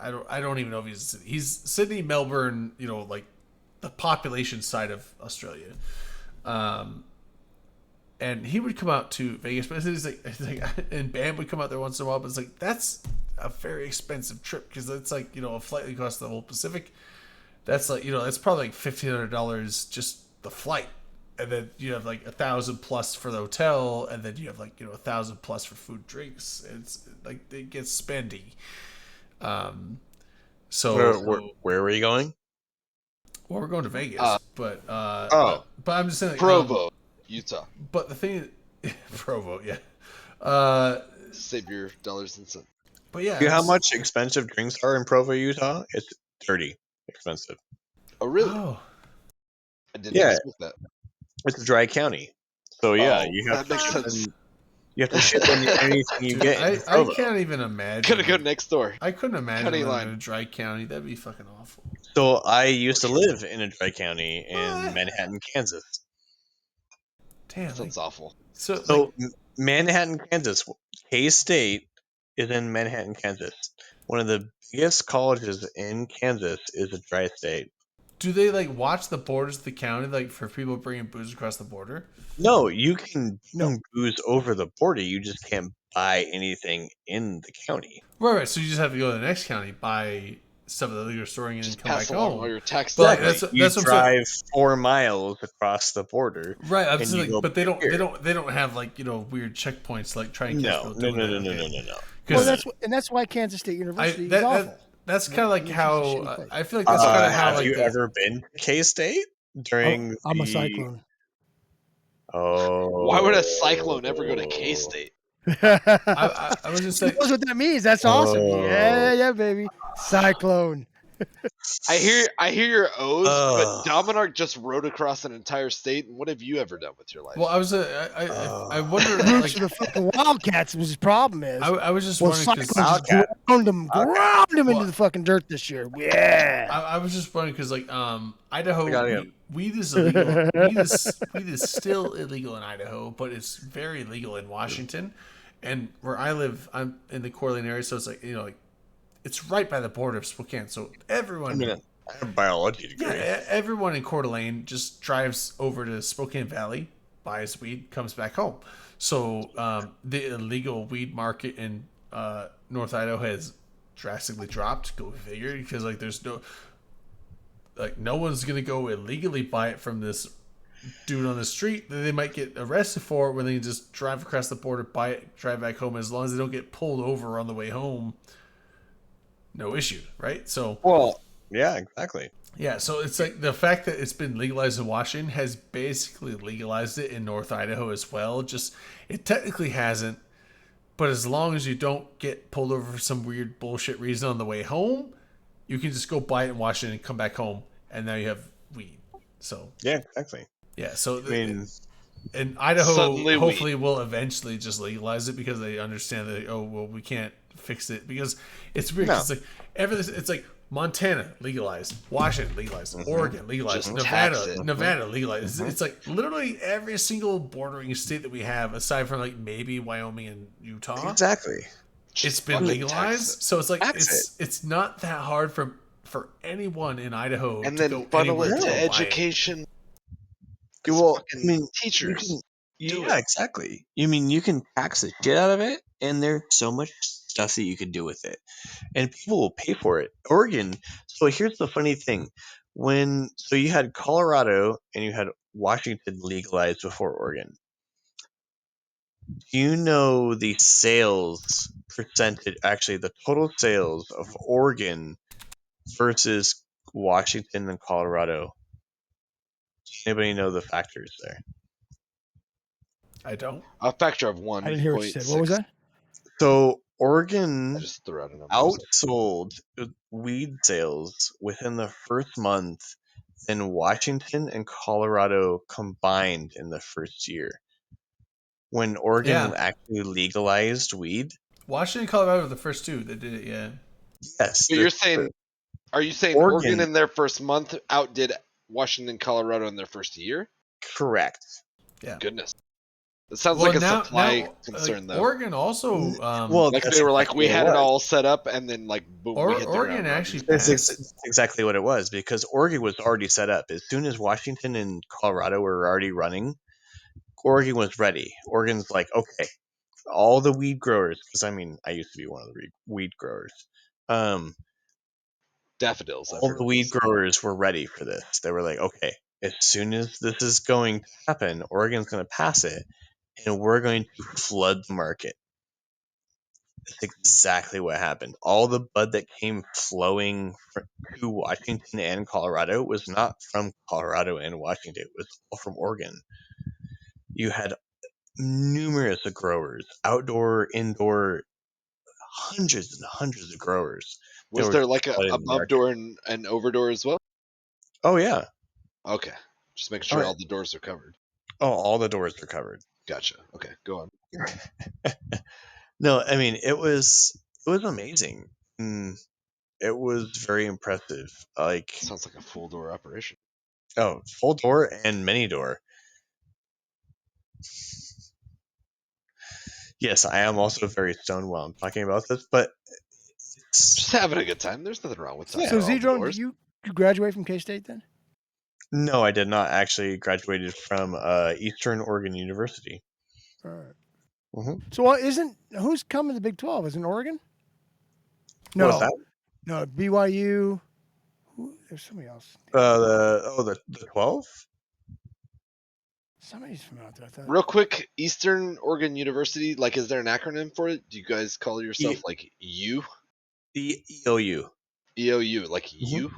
I don't even know if he's Sydney, Melbourne, like the population side of Australia. And he would come out to Vegas, but it's like and Bam would come out there once in a while, but it's like that's a very expensive trip because it's like a flight that costs the whole Pacific. That's like that's probably like $1,500 just the flight. And then you have like $1,000+ for the hotel, and then you have like $1,000+ for food, drinks. It's like it gets spendy. So where were you going? Well, we're going to Vegas, but I'm just saying like, Provo, Utah. But the thing is, Provo, yeah. Save your dollars and cents. But yeah, You know how much expensive drinks are in Provo, Utah? It's dirty expensive. Oh, really? Oh, I didn't Yeah. expect that. It's a dry county, so yeah, Oh, you have that to makes ship sense. in, you have to ship in anything you dude, get. in I Provo. can't even imagine. Gotta go next door. I couldn't imagine County living line. in a dry county. That'd be fucking awful. So I used to live in a dry county in Manhattan, Kansas. Damn, That sounds awful. So Manhattan, Kansas. K-State is in Manhattan, Kansas. One of the biggest colleges in Kansas is a dry state. do they like watch the borders of the county, like for people bringing booze across the border? No, you can bring booze over the border. You just can't buy anything in the county. Right. So you just have to go to the next county, buy stuff that you're storing, and come Pass back along home. all your taxes. But Exactly. that's You what I'm saying. drive 4 miles across the border. Right, I'm and saying, you go like, but they don't here. have like weird checkpoints like trying to catch No. people doing that. No. Well, that's why Kansas State University is awful. That's kind of like how I feel like that's kind of how have like you the- ever been to K-State during? I'm a the- Cyclone. Oh. Why would a Cyclone ever go to K-State? I was just He saying. knows what that means. That's awesome. Oh. Yeah, baby. Cyclone. I hear your O's, Ugh. but Dominark just rode across an entire state. And what have you ever done with your life? Well, I was I wonder Roots like for the fucking Wildcats was his problem is. I was just well, wondering 'cause- Cyclones just ground him into the fucking dirt this year. Yeah. I was just wondering because like Idaho got him. weed is illegal. weed is still illegal in Idaho, but it's very legal in Washington. And where I live, I'm in the Coeur d'Alene area, so it's like like it's right by the border of Spokane. So everyone, I have a biology degree. yeah, everyone in Coeur d'Alene just drives over to Spokane Valley, buys weed, comes back home. So the illegal weed market in North Idaho has drastically dropped. Go figure, because like there's no one's gonna go illegally buy it from this dude on the street that they might get arrested for, when they can just drive across the border, buy it, drive back home. As long as they don't get pulled over on the way home, no issue, right? So Well, yeah, exactly. yeah, so it's like the fact that it's been legalized in Washington has basically legalized it in North Idaho as well. Just it technically hasn't, but as long as you don't get pulled over for some weird bullshit reason on the way home, you can just go buy it in Washington and come back home, and now you have weed. So Yeah, exactly. yeah, so I mean, And Idaho Suddenly hopefully will eventually just legalize it because they understand that we can't fix it because it's weird. No. 'Cause it's like it's like Montana legalized, Washington legalized, Oregon legalized, Just tax it. Nevada legalized. It's like literally every single bordering state that we have, aside from like maybe Wyoming and Utah, Exactly. it's been fucking legalized. tax it. So it's like Tax it's not that hard for anyone in Idaho And to then go funnel anywhere it to to go buy it. education. Well, Fucking I mean, teachers. Do yeah, it. exactly. You mean you can tax the shit out of it, and there's so much stuff that you can do with it, and people will pay for it. Oregon. So here's the funny thing: so you had Colorado and you had Washington legalized before Oregon. Do you know the sales percentage? Actually, the total sales of Oregon versus Washington and Colorado. Does anybody know the factors there? I don't. A factor of I didn't hear what you said. What was 1.6. that? So I Oregon just threw out a number. outsold weed sales within the first month than Washington and Colorado combined in the first year. When Oregon Yeah. actually legalized weed, Washington and Colorado were the first two that did it, yeah. yes. So you're saying, are you saying Oregon in their first month outdid Washington and Colorado in their first year? Correct. Yeah. Goodness. It sounds like a supply concern, though. Oregon also, like that's they were like, we exactly had what it was. all set up, and then like boom, we hit the Oregon ground actually running. That's exactly what it was, because Oregon was already set up. As soon as Washington and Colorado were already running, Oregon was ready. Oregon's like, okay, all the weed growers, because I mean, I used to be one of the weed growers. Daffodils. All the weed growers were ready for this. They were like, okay, as soon as this is going to happen, Oregon's going to pass it, and we're going to flood the market. That's exactly what happened. All the bud that came flowing to Washington and Colorado was not from Colorado and Washington. It was all from Oregon. You had numerous of growers, outdoor, indoor, hundreds and hundreds of growers. Was there like a above door and over door as well? Oh yeah. Okay, just making sure all the doors are covered. Oh, all the doors are covered. Gotcha. Okay, go on. No, I mean it was amazing. It was very impressive. Like, sounds like a full door operation. Oh, full door and mini door. Yes, I am also very stoned while I'm talking about this, but just having a good time. There's nothing wrong with that. So Zedron, did you graduate from K-State then? No, I did not. Actually graduated from Eastern Oregon University. All right. Mm-hmm. So who's coming to Big 12? Isn't Oregon? No, What's that? No, BYU. There's somebody else. The 12. Somebody's from out there. I thought. Real quick, Eastern Oregon University. Like, is there an acronym for it? Do you guys call yourself like U? The EOU. EOU, like you?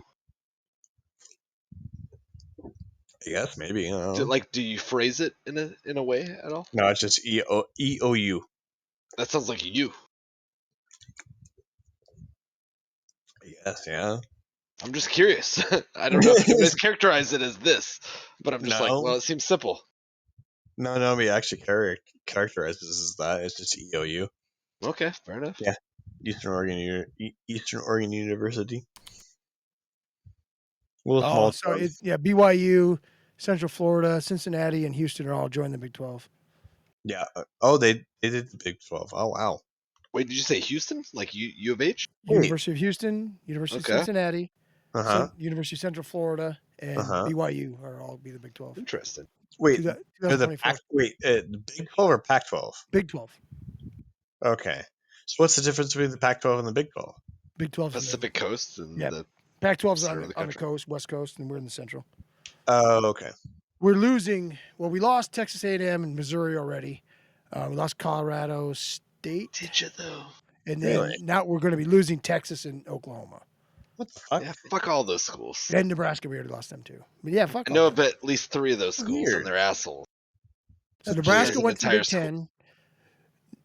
Yes, maybe. I don't know. Do you phrase it in a way at all? No, it's just EOU. That sounds like you. Yes, yeah. I'm just curious. I don't know if you guys characterize it as this, but I'm just like, well, it seems simple. No, we actually characterizes as that. It's just EOU. Okay, fair enough. Yeah, Eastern Oregon University. So it's BYU, Central Florida, Cincinnati, and Houston are all joining the Big 12. Yeah. Oh, they did the Big 12. Oh, wow. Wait, did you say Houston? Like U of H? University of Houston, University of Cincinnati, University of Central Florida, and BYU are all be the Big 12. Interesting. Wait, the Big 12 or Pac-12? Big 12. Okay. So what's the difference between the Pac-12 and the Big 12? Big 12 Pacific Coast and the Pac-12's on the coast, West Coast, and we're in the Central. Oh, okay. We're losing. Well, we lost Texas A&M and Missouri already. We lost Colorado State. Did you though? And then now we're going to be losing Texas and Oklahoma. What the fuck? Yeah, fuck all those schools. And Nebraska, we already lost them too. But yeah, fuck. I know of at least 3 of those schools, and they're assholes. So Nebraska went to Big 10.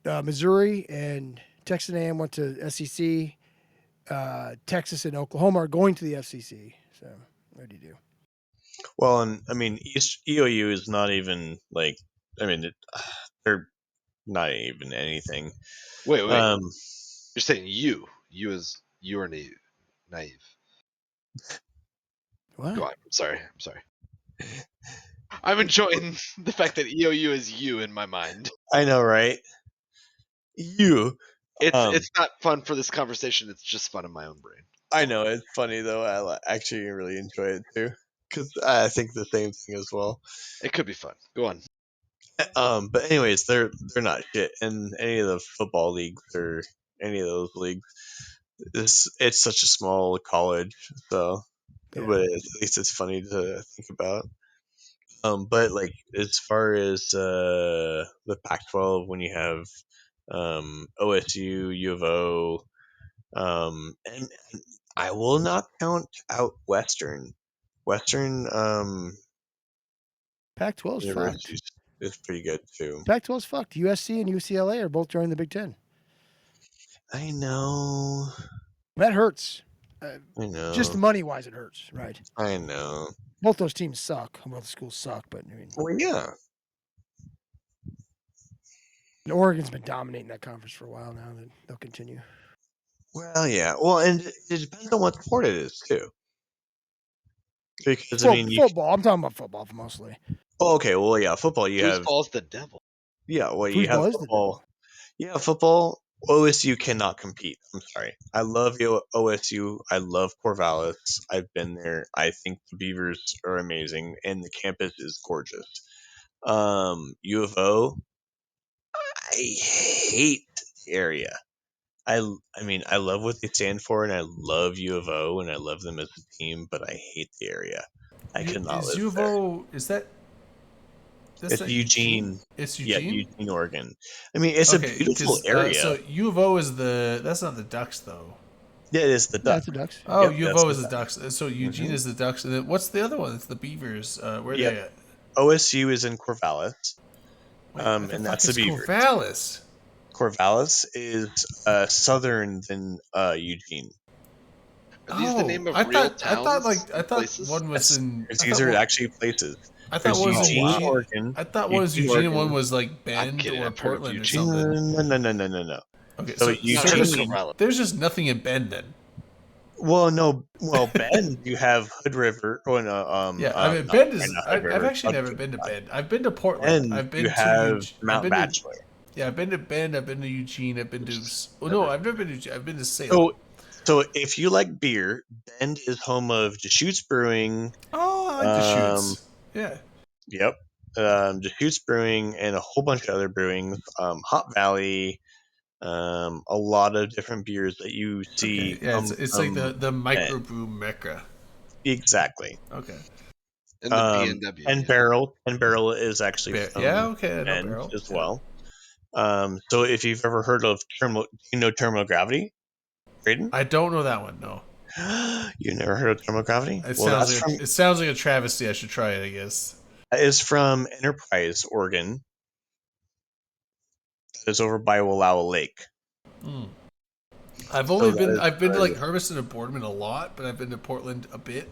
Missouri and Texas A&M went to SEC. Texas and Oklahoma are going to the FCC. So what do you do? Well, and I mean, EOU is not even like I mean, they're not even anything. Wait. You're saying you are naive. What? Go on. I'm sorry. I'm enjoying the fact that EOU is you in my mind. I know, right? You. It's not fun for this conversation. It's just fun in my own brain. I know it's funny though. I actually really enjoy it too because I think the same thing as well. It could be fun. Go on. But anyways, they're not shit in any of the football leagues or any of those leagues. It's such a small college, so but at least it's funny to think about. But like as far as the Pac-12, when you have OSU, U of O, and I will not count out Western. Western Pac-12 is fucked. universities is pretty good too. Pac-12 is fucked. USC and UCLA are both joining the Big Ten. I know. That hurts. I know. Just money-wise, it hurts, right? I know. Both those teams suck. Both schools suck, but I mean, well, yeah. And Oregon's been dominating that conference for a while now. They'll continue. Well, yeah. Well, and it depends on what sport it is too. Because I mean, football. I'm talking about football mostly. Oh, okay. Well, yeah, football. You have football's the devil. Yeah, well, you have Football is the football. Yeah, football. OSU cannot compete. I'm sorry. I love OSU. I love Corvallis. I've been there. I think the Beavers are amazing, and the campus is gorgeous. U of O. I hate the area. I mean, I love what they stand for, and I love U of O, and I love them as a team, but I hate the area. I cannot live U of there. O, is that? It's Eugene. It's Yeah, Eugene. Eugene, Oregon. I mean, it's a beautiful area. So U of O is that's not the Ducks though. Yeah, it is the Ducks. That's the Ducks. Oh, Yep, U of that's O the is the Ducks. So Eugene is the Ducks. And then what's the other one? It's the Beavers. Where are they at? OSU is in Corvallis. Where the And fuck that's the is Beavers. Corvallis? Corvallis is southern than Eugene. Are these the name of I real thought, towns? I thought one was in. These are actually places. I thought one was Eugene, Oregon. I thought one was Eugene and one was like Bend kidding, or I've heard of Portland or Eugene. something. No. Okay, So so there's just nothing in Bend then. Well, no. Well, Bend, you have Hood River. Oh, no. Yeah, I mean, Bend is. I've actually never been to Bend. I've been to Portland. And I've been you to have Mount Bachelor. Yeah, I've been to Bend. I've been to Eugene. I've been to. Oh no, I've never been to. I've been to Salem. So if you like beer, Bend is home of Deschutes Brewing. Oh, I like Deschutes. Yeah. Yep. Deschutes Brewing and a whole bunch of other brewings. Hop Valley. A lot of different beers that you see. Okay. Yeah, it's like the microbrew mecca. Exactly. Okay. And the B&W. And Barrel. And Barrel is actually from okay, I know Bend Barrel as well. So if you've ever heard of Terminal Gravity, Braden? I don't know that one. No. You never heard of Terminal Gravity? It sounds like a travesty. I should try it, I guess. It's from Enterprise, Oregon. That is over by Wallowa Lake. I've been to like Hermiston and Boardman a lot, but I've been to Portland a bit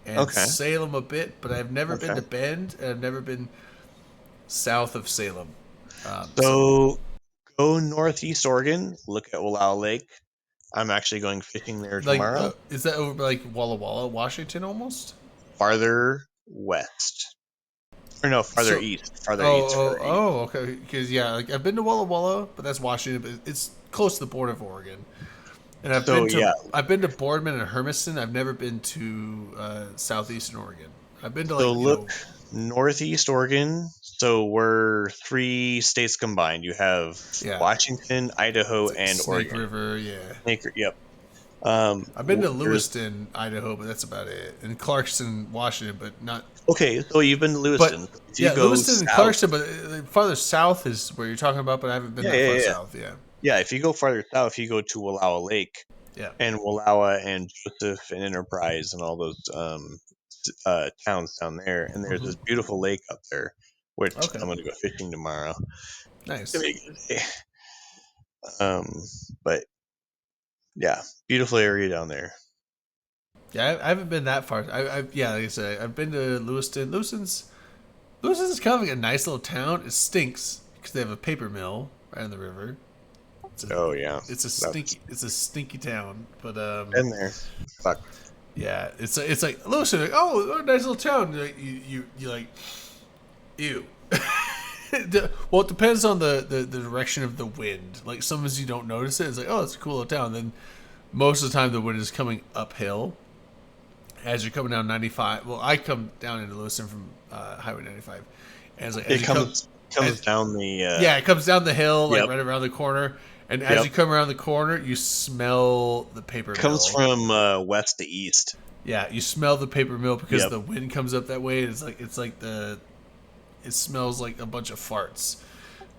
and Salem a bit, but I've never been to Bend, and I've never been south of Salem. So go northeast Oregon, look at Wallowa Lake. I'm actually going fishing there tomorrow. Is that over by like Walla Walla, Washington almost? Farther west. Or no, farther east. East. Okay. Because like I've been to Walla Walla, but that's Washington. But it's close to the border of Oregon. And I've been to Boardman and Hermiston. I've never been to southeastern Oregon. I've been to northeast Oregon. So we're 3 states combined. You have Washington, Idaho, and Snake Oregon. River, Yep. I've been to Lewiston, Idaho, but that's about it. And Clarkston, Washington, but not. Okay, so you've been to Lewiston. Lewiston and Clarkston, but farther south is where you're talking about. But I haven't been that far south. Yeah. Yeah, if you go farther south, you go to Wallowa Lake. Yeah. And Wallowa and Joseph and Enterprise and all those towns down there. And there's this beautiful lake up there, which I'm going to go fishing tomorrow. Nice. But yeah, beautiful area down there. Yeah, I haven't been that far. Like I said, I've been to Lewiston. Lewiston's Lewiston is kind of like a nice little town. It stinks because they have a paper mill right on the river. Oh yeah, it's a stinky town. But been there. Fuck. Yeah, it's like Lewiston. Like, oh, nice little town. You like, ew. Well, it depends on the direction of the wind. Like sometimes you don't notice it. It's like, oh, it's a cool little town. Then most of the time the wind is coming uphill as you're coming down 95. Well, I come down into Lewiston from Highway 95, and it's like It comes down the. Yeah, it comes down the hill, like Yep. right around the corner. And as Yep. you come around the corner, you smell the paper mill. Comes from west to east. Yeah, you smell the paper mill because Yep. the wind comes up that way. And it smells like a bunch of farts.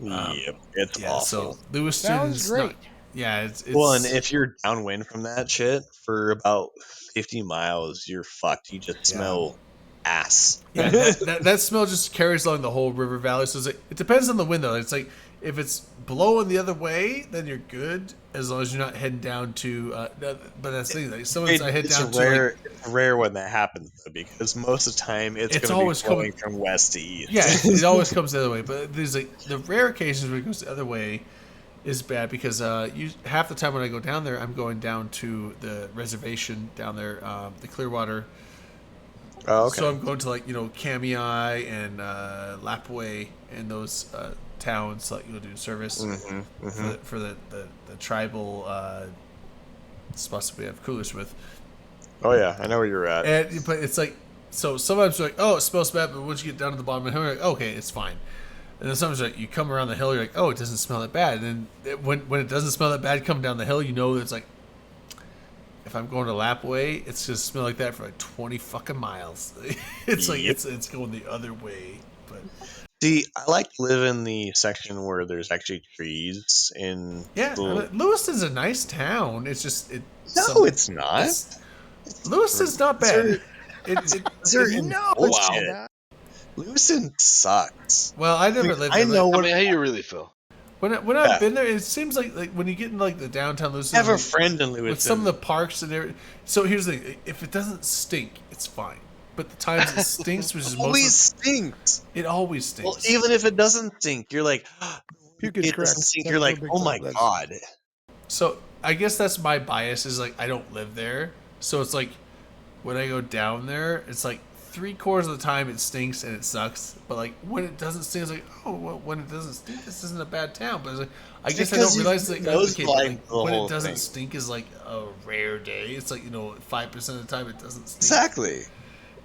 Yep, it's awful. So Lewiston Sounds is great. not- yeah, it's Well, and if you're downwind from that shit for about 50 miles, you're fucked. You just smell ass. yeah, that smell just carries along the whole river valley. So it depends on the wind though. It's like if it's blowing the other way, then you're good as long as you're not heading down to. But that's the thing. Like sometimes I head down rare, to. it's rare when that happens though, because most of the time it's going to be always flowing from west to east. Yeah, it always comes the other way. But there's like the rare occasions where it goes the other way is bad because half the time when I go down there, I'm going down to the reservation down there, the Clearwater. Oh, okay. So I'm going to Kamiai and Lapwai and those towns like you'll do service for the tribal spots that we have coolers with. Oh yeah, I know where you're at. But it's like so sometimes you're like, oh, it smells bad, but once you get down to the bottom of the hill, you're like, okay, it's fine. And then sometimes like, you come around the hill, you're like, oh, it doesn't smell that bad. And then when it doesn't smell that bad, come down the hill, you know it's like, if I'm going to Lapwai, it's just smell like that for like 20 fucking miles. It's like Yep. it's going the other way. But See, I like to live in the section where there's actually trees in. yeah, Lewiston's a nice town. It's just it's not. Lewiston's not bad. Bullshit. Lewiston sucks. Well, I never lived there. I know but- what. how you really feel? When I've been there, it seems like when you get in like the downtown Lewiston, I have a like, friend in with Lewiston. some of the parks and everything. So here's the thing: if it doesn't stink, it's fine. But the times it stinks, which is always stinks. It always stinks. Well, even if it doesn't stink, you're like, Puke is it correct. doesn't stink. That's You're no like, big oh my deal. god. So I guess that's my bias is like I don't live there, so it's like when I go down there, it's like 3/4 of the time it stinks and it sucks. But like when it doesn't stink, it's like well, when it doesn't stink, this isn't a bad town. But it's like, I guess I don't realize that when it doesn't stink is like a rare day. It's like 5% of the time it doesn't stink. Exactly.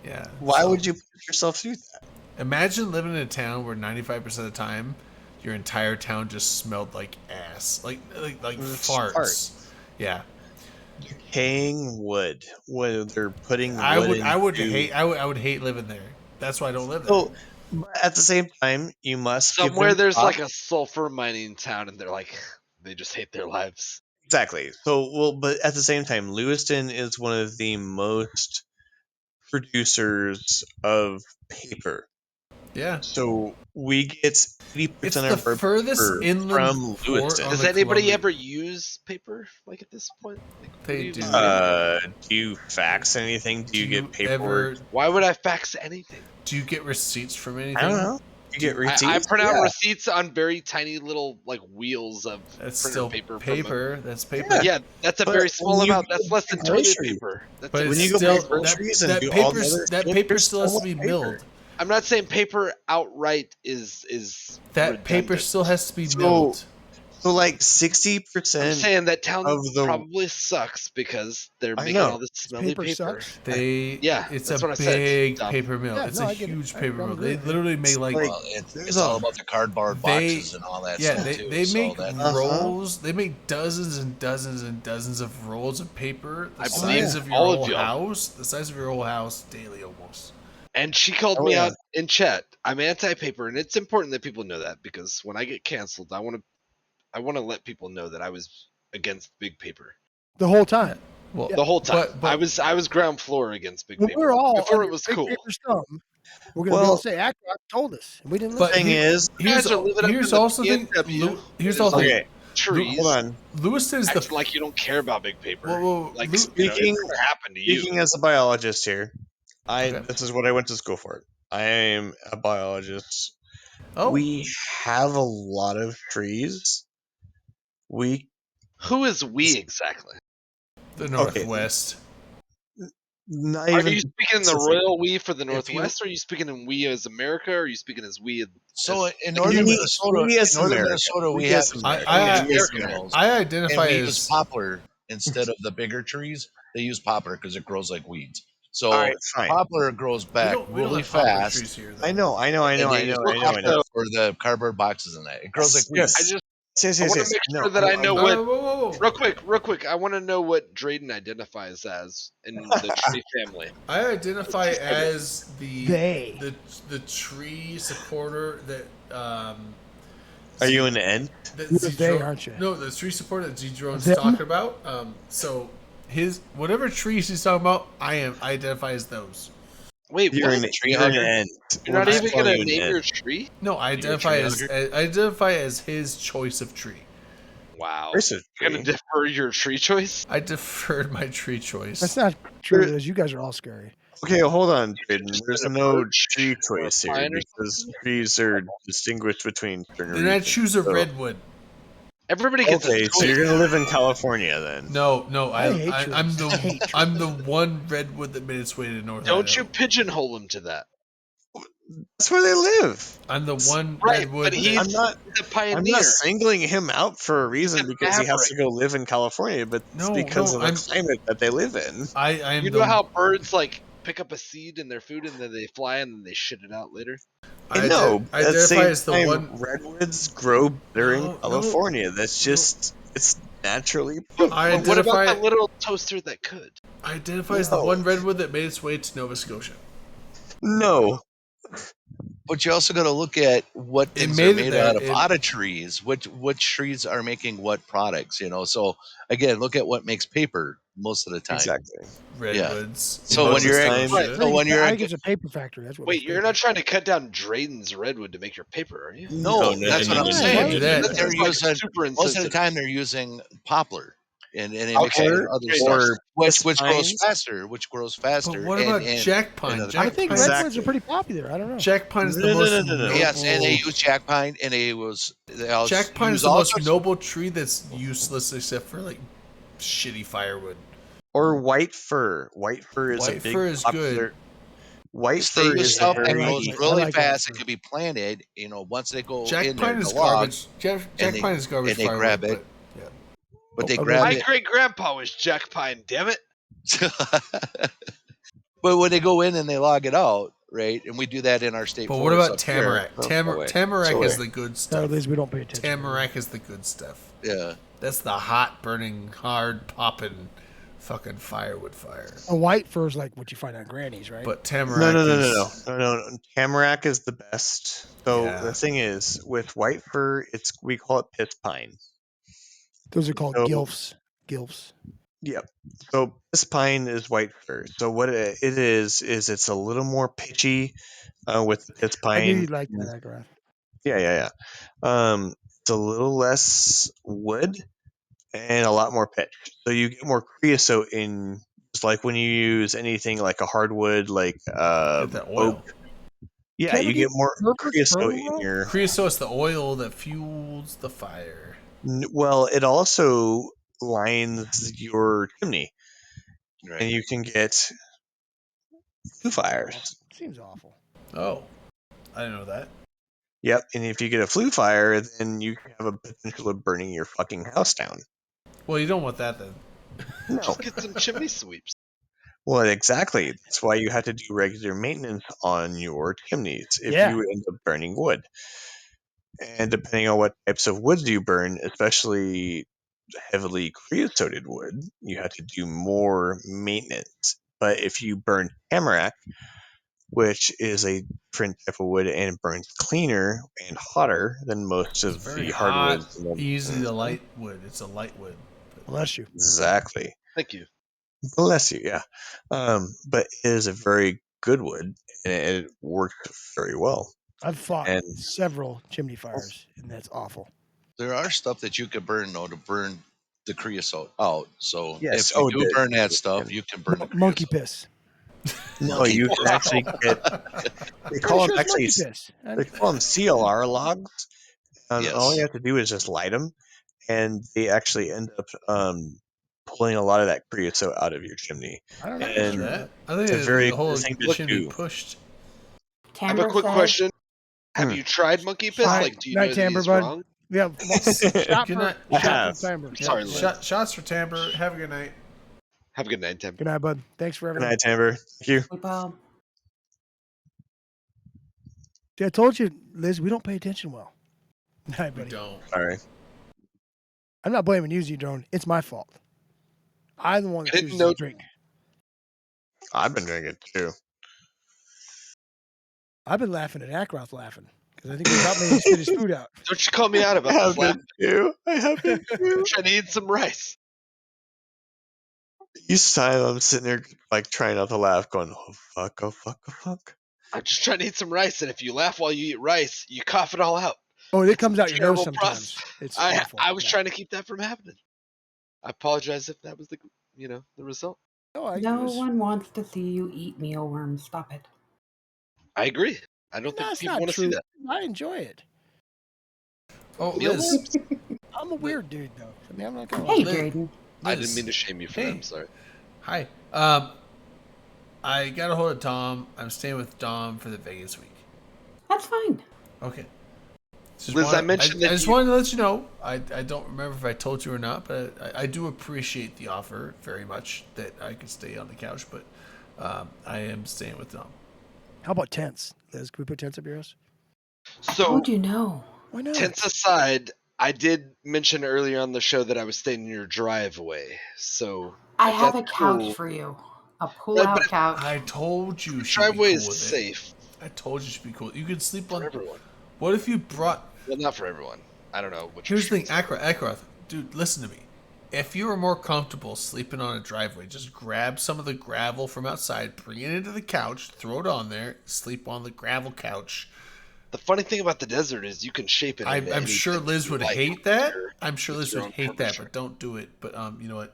Yeah. Why would you put yourself through that? Imagine living in a town where 95% of the time your entire town just smelled like ass, like farts. Fart. Yeah. Decaying wood. When they're putting wood I would into- hate living there. That's why I don't live there. So, at the same time, you must give Somewhere them there's props. like a sulfur mining town, and they're like, they just hate their lives. Exactly. So, but at the same time, Lewiston is one of the most producers of paper. Yeah. So we get 80% It's of the our furthest paper inland from port Lewiston. on Does the anybody Columbia. ever use paper like at this point? Like, what They you do. Do you fax anything? Do you get paperwork? Why would I fax anything? Do you get receipts from anything? I don't know. You get receipts. I print out Yeah. receipts on very tiny little like wheels of That's printer still paper. paper. That's paper. Yeah, that's a But very when small you amount. go That's less than buy toilet groceries- paper. That's But it. When it's you go still buy groceries and that do all the paper's other that shit, paper there's still has to so be much milled. paper. I'm not saying paper outright is That paper redundant. still has to be So- milled. So like I'm 60% saying that town of the probably sucks because they're I making know. all this smelly Paper paper. sucks. Yeah, It's that's a what I said. big Dumb. paper mill. Yeah, It's no, a I get it. huge I paper mill. agree. They literally make like Well, it's there's all a- about the cardboard boxes and all that yeah, stuff they, too. they so make that, rolls. They make dozens and dozens and dozens of rolls of paper the I size believe of your all of whole y'all. house. The size of your whole house daily almost. And she called Oh, me yeah. out in chat. I'm anti-paper, and it's important that people know that because when I get canceled, I want to let people know that I was against big paper The whole time. Well, the whole time. but- I was ground floor against big When paper we're all before under it was big cool. paper's thumb, we're gonna be able to say, "Ackroyd told us," and we didn't But listen. thing is, You guys are living up here's in the also the thing. PNW. Here's It is also the thing. okay, Trees. hold on. Lewiston is Acting the like you don't care about big paper. Whoa, like Lew- you know, Speaking- it's gonna happen to you. Speaking as a biologist here, Okay. this is what I went to school for. I am a biologist. Oh, We have a lot of trees. We Who is we exactly? the okay. Northwest. Not Are even you speaking in the specific. royal we for the If you- Northwest, or are you speaking in we as America, or are you speaking as we? So as, in like, northern We- Minnesota, we as in northern America. Minnesota, we We have as America. I- trees, We as you know, I and identify we use as poplar instead of the bigger trees. They use poplar because it grows like weeds. So All right, fine. poplar grows we back don't really have poplar fast, trees here. Though. I know. and they use poplar for the cardboard boxes and that. It grows like weeds. Yes. I just Yes. I want to make sure that I know what. Whoa. Real quick. I want to know what Drayden identifies as in the tree family. I identify as They. the tree supporter that Are you an N? that You're they, Zedrone- aren't you? No, the tree supporter that Zedrone's Them? talking about. So his whatever trees he's talking about, I identify as those. Wait, You're what? an N. You're not We're even just gonna calling you an name N. your tree? No, I You're a identify as his choice of tree. Wow. Choice of You're gonna tree? defer your tree choice? I deferred my tree choice. That's not true. Liz. You guys are all scary. Okay, hold on, Drayden. Just There's an no approach tree or a choice here pine or because trees are distinguished between certain Then I regions, choose a so- redwood. Everybody gets Okay, a so choice. you're gonna live in California then? No, I hate I'm trees. I hate the I'm the one redwood that made its way to North Don't you Idaho. pigeonhole him to that. That's where they live. I'm the one Right, redwood. but he's I'm not. the I'm pioneer. not singling him out for a reason The because he has to maverick. go live in California, but it's No, because no, of the I'm- climate that they live in. I am You the know how birds like pick up a seed in their food and then they fly and then they shit it out later? I know. I at the identify same as the time, one. redwoods grow better No, in California. That's just it's naturally. I But what about identify. that little toaster that could? I identify as the No. one redwood that made its way to Nova Scotia. No. But you also got to look at what It things made are it made there, out of. it- Out of trees, which trees are making what products? You know, so again, look at what makes paper most of the time. Exactly. Redwoods. So in when Nova you're Scotia. Right, I so think, when you're I think it's a paper factory. That's what. Wait, makes you're paper. not trying to cut down Drayden's redwood to make your paper, are you? no, No, that's no, what I'm no, saying. no, no. That they're That's like using super most of the insensitive. time they're using poplar, and they mix it Okay, with other stuff, or which grows pines. faster, But what about Jack Pine? and- Jack I think Pine- redwoods are pretty popular. I don't know. Jack Pine is the No, no, most no, no, no. noble. Yes, and they use jack pine, and they also Jack Pine is use the all most sorts- noble tree that's useless except for like shitty firewood. Or white fir. White fir is a White big fir is popular. good. White Stay fir with is a stuff that very. grows I really like fast. white It can be planted. You know, once they go Jack in there, Pine is the log, garbage. Jack and they- Pine is garbage and they firewood. grab it. But, yeah. but they Okay. grab My it. great grandpa was Jack Pine, damn it. But when they go in and they log it out, right? And we do that in our state. But what forests about up here. Tamarack? Tamarack So is wait. the good Sorry, stuff. Liz, we don't pay attention. Tamarack is the good stuff. Yeah. That's the hot, burning, hard, popping, fucking firewood fire. A white fir is like what you find on grannies, right? But Tamarack No. Tamarack is the best. So Yeah. the thing is, with white fir, we call it pitch pine. Those are called So- gilfs. Gilfs. Yep. So this pine is white fir. So what it is it's a little more pitchy with the pitch I pine. do like that, Agrath. Yeah. It's a little less wood and a lot more pitch. So you get more creosote in, just like when you use anything like a hardwood, like Get that oil. oak. Yeah, Can we you get get more purpose creosote burning in oil? your. Creosote's the oil that fuels the fire. Well, it also lines your chimney, Right. and you can get two fires. Seems awful. Oh, I didn't know that. Yep, and if you get a flue fire, then you have a potential of burning your fucking house down. Well, you don't want that then. No. Just get some chimney sweeps. Well, exactly. That's why you have to do regular maintenance on your chimneys if Yeah. you end up burning wood. And depending on what types of woods you burn, especially heavily creosoted wood, you have to do more maintenance. But if you burn tamarack, which is a different type of wood and it burns cleaner and hotter than most of Very the hot, hardwoods. easy to light wood. It's a light wood. Bless you. Exactly. Thank you. Bless you, yeah. But it is a very good wood and it works very well. I've fought And- several chimney fires, and that's awful. There are stuff that you could burn though to burn the creosote out. So Yes. if you Oh, do the- burn that stuff, you can burn the Monkey creosote. piss. No, you can actually get. They call them actually. Monkey piss. They call them CLR logs. All you Yes. have to do is just light them, and they actually end up pulling a lot of that creosote out of your chimney. I don't know. And that. I think it's a very the whole good thing to chimney do. pushed. I have a quick question. Have you tried monkey piss? Night- Like, do you night, know that Timber, he's bud. wrong? Yeah, shot Good for night. I shot have. for Timber. Yeah, Sorry, Liz. shots for Timber. Have a good night. Have a good night, Tim. Good night, bud. Thanks for Good everything. night, Timber. Thank you. See, I told you, Liz, we don't pay attention well. Good night, We buddy. don't. Sorry. I'm not blaming you, Z-Drone. It's my fault. I'm the one that I didn't chooses know- to drink. I've been drinking too. I've been laughing at Ackroth laughing because I think he about made him spit his food out. Don't you call me out I about have this laugh. been too. I have been too. I'm trying to eat some rice. Each time I'm sitting there like trying not to laugh, going, "Oh fuck! Oh fuck! Oh fuck!" I'm just trying to eat some rice, and if you laugh while you eat rice, you cough it all out. Oh, it It's comes a out your nose terrible sometimes. process. It's I awful. was Yeah. trying to keep that from happening. I apologize if that was the result. No, it No was- one wants to see you eat mealworms. Stop it. I agree. I don't No, think it's people not want to see true. that. I enjoy it. Oh, Meal Liz. worms? I'm a weird dude, though. I mean, I'm not gonna. Hey, lie. Drayden. I Liz. didn't mean to shame you for that. Hey. I'm sorry. Hi. I got a hold of Dom. I'm staying with Dom for the Vegas week. That's fine. Okay. Liz, I mentioned I that just you- wanted to let you know. I don't remember if I told you or not, but I do appreciate the offer very much that I could stay on the couch. But I am staying with Dom. How about tents, Liz? Can we put tents up your house? So, How'd you know? Why not? tents aside, I did mention earlier on the show that I was staying in your driveway. So I if have a that's couch cool- for you. A pull-out but if- couch. I told you. The she'd be driveway cool is with it. safe I told you she'd be cool. You could sleep for on. everyone. What if you brought? Well, not for everyone. I don't know which. Here's the thing, restrictions. Ackroth, dude, listen to me. If you are more comfortable sleeping on a driveway, just grab some of the gravel from outside, bring it into the couch, throw it on there, sleep on the gravel couch. The funny thing about the desert is you can shape it. into I'm sure anything Liz you would like hate that. here I'm sure with Liz your would own hate that, permission. but don't do it. But you know what?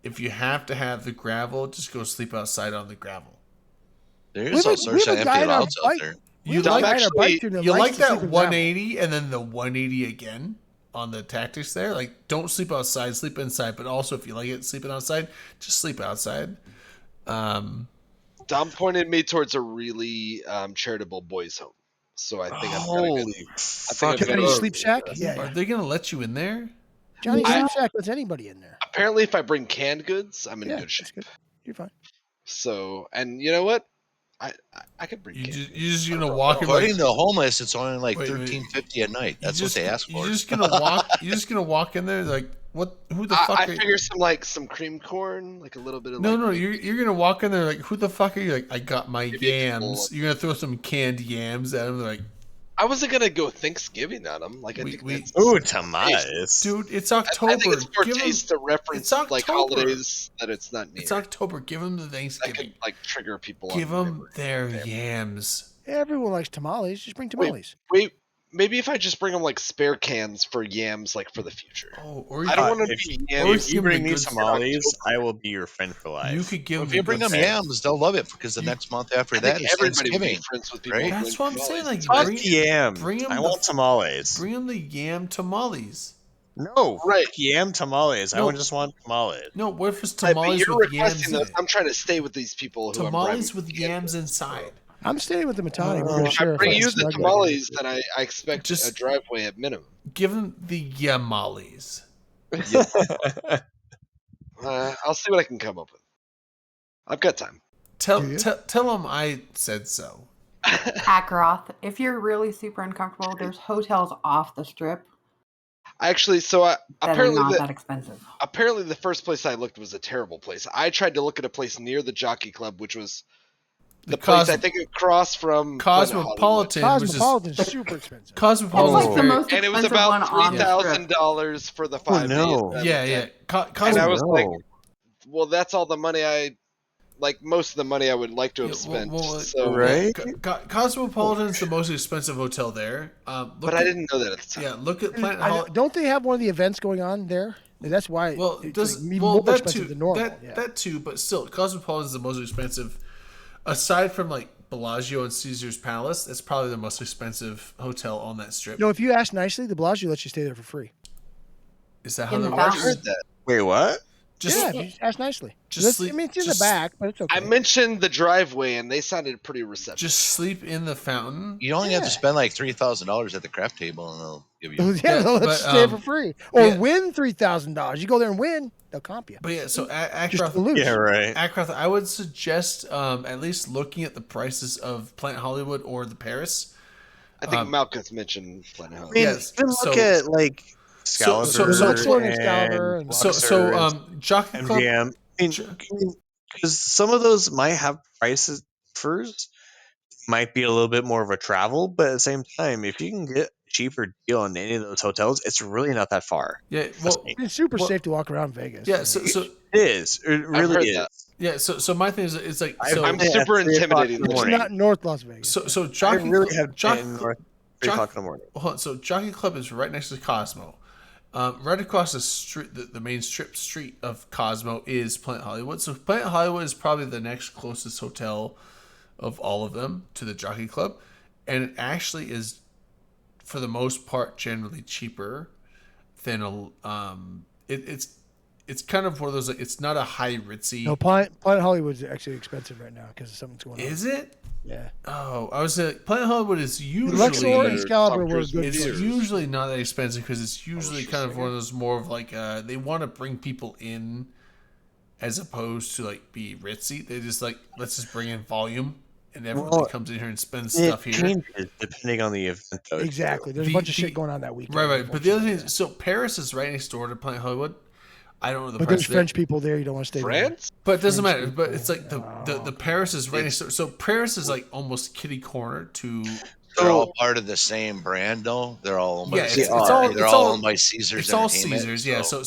If you have to have the gravel, just go sleep outside on the gravel. There's all sorts of empty lots out there. You Dom like actually- you like that 180 and then the 180 again on the tactics there. Like, don't sleep outside, sleep inside. But also, if you like it sleeping outside, just sleep outside. Dom pointed me towards a really charitable boys' home, so I think I'm Holy fuck! Johnny Sleep Shack? Yeah, Are yeah. they gonna let you in there? Johnny I- Sleep Shack lets anybody in there. Apparently, if I bring canned goods, I'm in Yeah, good shape. that's good. You're fine. So, and you know what? I could bring. You canned just, goods. you're just gonna walk in. According Like, to homeless, it's only like Wait, wait. $13.50 a night. That's what they ask for. You're just gonna walk. You're just gonna walk in there like what? Who the fuck? I are you? figure some cream corn, like a little bit of. No, like, no, you're gonna walk in there like who the fuck are you? Like I got my Maybe it's yams. full. You're gonna throw some canned yams at them. Like I wasn't gonna go Thanksgiving on them. Like I We- think we- that's. Ooh, tamales. dude, it's I October. think it's more Give 'em- taste to reference it's like October. holidays that it's not near. It's October. Give them the That Thanksgiving. could like trigger people. Give on them their yams. Everyone likes tamales. Just bring tamales. Wait, maybe if I just bring them like spare cans for yams, like for the future. Oh, or I don't want to if- be or yams. If you bring me good tamales, October. I will be your friend for life. you could give If them. you the bring good them stuff. yams, they'll love it because the next month after I that think is everybody would be Thanksgiving. friends with people. right? who That's bring what I'm saying. tamales. Like, Fuck bring, yams. bring 'em I the- want tamales. bring them the yam tamales. No, Right. fuck yam tamales. I No. would just want tamales. No, what if it's Right, but tamales you're with yams requesting in those. it? I'm trying to stay with these people who Tamales I'm with yams inside. I'm staying with the Matani. We're Uh, gonna If share I a bring fucking you the snug bag. tamales, then I expect Just- a driveway at minimum. Give them the yamales. I'll see what I can come up with. I've got time. Tell Do you? tell them I said so. Ackroth, if you're really super uncomfortable, there's hotels off the strip Actually, so that are apparently not the that expensive. apparently the first place I looked was a terrible place. I tried to look at a place near the Jockey Club, which was the place I think across from Planet Hollywood. Cosmopolitan, which is Cosmopolitan's super expensive. Cosmopolitan. It's like the most And it was expensive one about on the $3,000 for the 5 no. days. Yeah, yeah. And I was no. like, well, that's all the money most of the money I would like to have spent. So, Right? Cosmopolitan's the most expensive hotel there. But I didn't know that at the time. Yeah, look at Planet I know- Hollywood. don't they have one of the events going on there? That's why Well, it's does like even well more that expensive too, than normal. that yeah. that too, but still, Cosmopolitan is the most expensive aside from like Bellagio and Caesar's Palace, that's probably the most expensive hotel on that strip. No, if you ask nicely, the Bellagio lets you stay there for free. Is that how In that the works? fountain. heard that. Wait, what? Just Yeah, if you ask nicely. just I sleep- mean, it's in just- the back, but it's okay. I mentioned the driveway, and they sounded pretty receptive. just sleep in the fountain. You only have to Yeah. spend like $3,000 at the crap table, and they'll give you. Yeah, they'll let you but, stay for free. Or yeah. win $3,000. You go there and win, they'll comp you. But yeah, so Just Ackroth, to lose. Yeah, right. Ackroth, I would suggest at least looking at the prices of Planet Hollywood or the Paris. I think Malkuth mentioned Planet I Hollywood. mean, Yes, even look so- at like So- Excalibur, so- Luxor and Excalibur and- Jockey Club. MGM. Because some of those might have prices first, might be a little bit more of a travel, but at the same time, if you can get a cheaper deal on any of those hotels, it's really not that far. Yeah, well, It's super safe to walk around Vegas. yeah. So It is. It really heard is. that. yeah. So my thing is, it's like so. I'm been at super 3 o'clock intimidated in the this It's morning. not North Las Vegas. so I Jockey really Club, have Jockey been Club, 3 Jockey- o'clock in the morning. hold on, so Jockey Club is right next to Cosmo. Right across the street, the main strip street of Cosmo is Planet Hollywood. So Planet Hollywood is probably the next closest hotel of all of them to the Jockey Club, and it actually is, for the most part, generally cheaper than a. It's kind of one of those. Like, it's not a high ritzy. No, Planet Hollywood's actually expensive right now because something's going on. Is it? Yeah. Oh, I was saying Planet Hollywood is usually Luxor and Excalibur were Cruise good. it's choices. usually not that expensive because it's usually Publisher kind of Singer. one of those more of like they want to bring people in as opposed to like be ritzy. They just like, let's just bring in volume and everyone Well, that comes in here and spends It stuff here. changes depending on the event, though. Exactly. There's a The- bunch of the- shit going on that weekend. Right. But the other thing unfortunately. is, so Paris is right next door to Planet Hollywood. I don't know the But price there's there. French people there. You don't want to stay there. France? But it doesn't French matter. But people. it's like the Paris is right next door. So Paris is like almost kitty corner to. They're all part of the same brand, though. They're all owned by Yeah, the it's same- all- they're it's all all- owned by Caesars. It's all Entertainment, Caesars, yeah. So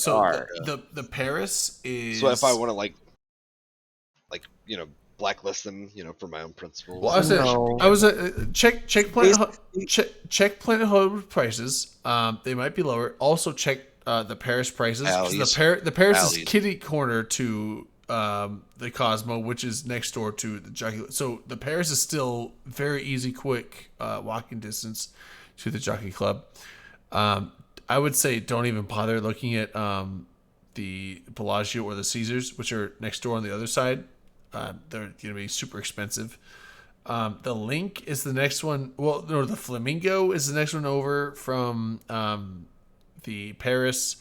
the Paris is. So if I want to like blacklist them, for my own principles. Well, I was check Planet Hollywood prices. They might be lower. Also check the Paris prices. 'Cause Bally's. The Paris is Bally's. kitty corner to the Cosmo, which is next door to the Jockey. So the Paris is still very easy, quick walking distance to the Jockey Club. I would say don't even bother looking at the Bellagio or the Caesars, which are next door on the other side. They're going to be super expensive. The Link is the next one. Well, no, the Flamingo is the next one over from the Paris.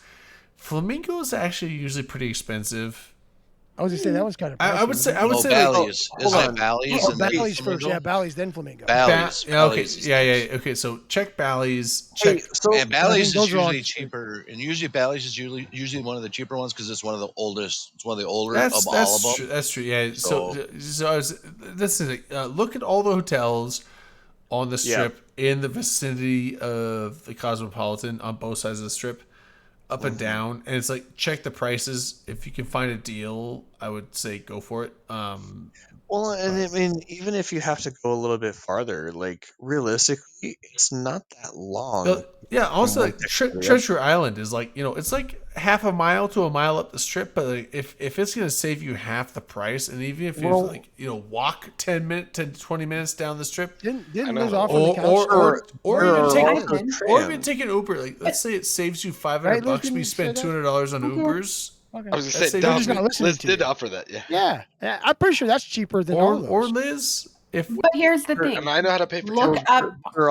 Flamingo is actually usually pretty expensive. I was gonna say that was kind of. I would say. Oh, Bally's. Is that Bally's? Oh, and then Bally's first. Flamingo? Yeah, Bally's then Flamingo. Bally's. Yeah, okay. Bally's is Yeah. Okay. So check Bally's. Check. And Bally's those is are all usually cheaper, and usually Bally's is usually one of the cheaper ones because it's one of the oldest. It's one of the older of all of them. True. That's true. Yeah. So So- I was. This is look at all the hotels on the strip in the vicinity of the Cosmopolitan on both sides of the strip, up and down, and it's like check the prices. If you can find a deal, I would say go for it. Well, and I mean, even if you have to go a little bit farther, like realistically, it's not that long. Yeah, also one like section to the Treasure Island is like it's like half a mile to a mile up the strip, but like, if it's gonna save you half the price, and even if you Well- like walk 10 to 20 minutes down the strip, Didn't I Liz know. offer the couch? or There even are take also or even trams. take an Uber. Like let's say it saves you $500 Right, Liz, bucks, didn't but you you spend say that? $200 on Okay. Ubers. Okay. I was Let's gonna say say, they're Dom, just not listening Liz to did you. offer that, yeah. Yeah, I'm pretty sure that's cheaper than all of those. Or Liz, if But here's the thing. And I know how to pay for Look trams. up. There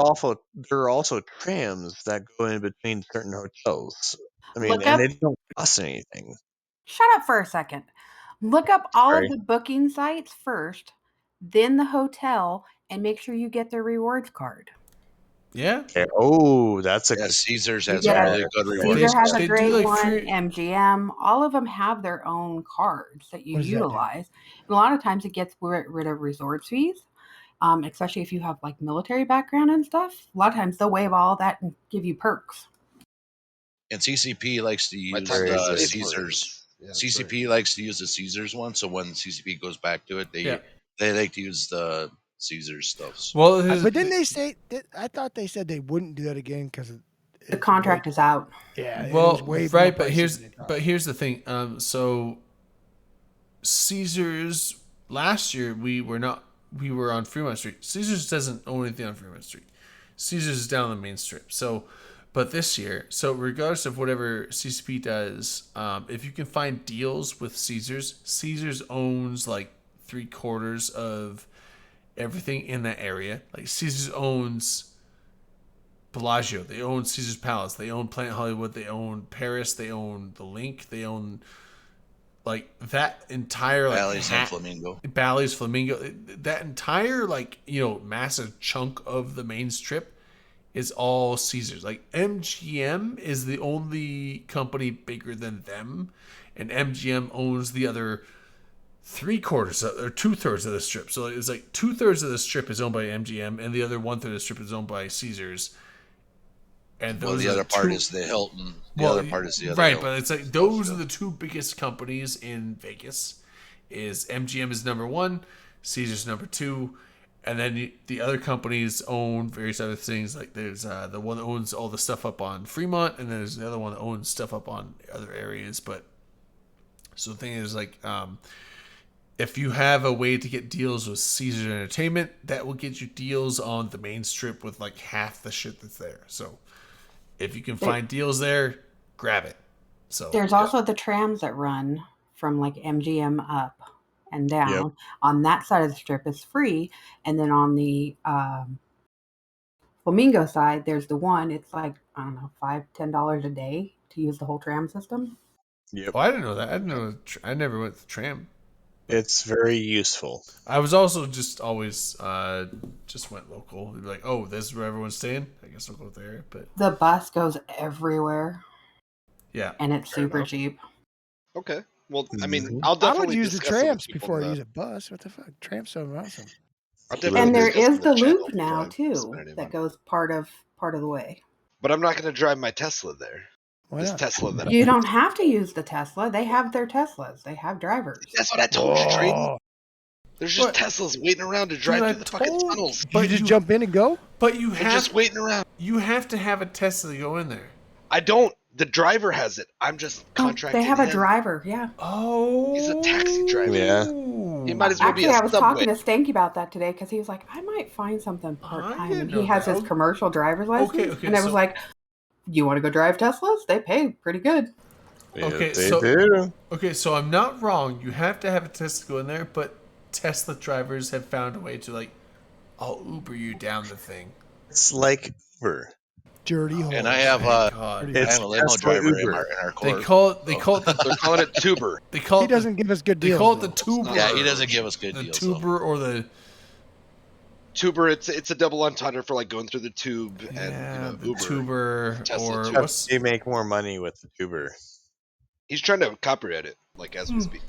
are also trams that go in between certain hotels. I mean, Look and up- they don't cost anything. Shut up for a second. Look up all Sorry. of the booking sites first, then the hotel, and make sure you get their rewards card. yeah, Okay. Oh, that's a Yeah, good. Caesars has Yeah. a really good reward. Caesar has they a do, great like, one. free- MGM, all of them have their own cards that you What does that do? utilize. And a lot of times it gets rid of resort fees, especially if you have like military background and stuff. A lot of times they'll waive all that and give you perks. And CCP likes to My use time the is paid for. Caesars. Yeah, CCP likes to use the Caesars one, so when CCP goes back to it, Yeah. they like to use the Caesars stuff. well, But didn't they say? I thought they said they wouldn't do that again because The contract is out. Yeah. it well, was way more right, but pricey here's than they thought. the thing. So Caesars last year we were not we were on Fremont Street. Caesars doesn't own anything on Fremont Street. Caesars is down on the main strip. So, but this year, so regardless of whatever CCP does, if you can find deals with Caesars, Caesars owns like 3/4 of everything in that area. Like Caesars owns Bellagio, they own Caesars Palace, they own Planet Hollywood, they own Paris, they own the Link, they own like that entire like Bally's and Flamingo. Bally's, Flamingo, that entire like massive chunk of the main strip is all Caesars. Like MGM is the only company bigger than them, and MGM owns the other 3/4 or 2/3 of the strip. So it's like 2/3 of the strip is owned by MGM, and the other 1/3 of the strip is owned by Caesars. And Well, the other part is the Hilton. The other part is the other right, Hilton. but it's like those are the two biggest companies in Vegas. Is MGM is number 1, Caesars number 2, and then the other companies own various other things. Like there's the one that owns all the stuff up on Fremont, and then there's the other one that owns stuff up on other areas. But so the thing is like, if you have a way to get deals with Caesars Entertainment, that will get you deals on the main strip with like half the shit that's there. So if you can find deals there, grab it. So There's also the trams that run from like MGM up and down. Yep. On that side of the strip is free, and then on the Flamingo side, there's the one. It's like I don't know, $5-10 a day to use the whole tram system. Yep. Oh, I didn't know that. I didn't know. I never went to the tram. It's very useful. I was also just always just went local. It'd be like, oh, this is where everyone's staying. I guess I'll go there. But The bus goes everywhere, yeah, and it's Fair super enough. cheap. Okay. Well, I mean, Mhm. I'll I would definitely use the discuss it with trams people before I in use the- a bus. What the fuck? Trams so awesome. I'll definitely And there discuss it is in the channel loop before now I too spend any that money. goes part of the way. But I'm not going to drive my Tesla there. Why This not? Tesla that You don't have to use the Tesla. They have their Teslas. They have drivers. That's what I told you, Trey. Oh, There's just But- Teslas waiting around to drive Dude, I through the fucking told- tunnels. you But just jump in and go? But you They're have just waiting around. you have to have a Tesla to go in there. I don't. The driver has it. I'm just Oh, contracted. they have a him. driver. Yeah. Oh, He's a taxi driver. Yeah. He might as well be Actually, a I was subway. talking to Stanky about that today because he was like, I might find something part time. didn't And know he has that. his commercial driver's license. Okay, and I was so- like, you want to go drive Teslas? They pay pretty good. Okay, they so- do. Okay, so I'm not wrong. You have to have a Tesla to go in there, but Tesla drivers have found a way to like, I'll Uber you down the thing. It's like Uber. Dirty hole. And I have Thank a God. I It's have a limo Tesla driver in Uber. our They core. call it. They call it. They're The, calling it tuber. they call He it. The, doesn't give us good they deals. call it the though. tuber. Yeah, he doesn't give us good The deals. though. tuber or the Tuber. It's a double entendre for like going through the tube and yeah, the Uber. tuber Tesla or tuber. what's They make more money with the Uber. He's trying to copyright it, like as we speak.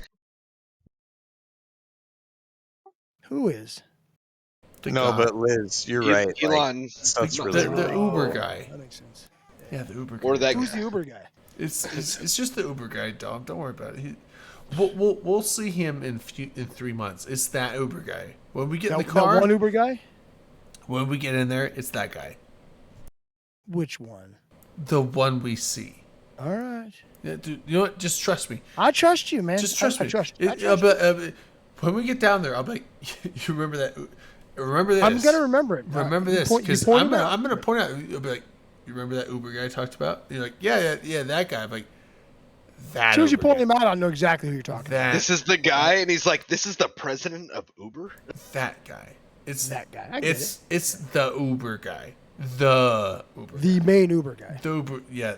Who is? the No, guy. but Liz, you're right. like, Elon, stuff's Elon. really the low. Uber guy. That makes sense. Yeah, the Uber guy. or that Who's guy. the Uber guy? It's just the Uber guy, Dom. Don't worry about it. We'll see him in 3 months. It's that Uber guy. When we get in That, the that car, one Uber guy? when we get in there, it's that guy. Which one? The one we see. All right. Yeah, dude, you know what? Just trust me. I trust you, man. Just trust I me. trust, It- I trust you. when we get down there, I'll be like, you remember that? Remember this? I'm gonna remember it. Remember You this point- you because point I'm him gonna, out. I'm gonna point out. You'll be like, you remember that Uber guy I talked about? You're like, yeah, that guy. I'm like, that. As soon as you Uber point guy. him out, I know exactly who you're talking about. That This is the guy, and he's like, "This is the president of Uber." that guy. It's That guy. I get it's the Uber guy. The Uber. The main Uber guy. The Uber. Yeah.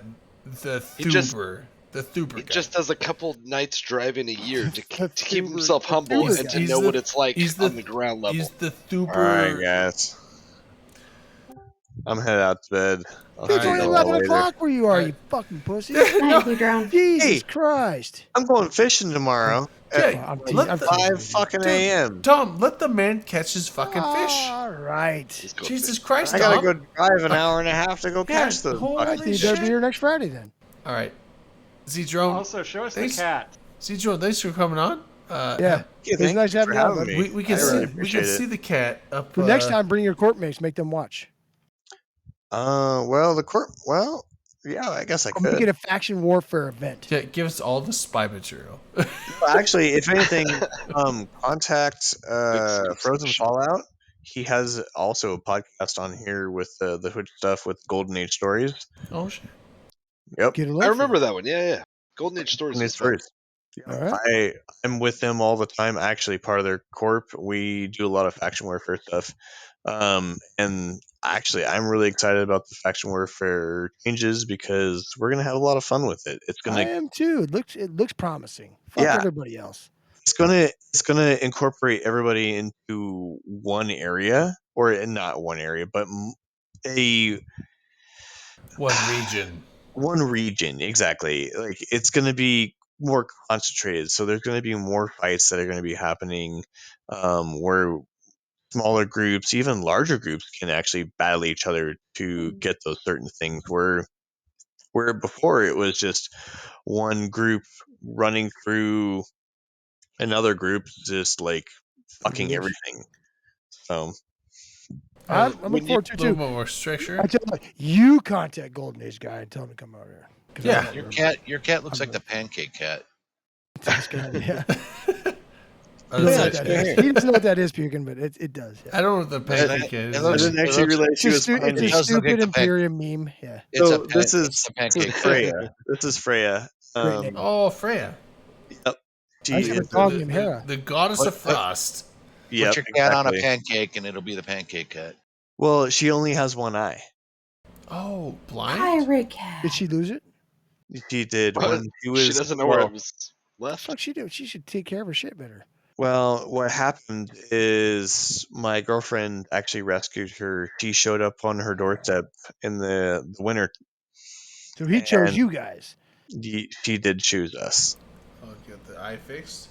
The He just- Thuber. The Thuber He guy. just does a couple nights driving a year to The keep Thuber- himself the humble Thuber and guy. to He's know the- what it's like he's the- on the ground level. He's the Thuber. Alright, guys. I'm headed out to bed. I'll It's see only you all 11 later. o'clock where you are, Alright. you fucking pussy. Night, Blue Drone. Jesus Hey. Christ. I'm going fishing tomorrow Okay, I'm at teasing- let I'm the- teasing. 5 fucking Dude, a.m. Tom, let the man catch his fucking fish. All right. He's going Jesus fishing. Christ, I Tom. gotta go drive an hour and a half to go Yeah, catch the holy I fucking think you shit. better be here next Friday then. All right. Z-Drone. Also, show us Thanks. the cat. Z-Drone, thanks for coming on. Yeah. Yeah, It's thank nice you having for you out, having buddy. me. We can I see really we appreciate can it. see the cat up. But next time, bring your court mates. Make them watch. Well, the court. Well, Yeah, I guess I Or make could. it a faction warfare event. Yeah, give us all the spy material. Well, actually, if anything, contact Exclusive Frozen shit. Fallout. He has also a podcast on here with the Twitch stuff with Golden Age Stories. Oh shit! Yep, Get a I link for remember it. that one. Yeah. Golden Age Stories Golden Age was fun. Stories. All right. I'm with them all the time. Actually, part of their corp. We do a lot of faction warfare stuff. And actually, I'm really excited about the faction warfare changes because we're gonna have a lot of fun with it. It's I gonna, am too. It looks promising. Fuck yeah, everybody else. it's gonna incorporate everybody into one area, or not one area, but a One region. Exactly. Like it's gonna be more concentrated, so there's gonna be more fights that are gonna be happening, where smaller groups, even larger groups, can actually battle each other to get those certain things. Where before it was just one group running through another group, just like fucking Privilege. everything. So I'm looking forward to a too. little more structure. I tell you contact Golden Age guy and tell him to come over here. 'Cause I Yeah. don't Your cat looks like the pancake cat. This guy, yeah. Oh, He that's doesn't know what actually- that is. He doesn't know what that is, Pukin, but it does. Yeah. I don't know what the pancake is. I didn't actually realize she was behind It's me. a stupid Imperium meme. Yeah. So this is Freya. This is Freya. Great name. Oh, Freya. Yep. She Nice for is calling him Hera. The goddess of frost. Yep, Put your cat on a exactly. pancake and it'll be the pancake cat. Well, she only has one eye. Oh, blind? Pirate cat. Did she lose it? She did What? when she was. She doesn't know where it was left. Fuck, she do. She should take care of her shit better. Well, what happened is my girlfriend actually rescued her. She showed up on her doorstep in the winter. So he chose and you guys. She did choose us. Oh, get the eye fixed.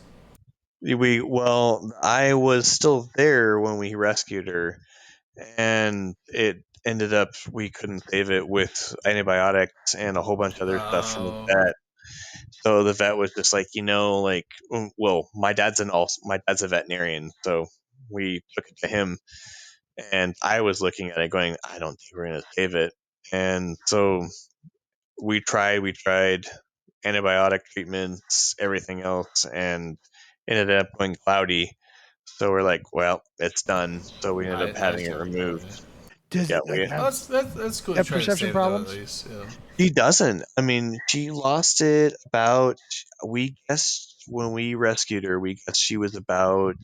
I was still there when we rescued her, and it ended up we couldn't save it with antibiotics and a whole bunch of other stuff from the Oh. vet. So the vet was just like, my dad's a veterinarian, so we took it to him, and I was looking at it going, I don't think we're gonna save it, and so we tried antibiotic treatments, everything else, and ended up going cloudy. So we're like, well, it's done. So we ended up having it removed. Does Yeah, it like, have, That's cool. have Try to perception save it, though, problems? at least, yeah. She doesn't. I mean, she lost it about. We guessed when we rescued her. We guessed she was about.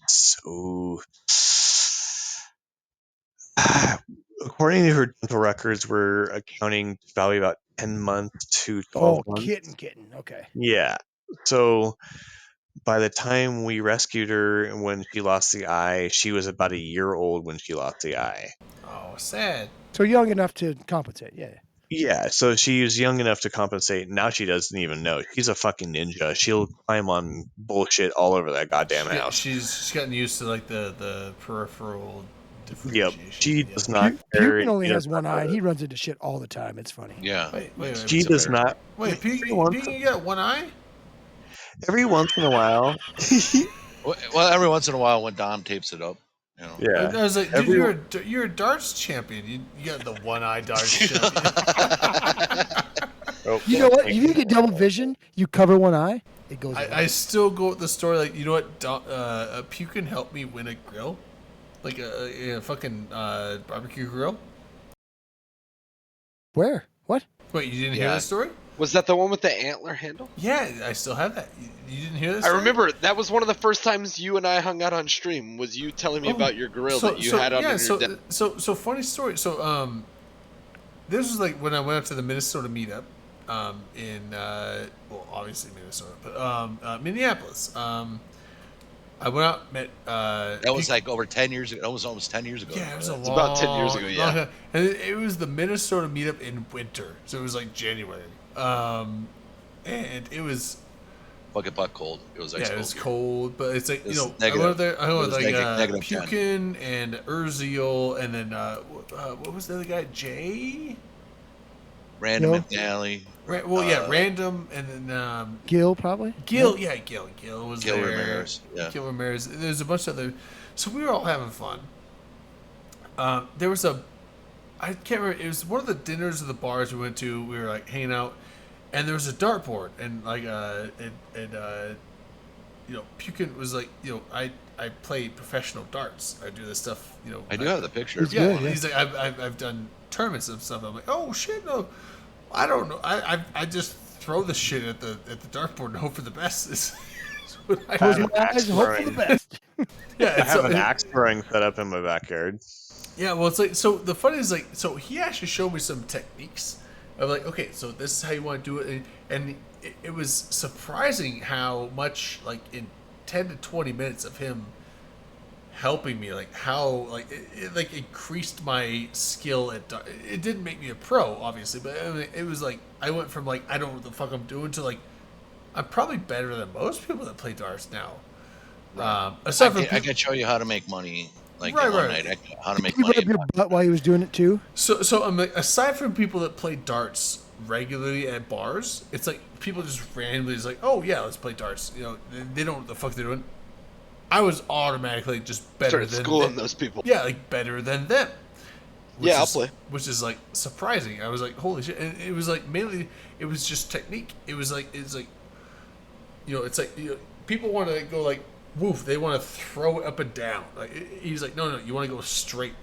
According to her dental records, we're accounting probably about 10 months to 12 oh, months. kitten. Okay. Yeah. So by the time we rescued her and when she lost the eye, she was about a year old when she lost the eye. Oh, sad. So young enough to compensate. Yeah. Yeah, so she was young enough to compensate. Now she doesn't even know. She's a fucking ninja. She'll climb on bullshit all over that goddamn house. She's gotten used to like the peripheral Yep, differentiation. she does not. Pukin only has one eye, and he runs into shit all the time. It's funny. Yeah. Wait, She does not. Wait, Pukin, you got one eye? Every once in a while. Well, every once in a while when Don tapes it up. You know. Yeah. I was like, dude, you're a darts champion. You got the one eye darts champion. You know what? If you get double vision, you cover one eye. It goes. I still go with the story like, you know what? Pukin helped me win a grill, like a fucking barbecue grill. Where? What? Wait, you didn't hear that story? Was that the one with the antler handle? Yeah, I still have that. You didn't hear this? I remember that was one of the first times you and I hung out on stream. Was you telling me about your grill that you had on your deck? So funny story. So this was like when I went up to the Minnesota meetup, in obviously Minnesota, but Minneapolis. I went out, met. That was like over 10 years ago. That was almost 10 years ago. Yeah, it was It's about 10 years ago, yeah. long- and it was the Minnesota meetup in winter, so it was like January. And it was Fucking butt cold. It was like it was cold, but it's like, It you was know, negative. I went there. I It went was with like negative 10. Pukin and Urziel, and then what was the other guy? Jay. Random No. McNally. Random, and then Gil probably. Gil. No? Yeah, Gil was Gil there. Ramirez, yeah. Gil Ramirez. There's a bunch of other. So we were all having fun. There was a I can't remember. It was one of the dinners or the bars we went to. We were like hanging out, and there was a dartboard, and like you know, Pukin was like, you know, I play professional darts. I do this stuff, you know. I do have the picture. Yeah, he's like, I've done tournaments and stuff. I'm like, oh shit, no, I don't know. I just throw the shit at the dartboard and hope for the best. Is what I Close do. my eyes and hope for the best. Yeah, I have an axe throwing set up in my backyard. Yeah, well, it's like, so the funny is like, so he actually showed me some techniques of like, okay, so this is how you want to do it, and it was surprising how much, like, in 10 to 20 minutes of him helping me, like how like it like increased my skill at it didn't make me a pro, obviously, but I mean, it was like I went from like I don't know what the fuck I'm doing to like I'm probably better than most people that play darts now. Aside from I could show you how to make money, like Right, in one right. night. How to make He money. put up your butt while he was doing it too. So I'm like, aside from people that play darts regularly at bars, it's like people just randomly is like, oh yeah, let's play darts. You know, they don't know what the fuck they're doing. I was automatically just better Started than schooling them. those people. Yeah, like better than them. Yeah, I'll is- play. Which is like surprising. I was like, holy shit! And it was like mainly, it was just technique. It's like, you know, it's like you know, people want to go like, woof. They want to throw it up and down. Like he's like, no, you want to go straight.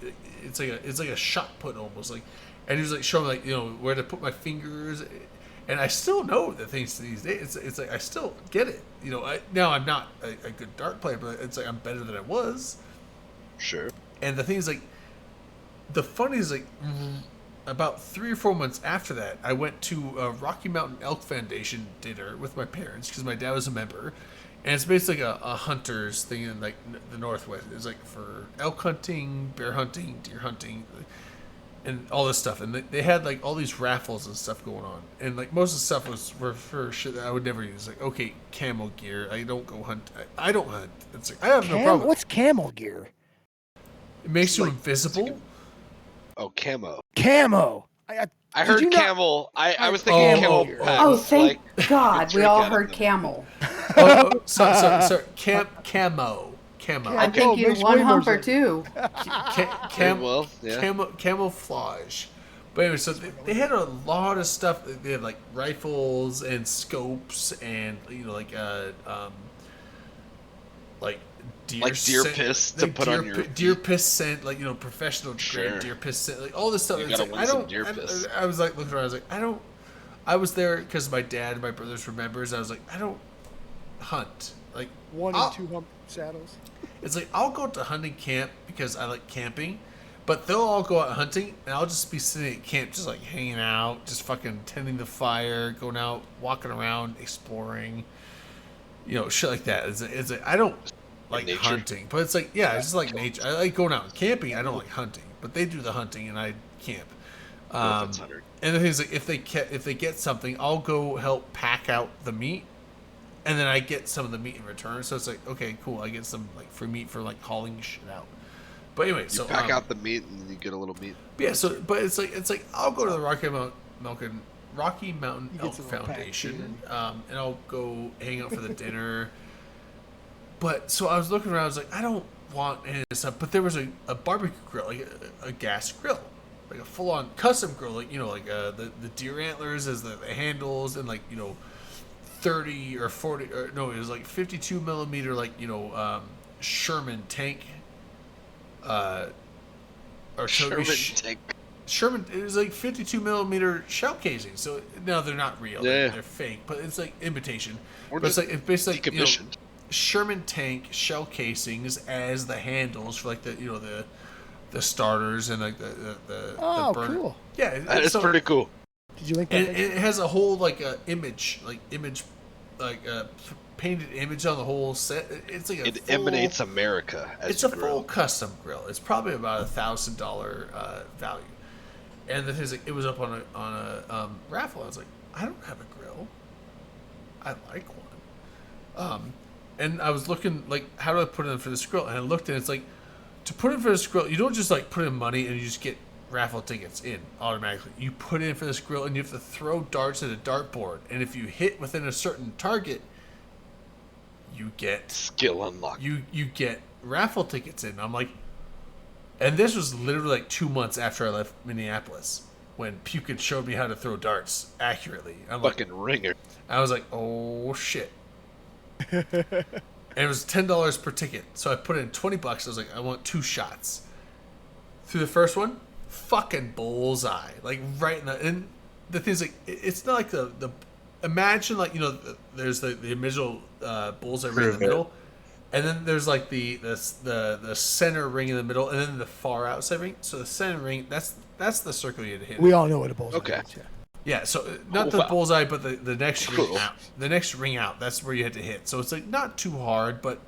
It's like a shot put almost like, and he was like showing like you know where to put my fingers. And I still know the things these days. It's like I still get it. You know, now I'm not a good dart player, but it's like I'm better than I was. Sure. And the thing is, like, the funny is, like, about 3 or 4 months after that, I went to a Rocky Mountain Elk Foundation dinner with my parents because my dad was a member. And it's basically a hunter's thing in, like, the Northwest. It's, like, for elk hunting, bear hunting, deer hunting, and all this stuff. And they had, like, all these raffles and stuff going on. And, like, most of the stuff were for shit that I would never use. Like, okay, camel gear. I don't go hunt. I don't hunt. It's like, I have no problem. What's camel gear? It makes you invisible. Oh, camo. Camo. I Did heard you not- camel. I was thinking camel. packs, Oh, thank like, God, we drink all out of heard them. camel. Sorry. Camo. I'm thinking makes one way more humper sense. too. Well, yeah. Camouflage. But anyway, so they had a lot of stuff. They had like rifles and scopes and you know like deer Like deer scent- piss to put on your deer piss scent, like you know professional Sure. grade deer piss scent, like all this stuff. You It's gotta like, win some deer piss. I was like looking around. I was like, I was there because my dad and my brothers were members. I was like, I don't hunt. Like One I'll- and two hump saddles. It's like I'll go to hunting camp because I like camping, but they'll all go out hunting, and I'll just be sitting at camp, just like hanging out, just fucking tending the fire, going out, walking around, exploring, you know, shit like that. It's like I don't like nature. hunting, but it's like yeah, I just like nature. I like going out and camping. I don't like hunting, but they do the hunting, and I camp. That's 100. And the thing is, like, if they get something, I'll go help pack out the meat. And then I get some of the meat in return, so it's like, okay, cool. I get some like free meat for like hauling shit out. But anyway, You so pack out the meat and then you get a little meat. yeah. So, but it's like I'll go to the Rocky Mountain You get Elk some little pack Foundation, and I'll go hang out for the dinner. But so I was looking around, I was like, I don't want any of this stuff. But there was a barbecue grill, like a gas grill, like a full on custom grill, like you know, like the deer antlers as the handles, and like you know. 30 or 40 or no, it was like 52 millimeter, like you know, Sherman tank, Sherman tank. Sherman. It was like 52 millimeter shell casing. So no, they're not real. Yeah. They're fake, but it's like imitation. Or But it's just like it's basically you know, decommissioned. Sherman tank shell casings as the handles for like the you know the starters and like the Oh, burner. cool. Yeah, That is so- pretty cool. Did you link and that? it has a whole like image, painted image on the whole set. It's like a It full, emanates America as It's you a grill. full custom grill. It's probably about $1,000 value. And the thing is, like, it was up on a raffle. I was like, I don't have a grill. I like one. And I was looking like, how do I put in for this grill? And I looked, and it's like, to put in for this grill, you don't just like put in money and you just get raffle tickets in automatically. You put in for this grill and you have to throw darts at a dartboard, and if you hit within a certain target, you get Skill unlocked. you get raffle tickets in. I'm like, And this was literally like 2 months after I left Minneapolis when Pukin showed me how to throw darts accurately. I'm Fucking ringer. I was like, oh shit. And it was $10 per ticket. So I put in $20. I was like, I want 2 shots. Through the first one, fucking bullseye. Like right in the, and the thing's like, it's not like the imagine like, there's the original bullseye ring in the middle. And then there's like the center ring in the middle, and then the far outside ring. So the center ring, that's the circle you had to hit. We all know what a bullseye is. Yeah, so not the bullseye, but the next ring out. The next ring out, that's where you had to hit. So it's like not too hard, but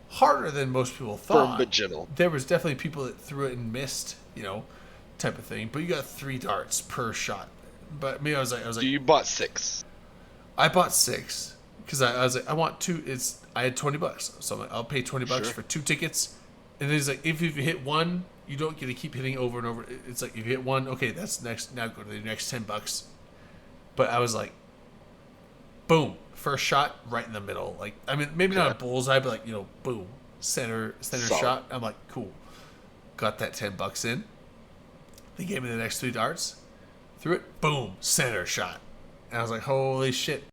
harder than most people thought. Firm but gentle. There was definitely people that threw it and missed, type of thing. But you got 3 darts per shot. But me, I was like, you bought 6. I bought 6 because I was like, I want 2. I had $20, so I'm like, I'll pay $20 for 2 tickets. And then he's like, if you hit 1, you don't get to keep hitting over and over. It's like if you hit 1, okay, that's next. Now go to the next $10. But I was like, boom, first shot right in the middle. Like, I mean, maybe not a bullseye, but like boom, center Solid. shot. I'm like, cool. Got that $10 in. They gave me the next 3 darts. Threw it, boom, center shot. And I was like, holy shit.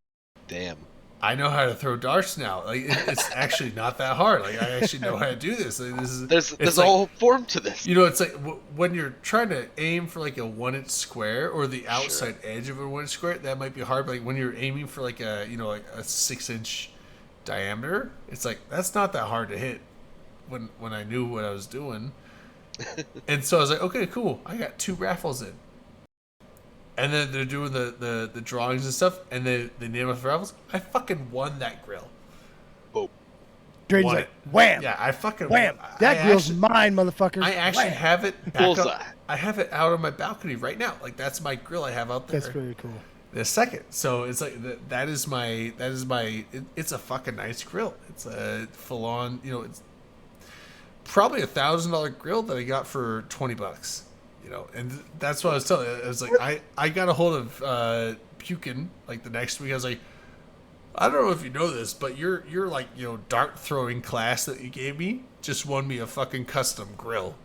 Damn. I know how to throw darts now. Like it's actually not that hard. Like I actually know how to do this. Like, There's a whole form to this. It's like when you're trying to aim for like a 1-inch square or the outside edge of a 1-inch square, that might be hard. But like when you're aiming for like a like a 6-inch diameter, it's like that's not that hard to hit. When I knew what I was doing, and so I was like, okay, cool. I got 2 raffles in. And then they're doing the drawings and stuff, and they name off the raffles. I fucking won that grill. Oh. Drayden's Won like, it. wham! Yeah, I fucking wham! won. That I grill's actually- mine, motherfucker. I actually Wham! have it back Bullseye. up. I have it out on my balcony right now. Like that's my grill I have out there. That's very cool. The second, so it's like that is my it's a fucking nice grill. It's a full on, it's probably $1,000 grill that I got for $20. And that's what I was telling you. I was like, I got a hold of Pukin like the next week. I was like, I don't know if you know this, but your like dart throwing class that you gave me just won me a fucking custom grill.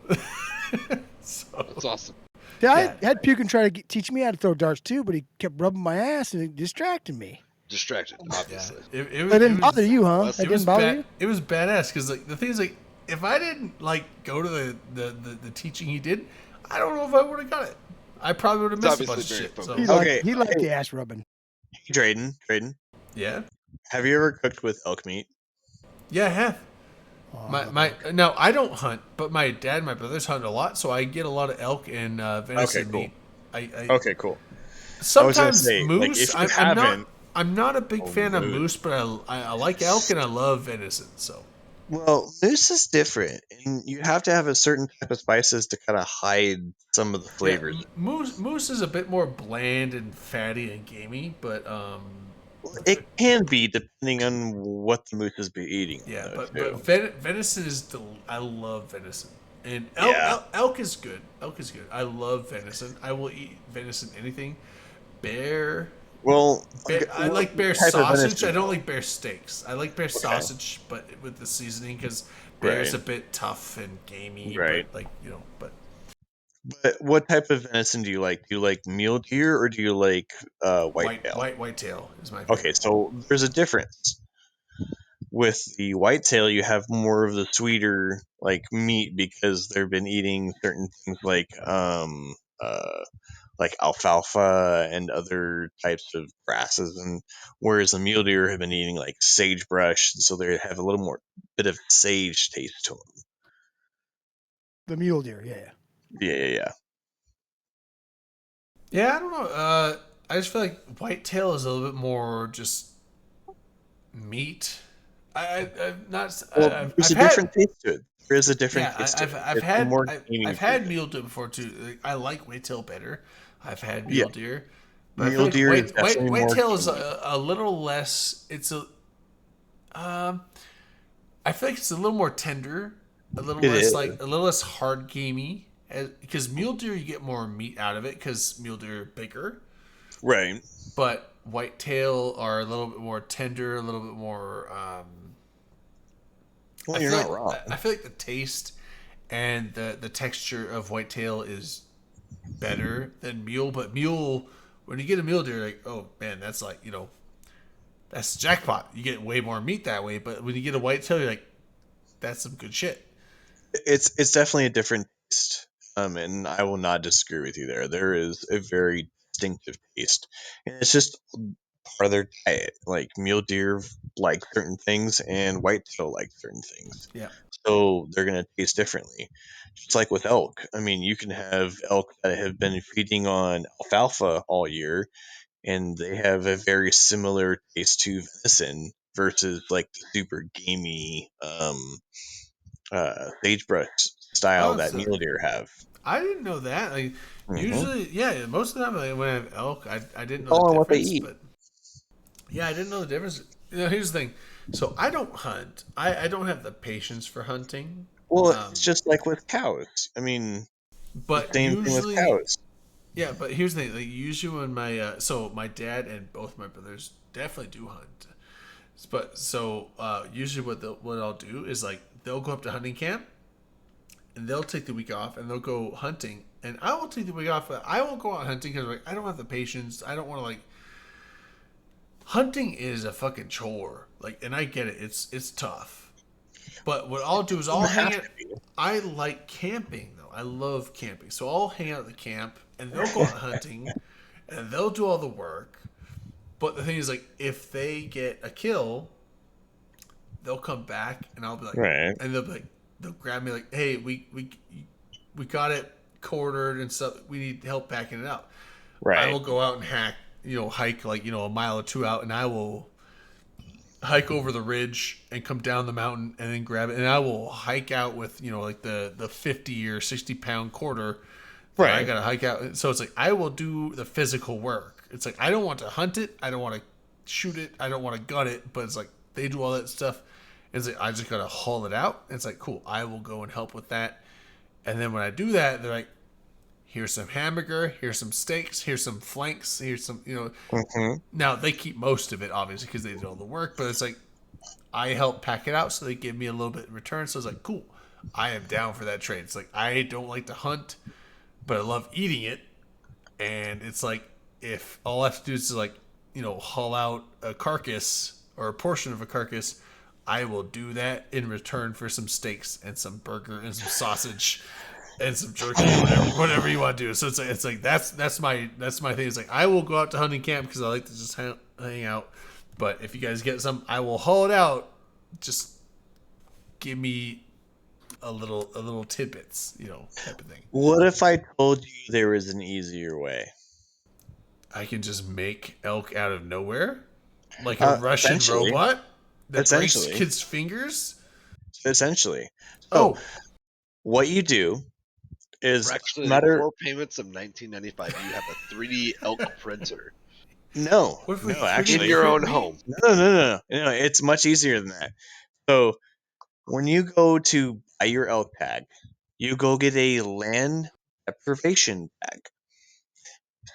So, That's awesome. Yeah, I had Pukin try to teach me how to throw darts too, but he kept rubbing my ass and it distracted me. Distracted, obviously. It didn't bother you, huh? It That was didn't bother you? It was badass because like the thing is like if I didn't like go to the teaching he did, I don't know if I would have got it. I probably would have missed a bunch of shit. So. He liked the ass rubbing. Hey, Drayden. Yeah. Have you ever cooked with elk meat? Yeah, I have. Now I don't hunt, but my dad and my brothers hunt a lot, so I get a lot of elk and venison cool. meat. Okay, cool. Sometimes say, like, moose. if you I'm not a big fan of moose, but I like elk and I love venison. So. Well, moose is different, and you have to have a certain type of spices to kind of hide some of the flavors. Yeah, moose is a bit more bland and fatty and gamey, but It can be depending on what the moose is be eating. yeah, though, but too. venison is I love venison, and Yeah. elk is good. Elk is good. I love venison. I will eat venison anything. Bear. Well, I like bear type of sausage. venison? I don't like bear steaks. I like bear sausage, but with the seasoning because bear's Right. a bit tough and gamey. Right. But but. But what type of venison do you like? Do you like mule deer or do you like whitetail? Whitetail is my favorite. Okay, so there's a difference. With the whitetail, you have more of the sweeter like meat because they've been eating certain things like alfalfa and other types of grasses, and whereas the mule deer have been eating like sagebrush, so they have a little more bit of sage taste to them. The mule deer, yeah. Yeah. Yeah, I don't know. I just feel like whitetail is a little bit more just meat. I've not. Well, there's a different taste to it. There is a different Yeah, taste to it. I've It's had more I've gamey had food. mule deer before too. Like, I like whitetail better. I've had mule deer. But I feel Mule like deer is definitely more whitetail is gamey. a little less. It's a. I feel like it's a little more tender, a little It less is. like a little less hard gamey. Because mule deer, you get more meat out of it because mule deer are bigger. Right. But whitetail are a little bit more tender, a little bit more. Well, I you're feel not like- wrong. I feel like the taste and the texture of whitetail is better than mule. But mule, when you get a mule deer, like, oh man, that's like, that's jackpot. You get way more meat that way. But when you get a whitetail, you're like, that's some good shit. It's definitely a different taste, and I will not disagree with you there. There is a very distinctive taste, and it's just part of their diet. Like mule deer like certain things, and whitetail like certain things, Yeah. so they're gonna taste differently. Just like with elk, I mean, you can have elk that have been feeding on alfalfa all year, and they have a very similar taste to venison versus like the super gamey sagebrush style Oh, that so mule deer have. I didn't know that. Like, usually, yeah, most of the time like, when I have elk, I didn't know All the on what they difference. eat. But yeah, I didn't know the difference. Here's the thing. So I don't hunt. I don't have the patience for hunting. Well, it's just like with cows. I mean, But same thing with usually, cows. yeah. But here's the thing. Like usually when so my dad and both my brothers definitely do hunt. But so usually what I'll do is like they'll go up to hunting camp, and they'll take the week off and they'll go hunting, and I will take the week off. But I won't go out hunting because like I don't have the patience. I don't want to like. Hunting is a fucking chore. Like, and I get it. It's tough. But what I'll do is I'll hang out. I like camping though. I love camping. So I'll hang out at the camp and they'll go out hunting and they'll do all the work. But the thing is like if they get a kill, they'll come back and I'll be like Right. and they'll grab me like, "Hey, we got it quartered and stuff. We need help packing it out." Right. I will go out and hike like, a mile or two out, and I will hike over the ridge and come down the mountain and then grab it. And I will hike out with, like the 50 or 60 pound quarter. Right. I got to hike out. So it's like, I will do the physical work. It's like, I don't want to hunt it. I don't want to shoot it. I don't want to gut it, but it's like, they do all that stuff. And it's like, I just got to haul it out. And it's like, cool. I will go and help with that. And then when I do that, they're like, here's some hamburger, here's some steaks, here's some flanks, here's some, Now, they keep most of it, obviously, because they did all the work, but it's like, I help pack it out, so they give me a little bit in return, so it's like, cool, I am down for that trade. It's like, I don't like to hunt, but I love eating it, and it's like, if all I have to do is, like, haul out a carcass, or a portion of a carcass, I will do that in return for some steaks, and some burger, and some sausage, and some jerky, whatever you want to do. So it's like that's my thing. It's like I will go out to hunting camp because I like to just hang out. But if you guys get some, I will haul it out. Just give me a little tidbits, type of thing. What if I told you there was an easier way? I can just make elk out of nowhere, like a Russian robot that breaks kids' fingers. Essentially. So, what you do is for actually 4 payments of $19.95. You have a 3D elk printer. No, actually, in your own home. No. It's much easier than that. So, when you go to buy your elk tag, you go get a land deprivation tag.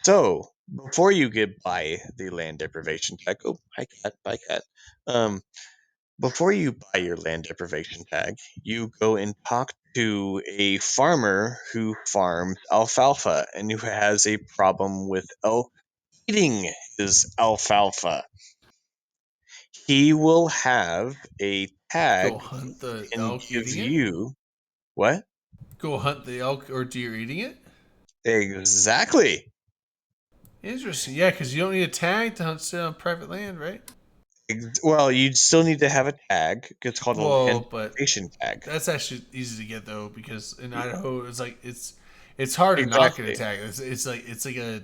So, before you buy the land deprivation tag, hi cat. Before you buy your land deprivation tag, you go and talk to a farmer who farms alfalfa and who has a problem with elk eating his alfalfa. He will have a tag Go hunt the and elk gives eating you what? Go hunt the elk or deer eating it? Exactly. Interesting. Yeah, because you don't need a tag to hunt on private land, right? Well, you still need to have a tag. It's called a land deprivation tag. That's actually easy to get though, because in Idaho it's like it's hard to not get a tag. It's like a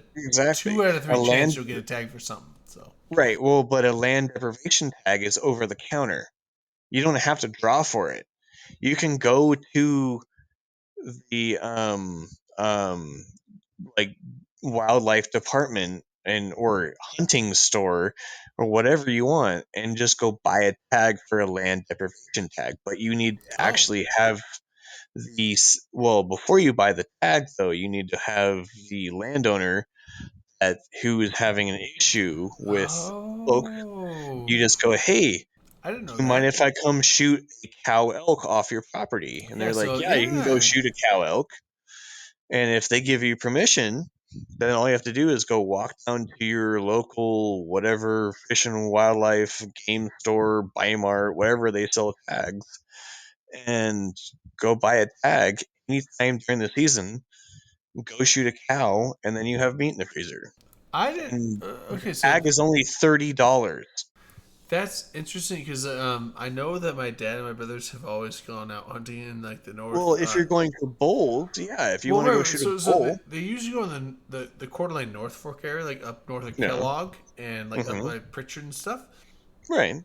2 out of 3 chance you'll get a tag for something. So right. Well, but a land deprivation tag is over the counter. You don't have to draw for it. You can go to the like wildlife department or hunting store or whatever you want and just go buy a tag for a land deprivation tag. But you need to actually have before you buy the tag though, you need to have the landowner who is having an issue with elk. You just go, hey, I didn't know Do you mind that. if I come shoot a cow elk off your property? And Yeah, they're like, so yeah, you can go yeah. shoot a cow elk. And if they give you permission, then all you have to do is go walk down to your local whatever fish and wildlife game store, Bimart, wherever they sell tags, and go buy a tag anytime during the season. Go shoot a cow, and then you have meat in the freezer. I didn't. And Okay, the so tag is only $30. that's interesting because I know that my dad and my brothers have always gone out hunting in like the north. Well, if you're going for bulls, yeah. If you want to go shoot a bull, they usually go in the Coeur d'Alene North Fork area, like up north of Yeah. Kellogg and like up by Pritchard and stuff. right?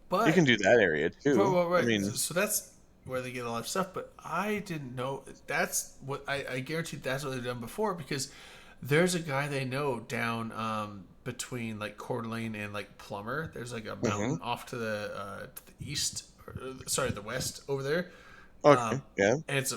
But You can do that area too. right. I mean, So that's where they get a lot of stuff. But I didn't know that's what I guarantee that's what they've done before because there's a guy they know down between like Coeur d'Alene and like Plummer. There's like a mountain off to the east, sorry, the west over there. okay, yeah. And it's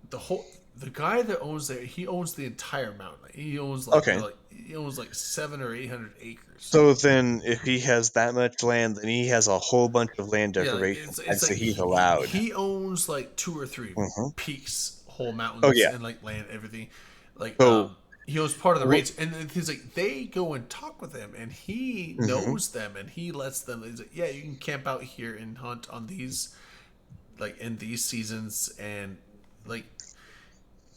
the guy that owns there. He owns the entire mountain. He owns like Okay. he owns like 700 or 800 acres. So then, if he has that much land, then he has a whole bunch of land Yeah, like, deprivation it's tags like that he's allowed. He owns like 2 or 3 Mhm. peaks, whole mountains, Oh, yeah. and like land, everything. Like So- he owns part of the What- range, and he's like they go and talk with him, and he knows them, and he lets them. He's like, yeah, you can camp out here and hunt on these, like in these seasons, and like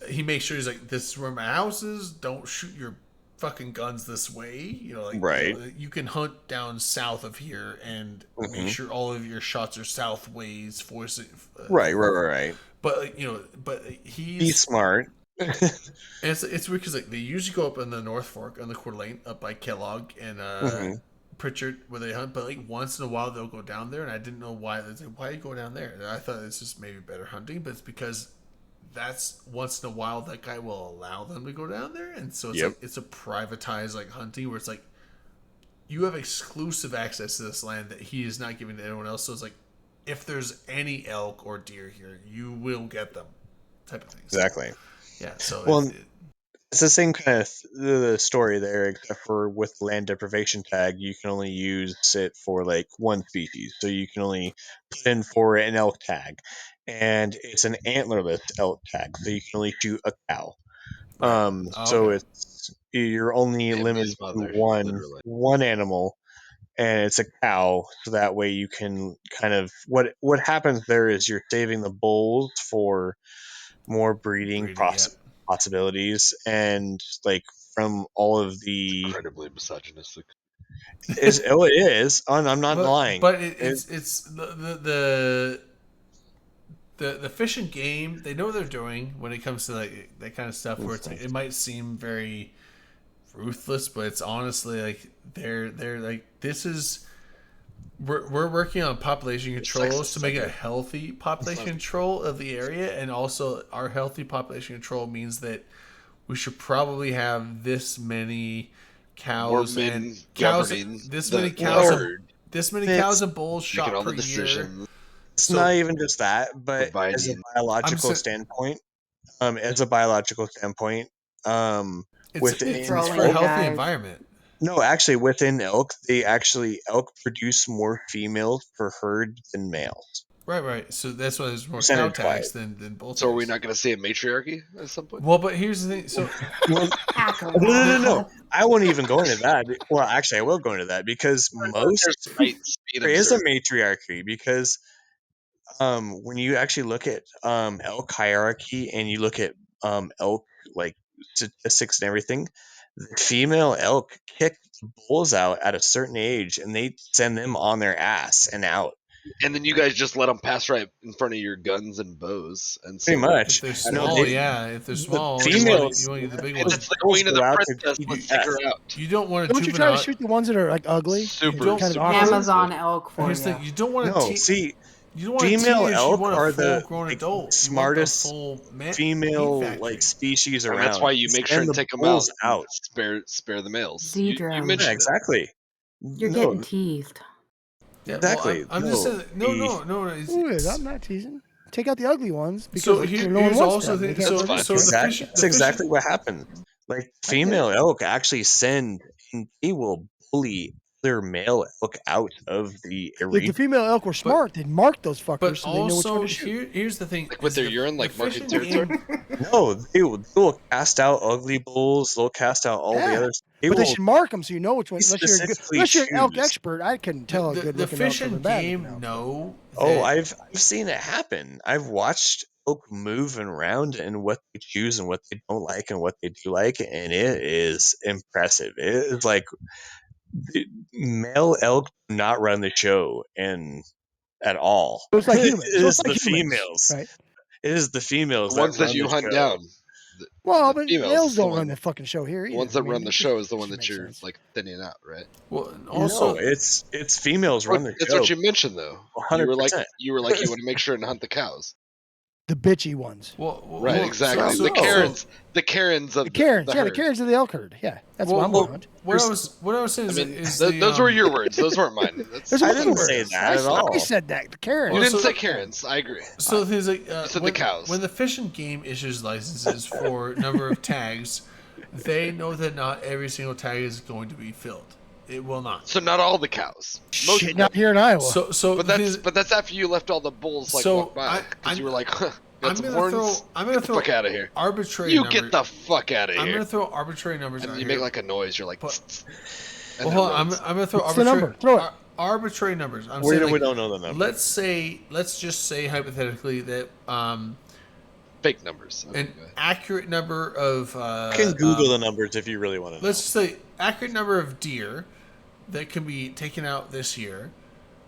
he makes sure he's like, this is where my house is. Don't shoot your fucking guns this way. You know, like Right. you can hunt down south of here and make Mhm. sure all of your shots are south ways, forcing. Right. But like, but Be he's smart. and it's weird because like they usually go up in the North Fork on the Coeur d'Alene up by Kellogg and Mhm. Pritchard where they hunt, but like once in a while they'll go down there, and I didn't know why. They like, why you go down there? And I thought it's just maybe better hunting, but it's because that's once in a while that guy will allow them to go down there, and so it's Yep. like it's a privatized like hunting where it's like you have exclusive access to this land that he is not giving to anyone else. So it's like if there's any elk or deer here, you will get them, type of thing. Exactly. Yeah. So Well, it's the same kind of the story there, except for with land deprivation tag, you can only use it for like one species. So you can only put in for an elk tag, and it's an antlerless elk tag, so you can only shoot a cow. So okay. you're only Baby's limited to mother, one literally. animal, and it's a cow. So that way you can kind of what happens there is you're saving the bulls for more breeding possibilities, and like from all of the Incredibly misogynistic. it is. I'm not lying. But it's the fish and game. They know what they're doing when it comes to like that kind of stuff. Where it's like it might seem very ruthless, but it's honestly like they're like this is. We're working on population controls to make a healthy population control of the area, and also our healthy population control means that we should probably have this many cows More men and cows, governing this the many cows, herd. this many It's- cows and bulls Making shot all per the year. decisions. It's not even just that, but as a Providing- biological I'm standpoint, within it's for a healthy environment. No, actually, within elk, elk produce more females per herd than males. Right. So that's why there's more cow Percentage-wise. tags than bull tags. So are we not going to see a matriarchy at some point? Well, but here's the thing. So No. I won't even go into that. Well, actually, I will go into that because there is a matriarchy because when you actually look at elk hierarchy and you look at elk like statistics and everything, the female elk kick the bulls out at a certain age and they send them on their ass and out. And then you guys just let them pass right in front of your guns and bows. And Pretty much. If they're No, small, they- if they're the small, females- you want to get the big And ones. it's the queen of the go out to princess. feed Let's you take her death. out. You don't want to Don't you try to shoot the ones that are like ugly? Super- and kind of super awkward? Amazon elk for Here's the you. thing, you don't want No, to see, you don't want a female teenage, elk you want a are the full-grown like, adult. smartest You want the full meat female factory. like species And around. that's why you make sure Send and the take them bulls out. Spare the males. You Zedro. mentioned Yeah, it. exactly. You're No, getting teased. Yeah, exactly. Well, I'm just No, saying. No. It's, Ooh, I'm not teasing. Take out the ugly ones because So here- no one here's wants also them. the- They can't so- produce so them. the Exactly. fish- That's exactly what happened. Like female elk actually send and they will bully their male elk out of the If arena. the female elk were smart, they'd mark those fuckers But so they know which one also, to shoot. here's the thing: Like with is their the- urine, the like marking fishing territory. game- No, they will cast out ugly bulls. They'll cast out all the Yeah, others. But they should mark them so you know which one. they Unless you're an elk choose. expert, I can tell a the, good the looking elk fishing from a bad game looking elk. know. Oh, that- I've seen it happen. I've watched elk move around and what they choose and what they don't like and what they do like, and it is impressive. It is like the male elk do not run the show and at all. So it's like humans. It So is it's like the humans, females. right? It is the females The ones that run you the hunt show. down. Well, the but females males is the don't one- run the fucking show here either. The ones that I mean, run the it show is the should one that make you're sense. like thinning out, right? Well, also, No, it's females run the It's show. what you mentioned though. 100%. You were like you want to make sure and hunt the cows. The bitchy ones. Right, exactly. so- the Karens of The Karens, the yeah, the herd. Karens of the elk herd. Yeah, that's well, what I'm well, going to hunt. what I was saying I is, mean, is those the, were your words. Those weren't mine. That's, Those I are didn't my say words. that at all. I said that. The Karens. you Well, didn't so- say Karens. I agree. So the thing is, like, You said when, the cows. when the fishing game issues licenses for number of tags, they know that not every single tag is going to be filled. It will not. So not all the cows. Most Shit, of not them. here in Iowa. So But the thing that's is- after you left all the bulls like So, walk by because you were like, huh, got I'm some gonna horns. throw. I'm gonna Get the throw fuck out of here. arbitrary. You numbers. get the fuck out of I'm here. gonna throw arbitrary numbers. And out you here. make like a noise. You're like, But- "Tss, tss," and Well, then hold on, runs. I'm gonna throw What's the arbitrary. number? Throw it. Arbitrary numbers. I'm We saying, don't- we like, don't know the number. Let's just say hypothetically that Fake numbers. Okay, an go ahead. accurate number of You can Google the numbers if you really want to know. let's just say accurate number of deer that can be taken out this year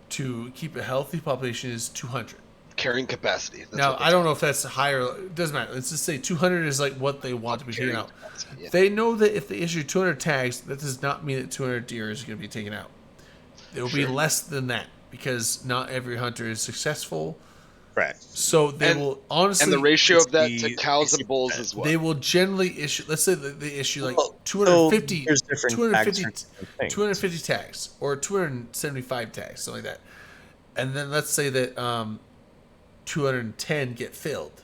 to keep a healthy population is 200. Carrying capacity. That's Now what I don't know if that's higher. It doesn't matter. Let's just say 200 is like what they want to be taken carrying out. capacity, yeah. They know that if they issue 200 tags, that does not mean that 200 deer is going to be taken out. It will be Sure. less than that because not every hunter is successful. Correct. So they And- will honestly. And the ratio of that to 60, cows and bulls is what? They will generally issue. Let's say that they issue like Well, 250, so there's different 250, tags for different things. 250 tags or 275 tags, something like that. And then let's say that 210 get filled.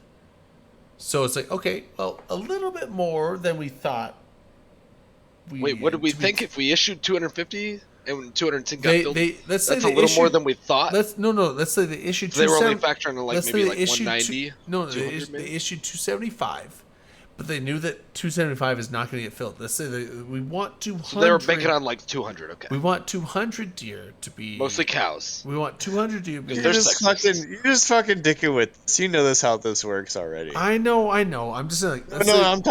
So it's like, okay, well, a little bit more than we thought. Wait, what did we to be- think if we issued 250 and 210 got filled? Let's say That's a they little more issued- than we thought. Let's let's say they issued. So they were only 270 factoring in like let's maybe say like they issued 190. No, they 200 issued, maybe? they issued 275, but they knew that 275 is not going to get filled. Let's say we want 200. So they were banking on like 200. Okay. We want 200 deer to be Mostly cows. We want 200 deer. To be, Because You're they're just sexist. you're just fucking dicking with this. You know this how this works already. I know. I'm just saying. Like, No, let's no, say- I'm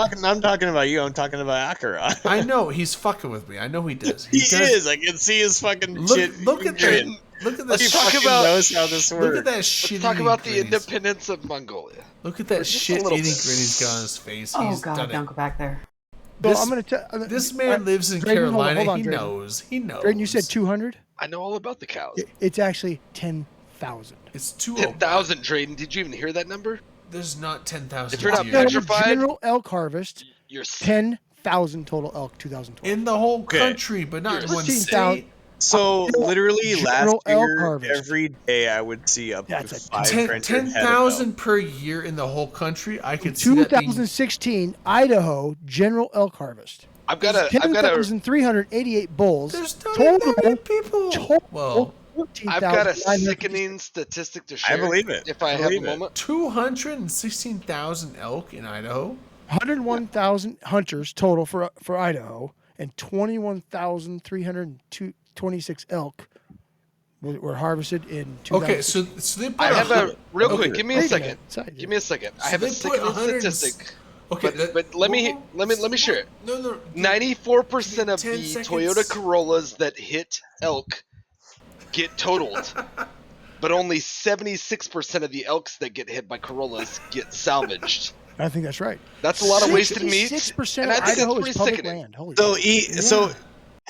talking about you. I'm talking about Akira. I know he's fucking with me. I know he does. He does. is. I can see his fucking Look, shit. look at grin. that. Look at that. He talk fucking about- knows how this works. Look at that Let's shitty. talk about the grin he's- independence of Mongolia. Look at that Just a shit little eating bit. grin he's got on his face. Oh He's God, done don't it. go back there. So This, I'm going to tell. this man lives in Drayden, hold on, Carolina. hold on, He Drayden. knows. He knows. Drayden, you said 200. I know all about the cows. It's actually 10,000. It's too. 10,000, Drayden. Did you even hear that number? There's not 10,000. If you're not deer. petrified- General elk harvest. You're 10,000 total elk 2012. in the whole Okay. country, but not in one 15,000. state. So literally General last elk year, harvest. every day I would see up That's to a 500 10,000 per year in the whole country. I could see that being 2016 Idaho general elk harvest. I've got a 10,388 bulls. There's not even that many people. Total Well, I've got a 14,950. sickening statistic to share. I believe it. If I have a believe it. moment. 216,000 elk in Idaho. 101,000 hunters total for Idaho, and 21,326 elk were harvested in 2000. Okay, so they put I have a real okay, quick. Give me a wait a second. minute, sorry. Give me a second. I So have a they put sickening 100 statistic. Okay, But let me share it. No. 94% of 10 the seconds. Toyota Corollas that hit elk get totaled, but only 76% of the elks that get hit by Corollas get salvaged. I think that's right. That's a lot of wasted meat. 6% and of I think Idaho that's is pretty public sickening. land. Holy So shit. so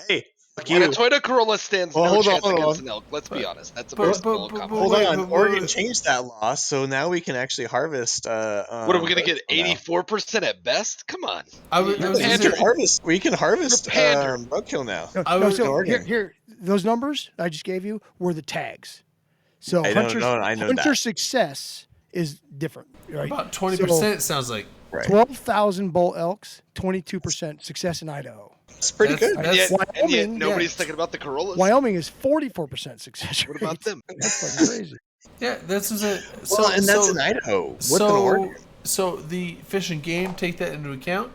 hey, fuck And a you. Toyota Corolla stands Well, no hold on, chance hold against on. an elk. Let's be honest. That's a But- very but- small but- compliment. Hold wait, on, but- Oregon wait. changed that law, so now we can actually harvest. What are we gonna get? now. 84% at best? Come on. I was We gonna can say- harvest. We can harvest You're pandering. roadkill now. No, I no, was- so Oregon. here, those numbers I just gave you were the tags. So I don't hunter know, I know hunter that. success is different, right? about 20%. It sounds like. Right. 12,000 bull elks, 22% success in Idaho. It's pretty That's- good. And yet, Wyoming, nobody's yeah. thinking about the Corollas. Wyoming is 44% success rate. What about them? That's fucking crazy. Yeah, this is a Well, and that's in Idaho. What's in Oregon? So the Fish and Game take that into account.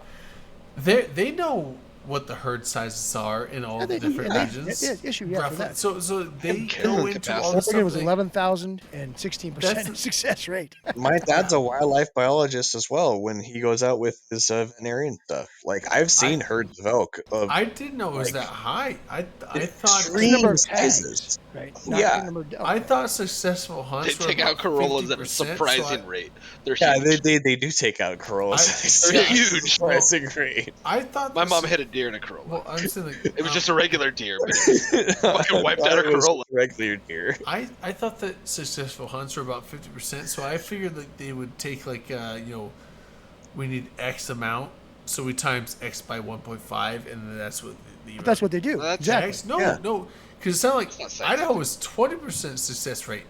They know what the herd sizes are in all the different regions. Issue, for roughly. that. So they carrying go into all the Oregon stuff. was 11,000 and 16% success rate. My dad's a wildlife biologist as well. When he goes out with his veterinarian stuff, like I've seen herds of elk. I didn't know it was that high. I thought extreme sizes. Right. Yeah. I thought successful hunts They were take out about Corollas at a 50%, so surprising rate. They're Yeah, huge. they do take out Corollas. They're huge. Surprising rate. I thought My this- mom hit a deer in a Corolla. Well, I'm saying like, It was just a regular deer, but it fucking wiped out a It was Corolla. Regular deer. I thought that successful hunts were about 50%, so I figured that they would take like we need X amount, so we times X by 1.5, and then that's what But that's what they do. Well, that's Exactly. Tags? No, Yeah. no, because it sounded like That's not Idaho was 20% success rate.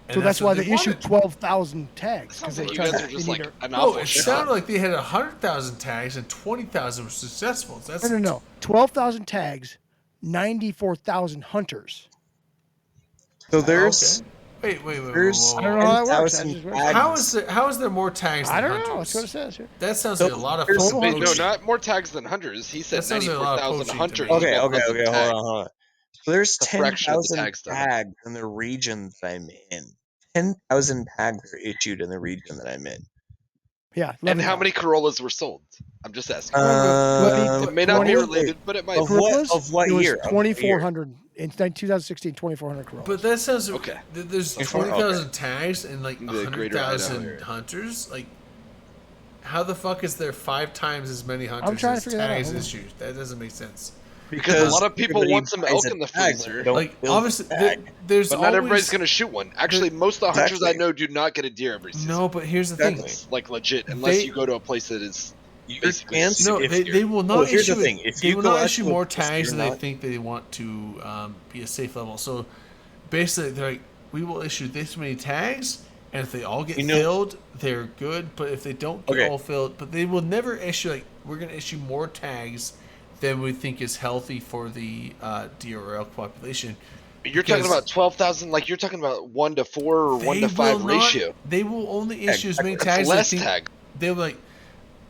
And So that's why what they issued wanted. 12,000 tags. Sounds they like you tried guys to- are just they like need an No, awful it shot. sounded like they had 100,000 tags and 20,000 were successful. That's No. 12,000 tags, 94,000 hunters. So there's Wait. there's I don't know how that works. 10,000 I just read it. tags. How is there more tags? I than don't know. hunters? That's what it says here. That sounds So like a lot of there's- fucking Wait, no, poaching. not more tags than hunters. He said That sounds like a lot of 94,000 poaching hunters. to me. Okay, Hold hold on. So there's It's a fraction of the 10,000 tags done. tags in the region that I'm in. 10,000 tags are issued in the region that I'm in. Yeah. And how many Corollas were sold? I'm just asking. Um, it may not be 20 related, but it might. Of be. what- of what it was year? Of what 2,400 in 2016. 2,400 Corollas. But that sounds Okay. There's Okay. 20,000 tags and like The greater Idaho 100,000 area. hunters. Like, how the fuck is there 5 times as many hunters trying to as figure that out. tags Hold on. issued? That doesn't make sense. Because a lot of people everybody want some buys elk a in the tag, but freezer. they don't Like, build obviously, a tag. there's But always not everybody's going to shoot one. Actually, most of the hunters I Exactly. know do not get a deer every season. No, but here's the thing. Exactly. Like legit, unless They- you go to a place that is Your basically chance- No, if they you're- will Oh, not here's the issue. thing. If They you will go not out issue to a more place tags you're than they not- think they want to be a safe level. So basically, they're like, we will issue this many tags, and if they all get You know- filled, they're good. But if they don't get Okay. all filled, but they will never issue like we're going to issue more tags than we think is healthy for the deer or elk population. You're talking Because about 12,000. Like you're talking about 1 to 4 or 1 they to 5 will not- ratio. They will only Yeah, issue as many exactly. tags. That's as they less think tag. They're like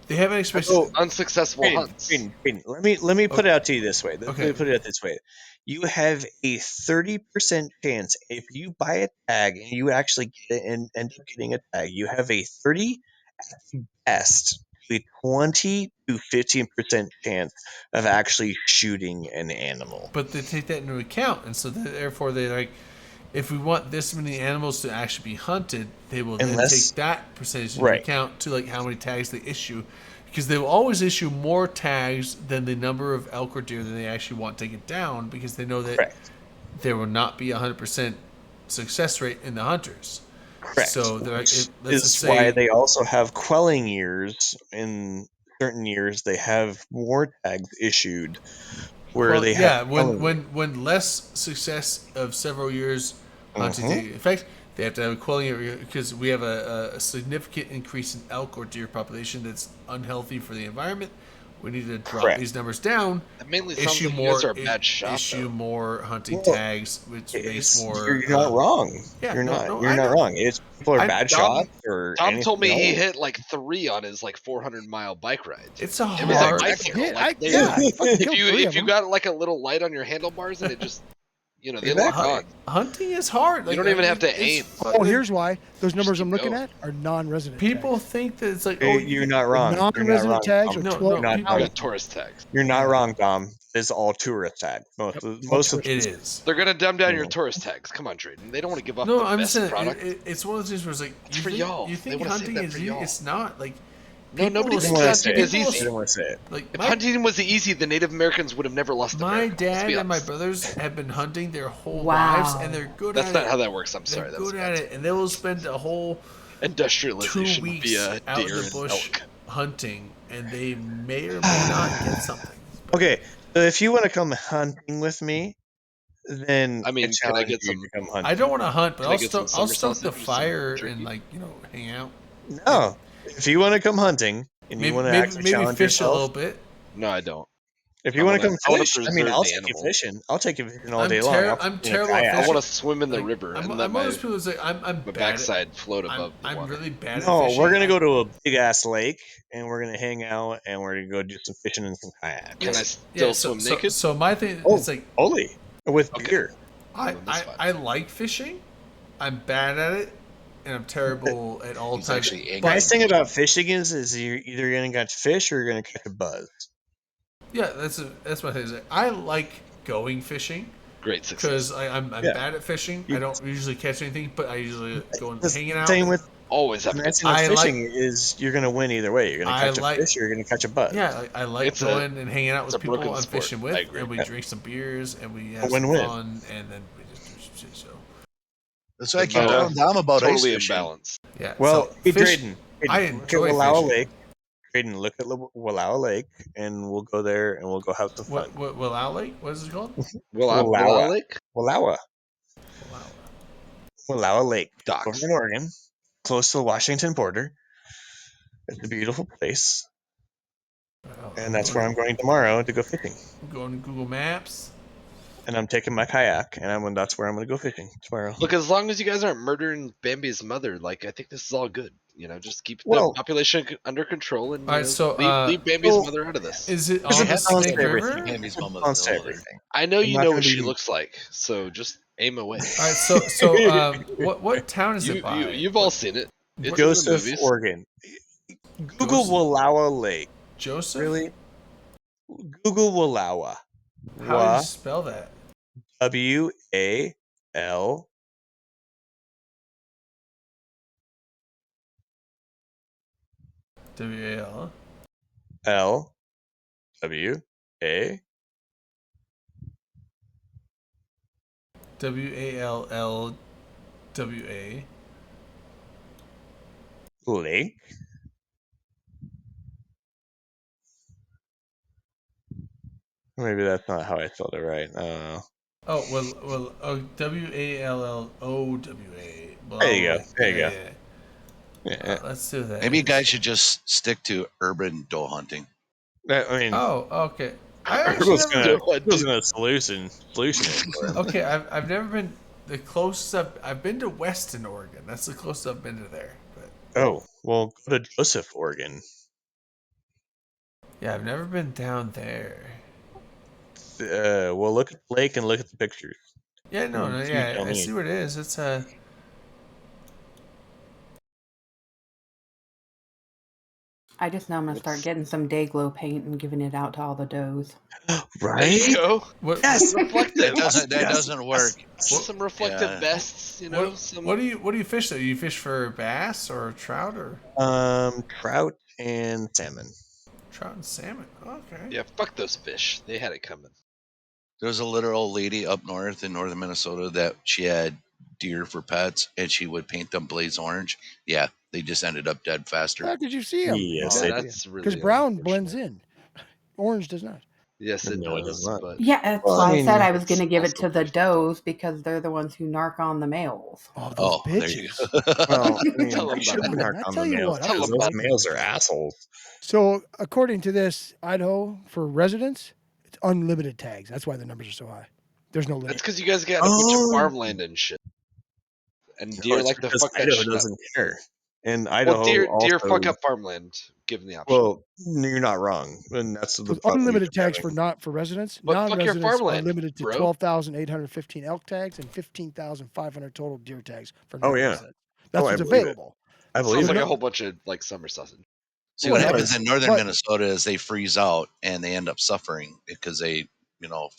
they haven't expected. So- Unsuccessful hunts. Hayden, let me put it out to you this way. Let Okay. me put it out this way. You have a 30% chance if you buy a tag and you actually get it and end up getting a tag. You have a 30 at best to a 20 to 15% chance of actually shooting an animal. But they take that into account, and so therefore they're like, if we want this many animals to actually be hunted, they will then Unless- take that percentage into Right. account to like how many tags they issue, because they will always issue more tags than the number of elk or deer that they actually want taken down, because they know that Correct. there will not be 100% success rate in the hunters. Correct. So they're like, Which let's is just why say they also have quelling years. In certain years, they have more tags issued where well, they yeah, have when quelling. when less success of several years hunting Mhm. take effect, they have to have a quelling area because we have a significant increase in elk or deer population that's unhealthy for the environment. We need to drop Correct. these numbers down. That mainly sounds Issue like you more. guys are a bad shot, issue though. more hunting Well, tags, which makes It's, more. you're not wrong. yeah, you're no, not. no, you're I not know. wrong. It's people are bad Tom- shots or Tom told me he anything hit like 3 on his like 400-mile bike ride. It's a It was a hard. bicycle. Yeah, Like, they- yeah, I fucking if killed you 3 if of you them. got like a little light on your handlebars and it just they lock Exactly. on. Hunting is hard. You don't even have to aim. Oh, here's why. Those numbers keep I'm looking going. at are non-resident. People tags. think that it's like, else. oh, You're not wrong. You're not Non-resident wrong. tags Tom. are No, 12. no, You're people- I not, got tourist tags. you're not wrong, Dom. It's all tourist tags. Most of it is. They're gonna dumb down your tourist tags. Come on, Drayden. They don't want to give up No, the I'm best just saying product. it's one of those things where it's like It's for y'all. You They think wanna save hunting that is for easy? y'all. It's not. Like No, people nobody will thinks say- hunting people is will easy. say- I don't want to say it. Like If my, hunting was easy, the Native Americans would have never lost my America. Let's dad be and my honest. brothers have been hunting their whole Wow. lives, and they're good That's at not it. how that works. I'm They're sorry. That was good at it, and they will spend a whole 2 industrialization weeks via out in deer the and bush elk. hunting, and they may or may not get something. Okay, so if you want to come hunting with me, then I mean, can I challenge get you some- to come hunting. I don't want to hunt, but Can I I'll get some stoke, I'll summer stoke the sausage or some fire turkey? and hang out. No, if you want to come hunting and Maybe you want to maybe, actually maybe challenge fish a yourself, little bit. No, I don't. If you I want to wanna- come I wanna fish, I mean, preserve I'll the take you animal. fishing. I'll take you fishing all day long. I'll I'm take you in a terrible at kayak. I want to fishing. swim in the Like, river I'm and one let of my those people who say I'm bad at backside float above the I'm water. really bad at No, fishing. we're gonna go to a big ass lake and we're gonna hang out and we're gonna go do some fishing and some kayaks. Can I Yeah, still so, swim so, naked? so my thing Oh, is like totally with Okay. beer. I like fishing. I'm bad at it, and I'm terrible at all He's times. actually The angry. nice thing about fishing is you're either gonna catch fish or you're gonna catch a buzz. Yeah, that's my thing. Is like, I like going fishing Great success. because I'm Yeah. bad at fishing. I don't usually catch anything, but I usually go and That's hanging the out. same with Always have the a nice good thing with I like- fishing is you're gonna win either way. You're gonna I catch a like- fish or you're gonna catch a buzz. Yeah, I like It's a- going and hanging out it's with a people broken I'm sport. fishing I with, agree. and we Yeah. drink some beers and we have some win-win. fun, and then we just do some shit. So That's what I But keep no, telling Dom about totally ice fishing. imbalanced. yeah. Well, so hey, fish, Drayden, I look at enjoy Wallowa fishing. Lake. Drayden, look at Wallowa Lake, and we'll go there and we'll go have some fun. What Willow Lake? What is it called? Wallowa. Lake? Wallowa. Wallowa. Wallowa Lake. Docks. Over in Oregon, close to the Washington border. It's a beautiful place, and that's where I'm going tomorrow to go fishing. I'm going to Google Maps. And I'm taking my kayak, and that's where I'm going to go fishing tomorrow. Look, as long as you guys aren't murdering Bambi's mother, like I think this is all good. You know, just keep Well- the population under control and you Alright, know, so, leave Bambi's well, mother out of this. Is it There's on a the balance to Snake everything. River? Bambi's There's a mama's balance to mother. everything. I know I'm you not know gonna what she be- looks like, so just aim away. All right, so what town is it by? You've all seen it. It's in the Joseph, movies. Oregon. Google Joseph? Wallowa Lake. Joseph? Really? Google Wallowa. How do you spell that? W-A-L. W-A-L. L. W-A. W-A-L-L-W-A. Lake. Maybe that's not how I spelled it right. I don't know. Oh, well, W-A-L-L-O-W-A. There you go. There you go. Yeah. Let's do that. Maybe you guys should just stick to urban doe hunting. I mean, Oh, okay. I actually Google's never, gonna solution it for him. okay, I've never been the closest I've been to Weston, Oregon. That's the closest I've been to there. But Oh, well, go to Joseph, Oregon. yeah, I've never been down there. Well, look at the lake and look at the pictures. Yeah, no, You yeah, tell I me. see where it is. It's I just know I'm gonna start getting some day glow paint and giving it out to all the does. There you go. What, Yes. Reflective. That Yes. doesn't work. Some reflective Yeah. vests, you know. what do you fish though? You fish for bass or trout or Trout and salmon. trout and salmon? Okay. Yeah, fuck those fish. They had it coming. There was a literal lady up north in northern Minnesota that she had deer for pets, and she would paint them blaze orange. Yeah, they just ended up dead faster. How did you see him? Yes, Yeah, they that's really Because brown unfortunate. blends in, orange does not. Yes, it No, it does. does not. But Yeah, that's Well, why I I mean, said I was it's gonna give it also to the fish. does because they're the ones who narc on the males. Oh, those Oh, there you bitches. go. Well, I mean, Tell them they should about be it. narc I on tell the you males what, Tell because them those about males are assholes. So according to this, Idaho for residents, it's unlimited tags. That's why the numbers are so high. There's no limit. That's because you guys got a bunch of farmland and shit. And No, deer it's like to because fuck that Idaho shit up. doesn't care. And Idaho Well, deer also, fuck up farmland, given the option. Well, you're not wrong, and that's the So problem. unlimited tags for residents. But fuck your Non-residents are farmland, limited to bro. 12,815 elk tags and 15,500 total deer tags for Oh, yeah. non-residents. That's Oh, I what's believe it. available. I believe Sounds like it. a whole bunch of like summer sausage. See, what Whatever. happens in northern But- Minnesota is they freeze out and they end up suffering because they,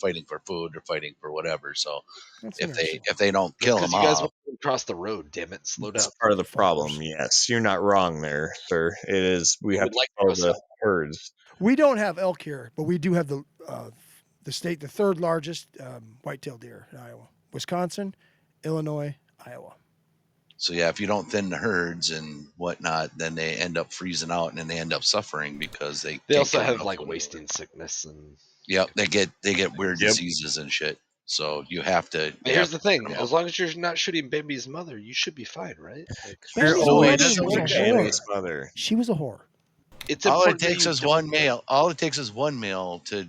fighting for food or fighting for whatever. So That's if interesting. they don't kill Because them you guys off, want to cross the road, damn it, slow down. That's part of the Fuckers. problem. Yes, you're not wrong there, sir. It is. We I have would to like to follow go the south. herds. We don't have elk here, but we do have the third largest whitetail deer in Iowa. Wisconsin, Illinois, Iowa. so yeah, if you don't thin the herds and whatnot, then they end up freezing out and then they end up suffering because they They can't also get have enough like food. wasting sickness and. Yep, they get weird Yep. diseases and shit. So you have to. But here's the thing: them as long as you're not shooting Bambi's mother, you should be fine, right? Like, Bambi's You're No, mother it always doesn't was work a that way. Bambi's mother. She was a whore. it's all it important that takes you is don't- one male. All it takes is one male to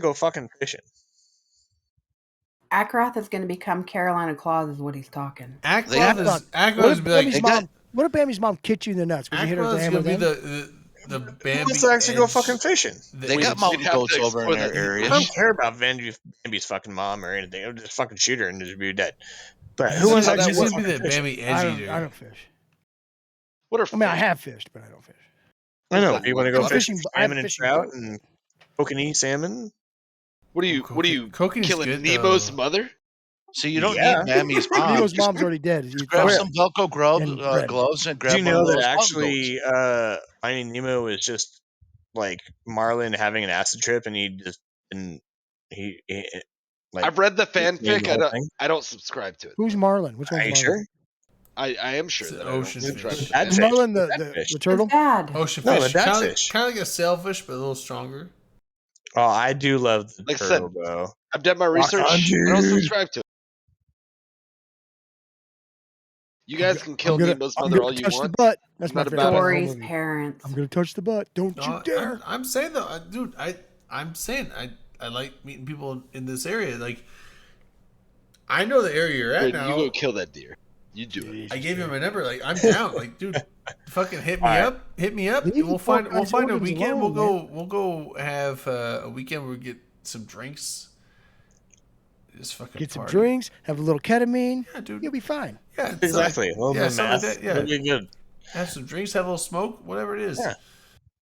go fucking fishing. Akrath is going to become Carolina Claus, is what he's talking. Akrath is be like. What if Bambi's mom kicked you in the nuts? Would you hit her with the hammer gonna be then? the Bambi. Let's actually go fucking fishing. They got mountain goats over in their area. I don't care about Bambi's fucking mom or anything. I'll just fucking shoot her and just be dead. But who wants to actually actually be the Bambi edge eater? I don't fish. What are I mean, I have fished, but I don't fish. I know. Do you want to go Fishing- fishing I have salmon and fishing trout boat. and kokanee salmon? What are you Kokanee's killing good, Nemo's though. mother? So you don't Yeah. need Mammy's mom. Nemo's mom's already dead. You Grab throw some it Velcro and bread. gloves and grab Do you one know of those that mountain goats. actually Finding Nemo is just like Marlin having an acid trip and he like I've read the named fanfic. the whole thing? I don't subscribe to it. Who's Marlin? Which one's Are you Marlin? sure? I am sure It's that an I don't ocean subscribe fish. to That's Is it. Marlin That the fish. turtle? Dad. Ocean No, fish. that's Kind fish. of like a sailfish, but a little stronger. Oh, I do love the Like I turtle, said, though. I've done my Rock research. on, I don't dude. subscribe to it. You guys can kill I'm gonna, Nemo's I'm mother gonna all you touch the want. butt. That's I'm my not favorite about it. part of the whole Dory's movie. parents. I'm gonna touch the butt. Don't you No, dare! I'm saying though, dude, I'm saying I like meeting people in this area. Like, I know the area you're at Wait, now. you go kill that deer. You do it. I gave you my number. Like, I'm down. Like, dude, fucking hit me All right. up. Hit me up. Leave We'll the find fuck we'll guy's find a organs weekend. alone, We'll go have a weekend where we get some drinks. Just fucking Get some party. drinks. Have a little ketamine. Yeah, dude. You'll be fine. Yeah, it's Exactly. like- A little yeah, bit of something like math. that, yeah. It'll be good. Have some drinks. Have a little smoke. Whatever it is. Yeah.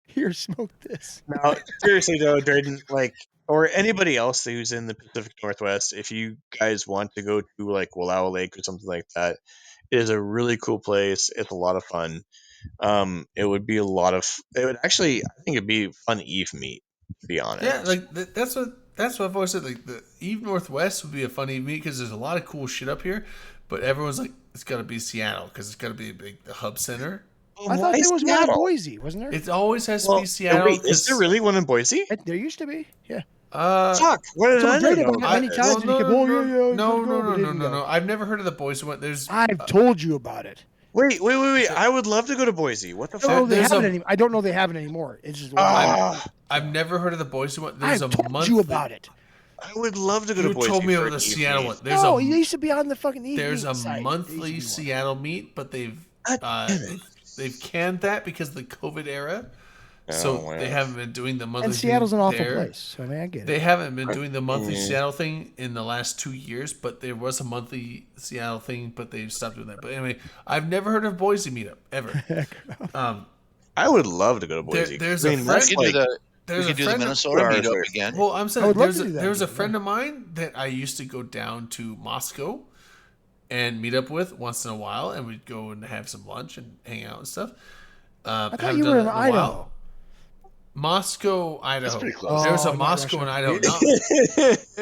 Here, smoke this. Now, seriously though, Drayden, like, or anybody else who's in the Pacific Northwest, if you guys want to go to like Wallowa Lake or something like that, it is a really cool place. It's a lot of fun. It would be a lot of. It would actually, I think, it'd be fun Eve meet. To be honest. Yeah, like that's what I've always said. Like the Eve Northwest would be a funny meet because there's a lot of cool shit up here, but everyone's like, it's got to be Seattle because it's got to be a big hub center. I thought there was one in Boise, wasn't there? It always has to Well, be Seattle. wait, is there really one in Boise? There used to be. Yeah. Fuck! What did So I Drayden know went about many this? times and he kept, oh, yeah, yeah, No, go, but didn't go. I've never heard of the Boise one. There's I've told you about it. Wait! I would love to go to Boise. What the I don't know fuck? they there's have it a- any, I don't know they have it anymore. It's just. I've never heard of the Boise one. There's I've a told monthly, you about it. I would love to go to You Boise. told me for about the an Seattle Eve one. meet. There's No, a it used to be on the fucking Eve there's meet a site. There monthly used to be one. Seattle meet, but they've God damn it. they've canned that because of the COVID era. So Oh, they wow. haven't been doing the monthly. And Seattle's an thing awful there. place. So I mean, I get it. They haven't been doing the monthly Mm. Seattle thing in the last 2 years, but there was a monthly Seattle thing, but they've stopped doing that. But anyway, I've never heard of Boise meetup ever. I would love to go to Boise. there's I a mean, friend- that's We We like, could do the There's we a could do the friend of- Minnesota Hours meetup later. again. Well, I'm I saying would love there's to a, do that there's a again, friend of mine that I used to go down to Moscow and meet up with once in a while, and we'd go and have some lunch and hang out and stuff. I thought haven't you done were in that a Idaho. while. Moscow, Idaho. pretty close. There's Oh, a not Moscow in Russia.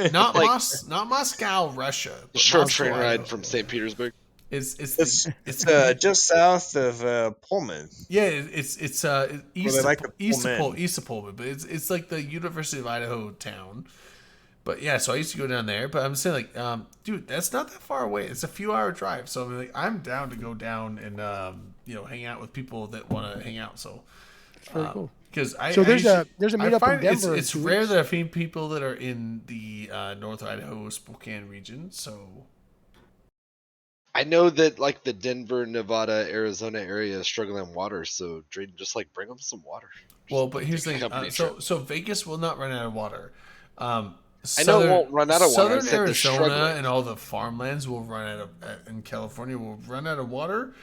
Idaho, not Moscow, Russia. But Short Moscow, train ride Idaho. from St. Petersburg. It's just south of Pullman. Yeah, it's east they of, like to east pull of men. East of Pullman, but it's like the University of Idaho town. But yeah, so I used to go down there. But I'm saying like, dude, that's not that far away. It's a few hour drive. So I mean, like, I'm down to go down and hang out with people that want to hang out. So It's very cool. because So there's I a meetup in I find Denver in It's 2 rare weeks. that I find people that are in the North Idaho Spokane region. So I know that like the Denver, Nevada, Arizona area is struggling with water, so Drayden, just like bring them some water. well, but here's the Take a thing. company So trip. so Vegas will not run out of water. I know it won't run out of water. I Southern said they're Arizona struggling. and all the farmlands will run out of, in California will run out of water,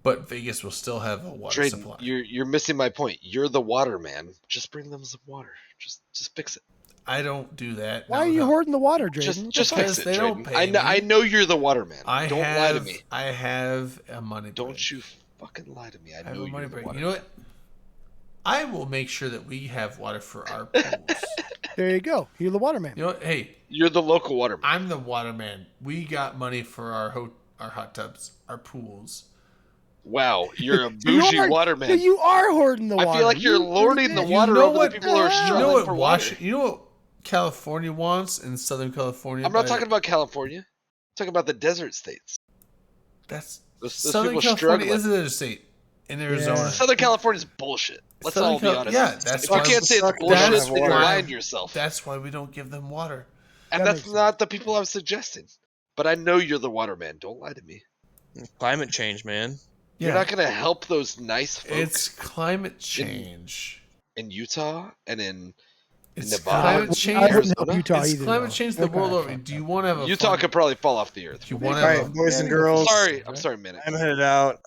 but Vegas will still have a water Drayden, supply. you're missing my point. You're the water man. Just bring them some water. Just fix it. I don't do that. Why are you hoarding the water, Drayden? Just What just the fix fuck? it, They don't Drayden. pay I know, me. I know you're the water man. I Don't have, lie to me. I have a money break. Don't you fucking lie to me. I I have know a money you're the break. water You know man. what? I will make sure that we have water for our pools. There you go. You're the waterman. You know what? Hey, You're the local water man. I'm the water man. We got money for our hot tubs, our pools. Wow, you're a You bougie are- water so man. you are hoarding the water. I feel like you're You lording did. the You water know over what- the people who are You struggling know what? for water. You know what California wants in Southern California? I'm not by- talking about California. I'm talking about the desert states. That's Those Southern people California struggling. is a state in Arizona. Southern California's bullshit. Let's Southern all be Cal- honest. yeah, that's if you why- can't say it's that's bullshit, then you're why- lying to yourself. That's why we don't give them water. And That that's makes not the people I'm suggesting. But I know you're the waterman. Don't lie to me. Climate change, man. You're not going to help those nice folk It's climate change. in Utah and in It's Nevada, climate I change. wouldn't help Utah It's either, climate though. change They're the world kinda over. fucked Do you up. want to have a Utah fun- could probably fall off the earth. Do you want All to right, have a boys and girls. I'm sorry, minute. I'm headed out.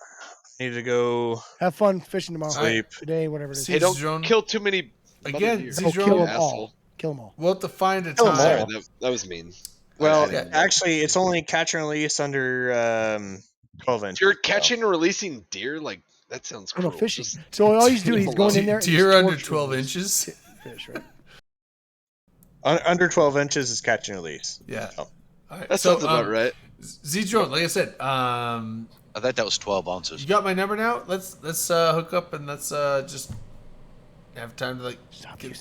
I need to go Have fun fishing tomorrow. sleep. Today, whatever it is. Hey, don't kill too many. Again, deer. Oh, kill them all. Asshole. Kill them all. We'll have to find a Kill 'em time. all. That was mean. Well, I didn't- actually, it's only catch and release under 12 inches. You're catching and releasing deer? Like, that sounds Oh, no, cruel. fishing. Just So all he's doing, leave he's them going alone. in there. and Deer he's under torturing 12 these inches. Fish, right? Under 12 inches is catch and release. Yeah. So. All right, That sounds about right. Z-Drone, like I said, I thought that was 12 you ounces. got my number now. Let's hook up and let's just have time to like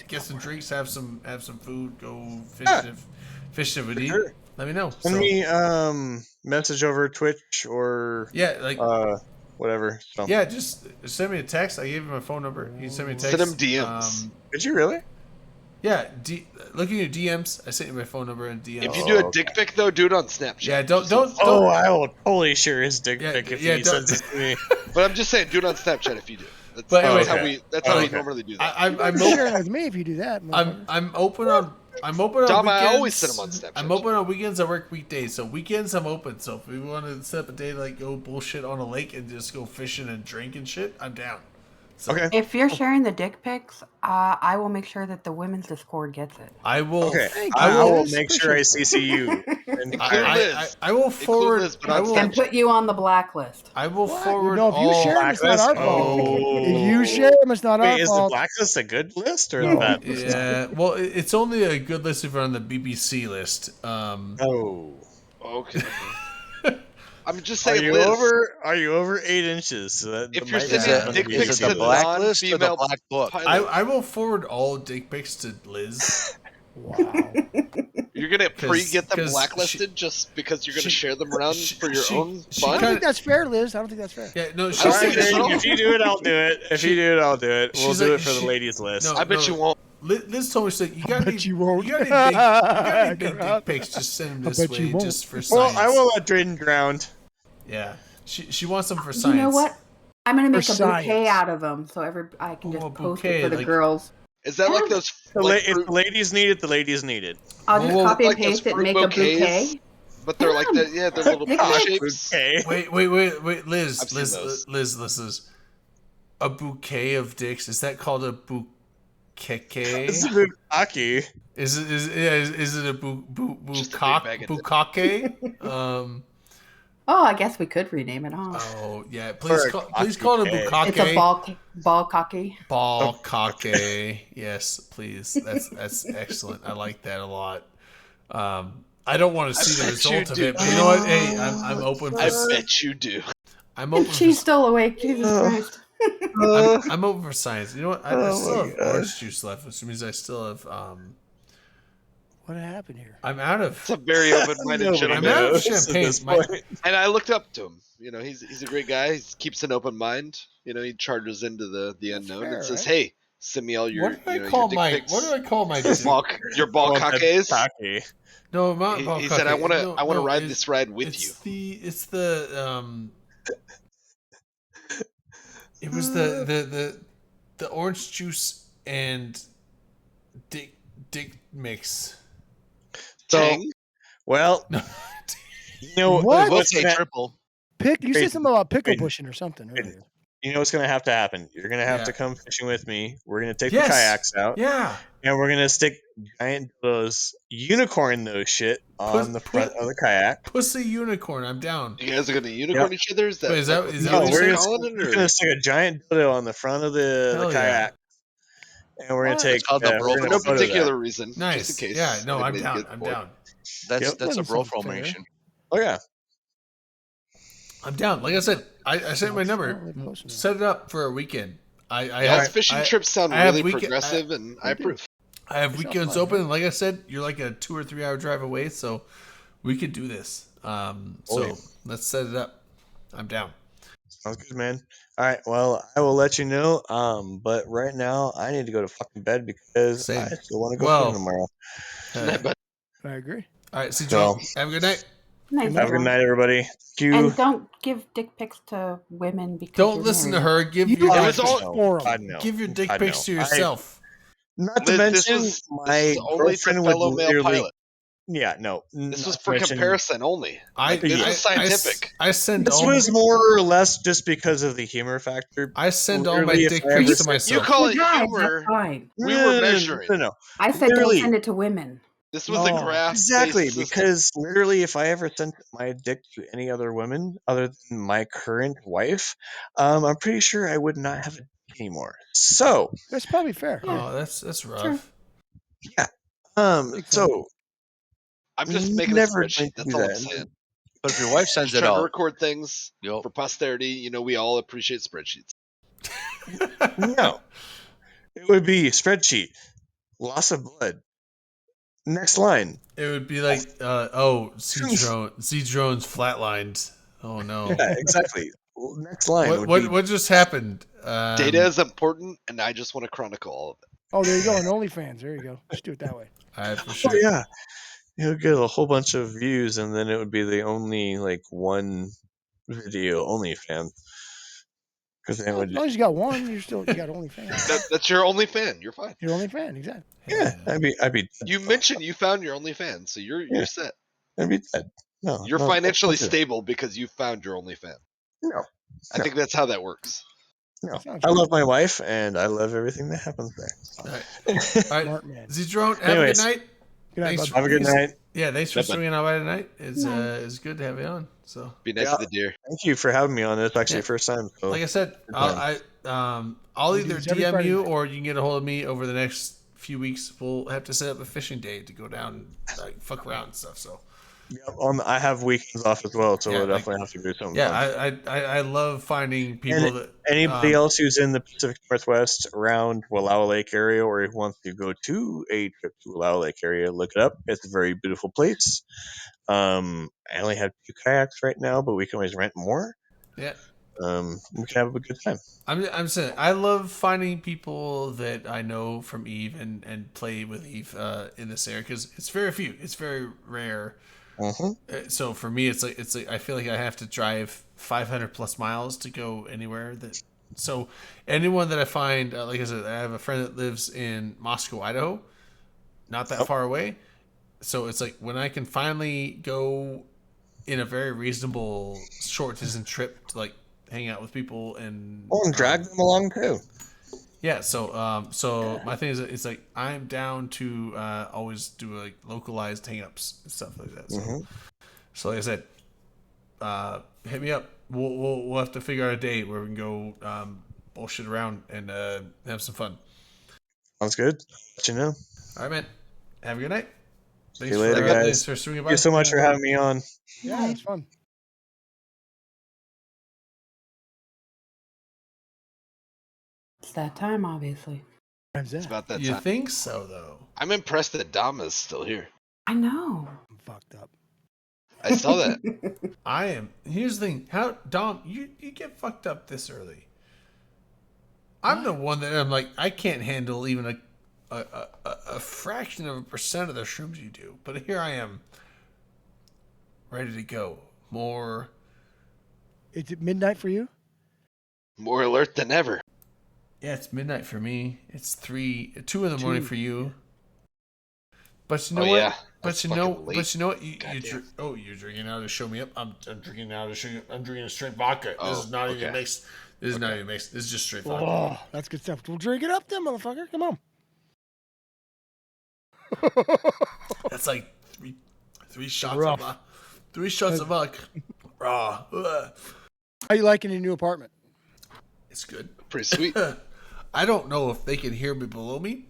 get some drinks, have some food, go fishing. Fish if we need. Sure. Let me know. Send me message over Twitch or whatever. So. Yeah, just send me a text. I gave you my phone number. You send me a text. Send him DMs. Did you really? Yeah, look at your DMs. I sent you my phone number and DMs. If you do a dick pic though, do it on Snapchat. Yeah, don't. Oh, I will totally share his dick pic if yeah, he sends it to me. But I'm just saying, do it on Snapchat if you do. That's, But anyway, that's how we normally do that. I'm share it with me if you do that. I'm open on. I'm open on Dom, weekends. I always send them on Snapchat. I'm open on weekends. I work weekdays, so weekends I'm open. So if we want to set up a day to, like go bullshit on a lake and just go fishing and drink and shit, I'm down. So, okay. If you're sharing the dick pics, I will make sure that the women's Discord gets it. I will. Okay. I will make sure I CC you. And I will forward. And put you on the blacklist. I will forward No, if you all. share them, it's not our fault. If you share them, it's not our Wait, is the fault. blacklist a good list or No. a bad list? Yeah, well, it's only a good list if you're on the BBC list. Oh. Okay. I'm just Are saying, you Liz, over 8 inches? So that if you're might sending happen dick to be pics a to good the list. blacklist or the non-female black book? pilot, I will forward all dick pics to Liz. Wow. you're gonna get them 'cause blacklisted just because you're gonna share them around for your own I fun. don't think that's fair, Liz. I don't think that's fair. Yeah, no, I she don't said think it's wrong. If you do it, I'll do it. If you do it, I'll do it. We'll She's do like- it for the ladies list. No, I bet you won't. Liz told me she's like, you got any, you won't. You got any big dick pics? Just send them I this bet you way, won't. just for Well, science. I will let Drayden drown. Yeah, she wants them for You science. know what? I'm gonna make a science. bouquet out of them, so I can Ooh, just a post bouquet, it for the like- girls. Is that like those? If Like the ladies need it, the ladies need it. I'll just Well, copy and like those paste it, and fruit make a bouquets? bouquet. But they're like that. Yeah, they're little Dick peach pics. shapes. Okay. Wait, Liz, I've seen those. Liz. A bouquet of dicks, is that called a bouquet? It's a bukkake. Is it a Just a big bag of bukkake? Oh, I guess we could rename it, huh? Oh yeah, Or please a call it a bukkake. bukkake. It's a ball cocky. Ball cocky. Yes, please. That's excellent. I like that a lot. I don't want to see the bet you result of do. it, but you know what? Hey, I'm open for. I bet you do. I'm open. She's For, still awake. Jesus Christ. I'm open for science. You know what? I still have orange juice left, which means I still have. What happened here? I'm out of. It's a very open-minded Nobody gentleman. I'm out of knows at champagne. this My- point. And I looked up to him. You know, he's a great guy. He keeps an open mind. You know, he charges into the unknown fair, and says, right? "Hey, send me all your What do I you know, call your dick my? pics, What do I call my? your ball cockes." Bukkake. No, not ball He said, "I cockade. want to No, I want to no, ride it's- this ride with you." It's the It was the orange juice and dick mix. So, Tang? well, No. you know What? what's Say gonna, triple. You said Wait, something about pickle wait. pushing or something earlier. you know what's gonna have to happen. You're gonna have Yeah. to come fishing with me. We're gonna take Yes. the kayaks out, Yeah. and we're gonna stick giant those unicorn those shit on the front of the kayak. Pussy unicorn. I'm down. You guys are gonna unicorn each other? Is that, Wait, is that what what No, you're we're saying? gonna, calling it, we're or- gonna stick a giant dildo on the front of the Hell yeah. kayak, and we're gonna What? take. It's called the we're bro gonna For no photo particular that. reason. Nice. Just in case. Yeah. No, I'm anybody down. gets I'm bored. down. That's Yep. that's a Doesn't bro seem fair. formation. Oh yeah. I'm down. Like I said, I sent my Not number. really close enough. Set it up for a weekend. I Y'all's have fishing trips sound I have really weekend- progressive, and I approve. I have Yourself weekends fun, open, and like I said, you're like a 2 or 3 hour drive away, so we could do this. So let's set it up. I'm down. Sounds good, man. All right. Well, I will let you know. But right now, I need to go to fucking bed because Same. I still want to go Well, fishing tomorrow. Uh, I agree. All right, see, So, have a good night. Nice, have a good night, everybody. Thank you. And don't give dick pics to women because Don't you're listen to married. her. Give You your are dick, God, no. give your dick God, pics no. to yourself. Not to This mention, was my only to girlfriend would fellow male literally. pilot. Yeah, no. This was not to for mention- comparison only. Like, this is scientific. I send This all. was more or less just because of the humor factor. I send all my Literally, if dick I ever pics to sent- myself. You call it Guys, humor. that's fine. We No, were no, no, measuring. No, no. I said Literally. don't send it to women. This was a Oh, graph. Exactly, system. because literally, if I ever sent my dick to any other woman other than my current wife, I'm pretty sure I would not have a dick anymore. So, That's probably fair. Oh, that's rough. yeah. Makes sense. So I'm just making a never spreadsheet. going to That's do all I'm that. saying. But if your wife sends Just it trying to out, record things Yep. for posterity. You know, we all appreciate spreadsheets. No, it would be spreadsheet, loss of blood. Next line. It would be like, Z drone's flatlined. Oh no. Yeah, exactly. Next line. would be, What just happened? Data is important, and I just want to chronicle all of it. Oh, there you go. On OnlyFans. There you go. Just do it that way. For Oh sure. yeah, it would get a whole bunch of views, and then it would be the only like one video OnlyFans. Because then it As would, long as you got one, you got OnlyFans. That's your only fan. You're fine. Your OnlyFans, exactly. yeah, I'd be. You mentioned you found your only fan, so you're set. I'd be dead. No, You're no, financially don't do that. stable because you found your only fan. No, I think that's how that works. no. I love my wife, and I love everything that happens there. All right. Smart man. Z drone, have Anyways. a good night. Good night, Thanks bud. Have a good night. Yeah, thanks for Bye, bud. swinging out by tonight. It's good to have you on. So, Be nice Yeah. to the deer. Thank you for having me on. It's actually Yeah. the first time. So like I said, good time. I'll We do either this every DM Friday you night. or you can get a hold of me over the next few weeks. We'll have to set up a fishing day to go down and like fuck around and stuff. So Yep, I have weekends off as well, so Yeah, we'll like- definitely have to do something. yeah, fun. I love finding people And that anybody else who's in the Pacific Northwest around Wallowa Lake area, or who wants to go to a trip to Wallowa Lake area, look it up. It's a very beautiful place. I only have 2 kayaks right now, but we can always rent more. Yeah. We can have a good time. I'm saying I love finding people that I know from Eve and play with Eve in this area because it's very few. It's very rare. So for me, it's like I feel like I have to drive 500 plus miles to go anywhere. So anyone that I find, like I said, I have a friend that lives in Moscow, Idaho, not that far away. So it's like when I can finally go in a very reasonable short distance trip to like hang out with people and drag them along too. Yeah, so my thing is, it's like I'm down to always do like localized hang-ups and stuff like that. So like I said, hit me up. We'll have to figure out a date where we can go bullshit around and have some fun. Sounds good. Let you know. All right, man. Have a good night. See you later, guys. Thanks for swinging by. Thank you so much for having me on. Yeah, it's fun. It's that time, obviously. It's about that You time. think so, though? I'm impressed that Dom is still here. I know. I'm fucked up. I saw that. I am. Here's the thing. How Dom, you get fucked up this early. I'm the one that I'm like I can't handle even a fraction of a percent of the shrooms you do, but here I am, ready to go. More. Is it midnight for you? More alert than ever. Yeah, it's midnight for me. It's 2 in the morning 2. for you. But you know Oh, what? yeah. But That's you fucking know. late. But you know what? You're Goddamn. drinking now to show me up. I'm drinking now to show you. I'm drinking a straight vodka. Oh, This is not even okay. mixed. This is not even mixed. This is just straight vodka. Oh, that's good stuff. We'll drink it up then, motherfucker. Come on. That's like three shots Rough. of 3 shots of vodka. Raw. Ugh. How you liking your new apartment? It's good. Pretty sweet. I don't know if they can hear me below me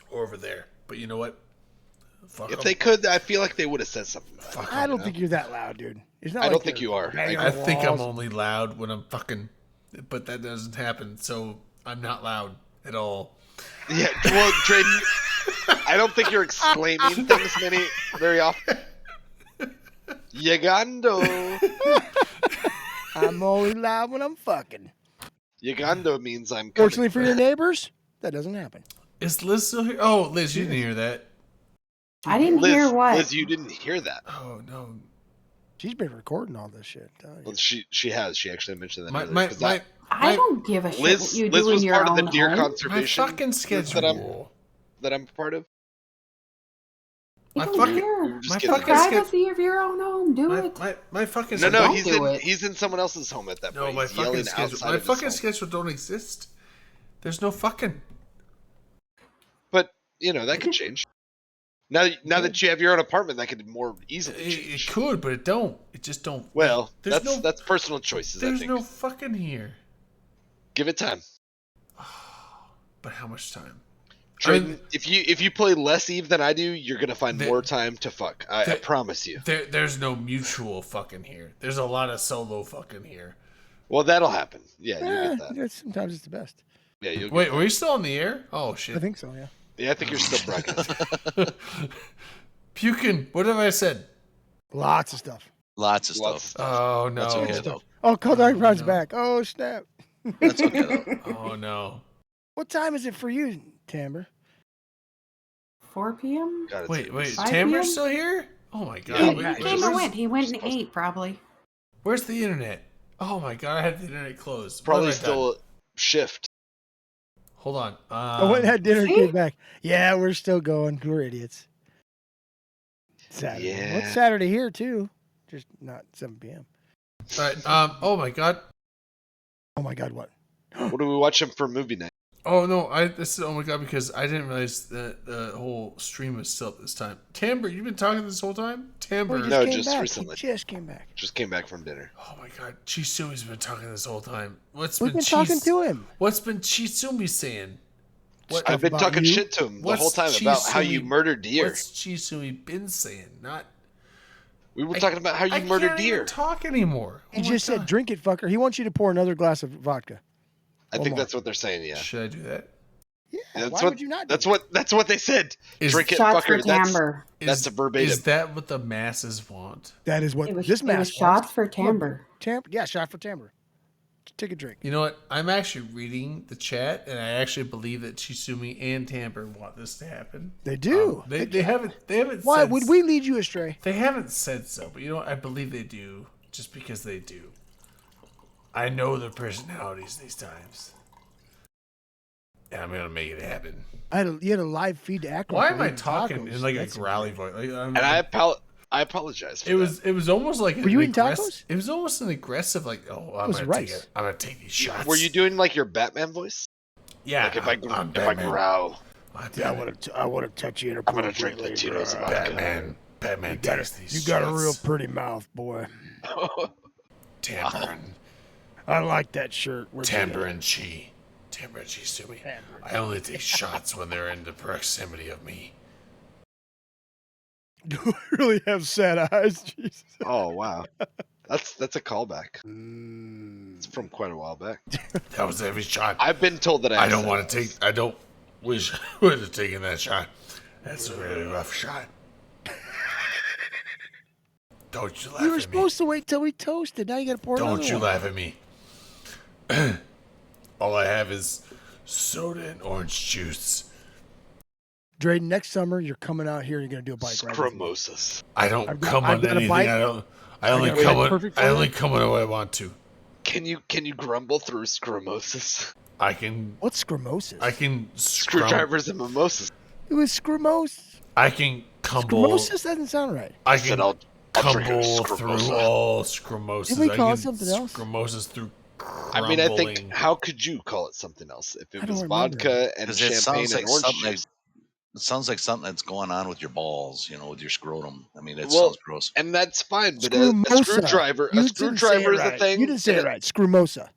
or over there, but you know what? Fuck If 'em. they could, I feel like they would have said something. About it, I you don't know? think you're that loud, dude. It's not I like don't think you're you are. banging I on think I'm walls. only loud when I'm fucking, but that doesn't happen. So I'm not loud at all. Yeah, well, Drayden, I don't think you're exclaiming things very often. Llegando. I'm only loud when I'm fucking. Llegando means I'm coming. Fortunately for your neighbors, that doesn't happen. Is Liz still here? Oh, Liz, you didn't hear that. I didn't hear what. Liz, you didn't hear that. Oh no. She's been recording all this shit. Well, she has. She actually mentioned that. My, earlier, my, 'cause my, I don't give a shit Liz, what you Liz do in was your part of the own deer home. conservation my fucking group schedule. that I'm part of. You My don't fucking- care. We were just my getting The fucking there. privacy of your own home. Do it. My fucking No, schedule. Don't do he's in someone else's home at that No, point. my He's fucking yelling schedule. outside My of his fucking home. schedule don't exist. There's no fucking. But that could change. Now that you have your own apartment, that could more easily change. It could, but it don't. It just don't. Well, There's that's personal choices. I There's think. no fucking here. Give it time. But how much time? Trayden, if you play less Eve than I do, you're gonna find more time to fuck. I promise you. There's no mutual fucking here. There's a lot of solo fucking here. Well, that'll happen. Yeah, you get that. Sometimes it's the best. Yeah, you'll Wait, get are we still on the air? Oh shit. I think so. Yeah. Yeah, I think you're still broadcasting. Pukin, what have I said? Lots of stuff. Lots of stuff. Oh no. That's okay though. Oh, Cold Dark Brown's back. Oh snap. That's okay though. Oh no. What time is it for you, Tamber? 4 p.m. Wait, 5 Tamber's p.m.? still here? Oh my god. He Wait, came and went. He went and ate probably. Where's the internet? Oh my god, I had the internet closed. What Probably have I done? still shift. Hold on. I went and had dinner and came back. Yeah, we're still going. We're idiots. Saturday. Yeah. What's Saturday here too? Just not 7 p.m. All right. Oh my god. Oh my god, what? What are we watching for movie night? Oh no, this is oh my god because I didn't realize that the whole stream was still up this time. Tamber, you've been talking this whole time? Tamber. No, just recently. He just came back. Just came back from dinner. Oh my god, Chisumi's been talking this whole time. We've been talking to him. What's been Chisumi saying? What, I've been about talking you? shit to him the what's whole time about how you Chisumi- murdered deer. What's Chisumi been saying? Not. We were talking about how you I murdered can't deer. even talk anymore. He just said, "Drink it, fucker." He wants you to pour another glass of vodka. I One think more. that's what they're saying. Yeah. Should I do that? Yeah. That's why what. would you not? That's what they said. Is- Drink it, Shots fucker. for timbre. That's a verbatim. Is that what the masses want? That is what It was, this it mask was shots for Look, timbre. Yeah, shot for timbre. Take a drink. You know what? I'm actually reading the chat, and I actually believe that Chisumi and Tamber want this to happen. They do. They haven't. They haven't. Why said would we lead you astray? They haven't said so, but you know what? I believe they do, just because they do. I know their personalities these times, and I'm gonna make it happen. You had a live feed to act. Why like am we're I eating talking tacos. in like That's a growly voice? Like, and I apologize for it was almost like Were an you eating aggress- tacos? It was almost an aggressive, like, oh, I'm was gonna rice. take it. I'm gonna take these shots. Were you doing like your Batman voice? Yeah. Like if I I'm if I Batman. growl, Yeah, I want to touch you in a I'm gonna drink the Tito's vodka. Batman takes these You got a shots. real pretty mouth, boy. Tamber and I like that shirt. Where'd you Tamber get it? and Chi. Tamber and Chi Sumi. I only take shots when they're in the proximity of me. Do I really have sad eyes? Jesus. Oh wow, that's a callback. Mm. It's from quite a while back. That was every shot. I've been told that I don't want to take. I don't wish I would have taken that shot. That's a really rough shot. Don't you laugh You were at me. supposed to wait till we toasted. Now you got to pour Don't another you one. laugh at me. All I have is soda and orange juice. Drayden, next summer you're coming out here. You're gonna do a bike ride. Scromosis. I don't I've got- come I've on got a anything. bike. I don't. I I only got a come bike on. perfect I for only you. come when I want to. Can you grumble through scromosis? I can. What's scromosis? I can scrum, Screwdrivers and mimosas. It was scrumose. I can cumble. Scrumosis doesn't sound right. I Said can I'll drink a cumble through scrumosa. all scrumosis. Did we I call can it something else? Scrumosis through. I mean, I think crumbling. how could you call it something else if I it don't was remember. vodka and 'Cause it champagne sounds and like orange something. juice? It sounds like something that's going on with your balls. With your scrotum. I mean, it Well, sounds gross. and that's fine, but a Scrumosa. screwdriver, You a didn't say screwdriver it is right. a thing. You didn't say it right. Scrumosa.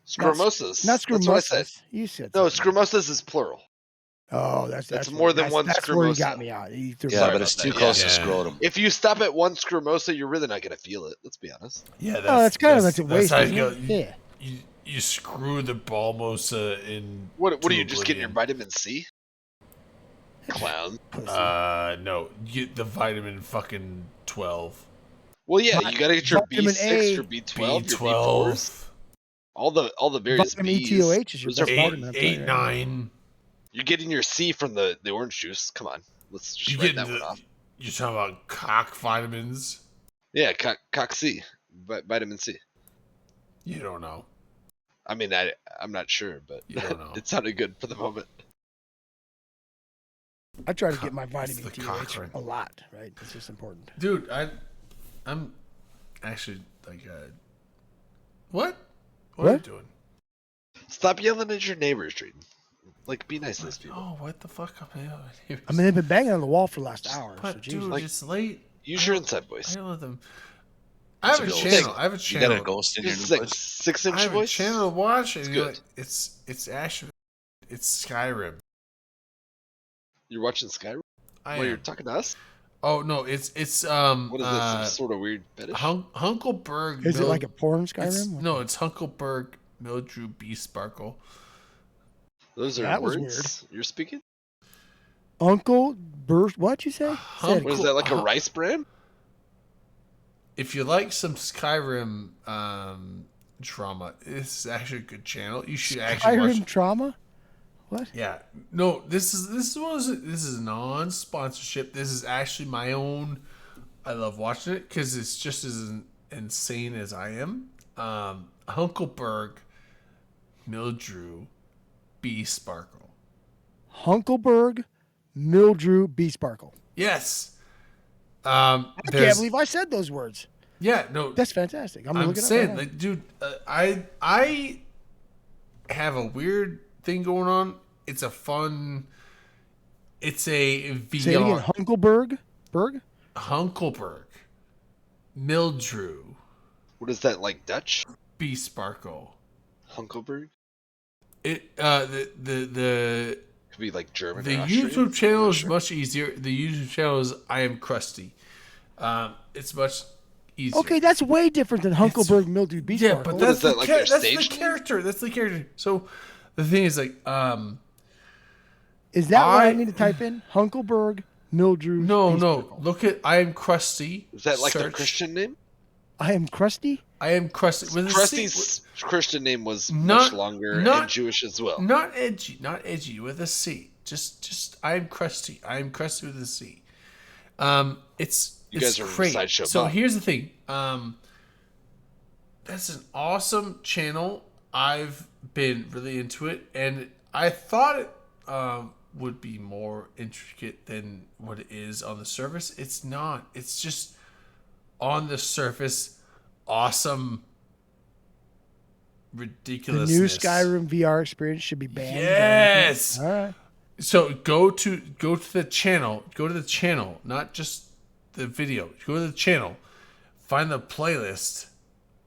Scrumosas. Not That's what I said. scrumosis. You said No, something. scrumosas is plural. Oh, that's more than one That's where he scrumosa. got me out. He threw me Yeah, out. but it's about too that, close yeah. to scrotum. If you stop at one scrumosa, you're really not gonna feel it. Let's be honest. Yeah, that's, Oh, that's kind of like a waste. how isn't you it? go. Yeah. You screw the balmosa in. What to are you just getting your oblivion. vitamin C? Clown. No, you get the vitamin fucking 12. Well, yeah, you gotta get your Vitamin B6, A, your B12, your B4s, B12, all the various Vitamin Bs. ETOH is your Those are best vitamin. I'm telling you 8, right now. 9. You're getting your C from the orange juice. Come on. Let's just You write get that one the, off. you're talking about cock vitamins. Yeah, cock C, vitamin C. You don't know. I mean, I'm not sure, but You don't know. it sounded good for the moment. I try to get my It's vitamin the DH Cochrane. a lot, right? It's just important. Dude, I'm actually like, what? What are you What? doing? Stop yelling at your neighbors, Drayden. Like, be nice to those people. Oh, what the fuck? I mean, they've been banging on the wall for the last hour. So But Jesus. dude, it's late. Use your inside voice. I love them. I It's have a a ghost. channel. I have a You channel. got a ghost in your It's new like voice? 6-inch I have voice. a channel to watch, and It's you're good. like, it's actually it's Skyrim. You're watching Skyrim I while you're am. talking to us. Oh no, it's What is this? Some sort of weird fetish? Hunkleberg. Is it like a porn Skyrim? No, it's Hunkleberg Mildrew B Sparkle. Those are That was words you're speaking. Uncle Burst, what'd you say? Say it What is again. that, like a rice brand? If you like some Skyrim drama, this is actually a good channel. You should actually Skyrim watch. trauma? What? Yeah, no, this is non-sponsorship. This is actually my own. I love watching it because it's just as insane as I am. Hunkleberg, Mildrew, B Sparkle. Hunkleberg, Mildrew, B Sparkle. Yes. I can't believe I said those words. Yeah, no, That's fantastic. I'm I'm looking saying, up. like, dude, I have a weird thing going on. It's a fun. It's a VR. Say it again. Hunkleberg? Berg? Hunkleberg, Mildrew, What is that, like Dutch? B Sparkle. Hunkleberg? It the Could be like German. the or Austrian? YouTube channel I'm is not much easier. The YouTube channel is I Am Krusty. It's much easier. Okay, that's way different than Hunkleberg, Mildrew, B Yeah, Sparkle. but that's that, like, their that's the stage name? character. That's the character. So the thing is, like, Is that what I need to type in? Hunkleberg, Mildrew. no, B no. Sparkle. Look at I Am Krusty. Is that like their Search. Christian name? I am Krusty? I Am Krusty. With a C- Krusty's Christian name was much Not- longer not- and Jewish as well. Not edgy, with a C. Just I Am Krusty. I Am Krusty with a C. It's You it's guys are from great. Sideshow So Bob. here's the thing. That's an awesome channel. I've been really into it, and I thought it would be more intricate than what it is on the surface. It's not. It's just on the surface, awesome The ridiculousness. new Skyrim VR experience should be banned. Yes. All right. So go to the channel. Go to the channel, not just the video. Go to the channel. Find the playlist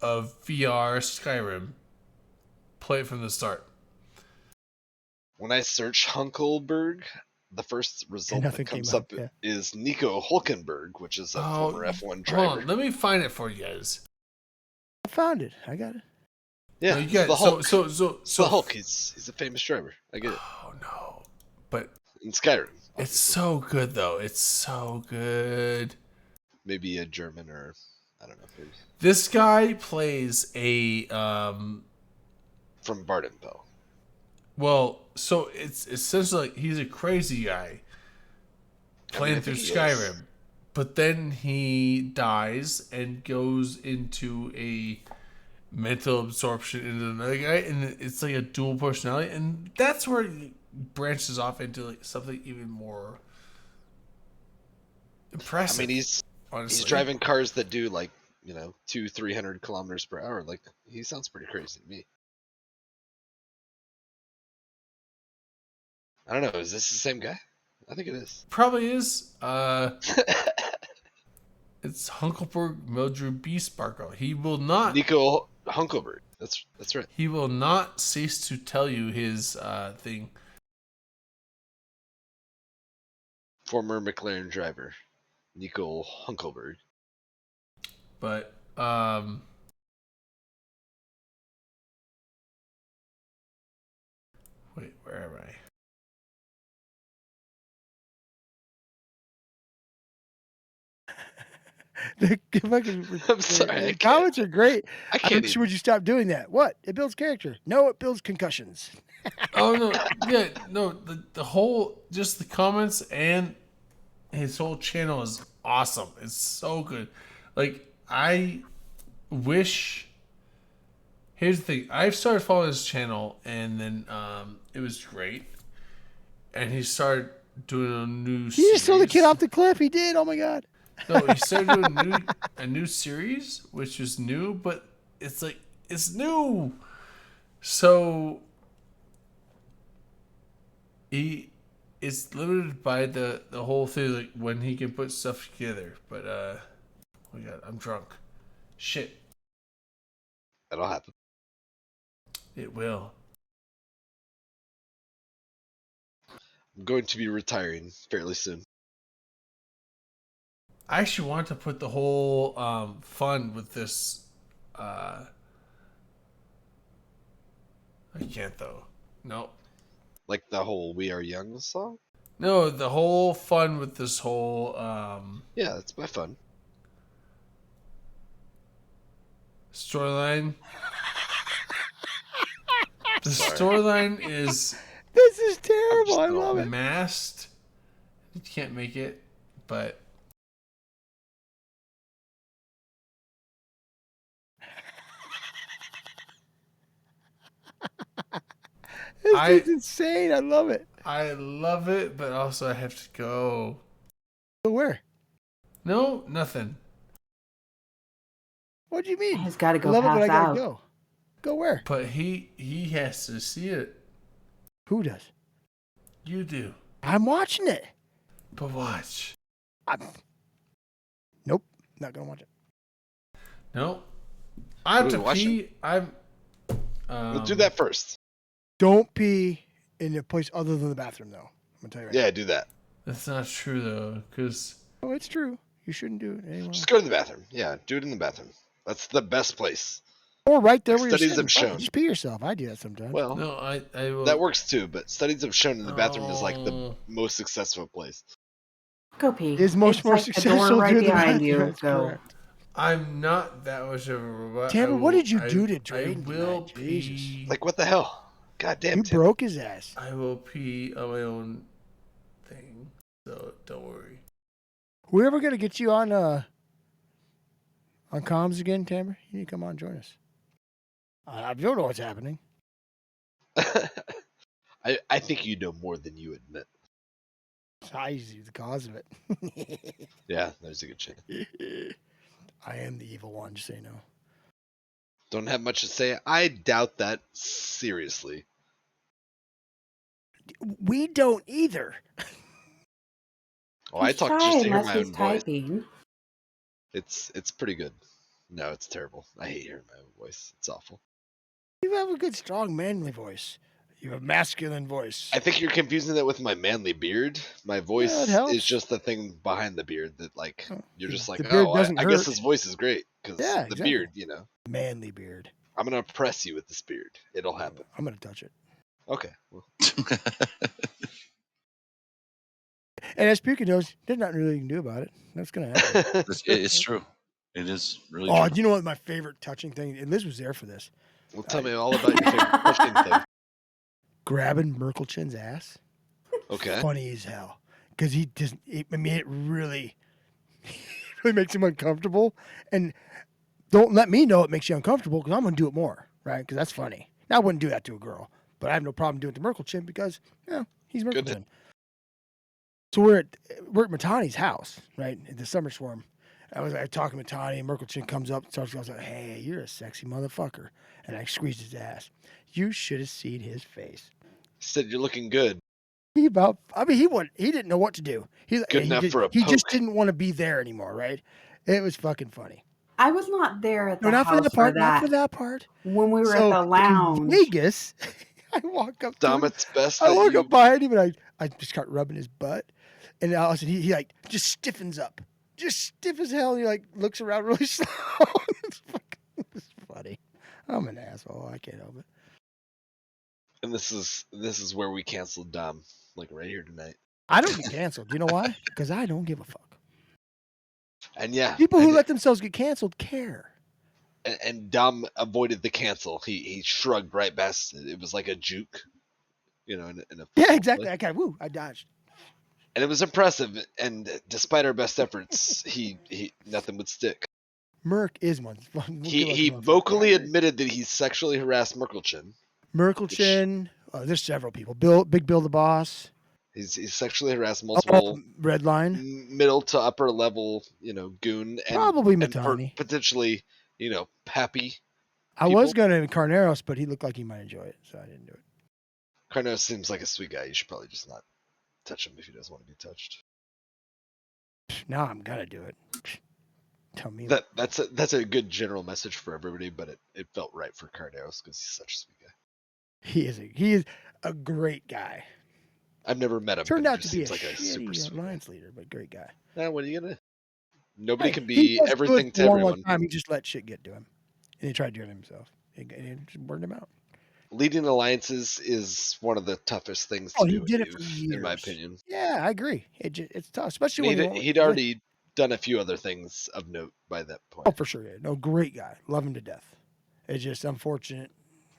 of VR Skyrim. Play it from the start. When I search Hunkleberg, the first result that nothing came comes up, up yeah. is Nico Hulkenberg, which is a former F1 Hold driver. on, let me find it for you guys. I found it. I got it. Yeah, No, you it's got the Hulk. so It's the Hulk. He's a famous driver. I get it. Oh no, but In Skyrim, it's so good though. It's so good. maybe a German or I don't know. Maybe. This guy plays a From Vardenfell. well, so it's essentially like he's a crazy guy playing through think he is. Skyrim, but then he dies and goes into a mental absorption into another guy, and it's like a dual personality, and that's where it branches off into like something even more impressive. I mean, he's honestly. driving cars that do like 200-300 kilometers per hour. Like he sounds pretty crazy to me. I don't know. Is this the same guy? I think it is. Probably is. It's Hunkleberg Mildrew B Sparkle. He will not. Nico Hunkelberg. That's right. He will not cease to tell you his thing. Former McLaren driver, Nico Hunkelberg. But wait, where am I? I'm sorry, The comments are great. I can't I'm even- sure would you stop doing that? What? It builds character. No, it builds concussions. Oh no, yeah, no. The whole just the comments and his whole channel is awesome. It's so good. Like, I wish. Here's the thing. I've started following his channel, and then it was great. And he started doing a new. He just threw the kid off the cliff. He did. Oh my god. No, he started doing a new series, which is new, but it's like it's new. So he is limited by the whole thing, like when he can put stuff together. But oh my god, I'm drunk. Shit. That'll happen. It will. I'm going to be retiring fairly soon. I actually want to put the whole fun with this. I can't though. No. Like the whole "We Are Young" song. No, the whole fun with this whole. Yeah, that's my fun. Storyline. The storyline is. This is terrible. I love it. Masked. You can't make it, but. This is insane. I love it. I love it, but also I have to go. Go where? No, nothing. What do you mean? He's got to go I love it, pass but I gotta out. go. Go where? But he has to see it. Who does? You do. I'm watching it. But watch. Nope. Not gonna watch it. No. I have Ooh, to watch pee. I'm. We'll do that first. Don't pee in a place other than the bathroom, though. I'm gonna tell you right Yeah, do that. That's not true though, because. now. Oh, it's true. You shouldn't do it anyway. Just go to the bathroom. Yeah, do it in the bathroom. That's the best place. Or right there where you're Studies sitting. have Fuck it, shown. Just pee yourself. I do that sometimes. Well, No, I will. that works too, but studies have shown in the bathroom is like the Oh. most successful place. Go pee. Is most It's more like the successful door right doing the behind bathroom. you. That's Go. correct. I'm not that much of a robot. Tamara, I what will- did you I- do to I Drayden will tonight? Jesus. pee. Like what the hell? God damn. You Tim. broke his ass. I will pee on my own thing, so don't worry. We ever gonna get you on comms again, Tamara? You need to come on and join us. I don't know what's happening. I think you know more than you admit. I see the cause of it. Yeah, there's a good chance. I am the evil one, just so you know. Don't have much to say. I doubt that seriously. We don't either. Oh, I He's talk just to trying hear unless my he's own voice. typing. It's pretty good. No, it's terrible. I hate hearing my own voice. It's awful. You have a good, strong, manly voice. You have a masculine voice. I think you're confusing that with my manly beard. My voice helps. is just the thing behind the beard that, like, you're just like, the beard oh, doesn't I guess hurt. his voice is great because Yeah, the exactly. beard, you know. Manly beard. I'm gonna press you with this beard. It'll happen. I'm gonna touch it. Okay. Well, And as Puka knows, there's nothing really you can do about it. That's gonna happen. It's true. It is really Oh, true. do you know what my favorite touching thing? And Liz was there for this. well, tell me all about your favorite touching thing. Grabbing Merkel Chin's ass. Okay. Funny as hell. Because he doesn't. I mean, it really, really makes him uncomfortable. And don't let me know it makes you uncomfortable because I'm gonna do it more, right? Because that's funny. Now I wouldn't do that to a girl, but I have no problem doing it to Merkel Chin because, he's Merkel Good. Chin. So we're at Matani's house, right? At the summer swarm. I was talking to Matani, and Merkel Chin comes up and starts. I was like, "Hey, you're a sexy motherfucker," and I squeezed his ass. You should have seen his face. Said you're looking good. He didn't know what to do. Good enough for a He just poke. didn't want to be there anymore, right? It was fucking funny. I was not there at the No, not house for that part. for Not that. for that part. When we were So, at the lounge. in Vegas, I walk up to him. Domit's best. I that walk you- up behind him and I just start rubbing his butt, and all of a sudden he like just stiffens up, just stiff as hell. And he like looks around really slow. It's funny. I'm an asshole. I can't help it. And this is where we canceled Dom, like right here tonight. I don't get canceled. You know why? Because I don't give a fuck. And yeah, People who and, let themselves get canceled care. and Dom avoided the cancel. He shrugged right past it. It was like a juke, you know. In a Yeah, football exactly. play. I dodged. And it was impressive. And despite our best efforts, he nothing would stick. Merc is one. We'll give us He one for vocally admitted that he sexually harassed Merkelchen. Merkelchen. There's several people. Big Bill the boss. He's sexually harassed multiple Redline. middle to upper level, goon, and Probably and Matani. potentially, Pappy. I was going to Carneros, but he looked like he might enjoy it, so I didn't do it. Carneros seems like a sweet guy. You should probably just not touch him if he doesn't want to be touched. Now I'm gonna do it. Tell me That's a good general message for everybody, but it felt right for Carneros because he's such a sweet guy. He is a great guy. I've never met him. Turned but he out to just be a seems like a super shitty sweet alliance leader, but great guy. guy. What are you gonna? Nobody Hey, can he be was everything good to for a long everyone. time. He just let shit get to him, and he tried doing it himself. It just burned him out. Leading alliances is one of the toughest things to Oh, do. he in did it for Eve, years. in my opinion. Yeah, I agree. It's tough, especially when He'd already done a few other things of note by that point. Oh, for sure. Yeah. No, great guy. Love him to death. It's just unfortunate.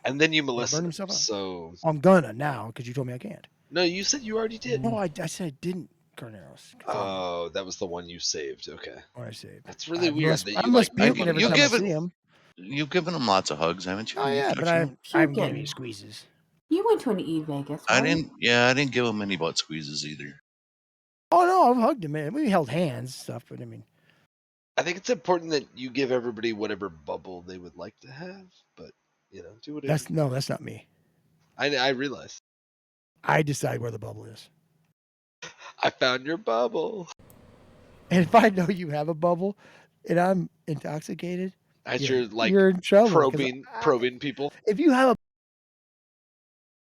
And then you He molested burned him. himself out. So I'm gonna now because you told me I can't. no, you said you already did. No, I said I didn't. Carneros. Oh, that was the one you saved. Okay. What I saved. That's really weird that you I'm like make puking fun of every time I give it- see him. You've given him lots of hugs, haven't you? Oh You yeah, touched but him? I'm Sure giving did. you squeezes. You went to an E Vegas, I right? didn't. Yeah, I didn't give him any butt squeezes either. Oh no, I've hugged him. Man. We held hands and stuff, but I mean, I think it's important that you give everybody whatever bubble they would like to have, but do whatever. that's not me. I realize. I decide where the bubble is. I found your bubble. And if I know you have a bubble and I'm intoxicated, As you're you're in trouble. 'cause probing people. If you have a